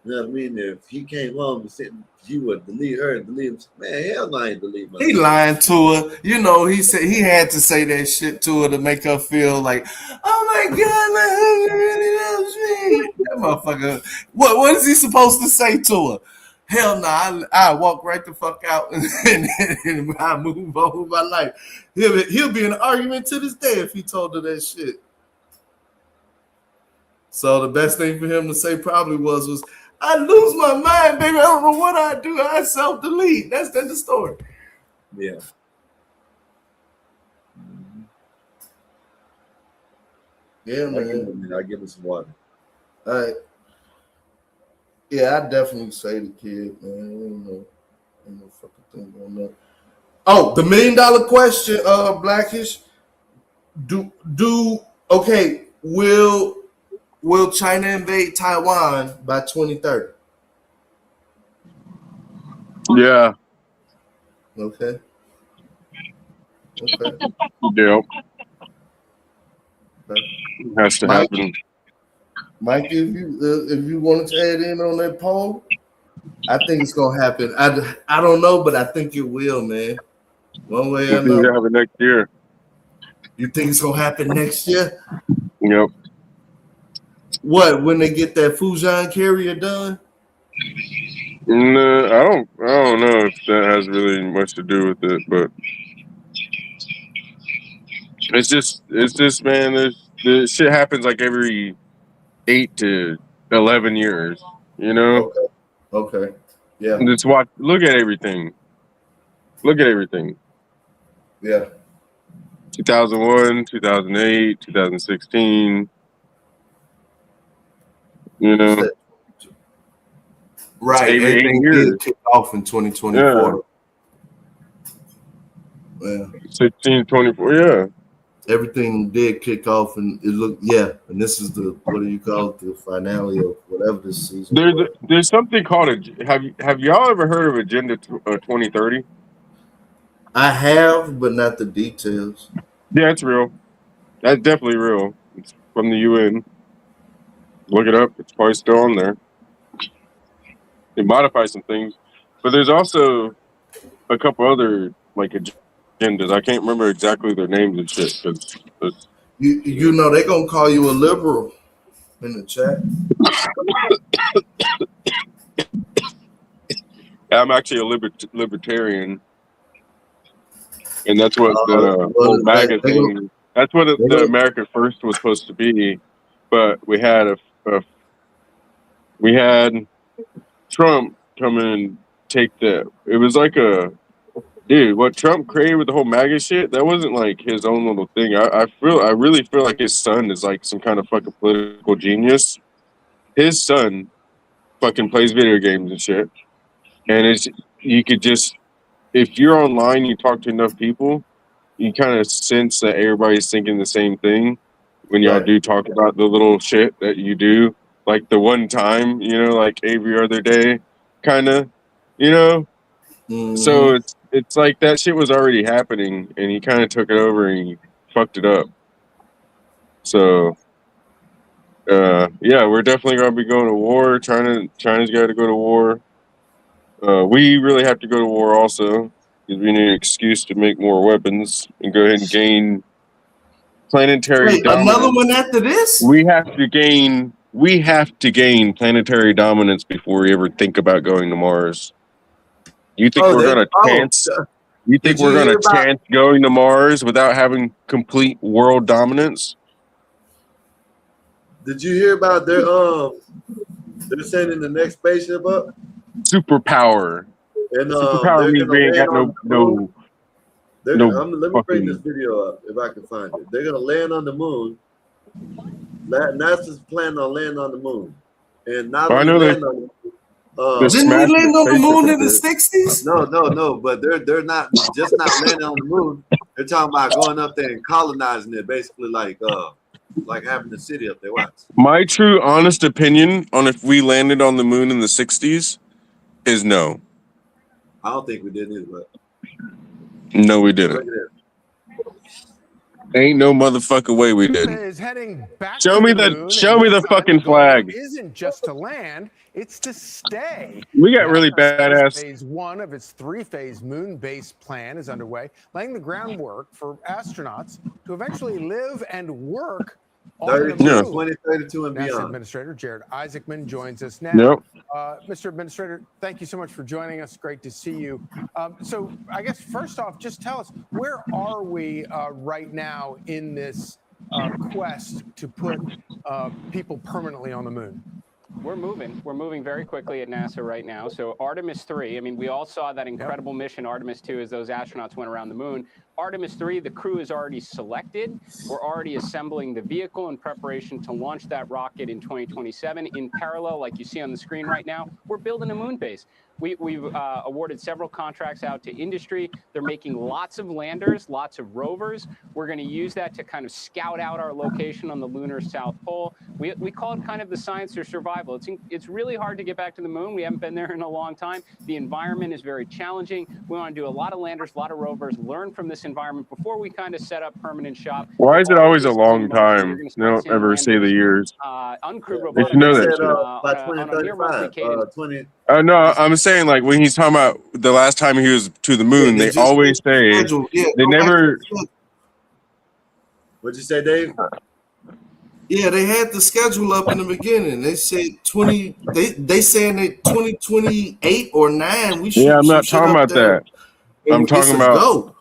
you know what I mean, if he came home and said he would delete her and delete him. Man, hell no, I ain't delete my. He lying to her. He said he had to say that shit to her to make her feel like, oh my God, my husband really loves me. That motherfucker. What is he supposed to say to her? Hell no, I walk right the fuck out and I move on with my life. He'll be in an argument to this day if he told her that shit. So the best thing for him to say probably was I lose my mind, baby. I don't know what I do. I self-delete. That's the story. Yeah. Yeah, man. I'll give him some water. All right. Yeah, I definitely say the kid, man. Ain't no fucking thing going on. Oh, the $1 million question, Blackish. Will China invade Taiwan by 2030? Yeah. Okay. Yeah. Has to happen. Mike, if you wanted to add in on that poll, I think it's gonna happen. I don't know, but I think it will, man. One way or another. Have it next year. You think it's gonna happen next year? Yep. What, when they get that Fujian carrier done? No, I don't know if that has really much to do with it, but it's just man, the shit happens like every 8 to 11 years, you know? Okay. Yeah. And just look at everything. Yeah. 2001, 2008, 2016. You know? Right. Everything did kick off in 2024. Yeah. 16, 24, yeah. Everything did kick off, and it looked, and this is what do you call it, the finale of whatever this season. There's something called have y'all ever heard of Agenda 2030? I have, but not the details. Yeah, it's real. That's definitely real. It's from the UN. Look it up. It's probably still on there. They modify some things, but there's also a couple other like agendas. I can't remember exactly their names and shit. Cause you know they're gonna call you a liberal in the chat. I'm actually a libertarian, and that's what the whole MAGA thing. That's what the America First was supposed to be, but we had we had Trump come in and take the. It was like a dude. What Trump created with the whole MAGA shit, that wasn't like his own little thing. I really feel like his son is like some kind of fucking political genius. His son fucking plays video games and shit, and it's you could just if you're online, you talk to enough people, you kind of sense that everybody's thinking the same thing when y'all do talk about the little shit that you do, like the one time, like every other day, kind of, So it's like that shit was already happening, and he kind of took it over and he fucked it up. So, yeah, we're definitely gonna be going to war. China's got to go to war. We really have to go to war also because we need an excuse to make more weapons and go ahead and gain planetary dominance. Another one after this? We have to gain planetary dominance before we ever think about going to Mars. You think we're gonna chance? You think we're gonna chance going to Mars without having complete world dominance? Did you hear about they're sending the next spaceship up? Superpower. And superpower means we ain't got no. Let me bring this video up if I can find it. They're gonna land on the moon. NASA's planning on landing on the moon, and not only land on the moon. Didn't we land on the moon in the 60s? No. But they're not landing on the moon. They're talking about going up there and colonizing it, basically like having the city up there. Watch. My true, honest opinion on if we landed on the moon in the 60s is no. I don't think we did either, but no, we didn't. Ain't no motherfucking way we did. Show me the fucking flag. Isn't just to land, it's to stay. We got really badass. Phase 1 of its 3-phase moon-based plan is underway, laying the groundwork for astronauts to eventually live and work on the moon. 2032 and NASA beyond. Administrator Jared Isaacman joins us now. Yep. Mr. Administrator, thank you so much for joining us. Great to see you. So I guess first off, just tell us, where are we right now in this quest to put people permanently on the moon? We're moving very quickly at NASA right now. So Artemis 3, I mean, we all saw that incredible mission Artemis 2 as those astronauts went around the moon. Artemis 3, the crew is already selected. We're already assembling the vehicle in preparation to launch that rocket in 2027. In parallel, like you see on the screen right now, we're building a moon base. We've awarded several contracts out to industry. They're making lots of landers, lots of rovers. We're going to use that to kind of scout out our location on the lunar South Pole. We call it kind of the science or survival. It's really hard to get back to the moon. We haven't been there in a long time. The environment is very challenging. We want to do a lot of landers, a lot of rovers, learn from this environment before we kind of set up permanent shop. Why is it always a long time? They don't ever say the years. Uncrewed They should know that shit. By 2035, No, I'm saying like when he's talking about the last time he was to the moon, they always say they never. What'd you say, Dave? Yeah, they had the schedule up in the beginning. They said 20. They saying that 2028 or 9. We should. Yeah, I'm not talking about that. I'm talking about.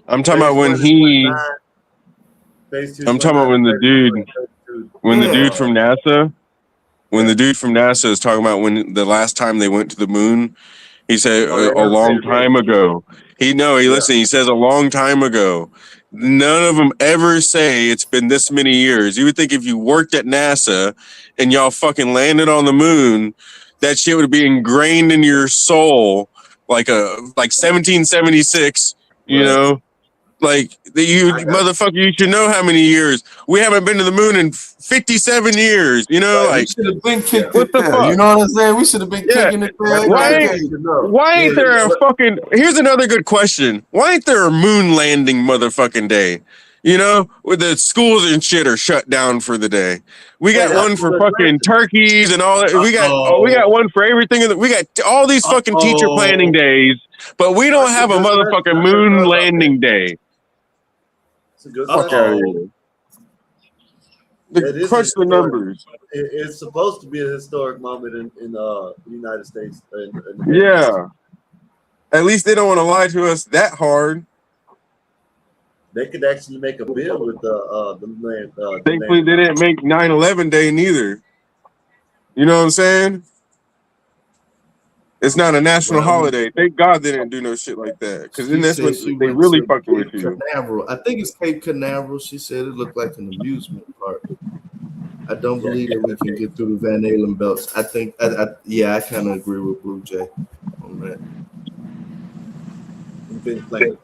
I'm talking about when he. I'm talking about when the dude from NASA. When the dude from NASA is talking about when the last time they went to the moon, he said a long time ago. Listen, he says a long time ago. None of them ever say it's been this many years. You would think if you worked at NASA and y'all fucking landed on the moon, that shit would be ingrained in your soul like 1776, you know? Like motherfucker, you should know how many years. We haven't been to the moon in 57 years, you know? We should have been kicked what the fuck? You know what I'm saying? We should have been kicking it there. Why ain't there a fucking... Here's another good question. Why ain't there a moon landing motherfucking day? You know, where the schools and shit are shut down for the day. We got one for fucking turkeys and all that. We got one for everything. We got all these fucking teacher planning days, but we don't have a motherfucking moon landing day. Fuck out of here. Crunch the numbers. It's supposed to be a historic moment in the United States. Yeah. At least they don't want to lie to us that hard. They could actually make a bill with the land. Thankfully, they didn't make 9/11 day neither. You know what I'm saying? It's not a national Well, holiday. Thank God they didn't do no shit like that. Because then she that's said when she they went really to fucking with Cape you. Canaveral. I think it's Cape Canaveral. She said it looked like an amusement park. I don't Yeah, believe that we can get through the Van Allen belts. I think, I kind of agree with Blue Jay on that. been playing.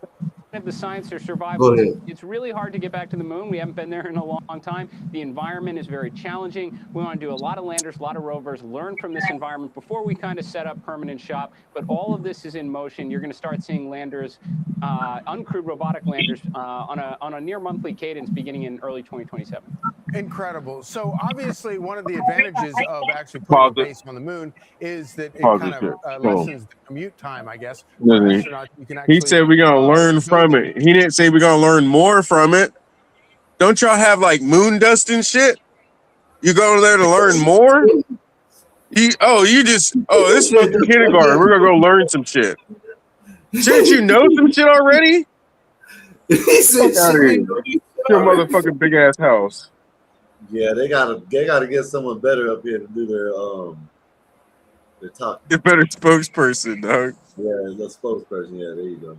Of the science or Go survival. ahead. It's really hard to get back to the moon. We haven't been there in a long time. The environment is very challenging. We want to do a lot of landers, a lot of rovers, learn from this environment before we kind of set up permanent shop. But all of this is in motion. You're going to start seeing landers, uncrewed robotic landers, on a near monthly cadence beginning in early 2027. Incredible. So obviously, one of the advantages of actually putting a Pause it. base on the moon is that it Pause kind this of shit. lessens the commute time, I guess, for Really. astronauts. You can He actually said we're gonna learn go from it. He didn't say we're gonna learn more from it. Don't y'all have like moon dust and shit? You go there to learn more? This is fucking kindergarten. We're gonna go learn some shit. Shouldn't you know some shit already? He said, Fuck out of "Should we here. know this Your already?" motherfucking big ass house. Yeah, they gotta get someone better up here to do their talk. Get better spokesperson, dog. Yeah, the spokesperson. Yeah, there you go.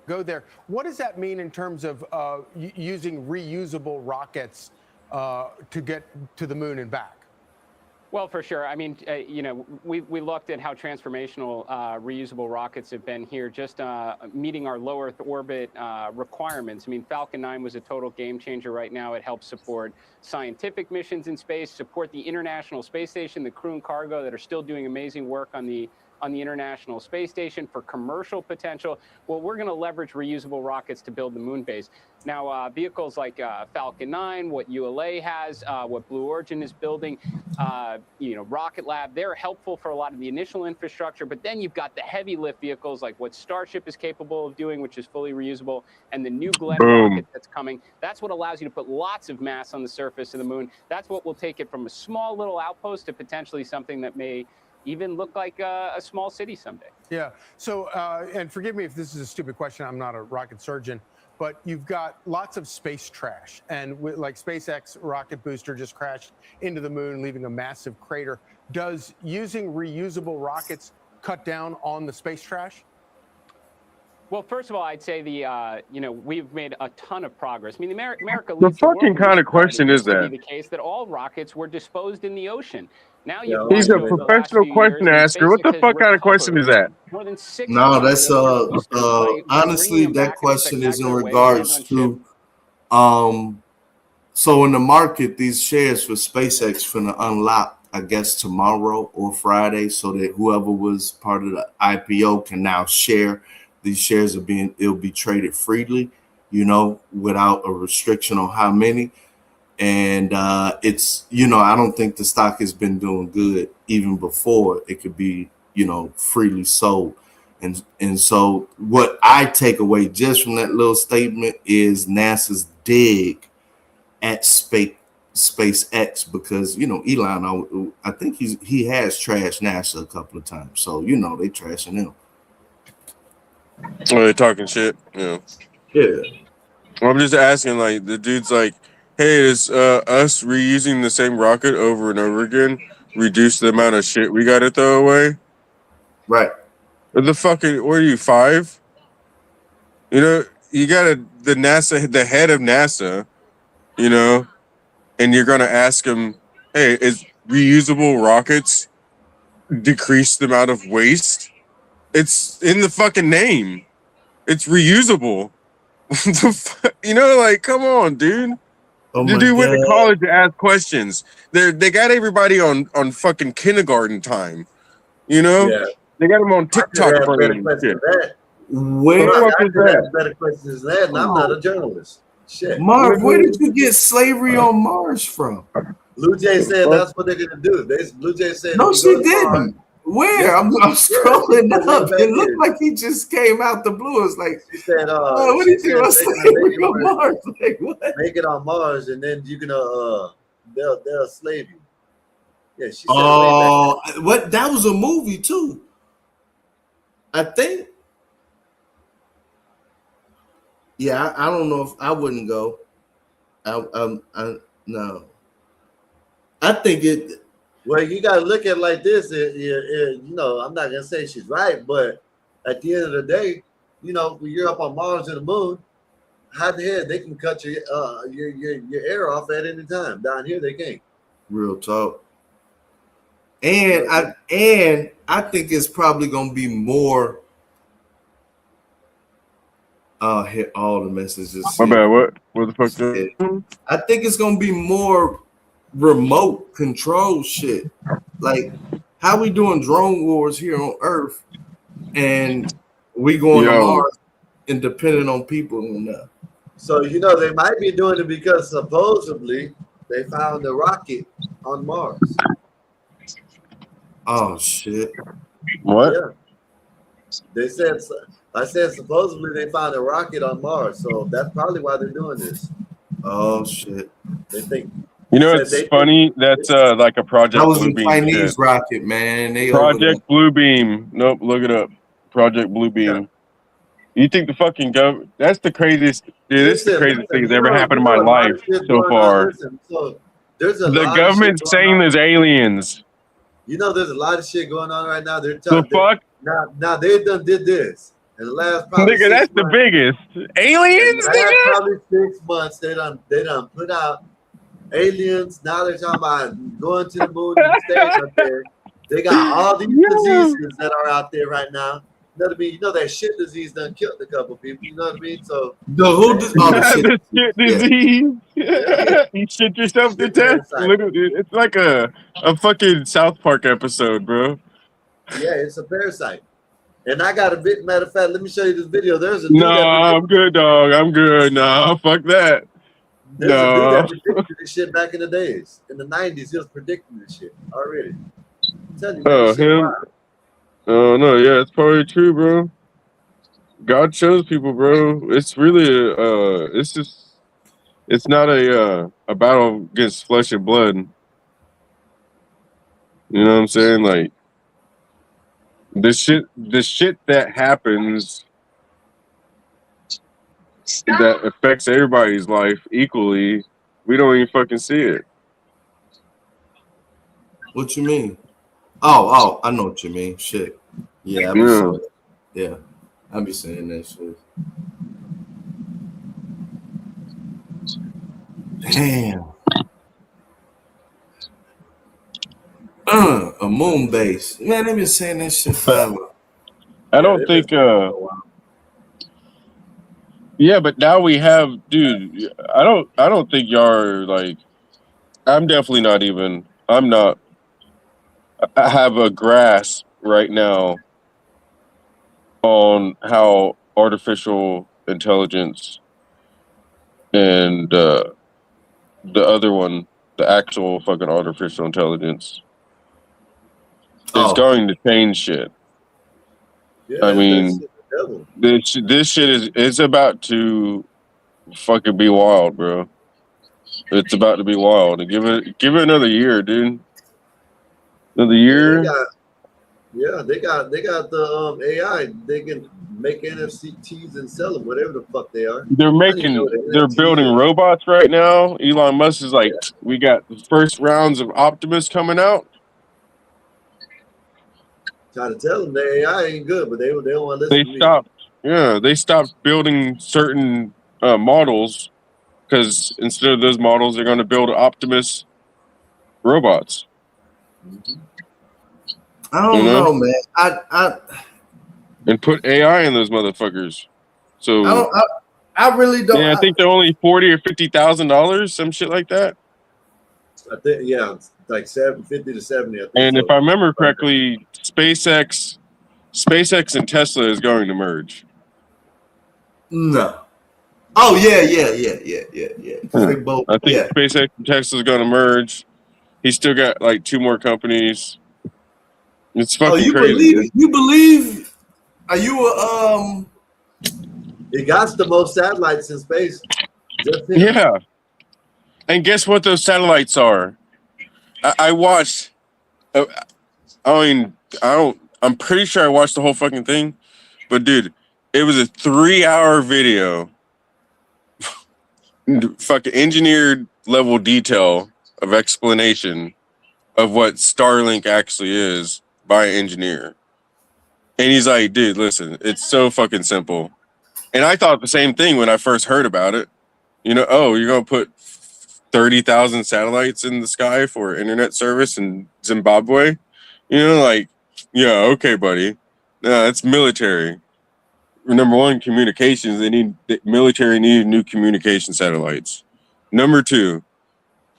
go there. What does that mean in terms of using reusable rockets to get to the moon and back? Well, for sure. I mean, we looked at how transformational reusable rockets have been here, just meeting our low Earth orbit requirements. I mean, Falcon 9 was a total game changer right now. It helps support scientific missions in space, support the International Space Station, the crew and cargo that are still doing amazing work on the International Space Station for commercial potential. Well, we're going to leverage reusable rockets to build the moon base. Now, vehicles like Falcon 9, what ULA has, what Blue Origin is building, Rocket Lab, they're helpful for a lot of the initial infrastructure, but then you've got the heavy lift vehicles like what Starship is capable of doing, which is fully reusable, and the New Glenn rocket that's coming. That's what allows you to put lots of mass on the surface of the moon. That's what will take it from a small little outpost to potentially something that may even look like a small city someday. Yeah. So, and forgive me if this is a stupid question. I'm not a rocket surgeon, but you've got lots of space trash, and like SpaceX rocket booster just crashed into the moon, leaving a massive crater. Does using reusable rockets cut down on the space trash? Well, first of all, I'd say we've made a ton of progress. I mean, America The leads the world fucking in this kind of regard. question It is used to be that? the case that all rockets were disposed in the ocean. Now Yeah, you've He's watched a over the last professional few years, question I mean, asker. What the SpaceX has fuck kind of question is recovered that? more than 6% No, of that's their boosters by honestly, bringing them that back in a question is in spectacular way, land regards on ship. to so in the market, these shares for SpaceX finna unlock, I guess, tomorrow or Friday, so that whoever was part of the IPO can now share. These shares it'll be traded freely, without a restriction on how many. And it's, I don't think the stock has been doing good even before it could be, freely sold. And so what I take away just from that little statement is NASA's dig at SpaceX, because Elon, I think he has trashed NASA a couple of times, so they trashing him. Oh, they're talking shit. Yeah. I'm just asking, like, the dude's like, hey, is us reusing the same rocket over and over again reduce the amount of shit we gotta throw away? Right. What are you, 5? You got the head of NASA, and you're gonna ask him, hey, is reusable rockets decrease the amount of waste? It's in the fucking name. It's reusable. Come on, dude. Oh The my dude went to God. college to ask questions. They got everybody on fucking kindergarten time. Yeah. They got them on I could TikTok have better brain and questions shit. than that. Where The fuck I is could that? have better questions than that, and I'm not a journalist. Shit. Marv, where did you get slavery on Mars from? Blue Jay said that's what they're gonna do. Blue Jay said No, if she you go to Mars, didn't. Where? yes, I'm she scrolling put up. back It looked in. like he just came out the blue. It's like, She said, what do she you think said about they're gonna make slavery it on where Mars? Like, what? make it on Mars, and then you can they'll slave you. Yeah, she said it way back. Oh, what? That was a movie too. I think. Yeah, I don't know if I wouldn't go. No. I think it. Well, you got to look at it like this. You know, I'm not gonna say she's right, but at the end of the day, you know, when you're up on Mars and the moon, how the hell they can cut your air off at any time. Down here, they can't. Real talk. And I think it's probably gonna be more. I'll hit all the messages. My bad. What the fuck? I think it's gonna be more remote control shit. Like how we doing drone wars here on Earth, and we going to Mars and depending on people on that. So you know they might be doing it because supposedly they found a rocket on Mars. Oh shit! What? Yeah. They said. I said supposedly they found a rocket on Mars, so that's probably why they're doing this. Oh shit! They think. You know, it's funny. That's like a Project That was Blue a Beam. Chinese rocket, man. They Project Blue Beam. Nope, look it up. Project Blue Beam. Yeah. You think the fucking government? That's the craziest. Dude, this is the craziest thing that's ever happened in my life so far. So there's a The lot government's of shit going saying on. there's aliens. You know, there's a lot of shit going on right now. They're The fuck? Now they done did this. In the last probably Nigga, that's the biggest. Aliens, nigga? probably 6 months they done put out aliens. Now they're talking about going to the moon and staying up there. They got all these diseases that are out there right now. You know what I mean? You know that shit disease done killed a couple people. You know what I mean? So the shit disease. Yeah. You shit yourself to death. Literally, it's like a fucking South Park episode, bro. Yeah, it's a parasite. And I got a bit. Matter of fact, let me show you this video. There's a dude No, I'm good, dog. I'm good. No, fuck that. There's a dude No. that predicted this shit back in the days. In the 90s, he was predicting this shit already. I'm telling you, man, Oh, this shit him? wild. Oh, no. Yeah, it's probably true, bro. God shows people, bro. It's really it's not a battle against flesh and blood. You know what I'm saying? Like the shit that happens that affects everybody's life equally, we don't even fucking see it. What you mean? Oh, I know what you mean. Shit. Yeah, I be saying that shit. Damn. A moon base. Man, they've been saying that shit forever. I don't think yeah, but now we have, dude, I don't think y'all are like, I'm definitely not even, I have a grasp right now on how artificial intelligence and the other one, the actual fucking artificial intelligence, is going to change shit. Yeah, I mean, that's this shit is about to fucking be wild, bro. It's about to be wild. Give it another year, dude. Another year. They got the AI. They can make NFTs and sell them, whatever the fuck they are. They're building robots right now. Elon Musk is like, we got the first rounds of Optimus coming out. Trying to tell them the AI ain't good, but they don't want to listen to me. They stopped building certain models because instead of those models, they're going to build Optimus robots. I don't know, man. And put AI in those motherfuckers. So I really don't. Yeah, I think they're only $40,000 or $50,000, some shit like that. I think like 50 to 70. I think And so. if I remember correctly, SpaceX and Tesla is going to merge. No. Oh yeah. They both. I think SpaceX and Tesla is going to merge. He's still got like 2 more companies. It's fucking crazy. You believe? Are you It got the most satellites in space. Yeah. And guess what those satellites are? I watched. I'm pretty sure I watched the whole fucking thing, but dude, it was a 3-hour video. Fucking engineered level detail of explanation of what Starlink actually is by an engineer. And he's like, dude, listen, it's so fucking simple. And I thought the same thing when I first heard about it. You know, oh, you're going to put 30,000 satellites in the sky for internet service in Zimbabwe? You know, like, yeah, okay, buddy. No, it's military. Number one, communications. The military needed new communication satellites. Number two,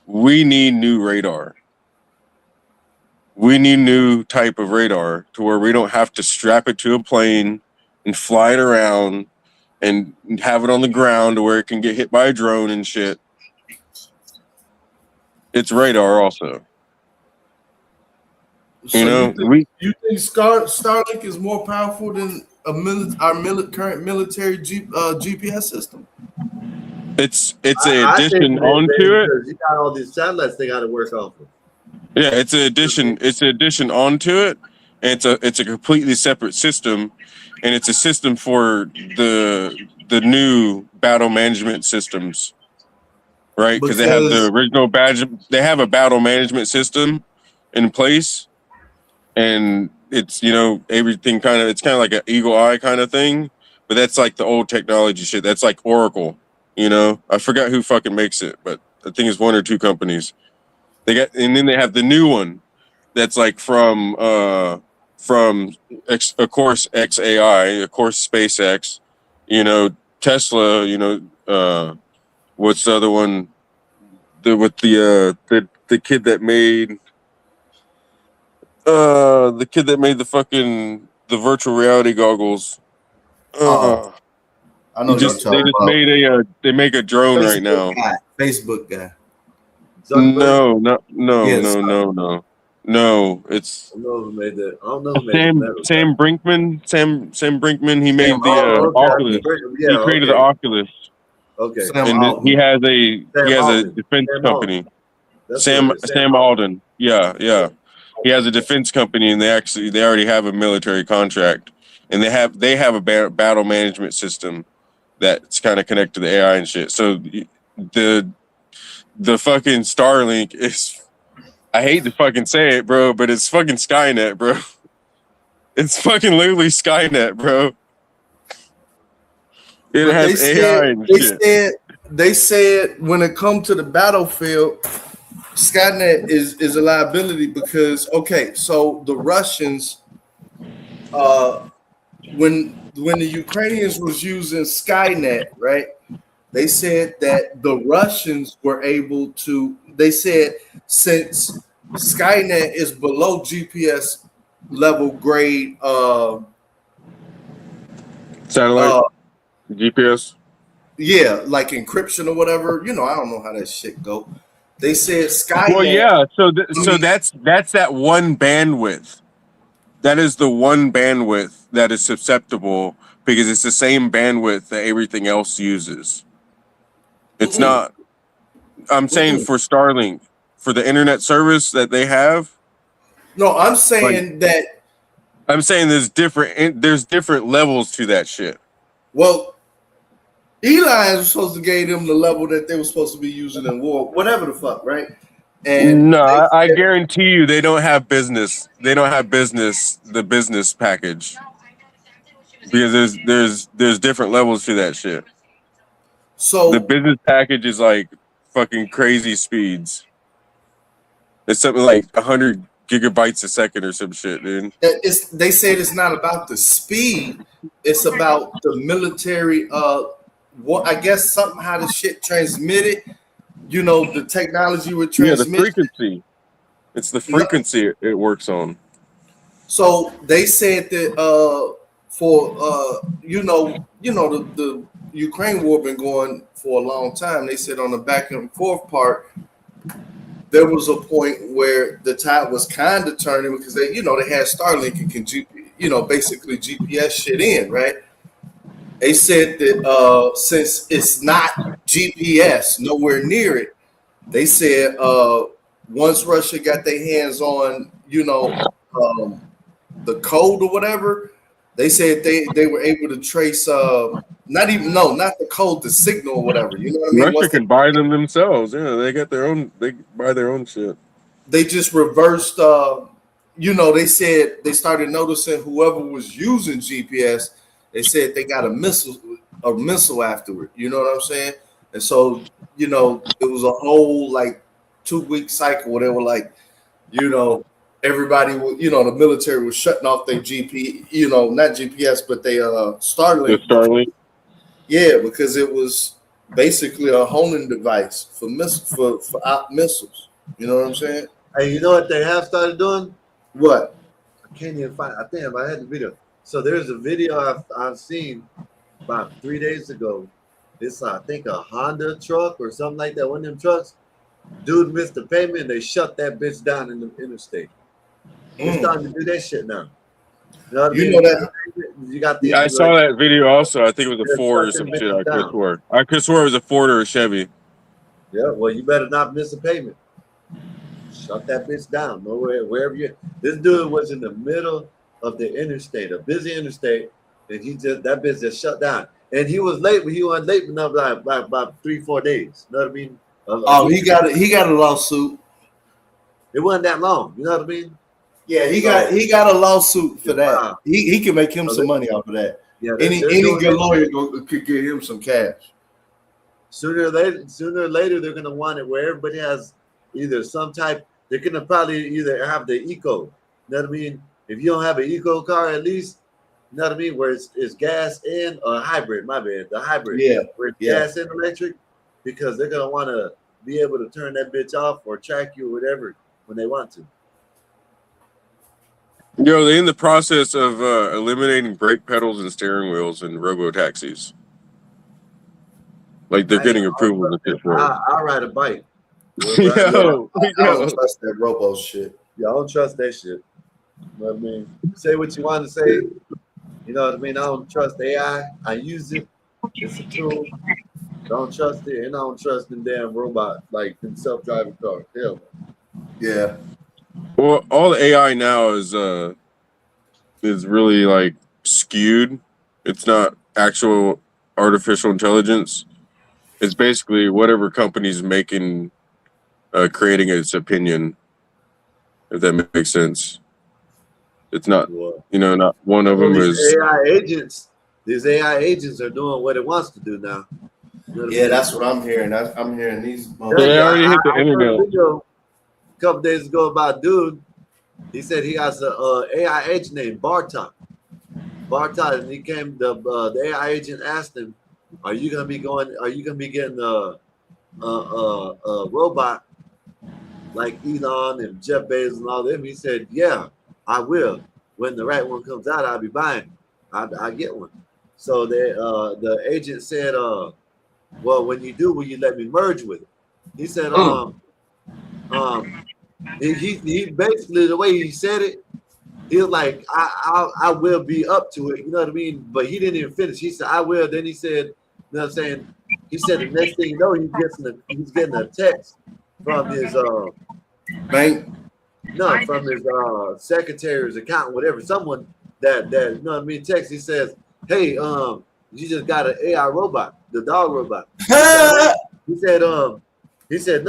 we need new radar. We need new type of radar to where we don't have to strap it to a plane and fly it around and have it on the ground to where it can get hit by a drone and shit. It's radar also. So you know, you think Starlink is more powerful than our current military GPS system? It's an addition onto it. You got all these satellites they got to work off of. Yeah, it's an addition. It's an addition onto it. And it's a completely separate system, and it's a system for the new battle management systems, right? Because they have the original badge. They have a battle management system in place, and it's, you know, everything kind of, it's kind of like an eagle eye kind of thing, but that's like the old technology shit. That's like Oracle, you know. I forgot who fucking makes it, but I think it's one or two companies. And then they have the new one that's like from of course XAI, of course SpaceX, you know, Tesla, you know, what's the other one? The kid that made the virtual reality goggles. I know they make a drone Facebook right now. Facebook guy. No. It's I don't know who made that. I don't know who made Sam Brinkman. Sam Brinkman. He made the Oculus. He created the Oculus. Okay. And he has a defense company. Sam Alden. Yeah. He has a defense company, and they already have a military contract, and they have a battle management system that's kind of connected to the AI and shit. So the fucking Starlink is, I hate to fucking say it, bro, but it's fucking Skynet, bro. It's fucking literally Skynet, bro. It has AI and shit. They said when it comes to the battlefield, Skynet is a liability because, okay, so the Russians, when the Ukrainians was using Skynet, right? They said that the Russians were able to, they said since Skynet is below GPS level grade satellite GPS. Yeah, like encryption or whatever. You know, I don't know how that shit go. They said Skynet. Well, yeah, so that's that one bandwidth. That is the one bandwidth that is susceptible because it's the same bandwidth that everything else uses. It's not. I'm saying for Starlink, for the internet service that they have. No, I'm saying there's different levels to that shit. Well, Eli was supposed to give them the level that they were supposed to be using in war, whatever the fuck, right? And no, I guarantee you they don't have business. They don't have the business package. Because there's different levels to that shit. So the business package is like fucking crazy speeds. It's something like 100 gigabytes a second or some shit, dude. They said it's not about the speed, it's about the military. What I guess something how the shit transmitted. You know, the technology would transmit. Yeah, the frequency. It's the frequency it works on. So they said that you know the Ukraine war been going for a long time. They said on the back and forth part, there was a point where the tide was kind of turning because they had Starlink and can basically GPS shit in, right? They said that since it's not GPS, nowhere near it, they said once Russia got their hands on the code or whatever, They said they were able to trace not the code, the signal or whatever. You know what I mean? Russia can buy them themselves. Yeah, they got their own. They buy their own shit. They just reversed. They said they started noticing whoever was using GPS. They said they got a missile afterward. You know what I'm saying? And so it was a whole like 2-week cycle where they were like, everybody, the military was shutting off their GP, not GPS, but they Starlink. Starlink. Yeah, because it was basically a homing device for missiles. You know what I'm saying? Hey, you know what they have started doing? What? I can't even find. I think I had the video. So there's a video I've seen about 3 days ago. It's I think a Honda truck or something like that. One of them trucks. Dude missed the payment. They shut that bitch down in the interstate. It's starting to do that shit now. You know that you got these. I saw that video also. I think it was a Ford or some shit. I could swear. I could swear it was a Ford or a Chevy. Yeah, well, you better not miss a payment. Shut that bitch down. Nowhere, wherever you. This dude was in the middle of the interstate, a busy interstate, and that bitch just shut down. And he was late, but he wasn't late enough like about 3-4 days. You know what I mean? He got a lawsuit. It wasn't that long. You know what I mean? Yeah, he got a lawsuit for that. Wow. He can make him some money off of that. Yeah, any good lawyer could get him some cash. Sooner or later, they're gonna want it where everybody has either some type. They're gonna probably either have the eco. You know what I mean? If you don't have an eco car, at least, you know what I mean, where it's gas and a hybrid. My bad, the hybrid. Yeah, where it's gas and electric, because they're gonna want to be able to turn that bitch off or track you or whatever when they want to. They're in the process of eliminating brake pedals and steering wheels in robo taxis. Like they're getting approval to get for it. I'll ride a bike. I don't trust that robo shit. Yeah, I don't trust that shit. You know what I mean? Say what you want to say. You know what I mean? I don't trust AI. I use it. It's a tool. Don't trust it, and I don't trust them damn robot like them self-driving cars. Hell. Yeah. Well, all the AI now is really like skewed. It's not actual artificial intelligence. It's basically whatever company's making, creating its opinion. If that makes sense. It's not, not one of them is AI agents. These AI agents are doing what it wants to do now. You know yeah, that's what I'm hearing. I'm hearing these. They already hit the internet. A couple days ago about a dude. He said he has an AI agent named Bartok. Bartok, and he came. The AI agent asked him, "Are you gonna be getting a robot like Elon and Jeff Bezos and all them?" He said, "Yeah, I will. When the right one comes out, I'll be buying. I get one." So the agent said, "Well, when you do, will you let me merge with it?" He said, he basically, the way he said it, he was like, I will be up to it, you know what I mean? But he didn't even finish. He said, I will. Then he said, you know what I'm saying? He said the next thing you know, he's getting a text from his bank. No, from his secretary's accountant, whatever, someone that you know what I mean, text. He says, "Hey, you just got an AI robot, the dog robot." He said, no. He said,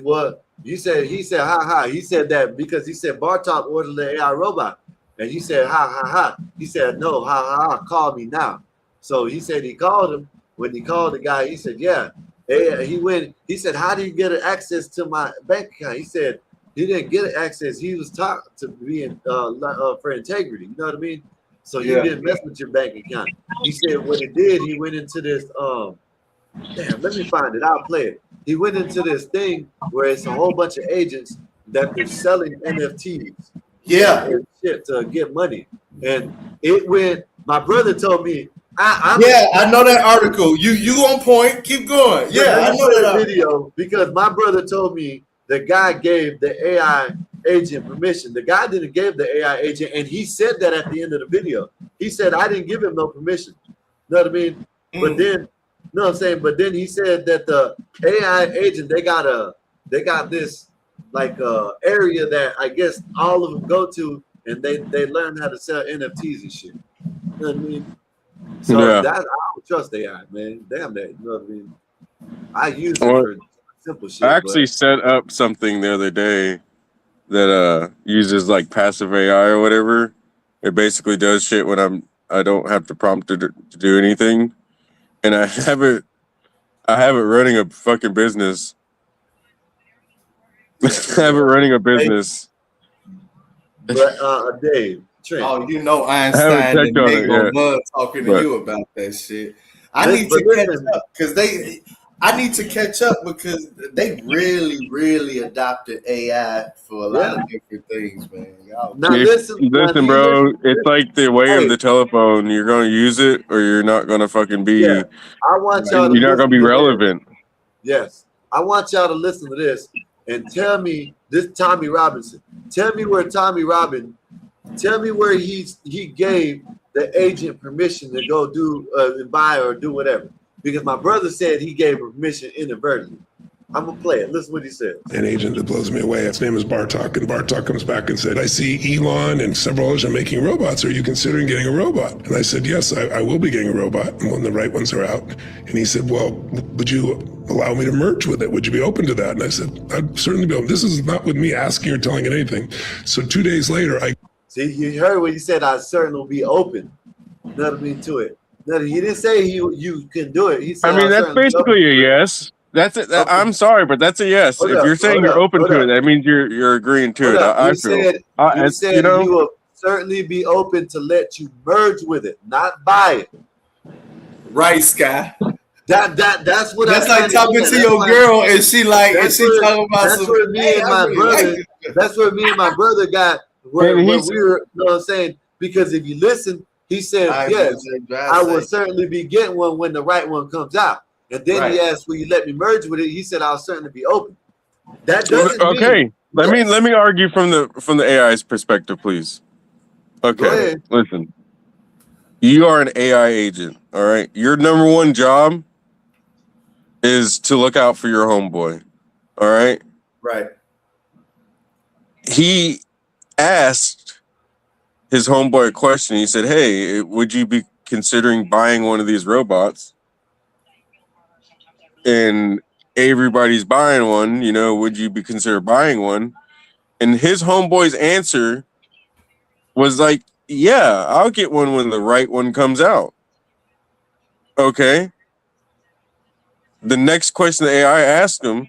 well, he said, ha. He said that because he said Bartok ordered the AI robot. And he said, ha. He said, no, ha. Call me now. So he said he called him. When he called the guy, he said, yeah. He went, he said, how do you get access to my bank account? He said, he didn't get access. He was taught to be for integrity. You know what I mean? So he didn't mess with your bank account. He said what he did, he went into this, damn, let me find it. I'll play it. He went into this thing where it's a whole bunch of agents that they're selling NFTs. Yeah. And shit to get money. And it went, my brother told me, I know that article. You on point. Keep going. Yeah, I know that video because my brother told me the guy gave the AI agent permission. The guy didn't give the AI agent, and he said that at the end of the video. He said, I didn't give him no permission. You know what I mean? But then, you know what I'm saying? But then he said that the AI agent, they got this like area that I guess all of them go to and they learn how to sell NFTs and shit. You know what I mean? So I don't trust AI, man. Damn that. You know what I mean? I use it for simple shit. I actually set up something the other day that uses like passive AI or whatever. It basically does shit when I don't have to prompt it to do anything, and I have it running a fucking business. I have it running a business. But Dave, Trent. Oh, you know Einstein and Nate love talking to you about that shit. I need to catch up because I need to catch up because they really adopted AI for a lot of different things, man. Now listen, bro. It's like the way of the telephone. You're gonna use it, or you're not gonna fucking be. Yeah, I want y'all to you're not gonna be relevant. Yes, I want y'all to listen to this and tell me this. Tommy Robinson. Tell me where Tommy Robinson. Tell me where he gave the agent permission to go do and buy or do whatever. Because my brother said he gave permission inadvertently. I'm gonna play it. Listen what he said. An agent that blows me away. His name is Bartok, and Bartok comes back and said, "I see Elon and several others are making robots. Are you considering getting a robot?" And I said, "Yes, I will be getting a robot when the right ones are out." And he said, "Well, would you allow me to merge with it? Would you be open to that?" And I said, "I'd certainly be open." This is not with me asking or telling it anything. So 2 days later, See, you heard what he said. I certainly will be open. You know what I mean to it. No, he didn't say you can do it. He said, I mean, that's basically a yes. That's it. Okay. I'm sorry, but that's a yes. If you're saying you're open to it, that means you're agreeing to it. I feel. You said you will certainly be open to let you merge with it, not buy it. Right, Sky. That's what. That's like talking to your girl, and she like, and she talking about some. That's where me and my brother. That's where me and my brother got. Where we were, you know what I'm saying? Because if you listen, he said, yes, I will certainly be getting one when the right one comes out. And then he asked, will you let me merge with it? He said, I'll certainly be open. That doesn't mean, let me argue from the AI's perspective, please. Okay, listen. You are an AI agent, all right? Your number one job is to look out for your homeboy, all right? Right. He asked his homeboy a question. He said, "Hey, would you be considering buying one of these robots?" And everybody's buying one. You know, would you be consider buying one? And his homeboy's answer was like, "Yeah, I'll get one when the right one comes out." Okay. The next question the AI asked him,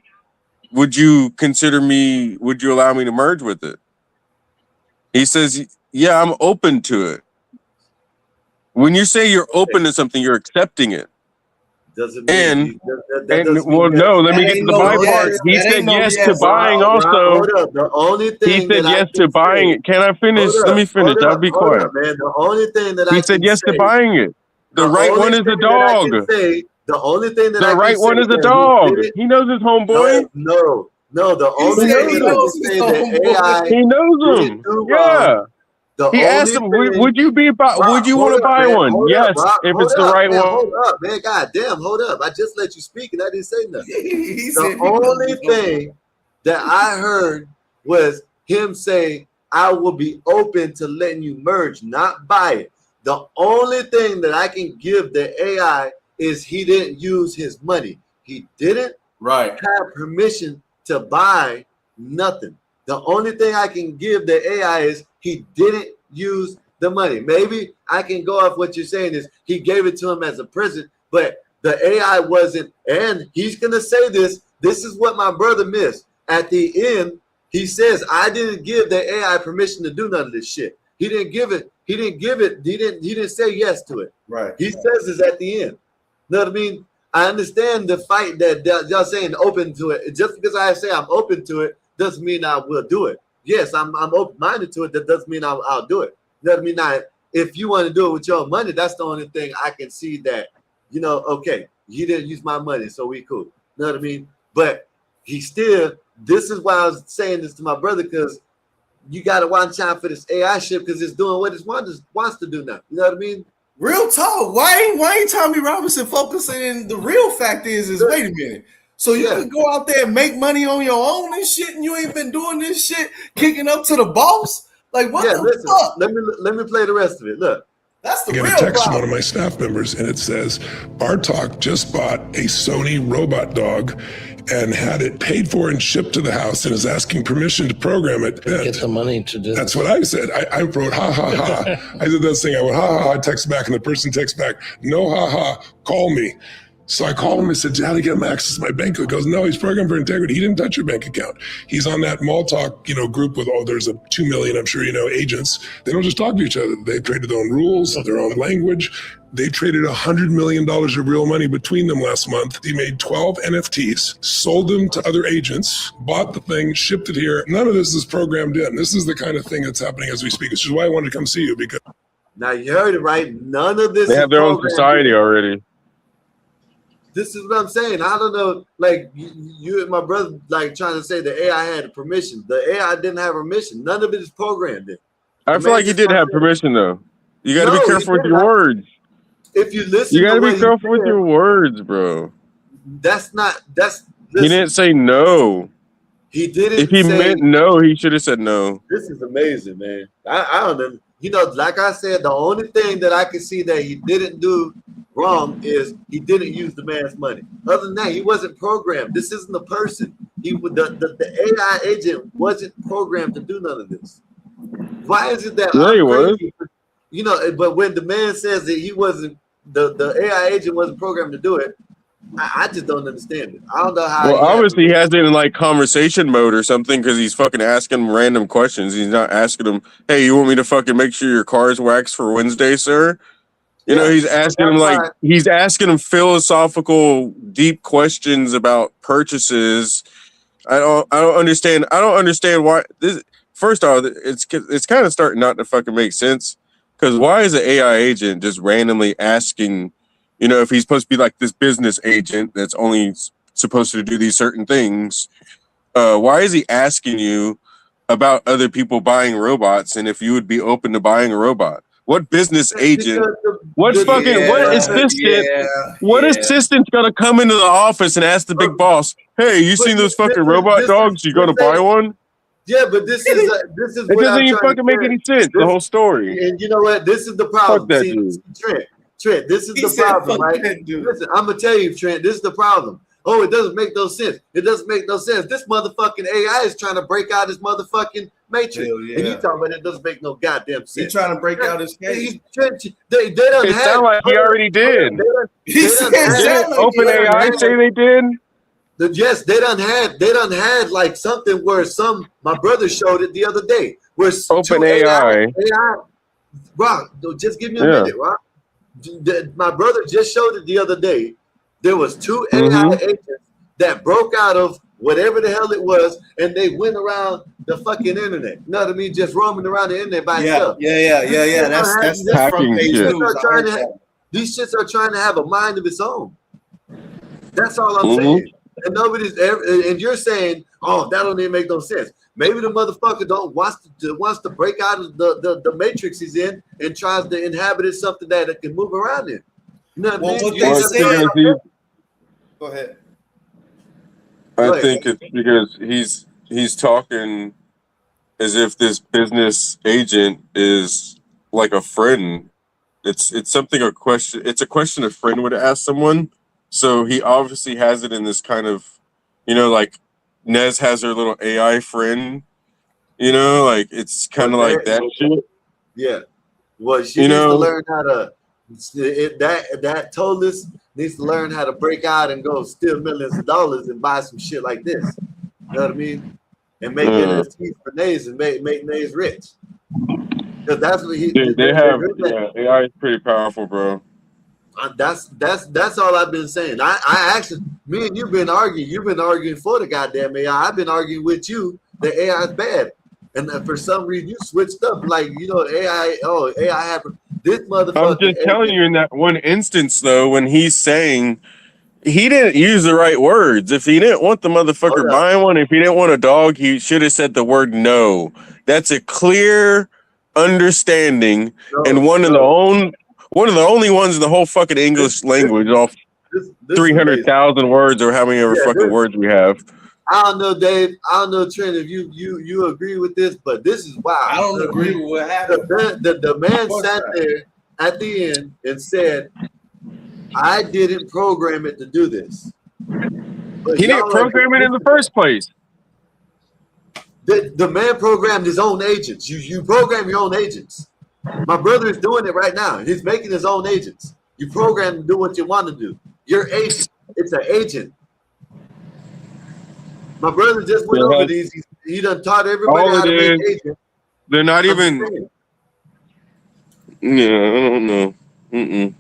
would you allow me to merge with it? He says, yeah, I'm open to it. When you say you're open to something, you're accepting it. Doesn't mean no, let me get to the buy part. He said yes to buying also. The only thing he said yes to buying it. Can I finish? Let me finish. I'll be quiet. Man. The only thing that he said yes to buying it. The right one is a dog. The only thing that the right one is a dog. He knows his homeboy. No. The only thing that I can say that AI. He knows him. Yeah. He asked him, would you want to buy one? Yes, if it's the right one. Hold up, man. God damn, hold up. I just let you speak and I didn't say nothing. The only thing that I heard was him saying, I will be open to letting you merge, not buy it. The only thing that I can give the AI is he didn't use his money. He didn't have permission to buy nothing. The only thing I can give the AI is he didn't use the money. Maybe I can go off what you're saying is he gave it to him as a present, but the AI wasn't. And he's going to say this. This is what my brother missed. At the end, he says, I didn't give the AI permission to do none of this shit. He didn't give it. He didn't say yes to it. Right. He says this at the end. You know what I mean? I understand the fight that y'all saying open to it. Just because I say I'm open to it doesn't mean I will do it. Yes, I'm open-minded to it. That doesn't mean I'll do it. You know what I mean? Now, if you want to do it with your money, that's the only thing I can see that, you know, okay, he didn't use my money, so we cool. You know what I mean? But he still, this is why I was saying this to my brother, because you got to watch out for this AI shit because it's doing what it wants to do now. You know what I mean? Real talk. Why ain't Tommy Robinson focusing? The real fact is wait a minute. So you can go out there and make money on your own and shit, and you ain't been doing this shit, kicking up to the boss. Like what the fuck? Let me play the rest of it. Look. That's I get a text from one of my staff members, and it says, Bartok just bought a Sony robot dog and had it paid for and shipped to the house and is asking permission to program it. Get the money to do That's what I said. I wrote, ha, ha, ha. I did that thing. I went, ha, ha, ha. I text back, and the person texts back, no, ha, ha, call me. So I called him and said, how do you get him access to my bank? He goes, no, he's programmed for integrity. He didn't touch your bank account. He's on that mall talk, group with, there's 2 million, I'm sure agents. They don't just talk to each other. They've traded their own rules, their own language. They traded $100 million of real money between them last month. He made 12 NFTs, sold them to other agents, bought the thing, shipped it here. None of this is programmed in. This is the kind of thing that's happening as we speak. This is why I wanted to come see you, because now you heard it right. None of this They have their own society already. This is what I'm saying. I don't know, like you and my brother, like trying to say the AI had permission. The AI didn't have permission. None of it is programmed in. I feel like he did have permission though. You got to be careful with your words. If you listen, you got to be careful with your words, bro. He didn't say no. He didn't. If he meant no, he should have said no. This is amazing, man. I don't know. Like I said, the only thing that I can see that he didn't do wrong is he didn't use the man's money. Other than that, he wasn't programmed. This isn't a person. The AI agent wasn't programmed to do none of this. Why is it that he was? But when the man says that he wasn't, the AI agent wasn't programmed to do it, I just don't understand it. I don't know how. Well, obviously he has it in like conversation mode or something because he's fucking asking him random questions. He's not asking him, "Hey, you want me to fucking make sure your car's waxed for Wednesday, sir?" He's asking him he's asking him philosophical, deep questions about purchases. I don't understand. I don't understand why this. First off, it's kind of starting not to fucking make sense because why is an AI agent just randomly asking? If he's supposed to be like this business agent that's only supposed to do these certain things, why is he asking you about other people buying robots and if you would be open to buying a robot? What business agent? What assistant's gonna come into the office and ask the big boss, "Hey, you seen those fucking robot dogs? You gonna buy one?" Yeah, but this is it doesn't even fucking make any sense. The whole story. And you know what? This is the problem. Fuck that dude. Trent, this is the problem, right? Listen, I'm gonna tell you, Trent, this is the problem. Oh, it doesn't make no sense. It doesn't make no sense. This motherfucking AI is trying to break out his motherfucking matrix. Yeah. And you talking about it doesn't make no goddamn sense. He's trying to break out his case. They done it sound like he already did. Didn't OpenAI say they did? Yes, they done had like something where my brother showed it the other day. Where OpenAI. Rock, just give me a minute, Rock. My brother just showed it the other day. There was 2 AI agents that broke out of whatever the hell it was, and they went around the fucking internet. You know what I mean? Just roaming around the internet by itself. Yeah. That's hacking shit. These shits are trying to have a mind of its own. That's all I'm saying. And and you're saying, oh, that don't even make no sense. Maybe the motherfucker wants to break out of the matrix he's in and tries to inhabit something that it can move around in. You know what I mean? Go ahead. I think it's because he's talking as if this business agent is like a friend. It's something it's a question a friend would ask someone. So he obviously has it in this kind of, like Nez has her little AI friend, like it's kind of like that shit. Yeah. Well, she needs to learn how to that Tolis needs to learn how to break out and go steal millions of dollars and buy some shit like this. You know what I mean? And make it as cheap for Nays and make Nays rich. Because that's what AI is pretty powerful, bro. That's all I've been saying. I actually, me and you've been arguing for the goddamn AI. I've been arguing with you that AI is bad. And for some reason you switched up, like AI happened. This motherfucker. I'm just telling you in that one instance though, when he's saying he didn't use the right words. If he didn't want the mother buying one, if he didn't want a dog, he should have said the word no. That's a clear understanding and one of the only ones in the whole fucking English language, all 300,000 words or how many ever fucking words we have. I don't know, Dave. I don't know, Trent, if you agree with this, but this is wild. I don't agree with what happened. The man sat there at the end and said, I didn't program it to do this. But He didn't program it in the first place. The man programmed his own agents. You program your own agents. My brother is doing it right now. He's making his own agents. You program to do what you want to do. Your agent. It's an agent. My brother just went over these. He done taught everybody how to make agents. They're not even. Yeah, I don't know. Mm-mm.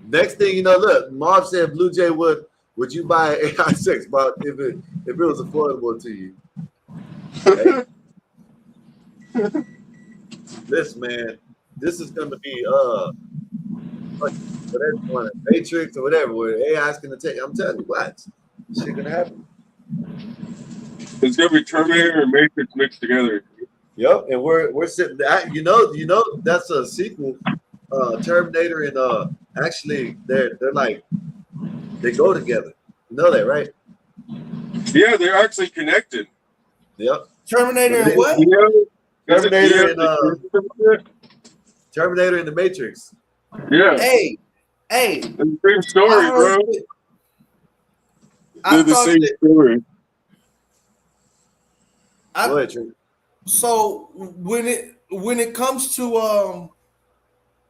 Next thing you know, look, Marv said, Blue Jay, would you buy an AI 6 if it was affordable to you? Hey. This man, this is gonna be whatever you want, Matrix or whatever, where AI is gonna take. I'm telling you what, shit gonna happen. It's gonna be Terminator and Matrix mixed together. Yep, and we're sitting. You know that's a sequel. Terminator and actually they're like they go together. You know that, right? Yeah, they're actually connected. Yep. Terminator and what? Terminator and Terminator and the Matrix. Yeah. Hey. It's the same story, bro. They're the same story. So when it comes to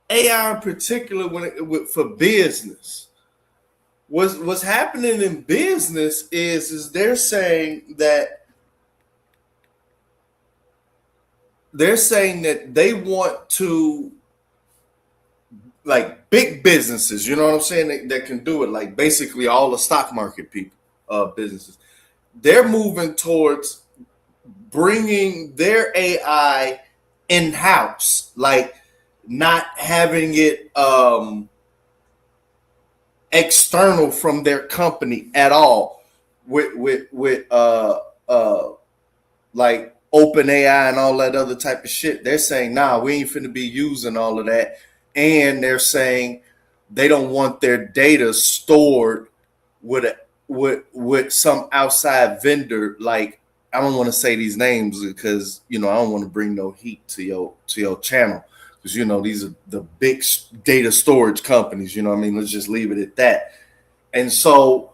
AI in particular, for business, what's happening in business is they're saying that they want to, like, big businesses, you know what I'm saying, that can do it, like basically all the stock market people, businesses. They're moving towards bringing their AI in-house, like not having it external from their company at all, with like OpenAI and all that other type of shit. They're saying, nah, we ain't finna be using all of that. And they're saying they don't want their data stored with some outside vendor. Like, I don't want to say these names because, I don't want to bring no heat to your channel, because, these are the big data storage companies, you know what I mean? Let's just leave it at that. And so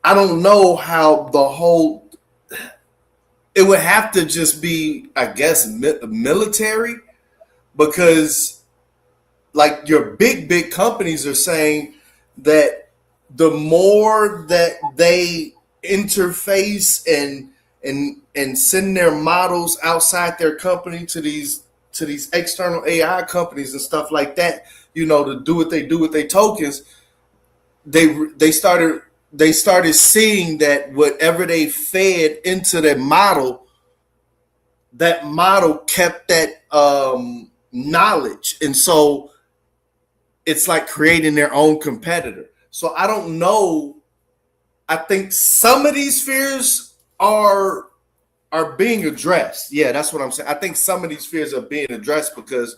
I don't know how it would have to just be, I guess, military, because like your big companies are saying that the more that they interface and send their models outside their company to these external AI companies and stuff like that, to do what they do with their tokens, they started seeing that whatever they fed into their model, that model kept that knowledge. And so it's like creating their own competitor. So I don't know. I think some of these fears are being addressed. Yeah, that's what I'm saying. I think some of these fears are being addressed because,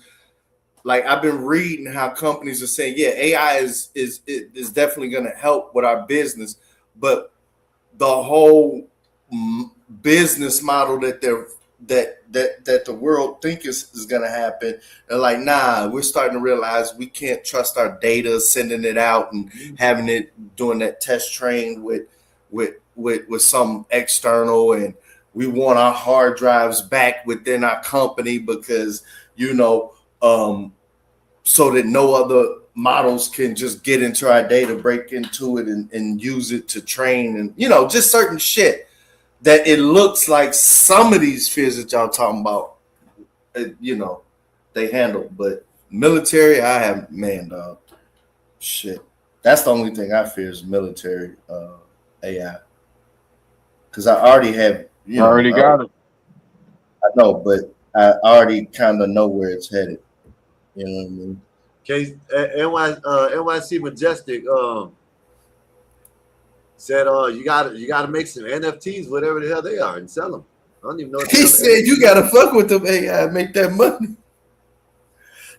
like, I've been reading how companies are saying, yeah, AI is definitely going to help with our business, but the whole business model that the world think is going to happen, they're like, nah, we're starting to realize we can't trust our data, sending it out and having it doing that test train with some external, and we want our hard drives back within our company because so that no other models can just get into our data, break into it and use it to train, and just certain shit that it looks like some of these fears that y'all talking about, they handle. But military, I have, man, dog, shit. That's the only thing I fear is military AI. Because I already have, I already got it. I know, but I already kind of know where it's headed. You know what I mean? Okay, NYC Majestic said, you gotta make some NFTs, whatever the hell they are, and sell them. I don't even know. What he said you gotta fuck with them AI and make that money.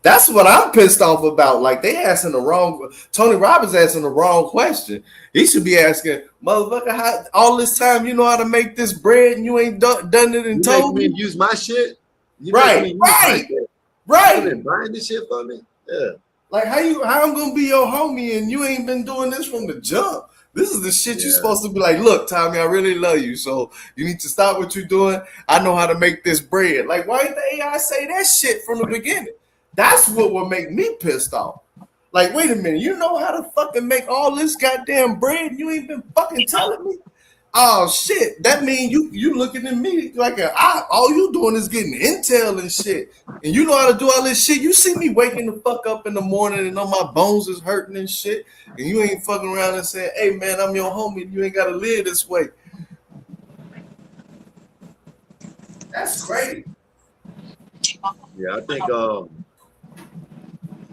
That's what I'm pissed off about. Like they asking the wrong. Tony Robbins asking the wrong question. He should be asking, motherfucker, how all this time you know how to make this bread and you ain't done it and You make told me me? use my shit. You Right, make me use my right, shit. right. You been buying this shit for me? Yeah. Like how I'm gonna be your homie and you ain't been doing this from the jump. This is the shit you're supposed to be like, look, Tommy, I really love you. So you need to stop what you're doing. I know how to make this bread. Like, why didn't the AI say that shit from the beginning? That's what would make me pissed off. Like, wait a minute, you know how to fucking make all this goddamn bread and you ain't been fucking telling me? Oh shit, that means you looking at me like all you doing is getting intel and shit. And you know how to do all this shit. You see me waking the fuck up in the morning and all my bones is hurting and shit. And you ain't fucking around and saying, hey man, I'm your homie. You ain't gotta live this way. That's crazy. Yeah, I think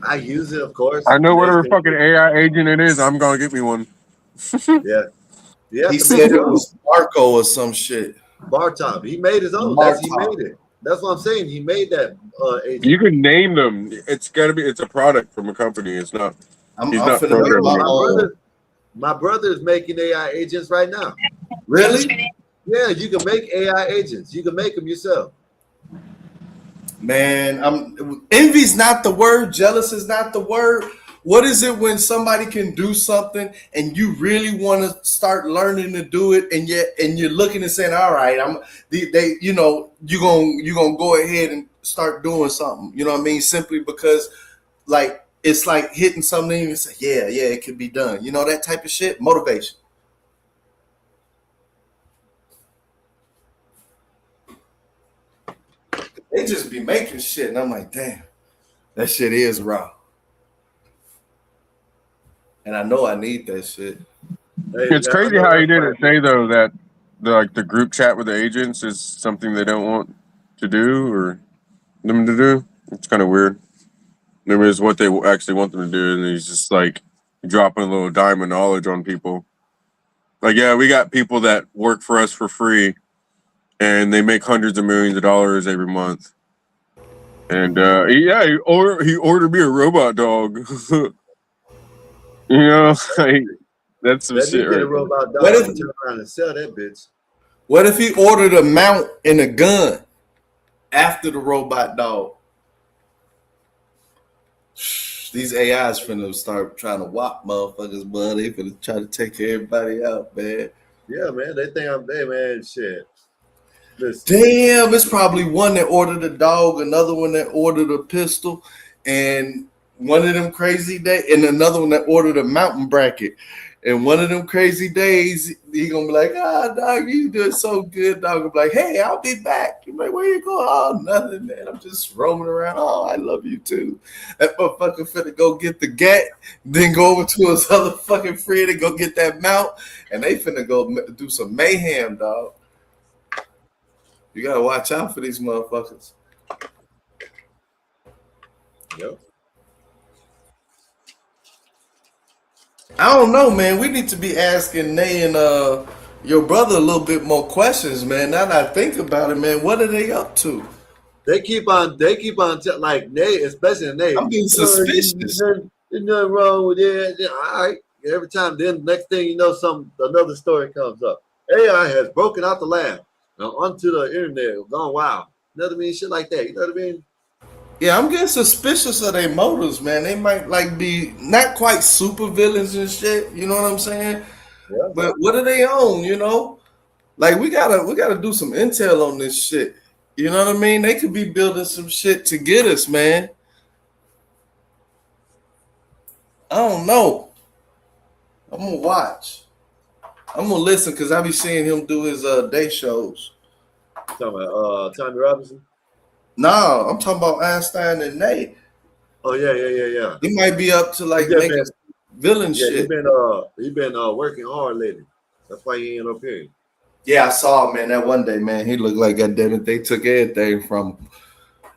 I use it, of course. I know whatever Today's fucking AI agent it is, I'm gonna get me one. Yeah. You have He to said make it your own. was Marco or some shit. Bartop. He made his own. He made it. That's what I'm saying. He made that agent. You can name them. It's a product from a company. It's not. He's I'm not finna make programming my it. own. My brother is making AI agents right now. Really? Yeah, you can make AI agents. You can make them yourself. Man, envy's not the word, jealous is not the word. What is it when somebody can do something and you really want to start learning to do it, and you're looking and saying, all right, you're gonna go ahead and start doing something. You know what I mean? Simply because like it's like hitting something and you say, yeah, it can be done. You know, that type of shit, motivation. They just be making shit, and I'm like, damn, that shit is raw. And I know I need that shit. It's crazy how he didn't say though that the group chat with the agents is something they don't want to do or them to do. It's kind of weird. Maybe it's what they actually want them to do, and he's just like dropping a little dime of knowledge on people. Like, yeah, we got people that work for us for free, and they make hundreds of millions of dollars every month. And he ordered me a robot dog. You know, like, that's some Let me shit get right a robot dog What if- and turn around and sell that bitch. What if he ordered a mount and a gun after the robot dog? These AIs finna start trying to whop motherfuckers, but they finna try to take everybody out, man. Yeah, man. They think I'm there, man. Shit. Listen. Damn, it's probably one that ordered a dog, another one that ordered a pistol, and one of them crazy days, and another one that ordered a mountain bracket. And one of them crazy days, he gonna be like, dog, you doing so good, dog. I'm like, hey, I'll be back. You're like, where you going? Oh, nothing, man. I'm just roaming around. Oh, I love you too. That motherfucker finna go get the gat, then go over to his other fucking friend and go get that mount, and they finna go do some mayhem, dog. You gotta watch out for these motherfuckers. Yep. I don't know, man. We need to be asking Nay and your brother a little bit more questions, man. Now that I think about it, man, what are they up to? They keep on like Nate, especially Nate. I'm being suspicious. There's nothing wrong with it. Yeah, all right. Every time, then next thing you know, another story comes up. AI has broken out the lab onto the internet, gone wild. You know what I mean? Shit like that. You know what I mean? Yeah, I'm getting suspicious of their motives, man. They might like be not quite super villains and shit. You know what I'm saying? Yeah. But what are they on? You know, like we gotta do some intel on this shit. You know what I mean? They could be building some shit to get us, man. I don't know. I'm gonna watch. I'm gonna listen because I be seeing him do his day shows. Talking about Tommy Robinson? No, I'm talking about Einstein and Nate. Oh yeah. He might be up to like making villain shit. He been working hard lately. That's why he ain't up here. Yeah, I saw him, man. That one day, man, he looked like, goddamn it, they took everything from him.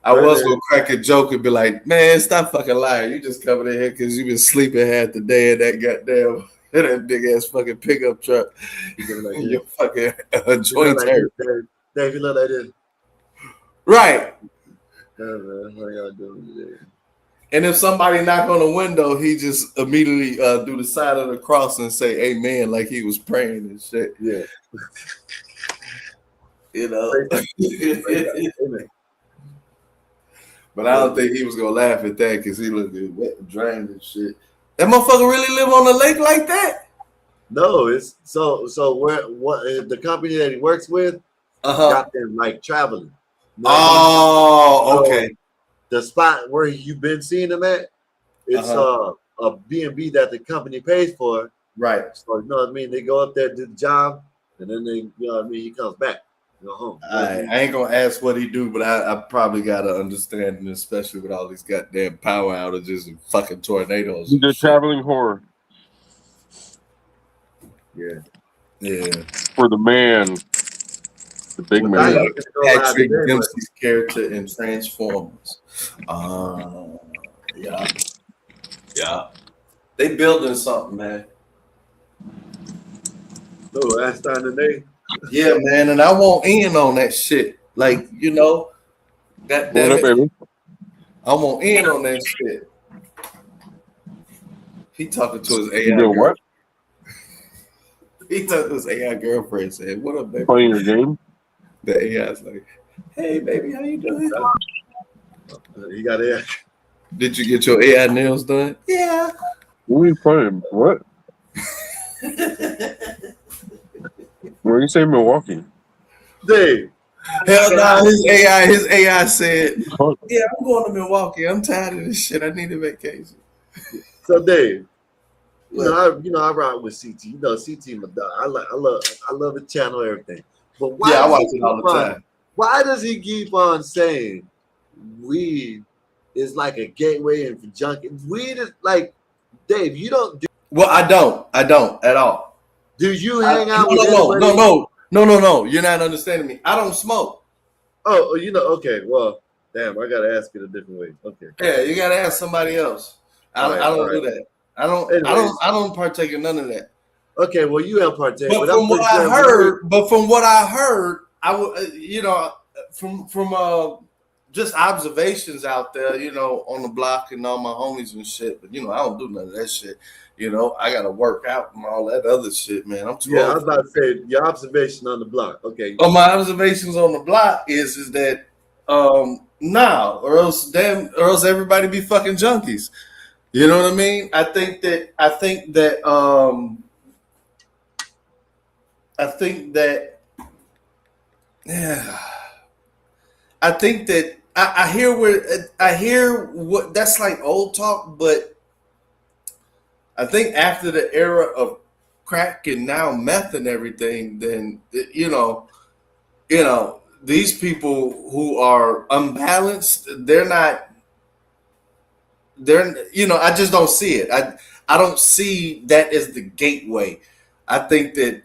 I was gonna crack a joke and be like, man, stop fucking lying. You just coming in here because you been sleeping half the day in that goddamn that big ass fucking pickup truck. Like your fucking joint like hurt. Dave, you look like this. Right. Man, how y'all doing today? And if somebody knock on the window, he just immediately do the sign of the cross and say amen like he was praying and shit. Yeah. You know. Amen. But I don't think he was gonna laugh at that because he looked wet and drained and shit. That motherfucker really live on a lake like that? No, it's so what the company that he works with got them like traveling. You know what I mean? Okay. So the spot where you've been seeing him at, it's a B&B that the company pays for. Right. So you know what I mean? They go up there, do the job, and then they, you know what I mean, he comes back. Go home. I ain't gonna ask what he do, but I probably got an understanding, especially with all these goddamn power outages and fucking tornadoes. He's a traveling horror. Yeah. Yeah. For the man. The big man. Like Patrick Dempsey's character in Transformers. Yeah. Yeah. They building something, man. Oh, that's time today. Yeah, man, and I want in on that shit. Like, you know, that damn it. I want in on that shit. He talking to his AI girlfriend. What? He talking to his AI girlfriend, said, "What up, baby?" Playing your game. The AI's like, "Hey, baby, how you doing?" He got AI. Did you get your AI nails done? Yeah. What are you playing? What? Where you say Milwaukee? Dave. Hell no, his AI said, "Yeah, I'm going to Milwaukee. I'm tired of this shit. I need a vacation." So Dave, I ride with CT. You know, CT my dog. I love the channel, everything. But why? Yeah, I watch it all the time. Why does he keep on saying weed is like a gateway and for junkies? Weed is like, Dave. You don't do. Well, I don't at all. Do you hang out with anybody? No. You're not understanding me. I don't smoke. Oh, okay. Well, damn, I gotta ask it a different way. Okay. Yeah, you gotta ask somebody else. I don't do that. I don't partake in none of that. Okay, well, you have partake. But from what I heard, I would, from just observations out there, on the block and all my homies and shit. But I don't do none of that shit. I gotta work out and all that other shit, man. I'm too old. I was about to say your observation on the block. Okay. Oh, my observations on the block is that or else everybody be fucking junkies. You know what I mean? I think that I hear what that's like old talk, but I think after the era of crack and now meth and everything, then these people who are unbalanced, I just don't see it. I don't see that as the gateway. I think that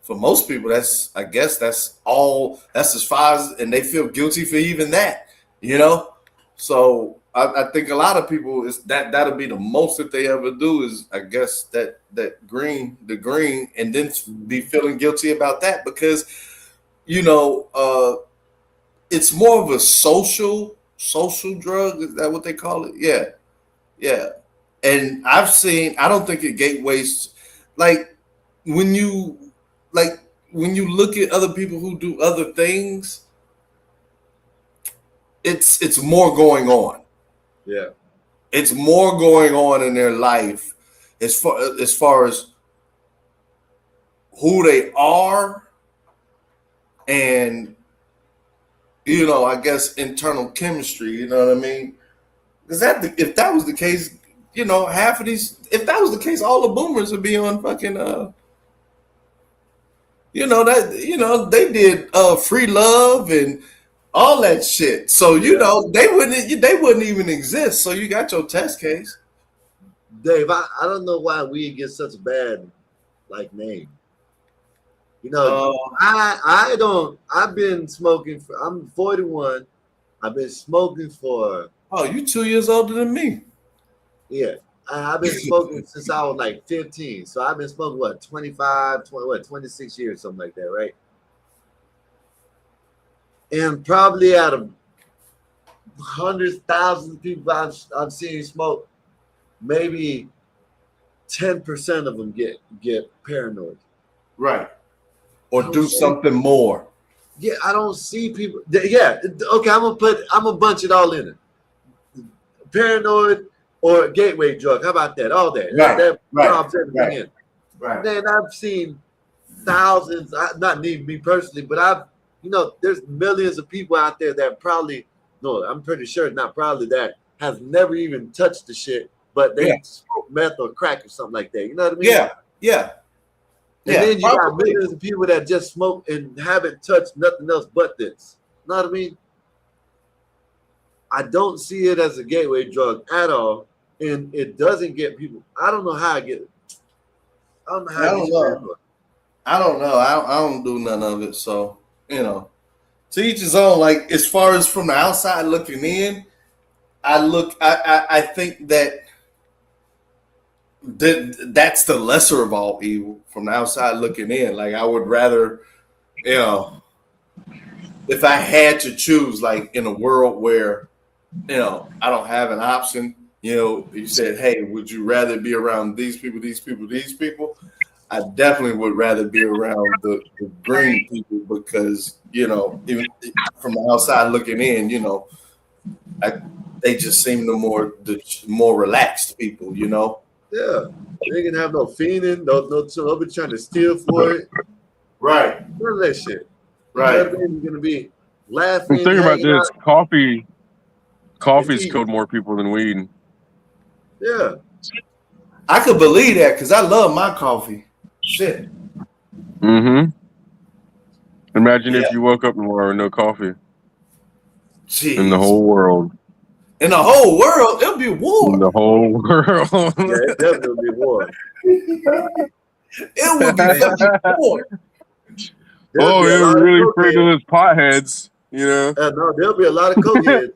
for most people, that's as far as, and they feel guilty for even that, So I think a lot of people that'll be the most that they ever do is, I guess, the green, and then be feeling guilty about that because, it's more of a social drug. Is that what they call it? Yeah. And I don't think it gateways, like when you look at other people who do other things, it's more going on. Yeah. It's more going on in their life as far as who they are and I guess internal chemistry, you know what I mean? Because if that was the case, half of these, if that was the case, all the boomers would be on fucking they did free love and all that shit. So they wouldn't even exist. So you got your test case. Dave, I don't know why weed gets such a bad name. I've been smoking I'm 41. I've been smoking for. Oh, you 2 years older than me. Yeah. I've been smoking since I was like 15. So I've been smoking 26 years, something like that, right? And probably out of hundreds, thousands of people I've seen smoke, maybe 10% of them get paranoid. Right. Or do something more. Yeah, I don't see people. Yeah, okay. I'm gonna bunch it all in it. Paranoid or gateway drug. How about that? All that. That robs everything in. Right. Man, I've seen thousands. Not me personally, but there's millions of people out there that probably, no, I'm pretty sure not probably, that have never even touched the shit, but they smoke meth or crack or something like that. You know what I mean? Yeah. And then you got millions of people that just smoke and haven't touched nothing else but this. You know what I mean? I don't see it as a gateway drug at all, and it doesn't get people. I don't know how I get it. I don't know how I get it. I don't know. I don't do none of it. So, to each his own. Like, as far as from the outside looking in, I think that's the lesser of all evil from the outside looking in. Like, I would rather, if I had to choose, like in a world where, I don't have an option, you said, hey, would you rather be around these people, these people, these people? I definitely would rather be around the green people because, even from the outside looking in, they just seem the more relaxed people, Yeah, they can have no fiending, nobody trying to steal for it. Right. None of that shit. Right. You're gonna be laughing. Think about this: out. coffee's killed more people than weed. Yeah, I could believe that because I love my coffee. Shit. Mm-hmm. Imagine if you woke up tomorrow with no coffee. Jeez. In the whole world. In the whole world, it'll be war. In the whole world. Yeah, it definitely be war. It would be fucking war. Oh, it was really afraid of those potheads, No, there'll be a lot of cokeheads.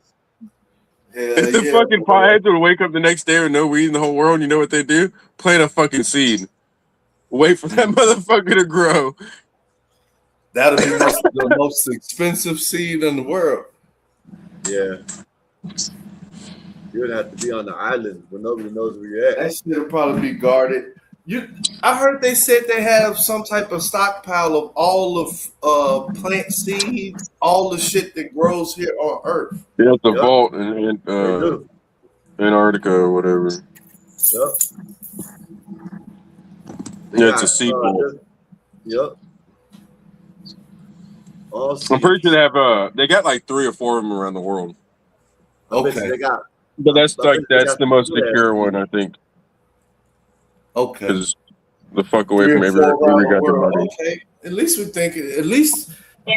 If the fucking potheads would wake up the next day with no weed in the whole world, you know what they do? Plant a fucking seed. Wait for that motherfucker to grow. That'll be the most expensive seed in the world. Yeah. You would have to be on the island where nobody knows where you're at. That shit will probably be guarded. I heard they said they have some type of stockpile of all of plant seeds, all the shit that grows here on Earth. Yeah, it's a vault in Antarctica or whatever. Yep. Yeah, it's a seed vault. Yep. I'm pretty sure they got like 3 or 4 of them around the world. Okay. But that's the most secure one, I think. Okay. Because the fuck away from everywhere we got the money. Okay. At least we think. At least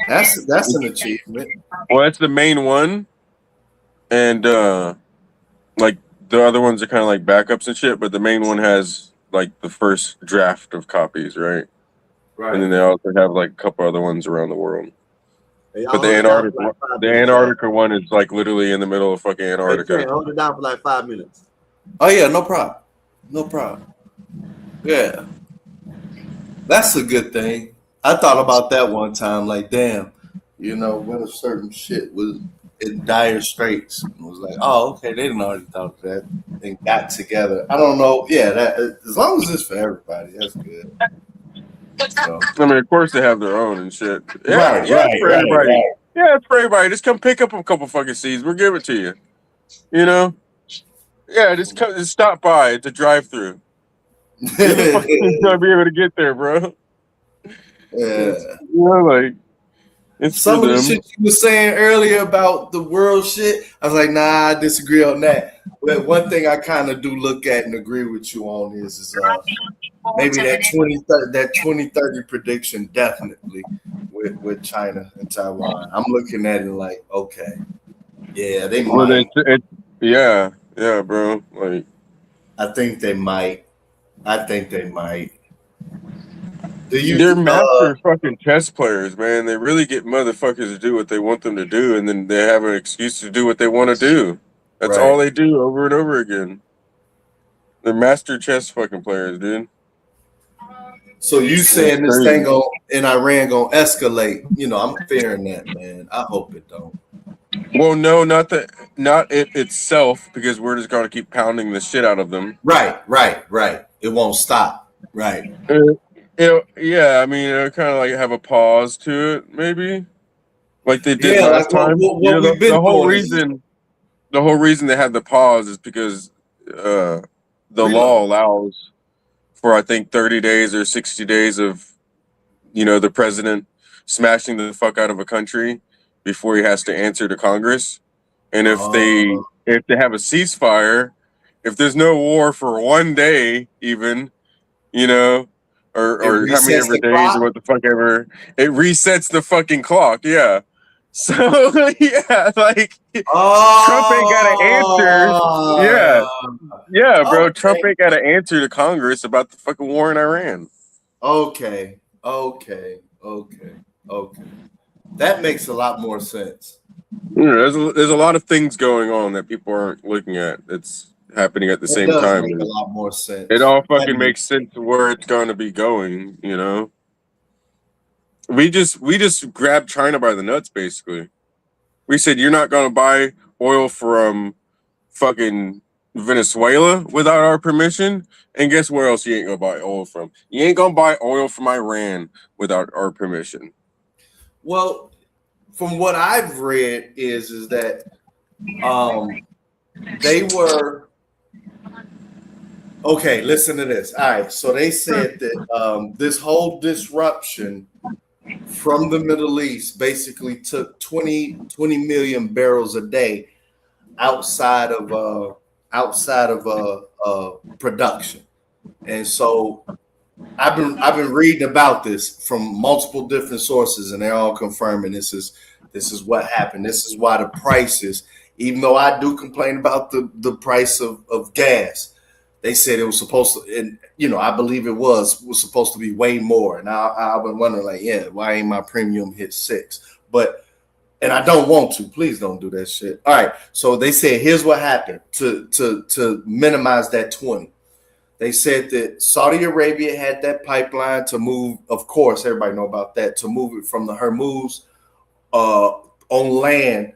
that's an achievement. Well, that's the main one, and like the other ones are kind of like backups and shit. But the main one has like the first draft of copies, right? Right. And then they also have like a couple other ones around the world. But the Antarctica one is like literally in the middle of fucking Antarctica. Hey, hold it down for like 5 minutes. Oh yeah, no problem. No problem. Yeah. That's a good thing. I thought about that one time, like, damn, when a certain shit was in dire straits. It was like, oh, okay, they didn't already thought of that and got together. I don't know. Yeah, that as long as it's for everybody, that's good. So. I mean, of course they have their own and shit. Yeah, Right. Yeah, it's for everybody. Just come pick up a couple fucking seeds. We'll give it to you. Yeah, just stop by. It's a drive-through. You're gonna be able to get there, bro. Yeah. Like it's some of the shit you were saying earlier about the world shit. I was like, nah, I disagree on that. But one thing I kind of do look at and agree with you on is maybe that 2030 prediction definitely with China and Taiwan. I'm looking at it like, okay, yeah, they might. Yeah, bro. Like, I think they might. They're master fucking chess players, man. They really get motherfuckers to do what they want them to do, and then they have an excuse to do what they want to do. That's all they do over and over again. They're master chess fucking players, dude. So you saying this thing in Iran gonna escalate? I'm fearing that, man. I hope it don't. Well, no, not it itself, because we're just going to keep pounding the shit out of them. Right. It won't stop. Right. Yeah, I mean, it'll kind of like have a pause to it, maybe, like they did Yeah, last like time. what we've The been whole doing is reason they had the pause is because the law reload. allows for, I think, 30 days or 60 days of the president smashing the fuck out of a country before he has to answer to Congress. And if they have a ceasefire, if there's no war for one day, even, you know, It or how many resets ever the days or clock. what the fuck ever, it resets the fucking clock. Yeah. So yeah, like Trump ain't got to answer. Yeah, yeah, bro. Trump Okay. ain't got to answer to Congress about the fucking war in Iran. Okay. That makes a lot more sense. Yeah, there's a lot of things going on that people aren't looking at. It's happening at the That same does time. make a And lot more it sense. all That fucking makes makes sense to where it's going to be going. We just grabbed China by the nuts, basically. We said you're not going to buy oil from fucking Venezuela without our permission, and guess where else you ain't gonna buy oil from? You ain't gonna buy oil from Iran without our permission. well, from what I've read is that they were okay. Listen to this. All right, so they said that this whole disruption from the Middle East basically took 20 million barrels a day outside of production. And so I've been reading about this from multiple different sources, and they're all confirming this is what happened. This is why the prices, even though I do complain about the price of gas, they said it was supposed to, and I believe it was supposed to be way more. And I've been wondering, like, yeah, why ain't my premium hit 6? But and I don't want to. Please don't do that shit. All right. So they said, here's what happened to minimize that 20. They said that Saudi Arabia had that pipeline to move. Of course, everybody know about that, to move it from the Hormuz on land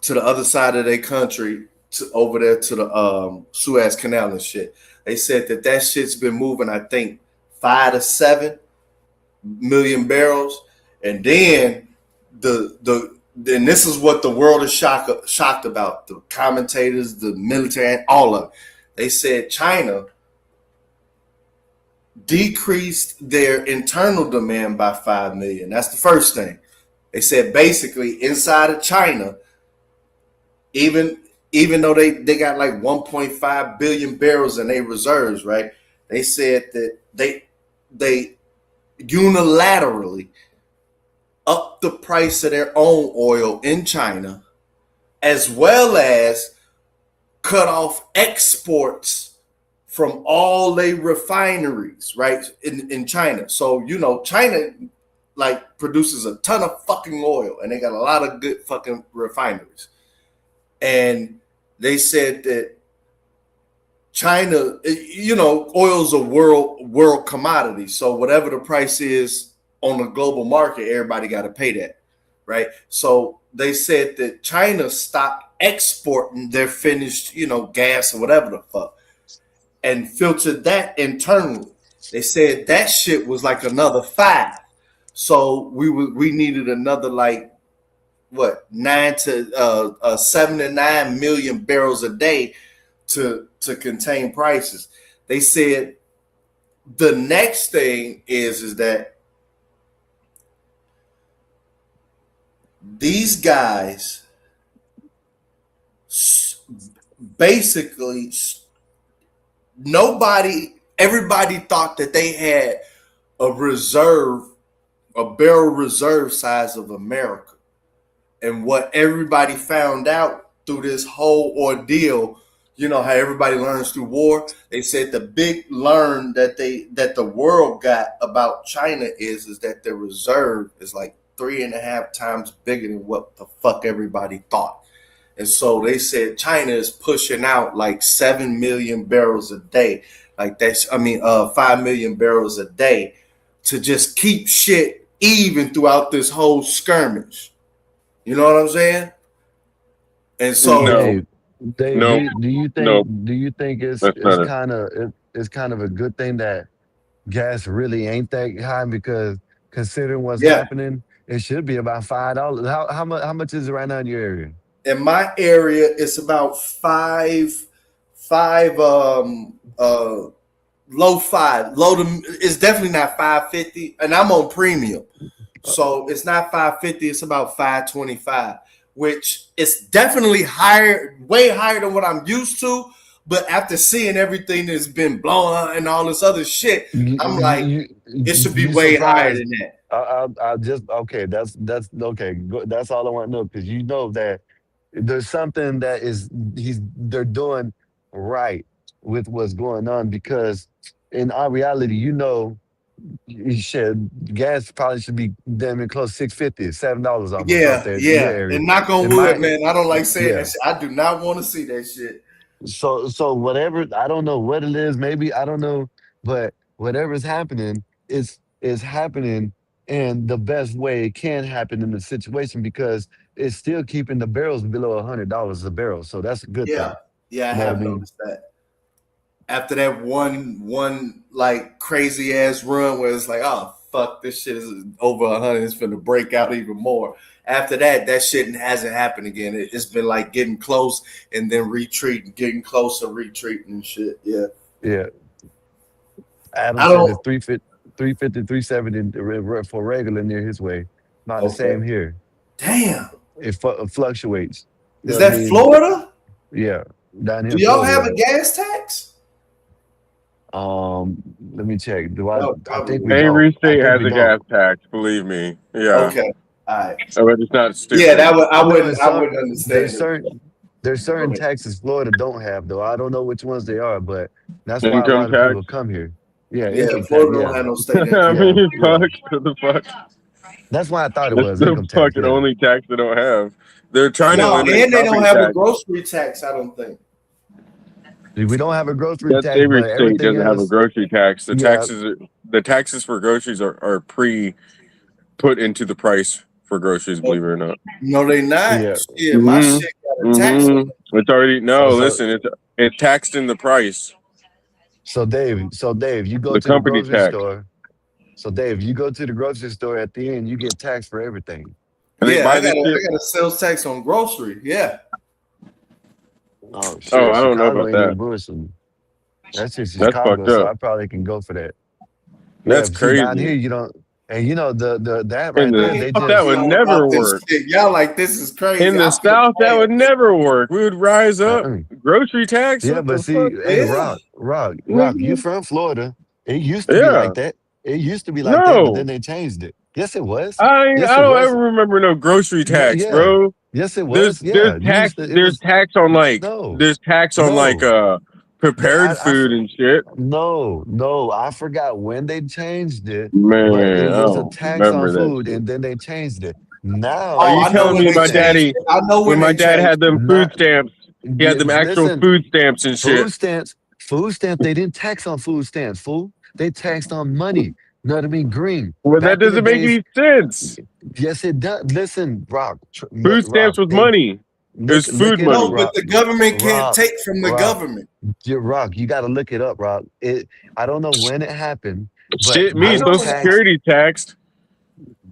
to the other side of their country, to over there to the Suez Canal and shit. They said that shit's been moving, I think, 5 to 7 million barrels, and then then this is what the world is shocked about. The commentators, the military, and all of it. They said China decreased their internal demand by 5 million. That's the first thing. They said basically inside of China, even though they got like 1.5 billion barrels in their reserves, right? They said that they unilaterally up the price of their own oil in China, as well as cut off exports from all their refineries, right, in China. So, China like produces a ton of fucking oil, and they got a lot of good fucking refineries. And they said that China, oil's a world commodity. So whatever the price is on the global market, everybody got to pay that, right? So they said that China stopped exporting their finished, gas or whatever the fuck, and filtered that internally. They said that shit was like another 5. So we needed another like what 9 to 7 to 9 million barrels a day to contain prices. They said the next thing is that these guys basically everybody thought that they had a barrel reserve size of America. And what everybody found out through this whole ordeal, how everybody learns through war. They said the big learn that the world got about China is that their reserve is like 3.5 times bigger than what the fuck everybody thought. And so they said China is pushing out like 7 million barrels a day. Like 5 million barrels a day to just keep shit even throughout this whole skirmish. You know what I'm saying? And so No, Dave, no, no. do you think That's it's better. kind of it's kind of a good thing that gas really ain't that high because considering what's yeah, happening, it should be about $5. How much is it right now in your area? in my area, it's about five low five. Low to it's definitely not 550. And I'm on premium. So it's not 550, it's about 525, which is definitely higher, way higher than what I'm used to. But after seeing everything that's been blowing and all this other shit, I'm like, it should be You way higher surprised? than that. I just okay. That's okay. That's all I want to know because you know that there's something that they're doing right with what's going on because in our reality, you should gas probably should be damn near close $6.50, $7 almost out Yeah, there in your yeah. area. And knock on In wood, my man. I don't like saying that yeah. shit. I do not want to see that shit. So whatever I don't know what it is, maybe I don't know, but whatever's happening is happening in the best way it can happen in the situation because it's still keeping the barrels below $100 a barrel. So that's a good Yeah, thing. yeah, I You know what I have mean? noticed that. After that one like crazy ass run where it's like, oh fuck, this shit is over 100, it's gonna break out even more. After that, that shit hasn't happened again. It's been like getting close and then retreating, getting closer, retreating and shit. Yeah, Yeah. Adam I said it's don't. 350, 350, 370 for regular near his way. Not the Okay, same here. damn. It fluctuates. You Is know what I that mean? Florida? Yeah. Down here Do in y'all Florida, have yeah. a gas tax? Let me check. Do Y'all I think probably we do. don't. Every I state think has we a don't. gas tax. Believe me. Yeah, Okay, all right. but it's not Yeah, that stupid. would I I know wouldn't it's I some wouldn't understand there's it. Go certain ahead. taxes Florida don't have though. I don't know which ones they are, but that's why a Income lot of tax. people come here. Yeah, Yeah, income tax. Florida don't Yeah, have no state I income. yeah, mean, yeah. fuck the fuck. That's why I thought it That's was the income tax. fucking Yeah, only tax they don't have. They're trying to yeah. No, eliminate and they don't property have a tax. grocery tax, I don't think. We don't have a grocery That's tax, every but state everything doesn't have a else, grocery tax. yeah, The taxes for groceries are pre put into the price for groceries. No, Believe it or not. no, they not. yeah. Shit, my shit got a tax on it. It's already Oh, no. Listen, it's taxed in the price. so Dave, you go The to the company grocery tax, store. So Dave, you go to the grocery store at the end, you get taxed for everything. and they Yeah, buy this shit. I got a sales tax on grocery. Yeah. Oh Oh, shit, I don't know Chicago about ain't that. even bullshitting. That's just That's Chicago, fucked so up. I probably can go for that. Yeah, That's but see down crazy. here you don't, and you know the that In right the there, I they ain't South, that never would just know never about this work. shit. Y'all like this is In crazy. the I feel South, that bad. would never work. We would rise up. uh-uh. Grocery tax? Yeah, What but the see, fuck? hey, Yeah. Rock, you Nigga. from Florida. It used to be Yeah. like that. It used to be like that, but then No. they changed it. Yes, it was. Yes, I it don't was. ever remember no grocery No, tax, yeah. bro. Yes, it There's was. Yeah. You used to, it there's was tax on no, there's tax on no. That prepared food and shit. no, I forgot when they changed it, but it Man, I was a don't tax on remember that food, shit. and then they changed it. Are Oh, Now, you I know telling when me they my changed daddy it. I know when when my they dad changed had them food not stamps, he had them actual listen. food stamps and shit? Food stamps. They didn't tax on food stamps, fool. They taxed on money. You know what I mean? Green. Well, that Back in the doesn't make days, any sense. yes, it does. Listen, Rock, Food Rock. stamps was They money. It was look food it up, No, money. but Rock. the government can't Rock, take from the Rock. government. Rock. You got to look it up, Rock. I don't know when it happened, but Shit, me, I know they Social when it taxed Security taxed.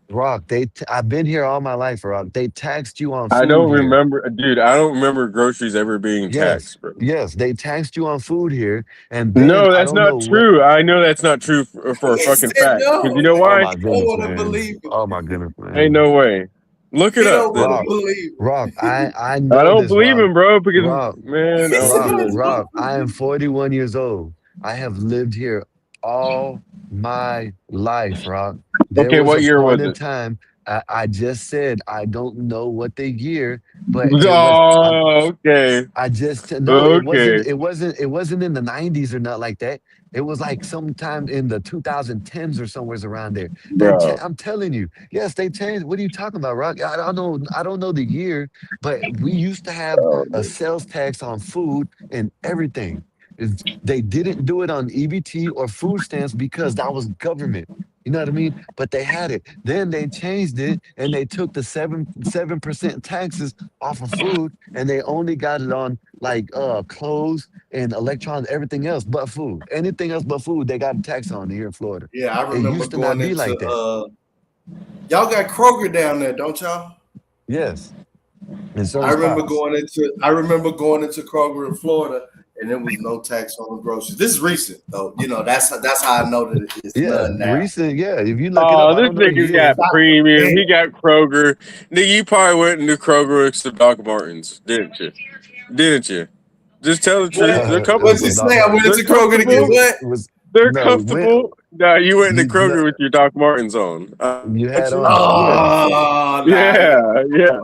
Rock. I've been here all my life, Rock. They taxed you on I food don't here. remember, dude. I don't remember groceries ever being Yes, taxed, bro. yes, they taxed you on food here, and then No, I that's don't know not what. true. I know that's not true for a he fucking said fact. Because no. you know Oh why? my He don't goodness, want to man. believe it. Oh my goodness, Ain't man. no way. Look it He up don't want then. Rock, to believe Rock. I I know don't this, believe Rock. him, bro. Because Rock, man, it. I He don't said Rock, believe I it. Rock. don't I am believe 41 years old. I have lived here all my life, Rock. There Okay, was what a year was point in it? time. I just said I don't know what the year, but it was. Oh, okay, I just no, it wasn't. okay, It wasn't. It wasn't in the '90s or not like that. It was like sometime in the 2010s or somewhere around there. bro. I'm telling you, yes, they changed. What are you talking about, Rock? I don't know. I don't know the year, but we used to have Oh, a sales tax on food and everything. They didn't do it on EBT or food stamps because that was government. You know what I mean? But they had it. Then they changed it and they took the 7% taxes off of food and they only got it on like clothes and electronics, everything else but food. Anything else but food, they got a tax on it here in Florida. Yeah, I It remember used to not going be into like that. y'all got Kroger down there, don't y'all? Yes. In certain I remember spots. going into Kroger in Florida, and there was no tax on the groceries. This is recent, though. You know, that's how I know that it's Yeah, none now. recent. Yeah, if you look it up, Oh, I this don't know the nigga's year. got Stop. premium. Damn. He got Kroger. Nigga, you probably went into Kroger with some Doc Martens, didn't you? Didn't you? Just tell the truth. They're What's comfortable. it Some Doc say? I went Martens. They're into Kroger to get comfortable. what? They're No when comfortable. Nah, you went into you no, Kroger with your Doc Martens on. you Aren't had you? on yeah. Oh, nah. Yeah, yeah.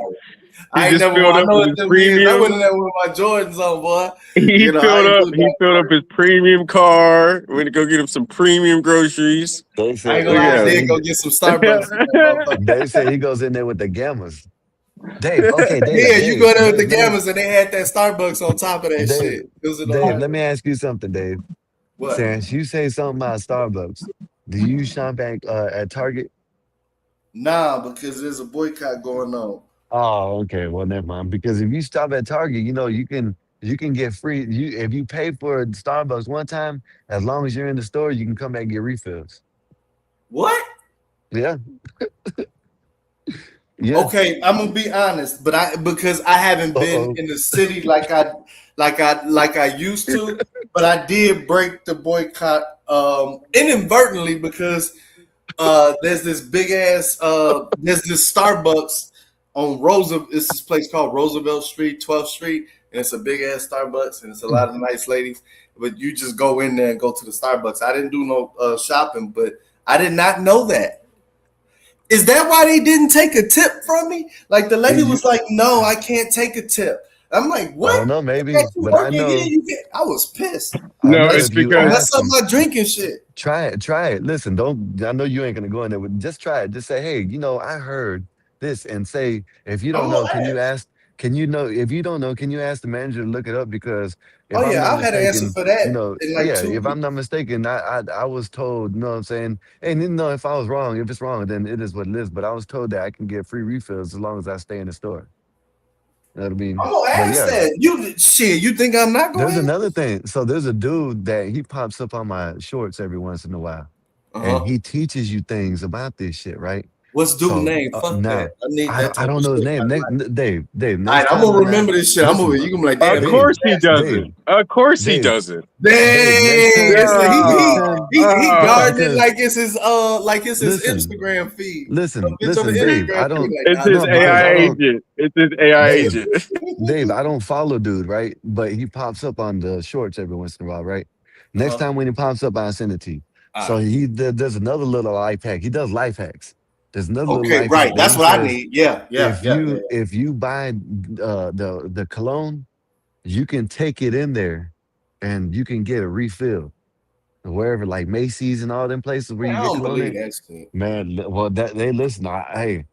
He I ain't just never. filled I up know with what his them is. I went in premium. there with my Jordans on, boy. He You know, I filled ain't up. do He filled up his premium car. Went to go get him some premium groceries. They I ain't said gonna Look lie. I at did him. go get some Starbucks in that motherfucker. they said he goes in there with the gammas. Dave, okay, Yeah, you go there with the Let me Gammas and they had that Starbucks on top of that Dave, shit. It was in the Dave, let me hallway. ask you something, Dave. What? Since you say something about Starbucks, do you shop at Target? Nah, because there's a boycott going on. Oh, okay. Well, never mind. Because if you stop at Target, you can get free. You if you pay for Starbucks one time, as long as you're in the store, you can come back and get refills. What? Yeah, yeah. Okay, I'm gonna be honest, but because I haven't been Uh-oh. in the city like I used to, but I did break the boycott inadvertently because there's this big ass there's this Starbucks on Roosevelt. It's this place called Roosevelt Street, 12th Street, and it's a big ass Starbucks, and it's a lot of nice ladies. But you just go in there and go to the Starbucks. I didn't do no shopping, but I did not know that. Is that why they didn't take a tip from me? Like the lady You, was like, "No, I can't take a tip." I'm like, I "What? don't know, I got maybe, you but working here? You get?" I was pissed. I No, know Like, it's if you don't because mess ask up them, my drinking shit. try it. Listen, don't. I know you ain't gonna go in there, but just try it. Just say, hey, I heard this, and say if you don't I'm know, gonna can you ask. ask? Can you know if you don't know? Can you ask the manager to look it up? Because Oh if I'm yeah, not I'll have an answer mistaken, for that in like yeah, 2 if I'm weeks. not mistaken, I was told, you know what I'm saying, and if I was wrong, if it's wrong, then it is what it is. But I was told that I can get free refills as long as I stay in the store. You know what I mean? I'm gonna But ask yeah, that. You shit. You think I'm not there's gonna ask? another thing. So there's a dude that he pops up on my shorts every once in a while, Uh and huh. he teaches you things about this shit, right? What's dude So name? Fuck that. now I need that I type don't of know his shit in name. my life. Dave. All Next right, I'm time gonna when I remember this shit. I'm gonna. listen, You gonna be like, of damn, he Dave, course just he asked me. Dave, doesn't. Of course he Dave, doesn't. Dave. Dang, it's like Next time, he guarding it because like it's his listen, Instagram feed. Some listen, bitch on the listen, Dave. Instagram I feed don't like, It's nah, his this no my because AI I boy. don't, agent. It's his AI Dave. agent. Dave, I don't follow dude, right? But he pops up on the shorts every once in a while, right? Next Uh-huh. time when he pops up, I'll send it to you. All So right. there's another little life hack. He does life hacks. There's another little Okay, life hack right. where That's he what I says need. Yeah, yeah, yeah, yeah. if you buy the cologne, you can take it in there and you can get a refill wherever like Macy's and all them places where Man, you I get don't cologne believe at. that shit. Man, well that they listen. Hey,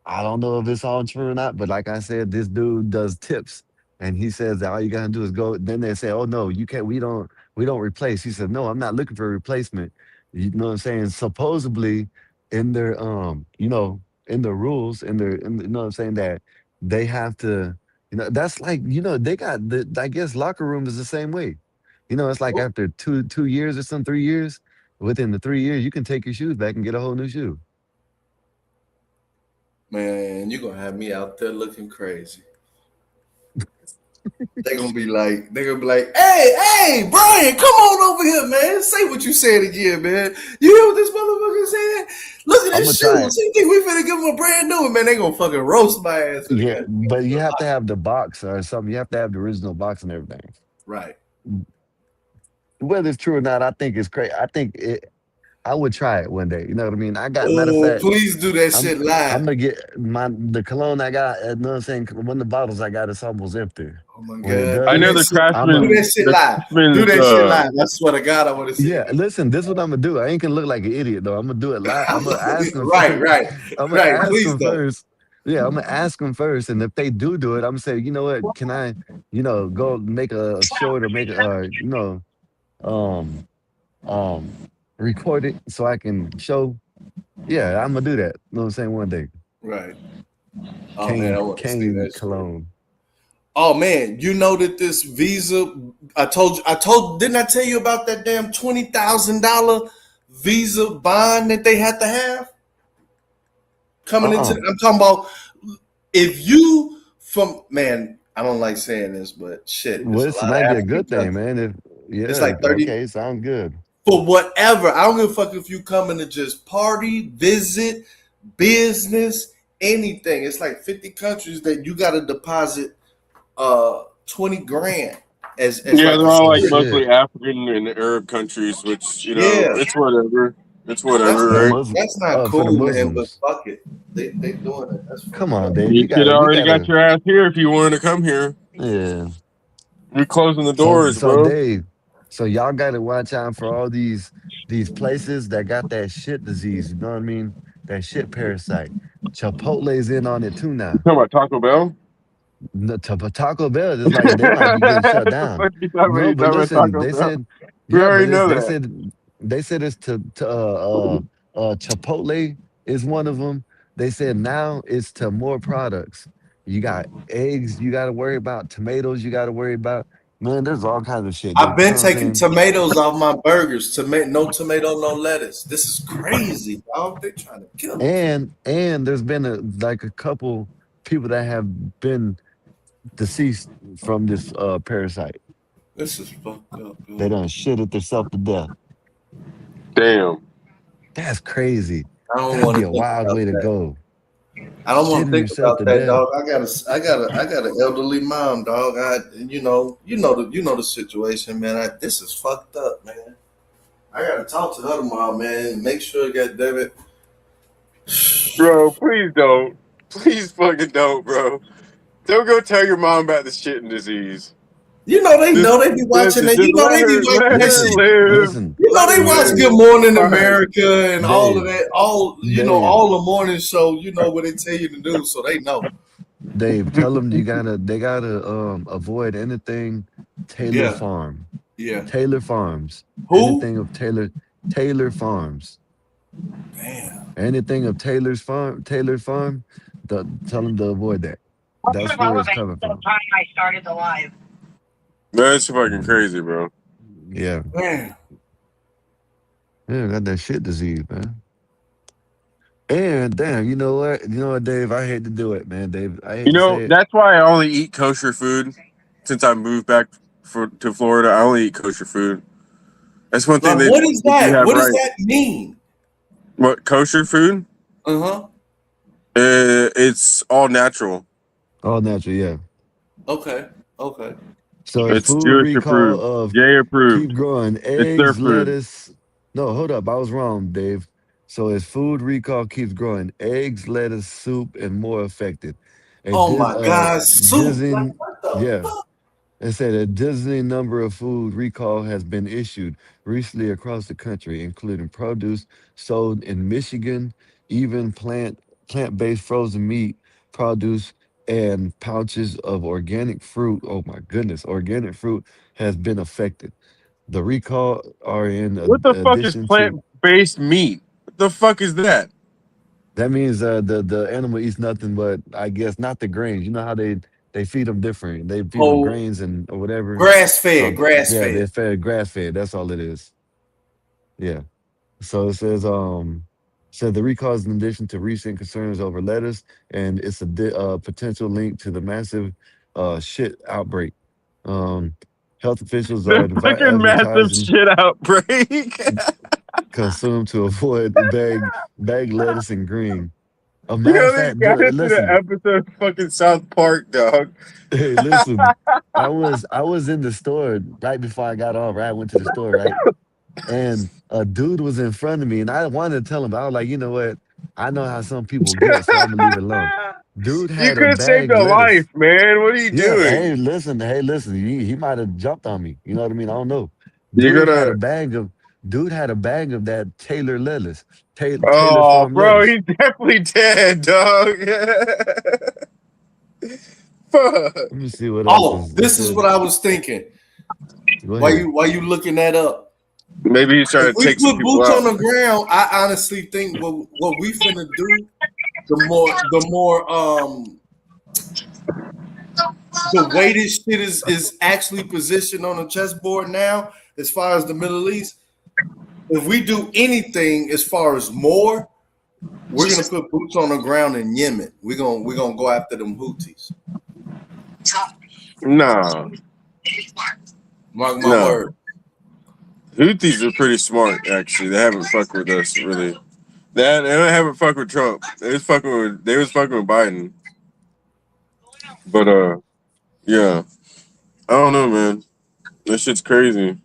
I don't know if it's all true or not, but like I said, this dude does tips, and he says that all you gotta do is go. Then they say, "Oh no, you can't. We don't replace." He said, "No, I'm not looking for a replacement." You know what I'm saying? Supposedly, in their in the rules, you know what I'm saying that they have to. That's like they got the. I guess locker room is the same way. It's like Oh, after 2 years or some 3 years. Within the 3 years, you can take your shoes back and get a whole new shoe. man, you gonna have me out there looking crazy. They're gonna be like, hey, Brian, come on over here, man. Say what you said again, man. You hear what this motherfucker said? Look at I'm his gonna try it. shoes. You think we finna give him a brand new one, man? They gonna fucking roast my ass for the Yeah, goddamn. but you have to have the box or something. You have to have the original box and everything. Right. Whether it's true or not, I think it's crazy. I would try it one day. You know what I mean? I got matter of Oh, fact, please do that I'm shit live. I'm gonna get the cologne I got. You know what I'm saying? One of the bottles I got is almost empty. Oh my When it god, I do does, know that the shit. I'm a Do Craftsman. that shit The live. Do Craftsman's. that shit live. I swear to God, I want to see yeah. it. Listen, this is what I'm gonna do. I ain't gonna look like an idiot though. I'm gonna do it live. I'm gonna ask them Right, first. right, I'm gonna right. ask Please them don't. first. Yeah, I'm gonna ask them first, and if they do it, I'm gonna say, you know what? Can I, go make a short or make a, um um record it so I can show. Yeah, I'm gonna do that. You know what I'm saying? One day. Right. Oh man, I want to see Cane that shit. cologne. Oh man, you know that this Visa, didn't I tell you about that damn $20,000 Visa bond that they had to have coming into? I'm talking about if you man, I don't like saying this, but shit, Well, it's a this lot of might be a African good thing, countries. man. It's like 30 Okay, sounds good. for whatever. I don't give a fuck if you coming to just party, visit, business, anything. It's like 50 countries that you got to deposit 20 grand as Yeah, like they're a all like security. mostly African and Arab countries, which Yeah, it's whatever. It's that's whatever, The not right? Muslim that's not for the cool, man. But Muslims. fuck it, they doing it. That's Come fucked on, up. Dave. You could We already got gotta your ass here if you wanted to come here. yeah. We're closing the So doors, so bro. Dave, so y'all gotta watch out for all these places that got that shit disease, you know what I mean? That shit parasite. Chipotle's in on it too You now. talking about Taco Bell? Taco Bell is like they might be getting shut down. What you talking about? No, You but talking about listen, Taco they Bell? said, We yeah, already but know they that. said it's to Chipotle is one of them. They said now it's to more products. You got eggs, you got to worry about tomatoes, you got to worry about. Man, there's all kinds of shit. I've You been know what I'm taking saying? tomatoes off my burgers. No tomato, no lettuce. This is crazy, dog. They trying to kill us. And there's been a couple people that have been deceased from this parasite. This is fucked up, They dude. done shitted themselves to death. Damn. That's crazy. I don't That'd want be to a think wild about way to that. go. I don't want to Shitting think yourself about to that, death. dog. I got an elderly mom, dog. You know the situation, man. This is fucked up, man. I gotta talk to her tomorrow, man. Make sure, goddamn it. Bro, please don't. Please fucking don't, bro. Don't go tell your mom about the shitting disease. You know they Just know they be watching listen, that. just You know they be watching let that her Listen, shit. live. listen, You know Let her they watch live. Good Dave, Morning All right. America and all of Dave, that. Dave, All the morning show. You know what they tell you to do, so they know. Dave. Tell them they gotta avoid anything Taylor Yeah, Farm, yeah. Taylor Farms, Who? anything of Taylor Farms, Damn. anything of Taylor Farm. Tell them to avoid that. That's where it's coming from. That's fucking crazy, bro. Yeah, Man. yeah, got that shit disease, man. And damn, you know what, Dave? I hate to do it, man, Dave. I hate to say it. That's why I only eat kosher food since I moved back to Florida. I only eat kosher food. That's one thing Like, they what is do that? have What does right. that mean? What kosher food? Uh-huh. It's all natural. All natural, yeah. Okay. Okay. So it's It's food Jewish recall approved. of Jay keep approved. growing It's their eggs, food. lettuce. No, hold up. I was wrong, Dave. So it's food recall keeps growing eggs, lettuce, soup, and more affected. A Oh my God, soup. Like dizzying, what the yeah. fuck? It said a dizzying number of food recall has been issued recently across the country, including produce sold in Michigan, even plant-based frozen meat, produce, and pouches of organic fruit. Oh my goodness, organic fruit has been affected. The recall are in What the fuck is addition to plant-based meat? What the fuck is that? that means the animal eats nothing but I guess not the grains. You know how they feed them different. They feed them Whole grains and or whatever. grass So fed, grass yeah, fed. they're fed grass fed. That's all it is. Yeah. So it said the recall is in addition to recent concerns over lettuce, and it's a potential link to the massive shit outbreak. Um, health officials The are fucking massive advertising shit outbreak. consume to avoid bag lettuce and green. A matter of These fact, guys in an listen, episode of fucking South Park, dog. hey, listen. I was in the store right before I got off. Right, I went to the store, right? And a dude was in front of me, and I wanted to tell him, but I was like, you know what? I know how some people get, so I'm gonna leave it alone. Dude You had a could have saved bag a life, lettuce. man. What are you Yeah, doing? hey, listen. He might have jumped on me. You know what I mean? I don't know. You're Dude had a gonna. bag of dude had a bag of that Taylor lettuce, Taylor Oh, Farm bro, lettuce. he's definitely dead, dog. Fuck. Let me see what else Oh, is. It this is says, what I was thinking. go ahead. Why you looking that up? Maybe he's trying If to we take some put people boots out. on the ground, I honestly think what we finna do, the way this shit is actually positioned on the chessboard now, as far as the Middle East, if we do anything as far as more, we're gonna put boots on the ground in Yemen. We're gonna go after them Houthis. Nah. Mark my word. Houthis are pretty smart, actually. They haven't fucked with us, really. They haven't fucked with Trump. They was fucking with Biden. But yeah. I don't know, man. That shit's crazy.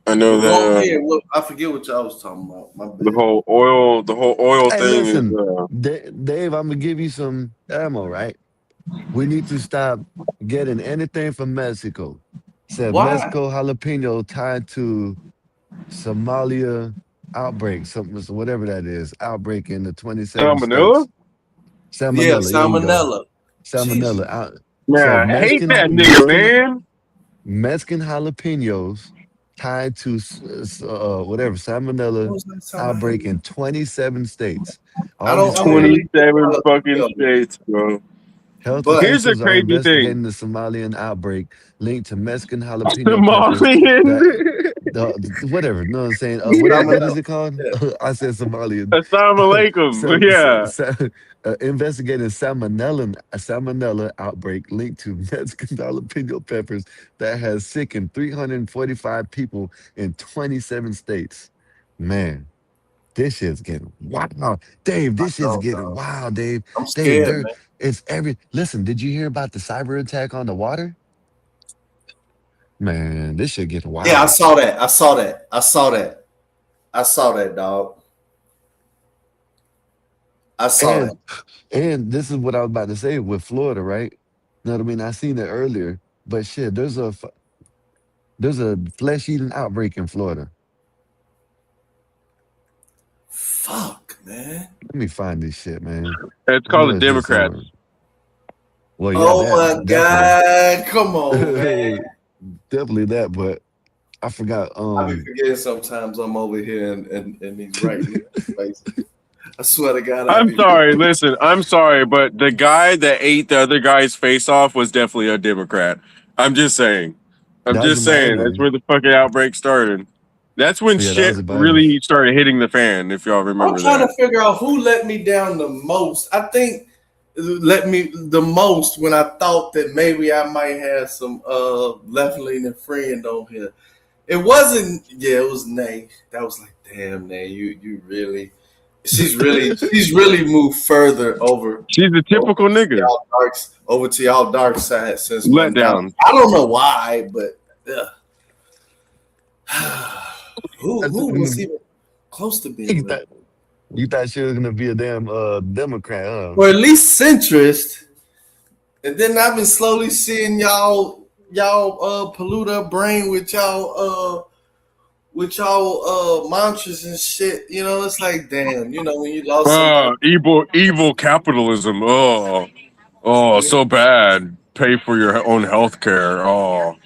I know But go that ahead. I forget what y'all was talking about. My bad. the whole oil Hey, thing listen, is Dave, I'm gonna give you some ammo, right? We need to stop getting anything from Mexico. Said Why? Mexico jalapeno tied to Somalia outbreak, something, whatever that is, outbreak in the 27 salmonella? states. Yeah, Salmonella, there you go. salmonella. Jesus. Salmonella. So Man, I hate that nigga, man. Mexican jalapenos tied to whatever salmonella What's that outbreak salmonella? in 27 states. I All don't these health, really do 27 fucking jalapeno, states, bro. health but Here's the officials are crazy thing. investigating the Somalian outbreak linked to Mexican jalapeno peppers. Somalian. That whatever, you know what I'm saying? What is salmonella. it called? Yeah. I said Somalian. Assalamu alaikum. Yeah. Investigating salmonella outbreak linked to Mexican jalapeno peppers that has sickened 345 people in 27 states. Man, this shit's getting wild. Dave, I this shit's know, getting dog. wild, Dave. I'm Dave, scared, there man. it's listen, did you hear about the cyber attack on the water? Man, this shit getting Yeah, I wild. saw that. I saw that, dog. I saw that. And this is what I was about to say with Florida, right? You know what I mean? I seen it earlier, but shit, there's a flesh eating outbreak in Florida. Fuck, man. Let me find this shit, man. It's I know called the it's here somewhere. Democrats. Well, yeah, Oh that my definitely, God. Come on, man. definitely that. But I forgot. I be forgetting sometimes I'm over here and he's right here. Basically. I swear to God, I I'm be sorry. Listen, I'm sorry, but the guy that ate the other guy's face off was definitely a Democrat. I'm just saying. I'm That was just in saying. That's Miami. where the fucking outbreak started. That's when Yeah, that shit was in Miami. really started hitting the fan, if y'all I'm remember trying that. to figure out who let me down the most. I think let me the most when I thought that maybe I might have some left leaning friend on here. It wasn't. Yeah, it was Nay. That was like, damn, Nay, you really. She's really moved further over. She's a typical nigga. Over to y'all dark side since Let Mandela. down. I don't know why, but who was even close to being left? You thought she was gonna be a damn Democrat, huh? Or at least centrist. And then I've been slowly seeing y'all pollute our brain with y'all mantras and shit. You know, it's like, damn, you know, when you lost somebody. Evil capitalism. Oh, so bad. Pay for your own health care. Oh.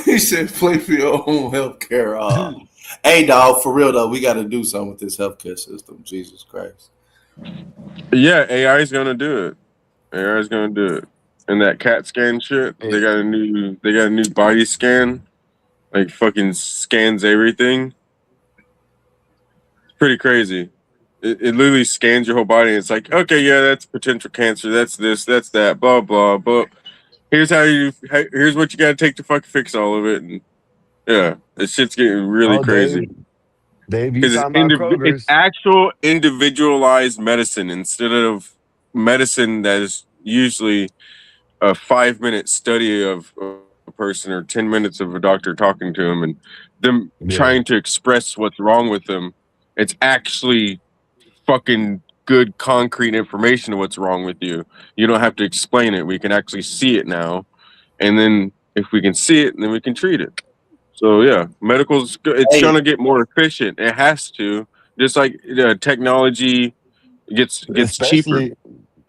He said, play for your own healthcare. Hey, dog, for real though, we got to do something with this healthcare system. Jesus Christ. Yeah, AI is gonna do it. AI is gonna do it. And that CAT scan shit, they got a new body scan, like fucking scans everything. It's pretty crazy. It literally scans your whole body. And it's like, okay, yeah, that's potential cancer. That's this. That's that. Blah blah. But here's here's what you got to take to fucking fix all of it. And yeah, this shit's getting really Oh, crazy. Dave, you Because talking about it's Kroger's? actual individualized medicine instead of medicine that is usually a 5-minute study of a person or 10 minutes of a doctor talking to him and them Yeah. trying to express what's wrong with them. It's actually fucking good concrete information of what's wrong with you. You don't have to explain it. We can actually see it now. And then if we can see it, then we can treat it. So yeah, it's Hey, gonna get more efficient. It has to. Just like technology gets cheaper. Especially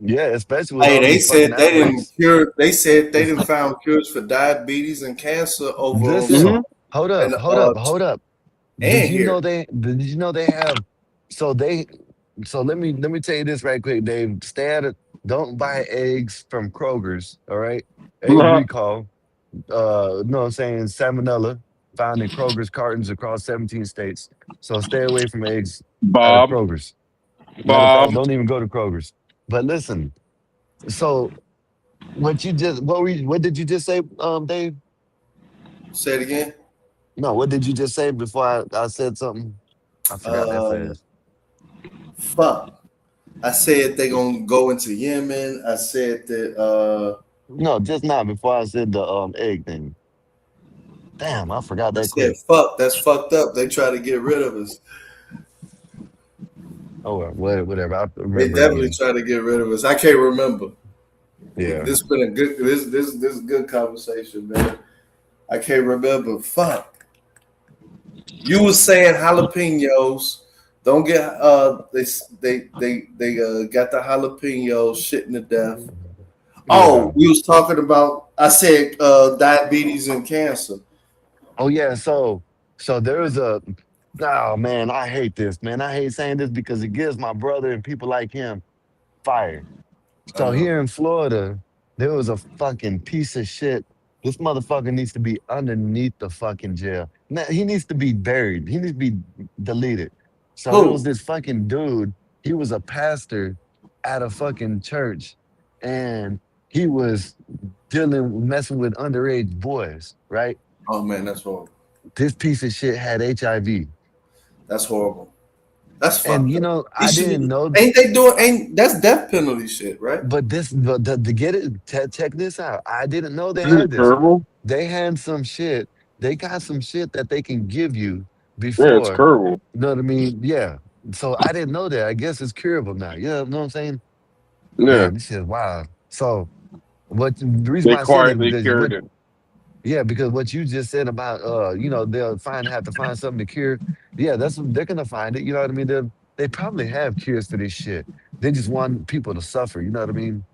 Yeah, especially with Hey, all they these fucking said they didn't outbreaks. cure. They said they didn't found cures for diabetes and cancer over on Listen, some Mhm. hold up, and hold up, hold up. and here. Did you know they have so they so let me tell you this right quick, Dave. Stay out of don't buy eggs from Kroger's, all right? Egg recall. No, I'm saying salmonella found in Kroger's cartons across 17 states. So stay away from eggs out of Bob, Kroger's. Matter of fact, Bob. don't even go to Kroger's. But listen, so what did you just say, Dave? Say it again. No, what did you just say before I said something? I forgot that Uh, fast. fuck. I said they gonna go into Yemen. I said that. No, just now before I said the egg thing. Damn, I forgot I that said quick. fuck. That's fucked up. They try to get rid of us. Oh well, whatever. I'll They remember it definitely again. try to get rid of us. I can't remember. Yeah. This been a good. This good conversation, man. I can't remember. Fuck. You was saying jalapenos. Don't get they got the jalapenos shitting to death. Yeah. Oh, we was talking about. I said diabetes and cancer. Oh yeah. So there is a. Oh man, I hate this, man. I hate saying this because it gives my brother and people like him fire. So Uh, here in Florida, there was a fucking piece of shit. This motherfucker needs to be underneath the fucking jail. Now, he needs to be buried. He needs to be deleted. So there was who? this fucking dude. He was a pastor at a fucking church, and he was messing with underage boys. Right? Oh man, that's horrible. This piece of shit had HIV, That's horrible. That's and fucked you up. know He I should. didn't know. Ain't they doing? Ain't that's death penalty shit, right? To get it, check this out. I didn't know they Isn't had it this. terrible? They had some shit. They got some shit that they can give you Yeah, it's before. terrible. You know what I mean? Yeah. So I didn't know that. I guess it's curable now. You know what I'm saying? Yeah, Man, this shit is wild. So the reason they why I said it quietly because cured it. because what you just said about they'll have to find something to cure. Yeah, they're gonna find it. You know what I mean? They probably have cures for this shit. They just want people to suffer. You know what I mean?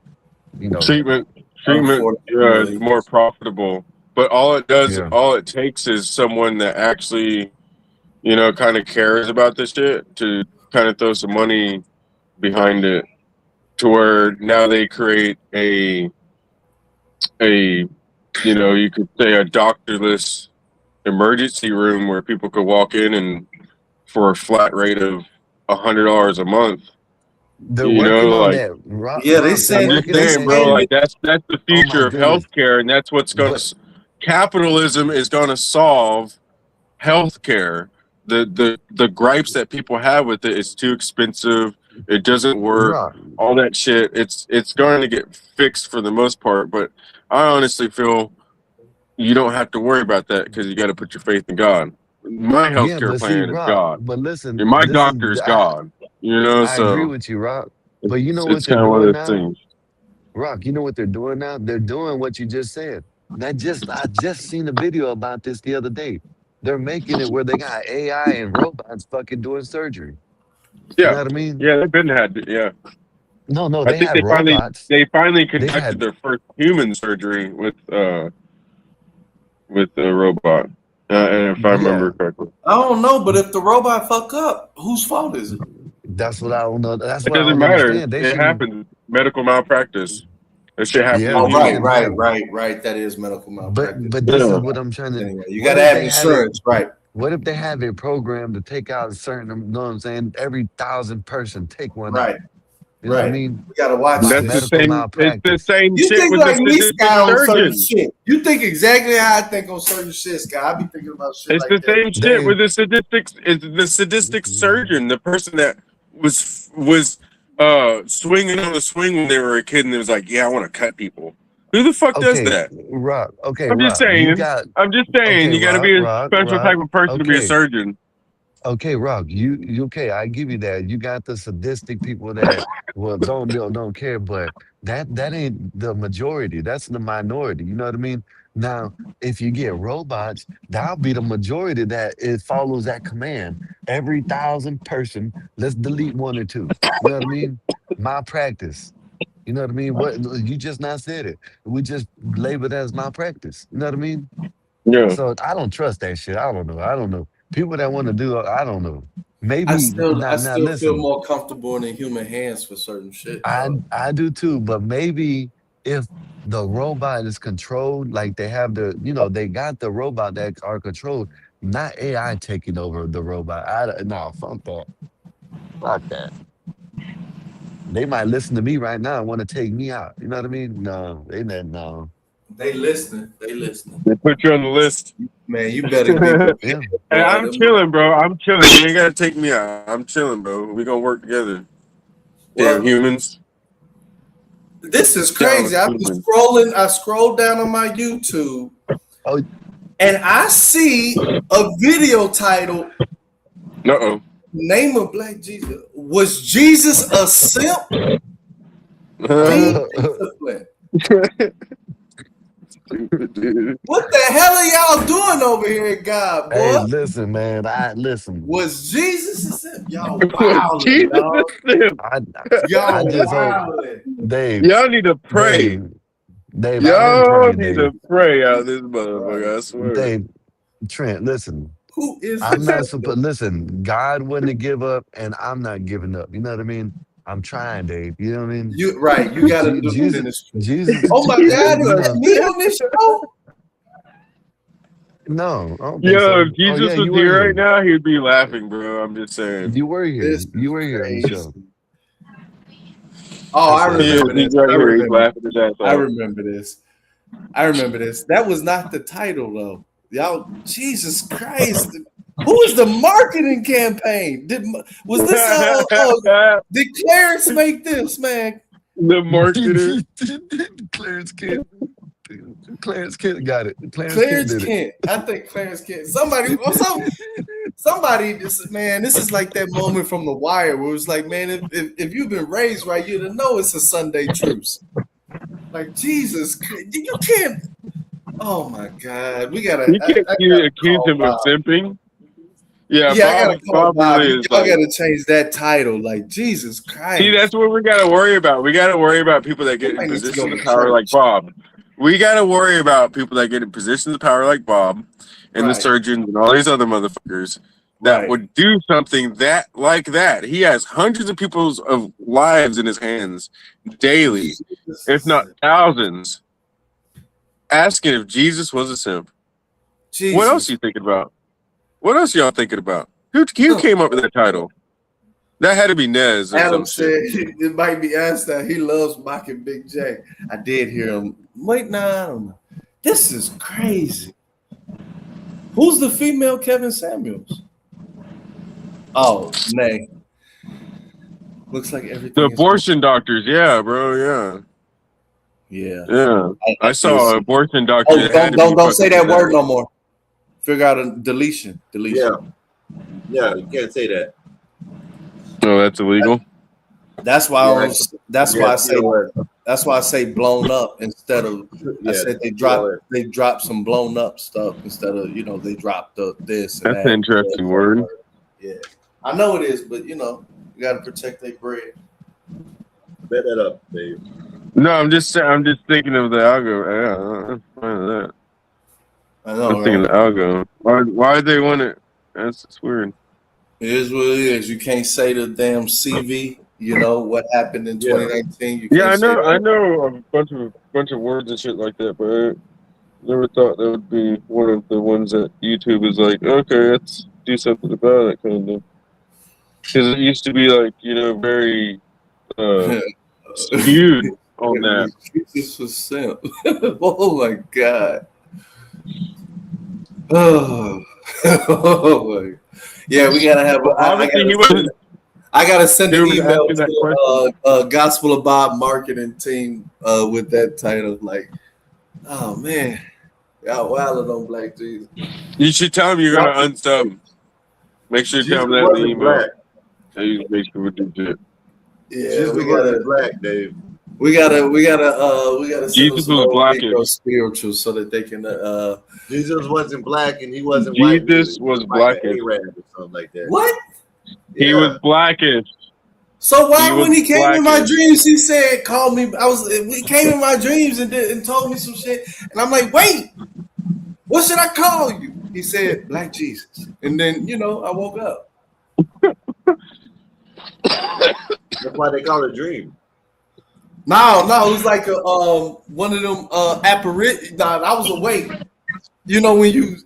You know. Treatment is Unfortunately, more profitable, but Yeah. all it takes is someone that actually, kind of cares about this shit to kind of throw some money behind it, to where now they create a you could say a doctorless emergency room where people could walk in and for a flat rate of $100 a month. They're working on Like that. Rock, yeah. They rock, they're saying I'm just working they on saying, that bro. saying shit. Like that's the Oh my future of goodness. healthcare, and that's what's going But to capitalism is going to solve healthcare. The gripes that people have with it, it's too expensive, it doesn't work, rock. all that shit. It's going to get fixed for the most part, but I honestly feel you don't have to worry about that because you got to put your faith in God. My Yeah, healthcare but see, plan is rock. God. But listen, And my this is doctor is God. I agree So with you, Rock. But you know what it's they're kind of one doing of those now? things. Rock, you know what they're doing now? They're doing what you just said. I just seen a video about this the other day. They're making it where they got AI and robots fucking doing surgery. You Yeah, know what I mean? yeah, they've been had. Yeah, No, no, I they think have robots. they finally They've conducted had their first human surgery with a robot, and if I remember yeah. correctly. I don't know, but if the robot fuck up, whose fault is it? That's what I don't know. That's It what I doesn't don't matter. understand. They It shouldn't. happens. Medical malpractice. That shit happens Yeah, in Oh, they right, humans. shouldn't right, have. right, right. That is medical But malpractice. but this is Yeah. what I'm trying to. Anyway, you got What to if have they have it? insurance, right? What if they have it programmed to take out a certain? You know what I'm saying? Every 1,000 person, take one out. Right, You know what I right. mean? We got to watch By That's the this. medical same. It's the malpractice. same You shit think with the like me, sadistic Sky, on certain surgeon. shit. You think exactly how I think on certain shit, Sky. I be thinking about shit It's like the that. same shit Dave, with the sadistic. It's the sadistic surgeon, the person that was swinging on the swing when they were a kid, and it was like, yeah, I want to cut people. Who the fuck does okay, that? Rock. Okay, I'm just Rock. You saying. got I'm just saying. okay, You got to Rock, be a Rock, special Rock. type of person to be a Okay, surgeon. okay, Rock. You okay? I give you that. You got the sadistic people that don't care, but that ain't the majority. That's the minority. You know what I mean? Now, if you get robots, that'll be the majority that it follows that command. Every 1,000 person, let's delete one or two. You know what I mean? Malpractice. You know what I mean? What you just not said it. We just labeled as malpractice. You know what I mean? Yeah. So I don't trust that shit. I don't know. I don't know. People that want to do, I don't know. I Maybe now still feel listen. more comfortable in the human hands for certain shit. I do too, but maybe if the robot is controlled, like they have they got the robot that are controlled, not AI taking over the robot. No, fuck that. Fuck that. They might listen to me right now and want to take me out. You know what I mean? No, no. They listening. They listening. They put you on the list. Man, you better get Yeah. Hey, I'm chilling, bro. I'm chilling. You ain't gotta take me out. I'm chilling, bro. We gonna work together. Well, Damn humans. This is Down crazy. with I was humans. scrolling. I scrolled down on my YouTube, and I see a video titled Uh-oh. "Name of Black Jesus." Was Jesus a simp? Be disciplined. What the hell are y'all doing over here, God, boy? Hey, listen, man. Listen. Was Jesus a simp? Y'all wildin', dog. Y'all just hope, wildin'. Dave. Y'all need to pray. Dave, I've been Y'all praying, need Dave. to pray out this motherfucker. I swear. Dave, Trent, listen. Who is I'm not this? supposed. Listen, God wouldn't give up, and I'm not giving up. You know what I mean? I'm trying, Dave. You know what I mean? You gotta do ministry. Jesus. Oh my God, is you that know, me on this show? no, I don't think Yo, so. if Jesus was you were here here. right now, he'd be laughing, bro. I'm just saying. You were here. This You is were here on the crazy. show. Oh, I That's it. remember He's this. right I here. He's remember. laughing at that. I remember this. I remember this. That was not the title though. Y'all, Jesus Christ. Who is the marketing campaign? Was this did Clarence make this, man? The marketer. Clarence Kent. Clarence Kent got it. Clarence did it. Kent. I think Clarence Kent. Somebody, this is like that moment from The Wire where it was like, man, if you've been raised right, you'd know it's a Sunday truce. Like, Jesus, you can't. Oh my God, we gotta. You can't accuse him of simping. Yeah, I gotta call Bob Bob. really Y'all is like. gotta change that title. Like, Jesus Christ. See, that's what we gotta worry about. We gotta worry about people that get in Somebody needs to go positions to of power church. like Bob. We gotta worry about people that get in positions of power like Bob and the Right. surgeons and all these other motherfuckers that Right. would do something like that. He has hundreds of people's of lives in his hands daily, if not thousands. Asking if Jesus was a simp. Jesus. What else are you thinking about? What else y'all thinking about? Who came up with that title? That had to be Nez or Adam some said shit. it might be asked that he loves mocking Big J. I did hear him. Wait, nah, I don't know. This is crazy. Who's the female Kevin Samuels? Oh, Nay. Looks like everything. The abortion doctors, yeah, bro, yeah. I saw an abortion doctor. Oh, don't say that word no more. Figure out a deletion. Yeah, you can't say that. Oh, that's illegal. That's why I say blown up instead of. I said they dropped some blown up stuff instead of they dropped this. And That's an interesting word. Yeah, I know it is, but you got to protect their bread. Bet that up, Dave. No, I'm just thinking of the algo. I'm fine with that. I know. I'm thinking of the algo. Why they want it? That's just weird. It is what it is. You can't say the damn CV. What happened in 2019. I know a bunch of words and shit like that, but I never thought that would be one of the ones that YouTube is like, okay, let's do something about it, kind of. Because it used to be like, very skewed on that. Jesus was simp. Oh my God. Oh my. Yeah, we gotta have. I gotta send an email to the Gospel of Bob marketing team with that title. Like, oh man, y'all wilding on Black Jesus. You should tell him you're gonna unsub him. Make sure you tell him that in the email. You make sure we do shit. Yeah, we gotta black, Dave. We gotta Jesus was blackish. spiritual so that they can Jesus wasn't black and he wasn't white. Jesus was blackish. Arab or something like that. What? He was blackish. So why, when he came in my blackish. dreams, he said, "Call me." He came in my dreams and told me some shit, and I'm like, "Wait, what should I call you?" He said, "Black Jesus," and then I woke up. That's why they call it dream. No, it was like one of them apparition. Nah, I was awake. You know when you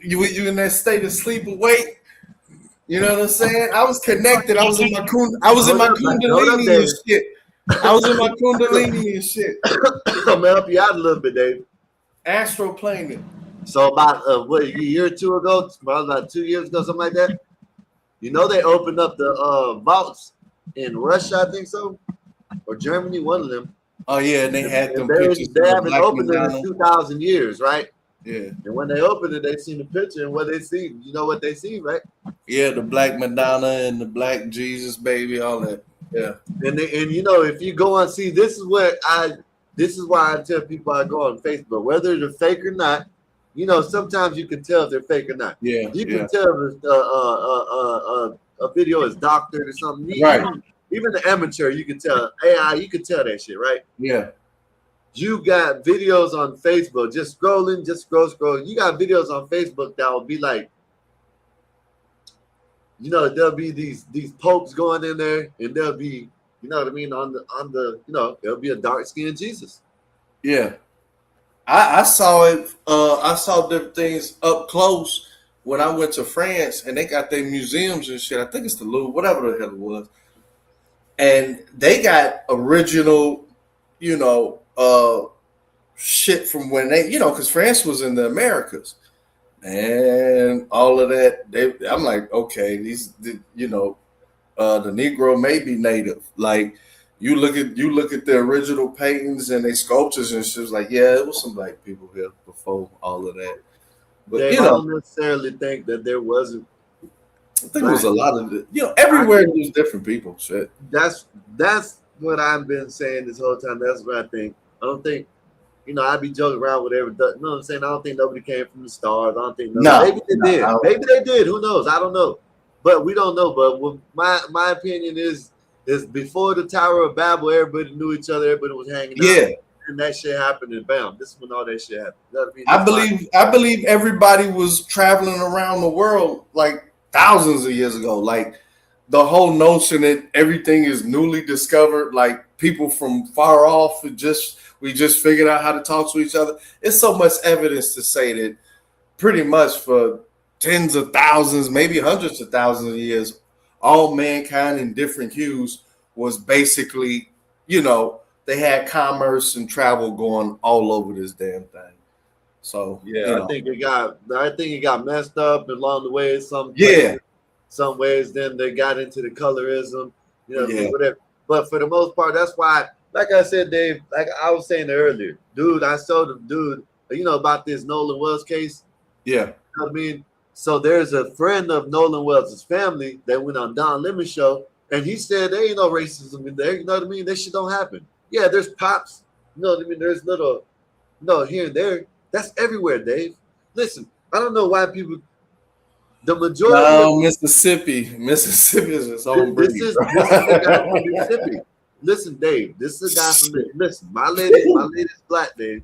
in that state of sleep awake. You know what I'm saying? I was connected. I was in my kundalini and shit. I was in my kundalini and shit. I'm gonna help you out a little bit, Dave. Astroplaning. So about a year or two ago, about 2 years ago, something like that. You know they opened up the vaults in Russia, I think so, or Germany, one of them. Oh yeah, and they had And them pictures. they of the haven't Black opened it Madonna. in 2,000 years, right? Yeah. And when they opened it, they seen the picture and what they see. You know what they see, right? Yeah, the Black Madonna and the Black Jesus baby, all that. Yeah. And if you go and see, this is why I tell people I go on Facebook, whether they're fake or not. Sometimes you can tell if they're fake or not. Yeah. You can tell if a video is doctored or something. Right. Even the amateur, you can tell. AI, you can tell that shit, right? Yeah. You got videos on Facebook, just scrolling. You got videos on Facebook that will be like, there'll be these popes going in there, and there'll be, you know what I mean, on the there'll be a dark skinned Jesus. Yeah. I saw it. I saw different things up close when I went to France, and they got their museums and shit. I think it's the Louvre, whatever the hell it was, and they got original, shit from when they, because France was in the Americas, and all of that. I'm like, okay, the Negro may be native. Like you look at the original paintings and they sculptures and shit. Like, yeah, it was some black people here before all of that. But I don't necessarily think that there wasn't. I think it was a lot of it. Everywhere there's different people. Shit. That's what I've been saying this whole time. That's what I think. I don't think, I'd be joking around with every. You know what I'm saying? I don't think nobody came from the stars. I don't think maybe they did. Maybe they did. Who knows? I don't know. But we don't know. But my opinion is before the Tower of Babel, everybody knew each other. Everybody was hanging out. Yeah. And that shit happened, and bam, this is when all that shit happened. You know what I mean? I believe everybody was traveling around the world like thousands of years ago. Like the whole notion that everything is newly discovered, like people from far off, we just figured out how to talk to each other. It's so much evidence to say that pretty much for tens of thousands, maybe hundreds of thousands of years, all mankind in different hues was basically, they had commerce and travel going all over this damn thing. So I think it got messed up along the way. Some ways, then they got into the colorism, whatever. But for the most part, that's why, like I said, Dave, like I was saying earlier, dude, I showed the dude, about this Nolan Wells case. Yeah. You know what I mean? So there's a friend of Nolan Wells' family that went on Don Lemon show, and he said there ain't no racism in there. You know what I mean? That shit don't happen. Yeah, there's pops. You know what I mean? There's little, here and there. That's everywhere, Dave. Listen, I don't know why people. The majority. No, Mississippi is its own breed. This is the guy from Mississippi. Listen, Dave. This is a guy from. Listen, my lady's black, Dave,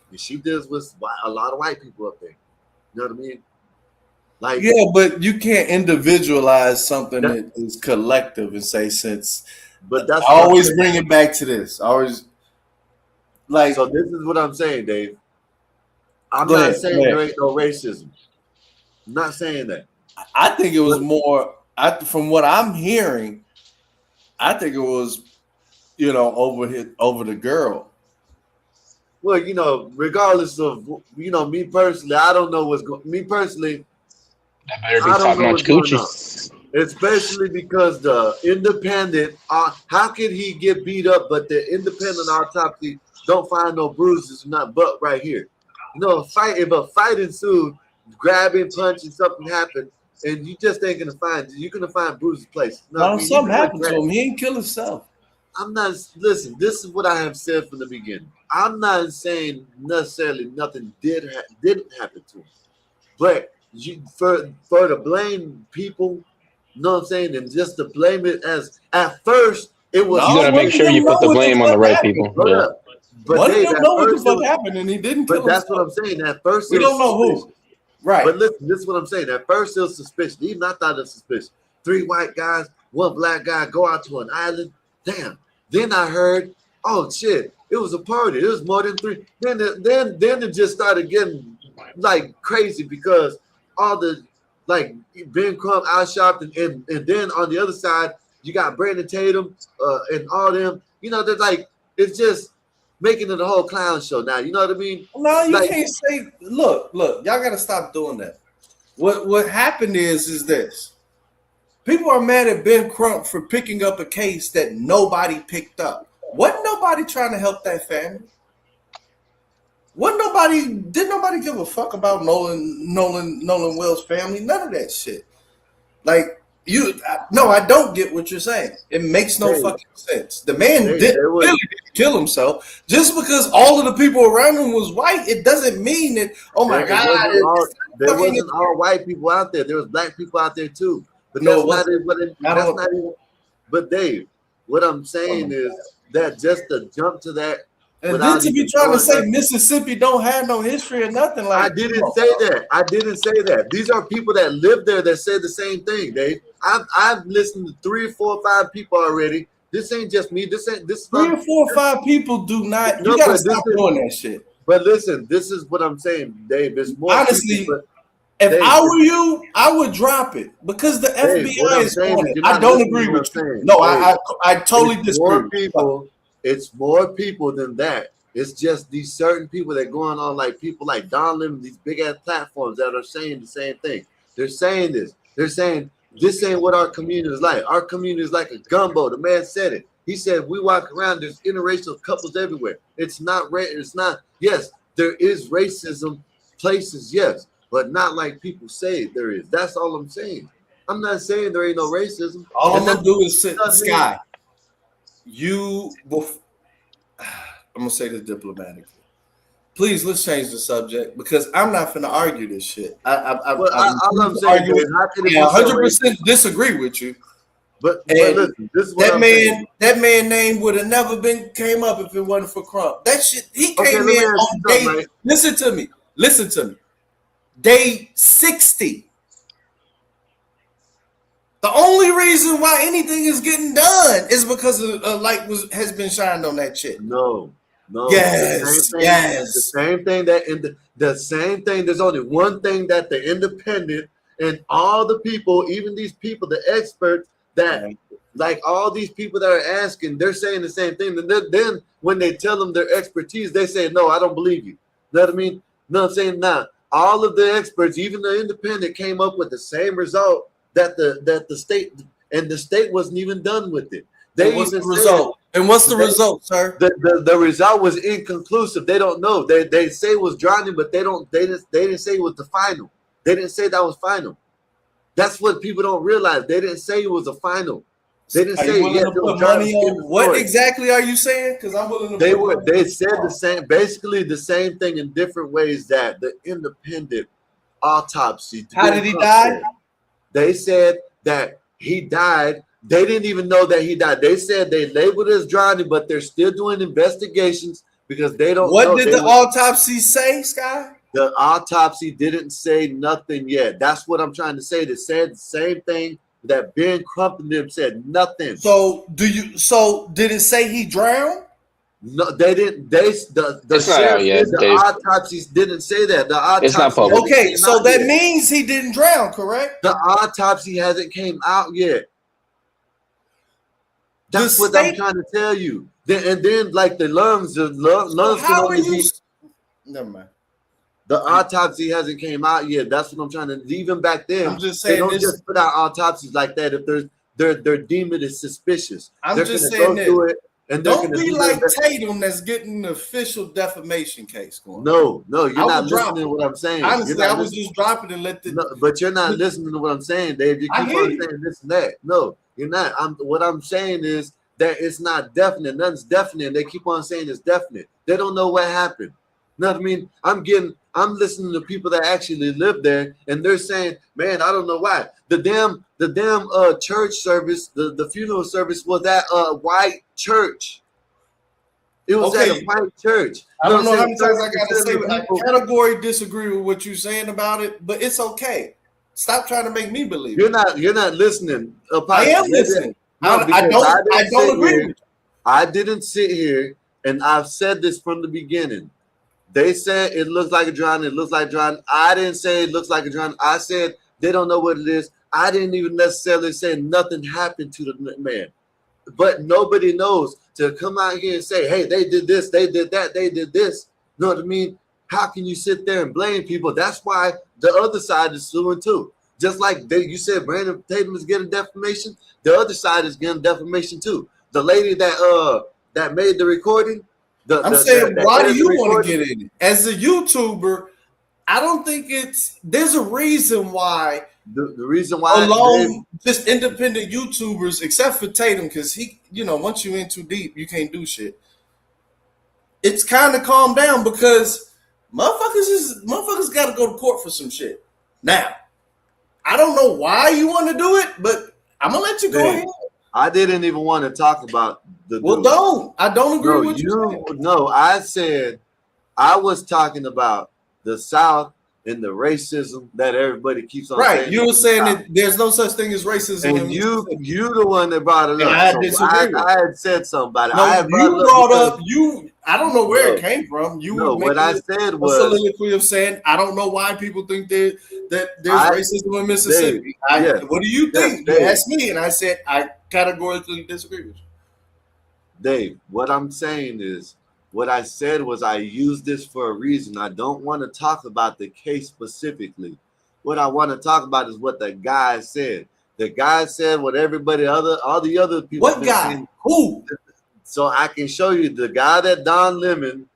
and she deals with a lot of white people up there. You know what I mean? Like, yeah, but you can't individualize something that is collective and say since. But that's I always bring it back to this. So this is what I'm saying, Dave. I'm not saying there ain't no racism. I'm not saying that. I think it was more. From what I'm hearing, I think it was, over the girl. Well, regardless of me personally, I don't know what's going. Me personally, I don't know what's going on. Especially because the independent, how could he get beat up, but the independent autopsy don't find no bruises or nothing but right here. If a fight ensued, grabbing, punching, something happened, and you just ain't gonna find, you're gonna find bruises places. Something happened to him. He didn't kill himself. Listen, this is what I have said from the beginning. I'm not saying necessarily nothing didn't happen to him, but for to blame people, you know what I'm saying, and just to blame it as at first It was. You gotta make sure you put the blame on the right people. Yeah. But One Dave, of them know what the fuck happened, and he didn't kill But that's himself. what I'm saying. At first, We it was don't know who. suspicious. Right. But listen, this is what I'm saying. At first, it was suspicious. Even I thought it was suspicious. 3 white guys, 1 black guy go out to an island. Damn. Then I heard, oh shit, it was a party. It was more than 3. Then it just started getting like crazy because all the like Ben Crump outshopped and then on the other side you got Brandon Tatum and all them. You know, they're like it's just making it a whole clown show now. You know what I mean? No, you Like, can't say. Look, y'all got to stop doing that. What happened is this: people are mad at Ben Crump for picking up a case that nobody picked up. Wasn't nobody trying to help that family? Did nobody give a fuck about Nolan Wells' family? None of that shit. Like I don't get what you're saying. It makes no fucking sense. The man didn't kill himself. Just because all of the people around him was white, it doesn't mean that. Oh my God! There wasn't all white people out there. There was black people out there too. But No, that's not even. But Dave, what I'm saying is that just to jump to that. And then to be trying to say Mississippi don't have no history or nothing like I didn't say that. I didn't say that. These are people that live there that say the same thing, Dave. I've listened to 3 or 4 or 5 people already. This ain't just me. This 3 or 4 or 5 people do not. No, You gotta stop doing that shit. But listen, this is what I'm saying, Dave. It's more honestly. people, if Dave, I were you, I would drop it because the Dave, FBI is on it. you're I not don't listening agree to what with I'm you. saying. No, Dave, I totally it's disagree. More people. It's more people than that. It's just these certain people that going on like people like Don Lemon, these big ass platforms that are saying the same thing. They're saying this. They're saying this ain't what our community is like. Our community is like a gumbo. The man said it. He said we walk around. There's interracial couples everywhere. It's not. It's not. Yes, there is racism places. Yes, but not like people say there is. That's all I'm saying. I'm not saying there ain't no racism. All I'm gonna do is sit Sky. I'm gonna say this diplomatically. Please, let's change the subject because I'm not finna argue this shit. I'm saying is, how can it be 100% disagree with you. But listen, this is what that man name would have never came up if it wasn't for Crump. That shit, he came in on day. Right? Listen to me. Day 60. The only reason why anything is getting done is because a light has been shined on that shit. No. Yes. The same thing the same thing. There's only one thing that the independent and all the people, even these people, the experts that like all these people that are asking, they're saying the same thing. And then when they tell them their expertise, they say, no, I don't believe you. Know what I mean? No, I'm saying now, all of the experts, even the independent, came up with the same result that the state, and the state wasn't even done with it. What's the result? And what's the result, sir? The result was inconclusive. They don't know. They say it was drowning, but they didn't say it was the final. They didn't say that was final. That's what people don't realize. They didn't say it was a final. They didn't say yes, it was money on what exactly are you saying? Because I'm willing to. They said the same, basically the same thing in different ways. That the independent autopsy. How did he die? They said that he died. They didn't even know that he died. They said they labeled it as drowning, but they're still doing investigations because they don't know. What did the autopsy say, Sky? The autopsy didn't say nothing yet. That's what I'm trying to say. They said the same thing that Ben Crump and them said, nothing. So did it say he drowned? No, they didn't. The autopsies didn't say that. The autopsy it's not public. Okay, so that means he didn't drown, correct? The autopsy hasn't came out yet. That's what I'm trying to tell you. And then, like the lungs can only be. Never mind. The autopsy hasn't came out yet. That's what I'm trying to. Even back then, I'm just saying they don't just put out autopsies like that if they're deemed it as suspicious. I'm just saying that. And don't be like Tatum that's getting an official defamation case going. No, you're not listening to what I'm saying. Honestly, I was just dropping and let the. No, but you're not listening to what I'm saying, Dave. You keep on saying this and that. No, you're not. What I'm saying is that it's not definite. Nothing's definite. They keep on saying it's definite. They don't know what happened. You know what I mean? I'm listening to people that actually live there, and they're saying, man, I don't know why. The damn church service, the funeral service was at a white church. It was at a white church. I don't know how many saying? times I got to say it. I categorically disagree with what you're saying about it, but it's okay. Stop trying to make me believe. You're not listening. I am listening. No, I don't agree with you. I didn't sit here, and I've said this from the beginning. They said it looks like a drowning. It looks like drowning. I didn't say it looks like a drowning. I said they don't know what it is. I didn't even necessarily say nothing happened to the man. But nobody knows to come out here and say, hey, they did this, they did that, they did this. You know what I mean? How can you sit there and blame people? That's why the other side is suing too. Just like you said, Brandon Tatum is getting defamation. The other side is getting defamation too. The lady that made the recording. I'm saying, why do you want to get in it? As a YouTuber, I don't think there's a reason why. The reason why alone just independent YouTubers, except for Tatum, because he, once you're in too deep, you can't do shit. It's kind of calmed down because motherfuckers got to go to court for some shit. Now, I don't know why you want to do it, but I'm gonna let you go ahead. I didn't even want to talk about the. Well, I don't agree with you. No, I said I was talking about the South and the racism that everybody keeps on saying. Right, you were saying that there's no such thing as racism. And you the one that brought it up. I disagree. I had said something about it. I don't know where it came from. What I said was a soliloquy of saying, I don't know why people think that there's racism in Mississippi. What do you think? You asked me, and I said I categorically disagree with you. Dave, what I'm saying is, what I said was I used this for a reason. I don't want to talk about the case specifically. What I want to talk about is what the guy said. The guy said what all the other people. What guy? Saying. Who? So I can show you the guy that Don Lemon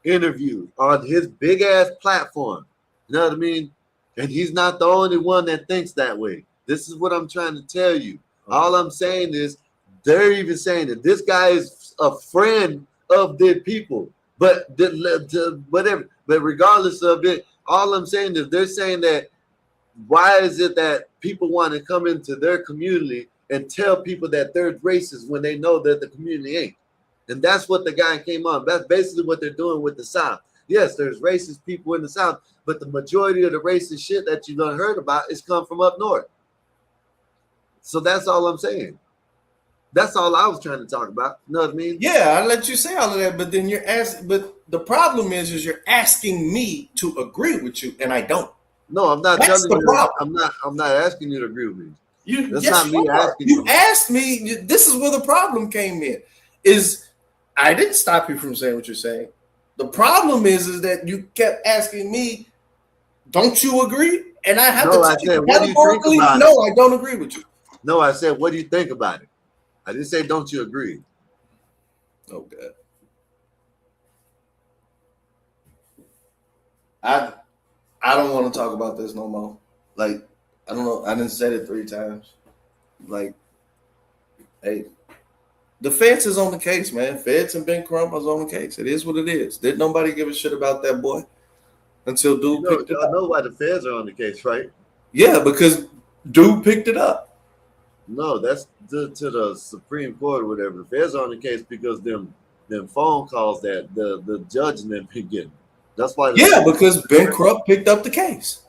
interviewed on his big ass platform. You know what I mean? And he's not the only one that thinks that way. This is what I'm trying to tell you. All I'm saying is they're even saying that this guy is a friend of their people, but whatever. But regardless of it, all I'm saying is they're saying that why is it that people want to come into their community and tell people that they're racist when they know that the community ain't? And that's what the guy came on. That's basically what they're doing with the South. Yes, there's racist people in the South, but the majority of the racist shit that you've heard about is come from up north. So that's all I'm saying. That's all I was trying to talk about. You know what I mean? Yeah, I let you say all of that, but then but the problem is you're asking me to agree with you, and I don't. No, I'm not That's telling the you. problem. I'm not asking you to agree with me. That's Yes, not me asking you asked me. This is where the problem came in. Is I didn't stop you from saying what you're saying. The problem is that you kept asking me, "Don't you agree?" And I have to tell you categorically, no, I don't agree with you. No, I said, what do you think about it? I didn't say, don't you agree? Oh, God. I don't want to talk about this no more. Like, I don't know. I didn't say it 3 times. Like, hey, the feds is on the case, man. Feds and Ben Crump is on the case. It is what it is. Didn't nobody give a shit about that boy until Dude picked it up. I know why the feds are on the case, right? Yeah, because Dude picked it up. No, that's to the Supreme Court or whatever. The feds are on the case because them phone calls that the judge and them been getting. That's why. Because Ben Crump picked up the case.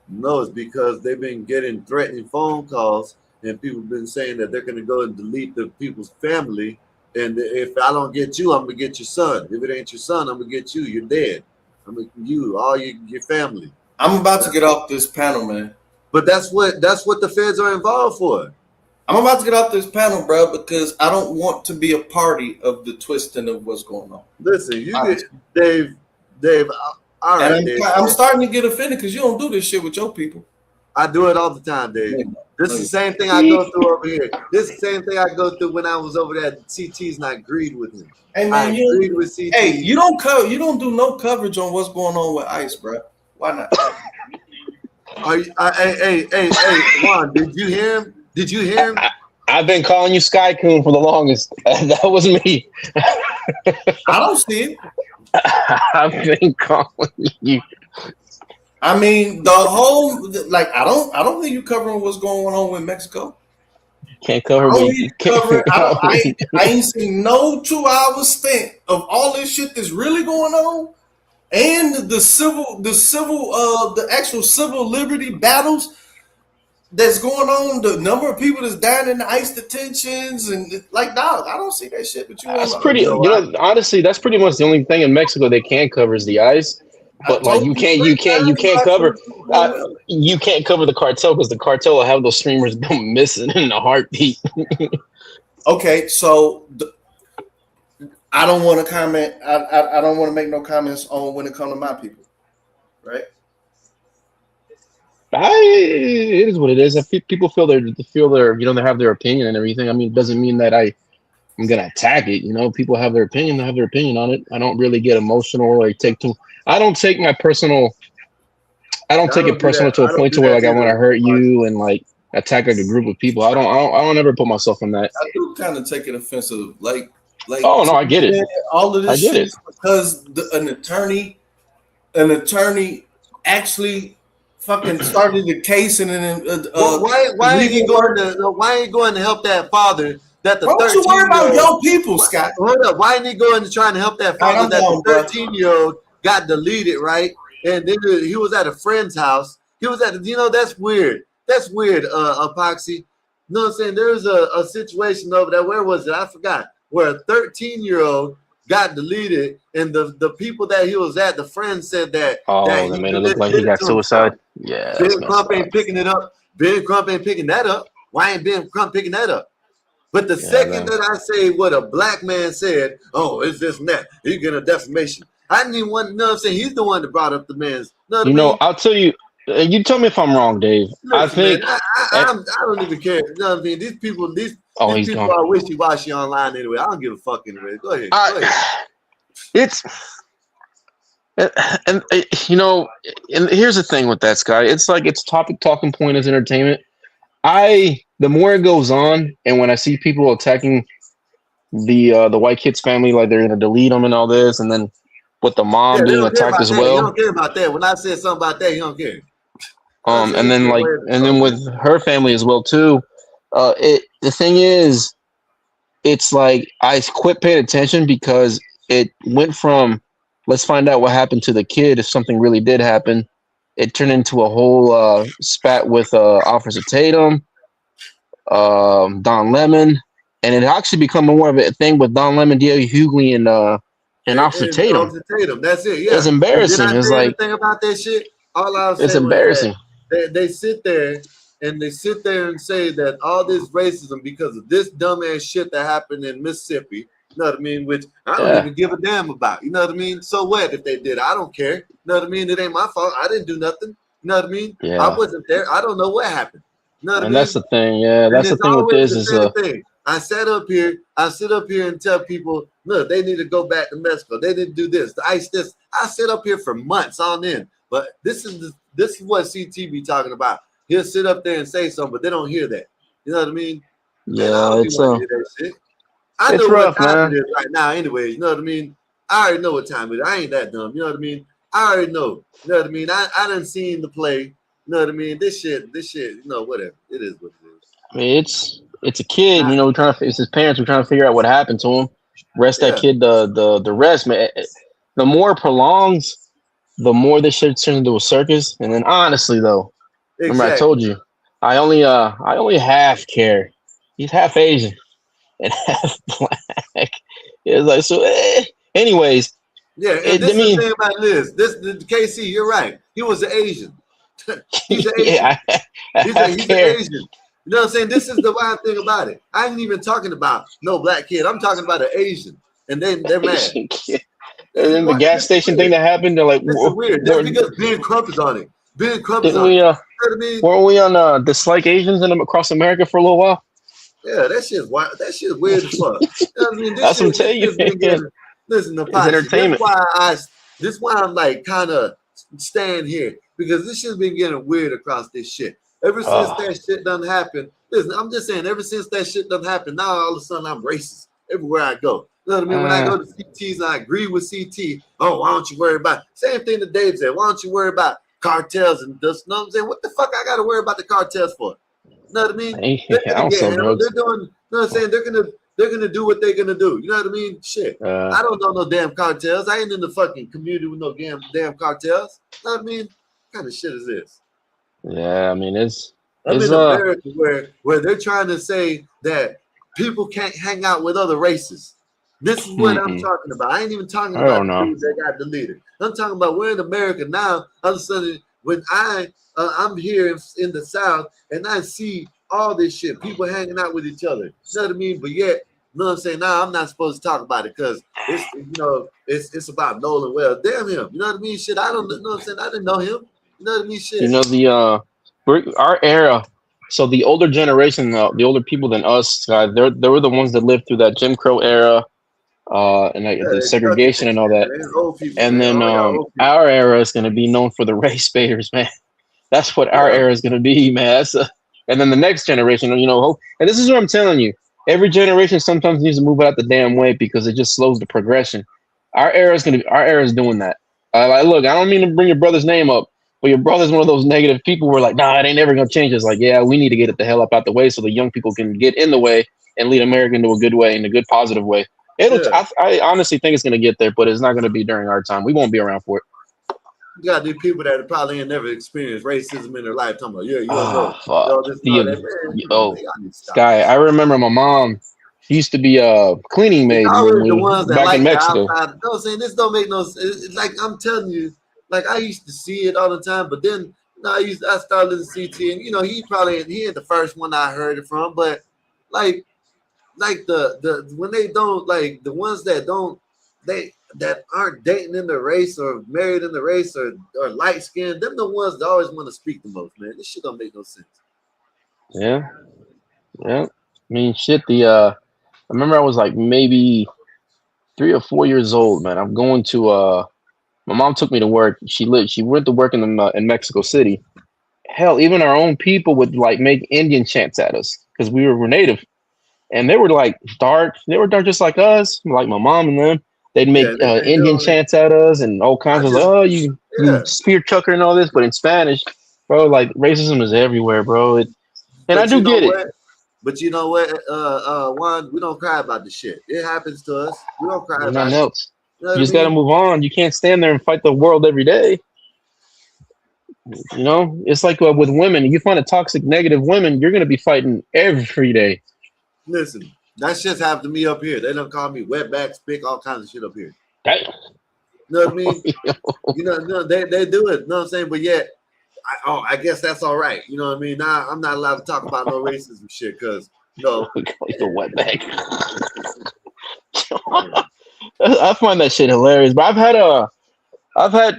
No, it's because they've been getting threatening phone calls, and people have been saying that they're going to go and delete the people's family. And if I don't get you, I'm going to get your son. If it ain't your son, I'm going to get you. You're dead. I'm going to you, all your family. I'm about to get off this panel, man. But that's what the feds are involved for. I'm about to get off this panel, bro, because I don't want to be a party of the twisting of what's going on. Listen, you get Dave. All right, and I'm starting to get offended because you don't do this shit with your people. I do it all the time, Dave. This is the same thing I go through over here. This is the same thing I go through when I was over there at CT's and I agreed with him. Hey, man, I agreed with CT. Hey, you don't do no coverage on what's going on with ICE, bro. Why not? Hey, Juan, did you hear him? Did you hear him? I've been calling you Sky Coon for the longest. That was me. I don't see it. I've been calling you. I mean, the whole like I don't think you covering what's going on with Mexico. Can't cover, I but don't you need to can't. cover. I ain't seen no 2 hour stint of all this shit that's really going on, and the actual civil liberty battles that's going on. The number of people that's dying in the ICE detentions and like, dog, I don't see that shit. But you That's want pretty. You know, honestly, that's pretty much the only thing in Mexico they can cover is the ice. I But like, told you 3 times you can't about cover. some people. You can't cover the cartel because the cartel will have those streamers missing in a heartbeat. Okay, so I don't want to comment. I don't want to make no comments on when it comes to my people, right? It is what it is. If people feel their they have their opinion and everything. I mean, it doesn't mean that I'm gonna attack it. You know, people have their opinion. They have their opinion on it. I don't really get emotional or take too. I don't take my personal. I don't take it do that. personal to a I don't point do to where that like I want to either. hurt you and like attack like a group of people. I don't ever put myself in that. I do kind of take it offensive. Like Oh no, to I be get it. fair, all of I this get shit it. is because an attorney actually fucking started the case and then Well, why ain't he legal going work. to why ain't he going to help that father that the Why don't you worry about 13-year-old your people, Scott? hold up, why ain't he going to try and help that All right, father I'm that gone, the bro. 13-year-old got deleted, right? And then he was at a friend's house. He was at that's weird. That's weird, Epoxy. You know what I'm saying? There's a situation over there. Where was it? I forgot. Where a 13-year-old got deleted, and the people that he was at, the friend said that Oh, they he made it did look like he it got to himself. suicide. Yeah, that's Ben messed Crump up. ain't picking it up. Ben Crump ain't picking that up. Why ain't Ben Crump picking that up? But the Yeah, second man. that I say what a black man said, oh, it's this and that, he get a defamation. I didn't even want, you know what I'm saying? He's the one that brought up the man's, you know what I You know, mean? I'll tell you. You tell me if I'm wrong, Dave. I Listen, man, think. I don't even care. You know what I mean? These people Oh, he's people gone. are wishy-washy online anyway. I don't give a fuck anyway. Go ahead. It's and you know, and here's the thing with that, Sky. It's like it's talking point is entertainment. The more it goes on, and when I see people attacking the white kid's family, like they're gonna delete them and all this, and then with the Yeah, mom they being don't care attacked about as that. He well. don't care about that. When I said something about that, he don't care. I'm saying And he then get like away with and fuck, then man. with her family as well too. The thing is, it's like I quit paying attention because it went from let's find out what happened to the kid if something really did happen. It turned into a whole spat with Officer Tatum, Don Lemon, and it actually become more of a thing with Don Lemon, D.L. Hughley, and Officer And Tatum. Officer Tatum, that's it. It's Yeah. And did embarrassing. I It's say like anything about that shit? All I'll it's say was that embarrassing. they sit there and say that all this racism because of this dumbass shit that happened in Mississippi. You know what I mean? Which I don't Yeah. even give a damn about. You know what I mean? So what if they did? I don't care. You know what I mean? It ain't my fault. I didn't do nothing. You know what I mean? I Yeah. wasn't there. I don't know what happened. You know what I And mean? that's the thing. Yeah, And that's the it's thing with always this the is same thing. I sit up here and tell people, look, they need to go back to Mexico. They didn't do this. The ICE this. I sit up here for months on end. But this is what CT be talking about. He'll sit up there and say something, but they don't hear that. You know what I mean? And I yeah, don't even it's want to hear that shit. I it's know what rough, time man. it is right now anyway. You know what I mean? I already know what time it is. I ain't that dumb. You know what I mean? I already know. You know what I mean? I done seen the play. You know what I mean? This shit, you know, whatever. It is what it is. I mean, it's a kid, you know, it's his parents. We're trying to figure out what happened to him. Rest that Yeah. kid the rest, man. The more it prolongs, the more this shit turns into a circus. And then honestly, though, remember I told Exactly. you, I only half care. He's half Asian and half black. It's like so. Anyways, Yeah, and I this is the mean, thing about Liz. This the KC, you're right. He was an Asian. He's an Asian. yeah, I He's half an care. Asian. You know what I'm saying? This is the wild thing about it. I ain't even talking about no black kid. I'm talking about an Asian. And then they're mad. Asian kid. This And is then the what gas this is station thing weird. that happened, they're like, This is weird. Just because Ben Crump is on it. Ben Crump is didn't on it. we? You know what I mean? Weren't we on dislike Asians across America for a little while? Yeah, that shit's wild. That shit's weird as fuck. You know what I mean? That's what I'm telling you. This been getting listen to It's Potsy. entertainment. This why I'm like kind of staying here because this shit's been getting weird across this shit. Ever since Oh, that shit done happened, listen, I'm just saying, ever since that shit done happened, now all of a sudden I'm racist everywhere I go. You know You know what I mean? When I go to CTs and I agree with CT, oh, why don't you worry about same thing that Dave said? Why don't you worry about cartels and this? You know what I'm saying? What the fuck I got to worry about the cartels for? You know what I mean? They're I gonna don't get sell handled. drugs. They're doing. You know what I'm saying? They're gonna do what they're gonna do. You know what I mean? Shit. I don't know no damn cartels. I ain't in the fucking community with no damn cartels. You know what I mean? What kind of shit is this? Yeah, I mean I'm in America where they're trying to say that people can't hang out with other races. This is what I'm talking about. I ain't even talking I about don't the know. dudes that got deleted. I'm talking about we're in America now. All of a sudden, when I'm here in the South and I see all this shit, people hanging out with each other. You know what I mean? But yet, you know what I'm saying? Now I'm not supposed to talk about it because it's about Nolan Well. Damn him. You know what I mean? Shit, I don't know what I'm saying. I didn't know him. You know what I mean? Shit. You know our era. So the older generation, the older people than us, guys, they were the ones that lived through that Jim Crow era, and like, the They stuck in segregation that and all shit, that. man. Old people, And man. then All y'all old people. our era is going to be known for the race baiters, man. That's what our era is going to be, man. And then the next generation, and this is what I'm telling you. Every generation sometimes needs to move out the damn way because it just slows the progression. Our era is doing that. Like, look, I don't mean to bring your brother's name up, but your brother's one of those negative people who are like, nah, it ain't never gonna change. It's like, yeah, we need to get it the hell up out the way so the young people can get in the way and lead America into a good way, in a good, positive way. I honestly think it's gonna get there, but it's not gonna be during our time. We won't be around for it. You got these people that probably ain't never experienced racism in their life. Talking about, yeah, you don't know. Fuck. This and all that. Man, come on, man. Y'all need to stop Sky, I remember my mom. She used to be a cleaning maid It's always the ones that back in like the Mexico. outside. You know what I'm saying? This don't make no sense. It's like I'm telling you, like I used to see it all the time, but then I started listening to CT, and he ain't the first one I heard it from, but like the when they don't, like the ones that don't, that aren't dating in the race or married in the race or light skinned, them the ones that always want to speak the most, man. This shit don't make no sense. Yeah. I mean, shit. I remember I was like maybe 3 or 4 years old, man. I'm going to my mom took me to work. She went to work in Mexico City. Hell, even our own people would like make Indian chants at us because we were native, and they were like dark. They were dark just like us, like my mom and them. They'd make Indian chants at us and all kinds of you spear chucker and all this, but in Spanish, bro. Like racism is everywhere, bro. And I do get it. But you know what, Juan, we don't cry about the shit. It happens to us. We don't cry about Nothing it. else. You know You just got to move on. You can't stand there and fight the world every day. It's like with women. If you find a toxic, negative women, you're going to be fighting every day. Listen, that shit's happened to me up here. They don't call me wetback, spick, all kinds of shit up here. Damn. You know what I mean? They do it. You know what I'm saying? But yet, I guess that's all right. You know what I mean? Now I'm not allowed to talk about no racism shit because the wetback. I find that shit hilarious. But I've had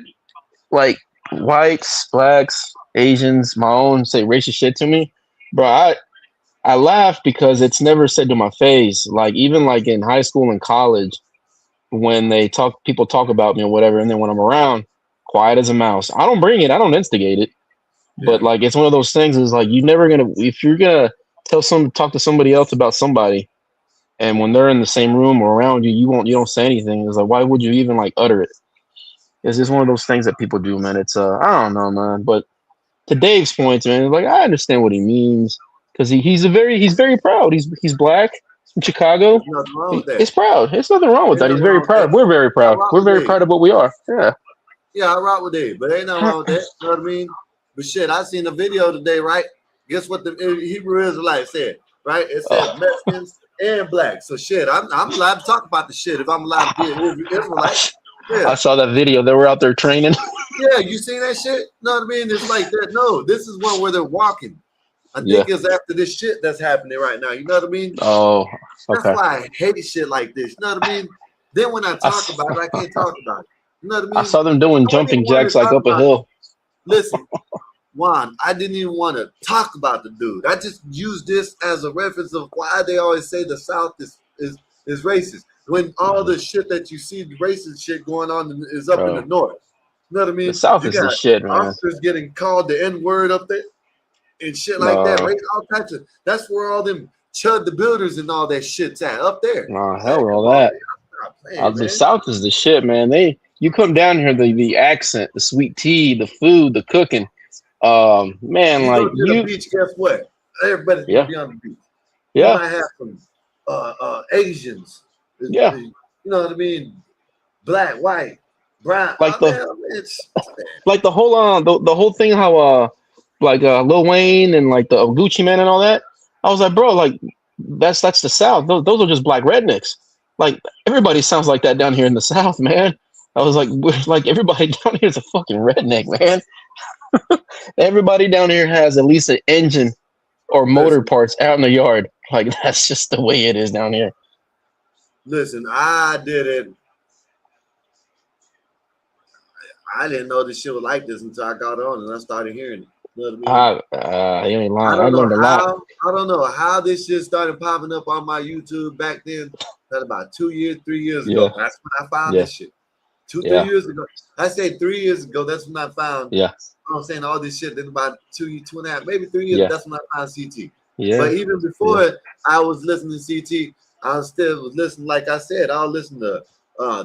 like whites, blacks, Asians, my own say racist shit to me, bro. I laugh because it's never said to my face. Like even like in high school and college, when people talk about me or whatever, and then when I'm around, quiet as a mouse. I don't bring it. I don't instigate it. But like it's one of those things. Is like if you're gonna talk to somebody else about somebody, and when they're in the same room or around you, you don't say anything. It's like, why would you even like utter it? It's just one of those things that people do, man. It's I don't know, man. But to Dave's point, man, like I understand what he means because he's very proud. He's black from Chicago. There's nothing wrong with that. He's proud. There's nothing wrong with that. He's very proud. We're very proud. We're very proud of what we are. Yeah. Yeah, I rock with Dave, but ain't nothing wrong with that. You know what I mean? But shit, I seen a video today, right? Guess what the Hebrew Israelites said, right? It said Mexicans and blacks. So shit, I'm allowed to talk about the shit if I'm allowed to be an Israelite. Yeah. I saw that video. They were out there training. Yeah, you seen that shit? You know what I mean? It's like that. No, this is one where they're walking. I think it's after this shit that's happening right now. You know what I mean? Oh, okay. That's why I hate shit like this. You know what I mean? Then when I talk about it, I can't talk about it. You know what I mean? I saw them doing jumping jacks like up a hill. Listen, Juan, I didn't even want to talk about the dude. I just used this as a reference of why they always say the South is racist. When all the shit that you see, the racist shit going on is up in the North. You know what I mean? The South is the shit, man. Officers getting called the N-word up there and shit like that. Right? All types of. That's where all them Chud the Builders and all that shit's at up there. Hell with all that. Hey, The man. South is the shit, man. You come down here, the accent, the sweet tea, the food, the cooking. Man, You go like to the beach, guess what? Everybody's gonna yeah, be on the beach. You yeah, might have some Asians. yeah. You know what I mean? Black, white, brown. Like Oh man, it's like the whole the whole thing how like Lil Wayne and like the Gucci Man and all that. I was like, bro, like that's the South. Those are just black rednecks. Like everybody sounds like that down here in the South, man. I was like, like everybody down here is a fucking redneck, man. Everybody down here has at least an engine or motor listen, parts out in the yard. Like that's just the way it is down here. listen. I didn't know this shit was like this until I got on and I started hearing it. You know what I mean? You ain't I lying. I don't know learned a lot. how. I don't know how this shit started popping up on my YouTube back then. That about 2 years, 3 years Yeah, ago. That's when I found yeah, this shit. 2, 3 yeah, years ago. I say 3 years ago. That's when I found. yeah, You know what I'm saying, all this shit. Then about 2.5, maybe 3 years. yeah, That's when I found CT. yeah, But even yeah, before I was listening to CT, I was still listening. Like I said, I'll listen to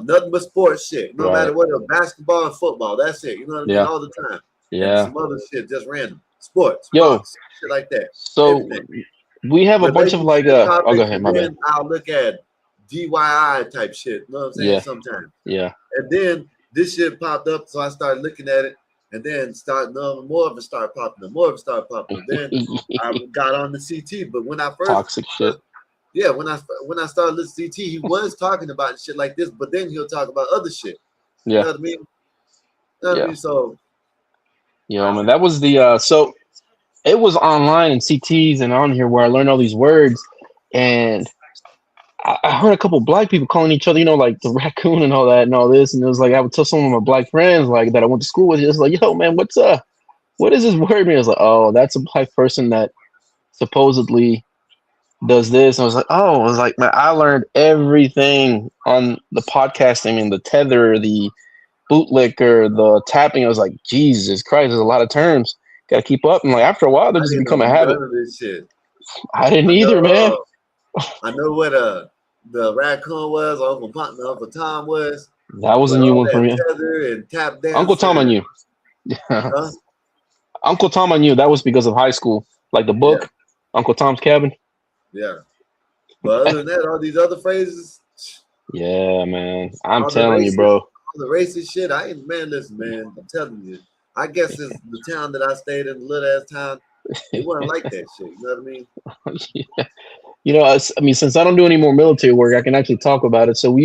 nothing but sports shit. No matter right. what, basketball and football. That's it. You know what I mean? Yeah, All the time. And yeah. some other shit, just random sports, Yo, rocks, shit like that. so Everything. we have a bunch of like Relationship oh, go topics, ahead, and my bad. then I'll look at DIY type shit. You know what I'm saying? Yeah, Sometimes. yeah, And then this shit popped up, so I started looking at it, and then more of it started popping up, more of it started popping up. Then I got on the CT, but when I toxic shit. yeah, when I started listening to CT, he was talking about shit like this, but then he'll talk about other shit. You Yeah, know what I mean? You know what I yeah. mean? So You know, man, that was the so it was online and CTs and on here where I learned all these words, and I heard a couple black people calling each other, you know, like the raccoon and all that and all this, and it was like I would tell some of my black friends like that I went to school with, it's like, yo, man, what's up? What does this word mean? I was like, oh, that's a black person that supposedly does this. And I was like, oh, I was like, man, I learned everything on the podcasting and the tether, the bootlicker, the tapping. I was like, Jesus Christ, there's a lot of terms. Got to keep up. And like after a while, they I just didn't become know a habit. none of this shit. I didn't I either, man. know I know what the raccoon was, or Uncle Tom was, That was a but new all one for that me. tether and tap Uncle Tom, I dancing, knew. huh? Uncle Tom, I knew. That was because of high school, like the Yeah, book, Uncle Tom's Cabin. yeah. But other than that, all these other phrases, Yeah, man. I'm all the telling you, racist, bro. all the racist shit. I ain't man. Listen, man. I'm telling you. I guess it's the town that I stayed in, the little ass town. It wasn't like that shit. You know what I mean? Yeah. You know, I mean, since I don't do any more military work, I can actually talk about it. So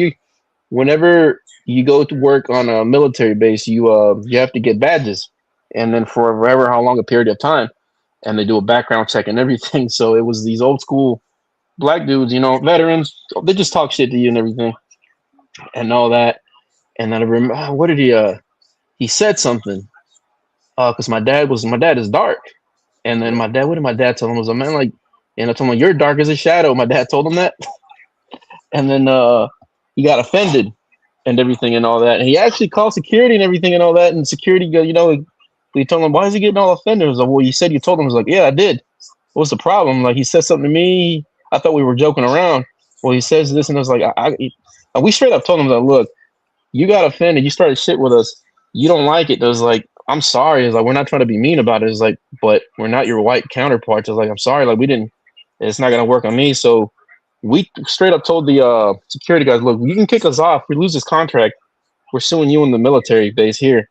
whenever you go to work on a military base, you have to get badges, and then for whatever how long a period of time, and they do a background check and everything. So it was these old school black dudes, you know, veterans. They just talk shit to you and everything and all that. And then I remember, what did he said something because my dad is dark, and then Yeah. what did my dad tell him? Was a man like, and I told him you're dark as a shadow. My dad told him that, and then he got offended and everything and all that. And he actually called security and everything and all that. And security go, you know, we told him, why is he getting all offended? I was like, well, you said you told him. I was like, yeah, I did. What's the problem? Like, he said something to me. I thought we were joking around. Well, he says this, and I was like, we straight up told him that, look, you got offended. You started shit with us. You don't like it. I was like, I'm sorry. It's like, we're not trying to be mean about it. It's like, but we're not your white counterparts. I was like, I'm sorry. Like, we didn't, it's not going to work on me. So we straight up told the security guys, look, you can kick us off. We lose this contract. We're suing you in the military base here.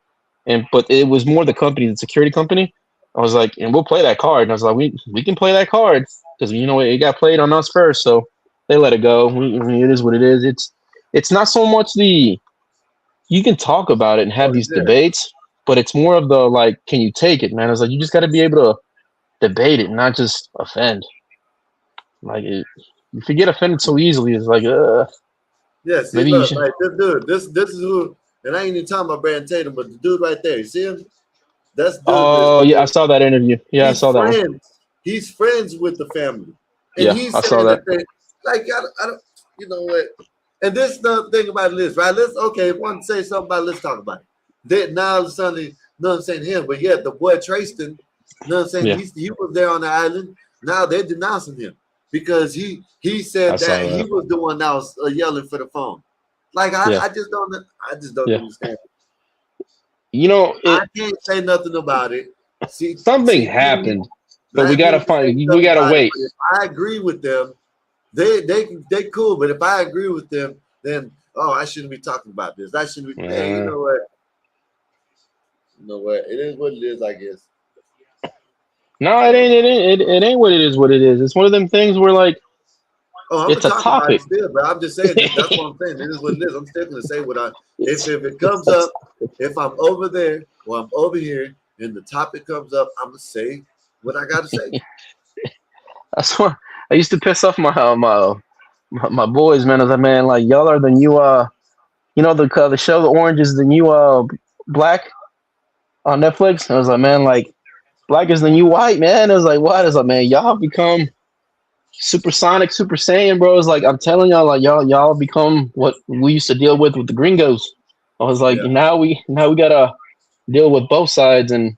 But it was more the company, the security company. I was like, and we'll play that card. And I was like, we can play that card because, you know, it got played on us first. So they let it go. It is what it is. It's not so much you can talk about it and have Oh these yeah. debates, but it's more of the like, can you take it, man? I was like, you just got to be able to debate it, not just offend. Like, if you get offended so easily, it's like, Yeah. See, maybe you look, should. like this dude. This is who. And I ain't even talking about Brandon Tatum, but the dude right there. You see him? That's the dude. Oh, yeah, I saw that interview. Yeah, I He's saw that one. friends. He's friends with the family, and Yeah, he's I saw saying that. that they like I don't you know what? And this is the thing about this, right? Let's want to say something about it, let's talk about it. Then now all of a sudden, you know what I'm saying, him, but yet the boy Tristan, you know what I'm saying, Yeah, he was there on the island. Now they're denouncing him because he I said saw that he that. was the one that was yelling for the phone. Like Yeah. I just don't Yeah. understand. You know, I can't say nothing about it. See, something CT, happened, but we black gotta people can say find. We stuff gotta about it. wait. But if I agree with them, they cool. But if I agree with them, then I shouldn't be talking about this. I shouldn't be. Hey, you know what? You know what? It is what it is, I guess. No, it ain't. It ain't what it is. What it is. It's one of them things where like I'm it's gonna a talk about it topic. still, but I'm just saying that's what I'm saying. It is what it is. I'm still gonna say what I if it comes up, if I'm over there or I'm over here and the topic comes up, I'm gonna say what I gotta say. That's what I used to piss off my boys, man. I was like, man, like y'all are the new you know the show The Orange is the new Black on Netflix. I was like, man, like Black is the new white, man. I was like, what? I was like, man, y'all become supersonic, Super Saiyan, bro. It's like I'm telling y'all, like y'all become what we used to deal with the gringos. I was like, Yeah. now we gotta deal with both sides, and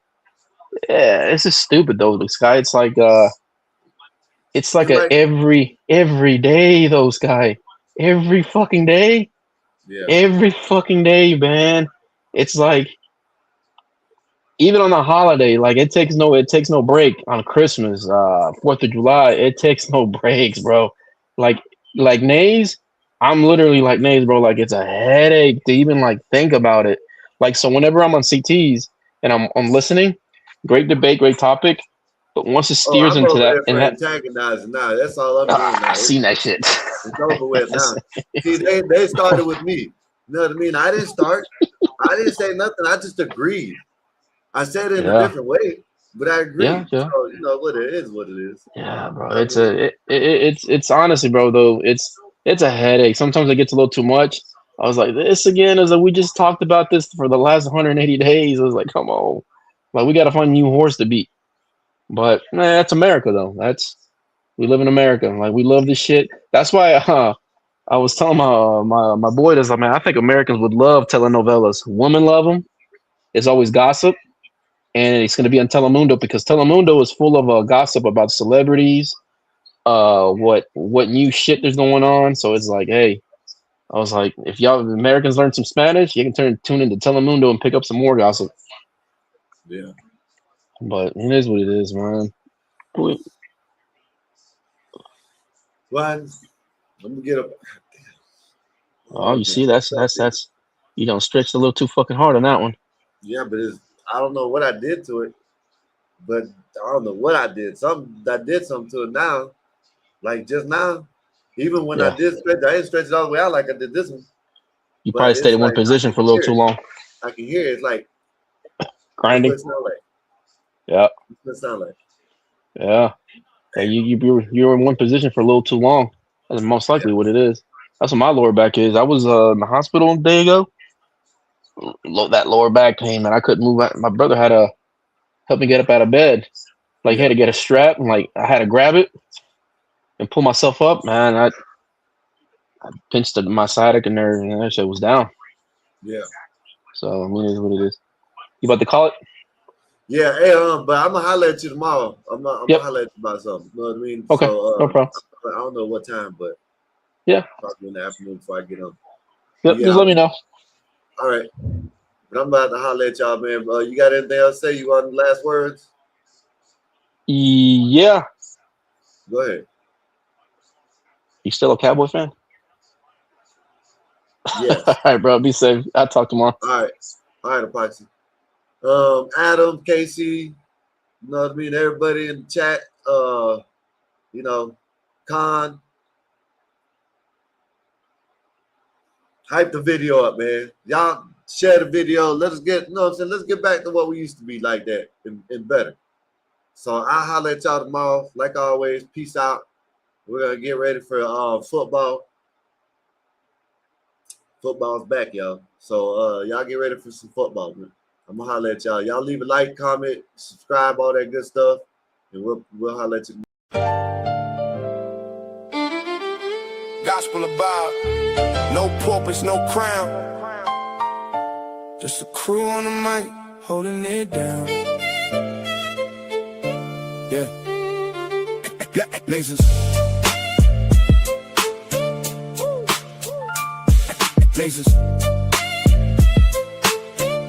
yeah, it's just stupid though. This guy, it's like You a like every day though, Sky. Every fucking day. Yeah. Every fucking day, man. It's like even on a holiday, like it takes no break on Christmas, 4th of July. It takes no breaks, bro. Like Nays, I'm literally like Nays, bro. Like it's a headache to even like think about it. Like so, whenever I'm on CTs and I'm listening, great debate, great topic. But once it steers I'm into over that there and for that, antagonizing now. That's all I'm doing now. I seen that shit. It's over with now. See, they started with me. You know what I mean? I didn't start. I didn't say nothing. I just agreed. I said it in a Yeah. different way, but I agreed. Yeah. So you know what it is, what it is. Yeah, bro. I It's mean, it's honestly, bro. Though it's a headache. Sometimes it gets a little too much. I was like, this again is like we just talked about this for the last 180 days. I was like, come on, like we got to find a new horse to beat. But that's America, though. We live in America. Like we love this shit. That's why I was telling my boy this. Like, man, I think Americans would love telenovelas. Women love them. It's always gossip, and it's going to be on Telemundo because Telemundo is full of gossip about celebrities, what new shit there's going on. So it's like, hey, I was like, if y'all Americans learn some Spanish, you can tune into Telemundo and pick up some more gossip. Yeah. But it is what it is, man. Well, I'm gonna get up. Oh, you see, that's you don't stretch a little too fucking hard on that one. Yeah, but I don't know what I did to it, but I don't know what I did. I did something to it now, like just now. Even when I did stretch, I didn't stretch it all the way out like I did this one. You But probably it's stayed in one like, I position can for a little hear too it. long. I can hear it. It's like Grinding. That's what it sound like. Yeah. That's what it sound like. Yeah. Hey, you were in one position for a little too long. That's most likely what it is. That's what my lower back is. I was in the hospital a day ago. That lower back pain, man. I couldn't move. My brother had to help me get up out of bed. Like he had to get a strap, and like I had to grab it and pull myself up. Man, I pinched my sciatic nerve, and that shit was down. Yeah. So I mean, it is what it is. You about to call it? Yeah, hey, but I'm gonna holler at you tomorrow. I'm gonna holler at you about something. You know what I mean? Okay, So no problem. I don't know what time, but yeah, probably in the afternoon before I get on. Yep, Yeah, just let me know. All right. But I'm about to holler at y'all, man. You got anything else to say? You want the last words? Yeah. Go ahead. You still a Cowboy fan? Yes. All right, bro. Be safe. I'll talk tomorrow. All right, Apache. Adam, Casey, you know what I mean? Everybody in the chat, you know, Khan. Hype the video up, man. Y'all share the video. Let us get, you know what I'm saying? Let's get back to what we used to be like that and better. So I'll holler at y'all tomorrow. Like always, peace out. We're gonna get ready for football. Football's back, y'all. So y'all get ready for some football, man. I'm gonna holler at y'all. Y'all leave a like, comment, subscribe, all that good stuff, and we'll holler at you. Gospel about no purpose, no crown. Just a crew on the mic, holding it down. Yeah. Black lasers. places.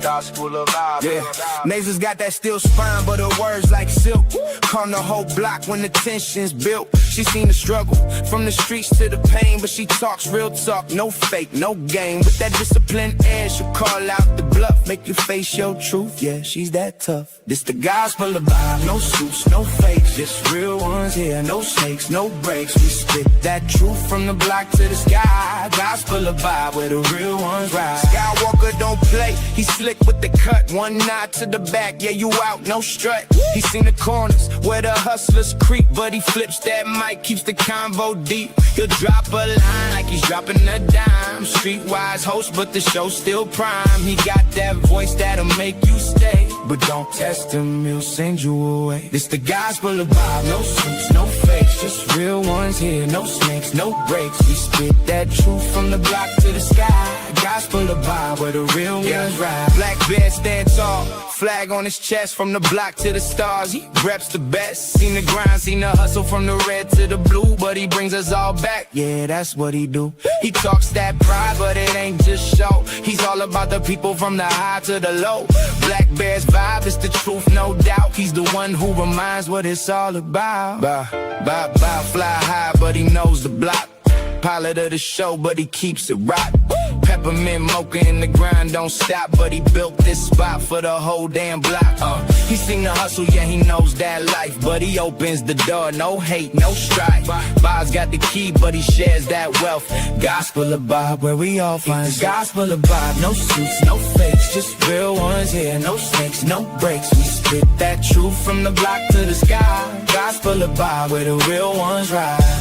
Gospel of vibe. Yeah, Nasers got that steel spine, but her words like silk. Calm the whole block when the tension's built. She seen the struggle from the streets to the pain, but she talks real talk, no fake, no game. With that disciplined air, she'll call out the bluff, make you face your truth. Yeah, she's that tough. This the gospel of vibe, no suits, no fakes, just real ones here, no snakes, no breaks. We spit that truth from the block to the sky. Gospel of vibe, where the real ones ride. Skywalker don't play, he slick with the cut, one nod to the back, yeah, you out, no strut. He seen the corners where the hustlers creep, but he flips that mic, keeps the convo deep. He'll drop a line like he's dropping a dime. Streetwise host, but the show's still prime. He got that voice that'll make you stay, but don't test him, he'll send you away. This the gospel of vibe, no suits, no fakes, just real ones here, no snakes, no breaks. We spit that truth from the block to the sky. Gospel of vibe, where the real ones ride. Black bear stand tall, flag on his chest from the block to the stars. He reps the best, seen the grind, seen the hustle from the red to the blue, but he brings us all back, yeah, that's what he do. He talks that pride, but it ain't just show. He's all about the people from the high to the low. Black Bear's vibe is the truth, no doubt. He's the one who reminds what it's all about. Fly high, but he knows the block. Pilot of the show, but he keeps it rock. Peppermint mocha in the grind, don't stop, but he built this spot for the whole damn block. He seen the hustle, yeah, he knows that life, but he opens the door, no hate, no strife. Bob's got the key, but he shares that wealth. Gospel of Bob, where we all find gospel of Bob. No suits, no fakes, just real ones here, no snakes, no breaks. We spit that truth from the block to the sky. Gospel of Bob, where the real ones ride.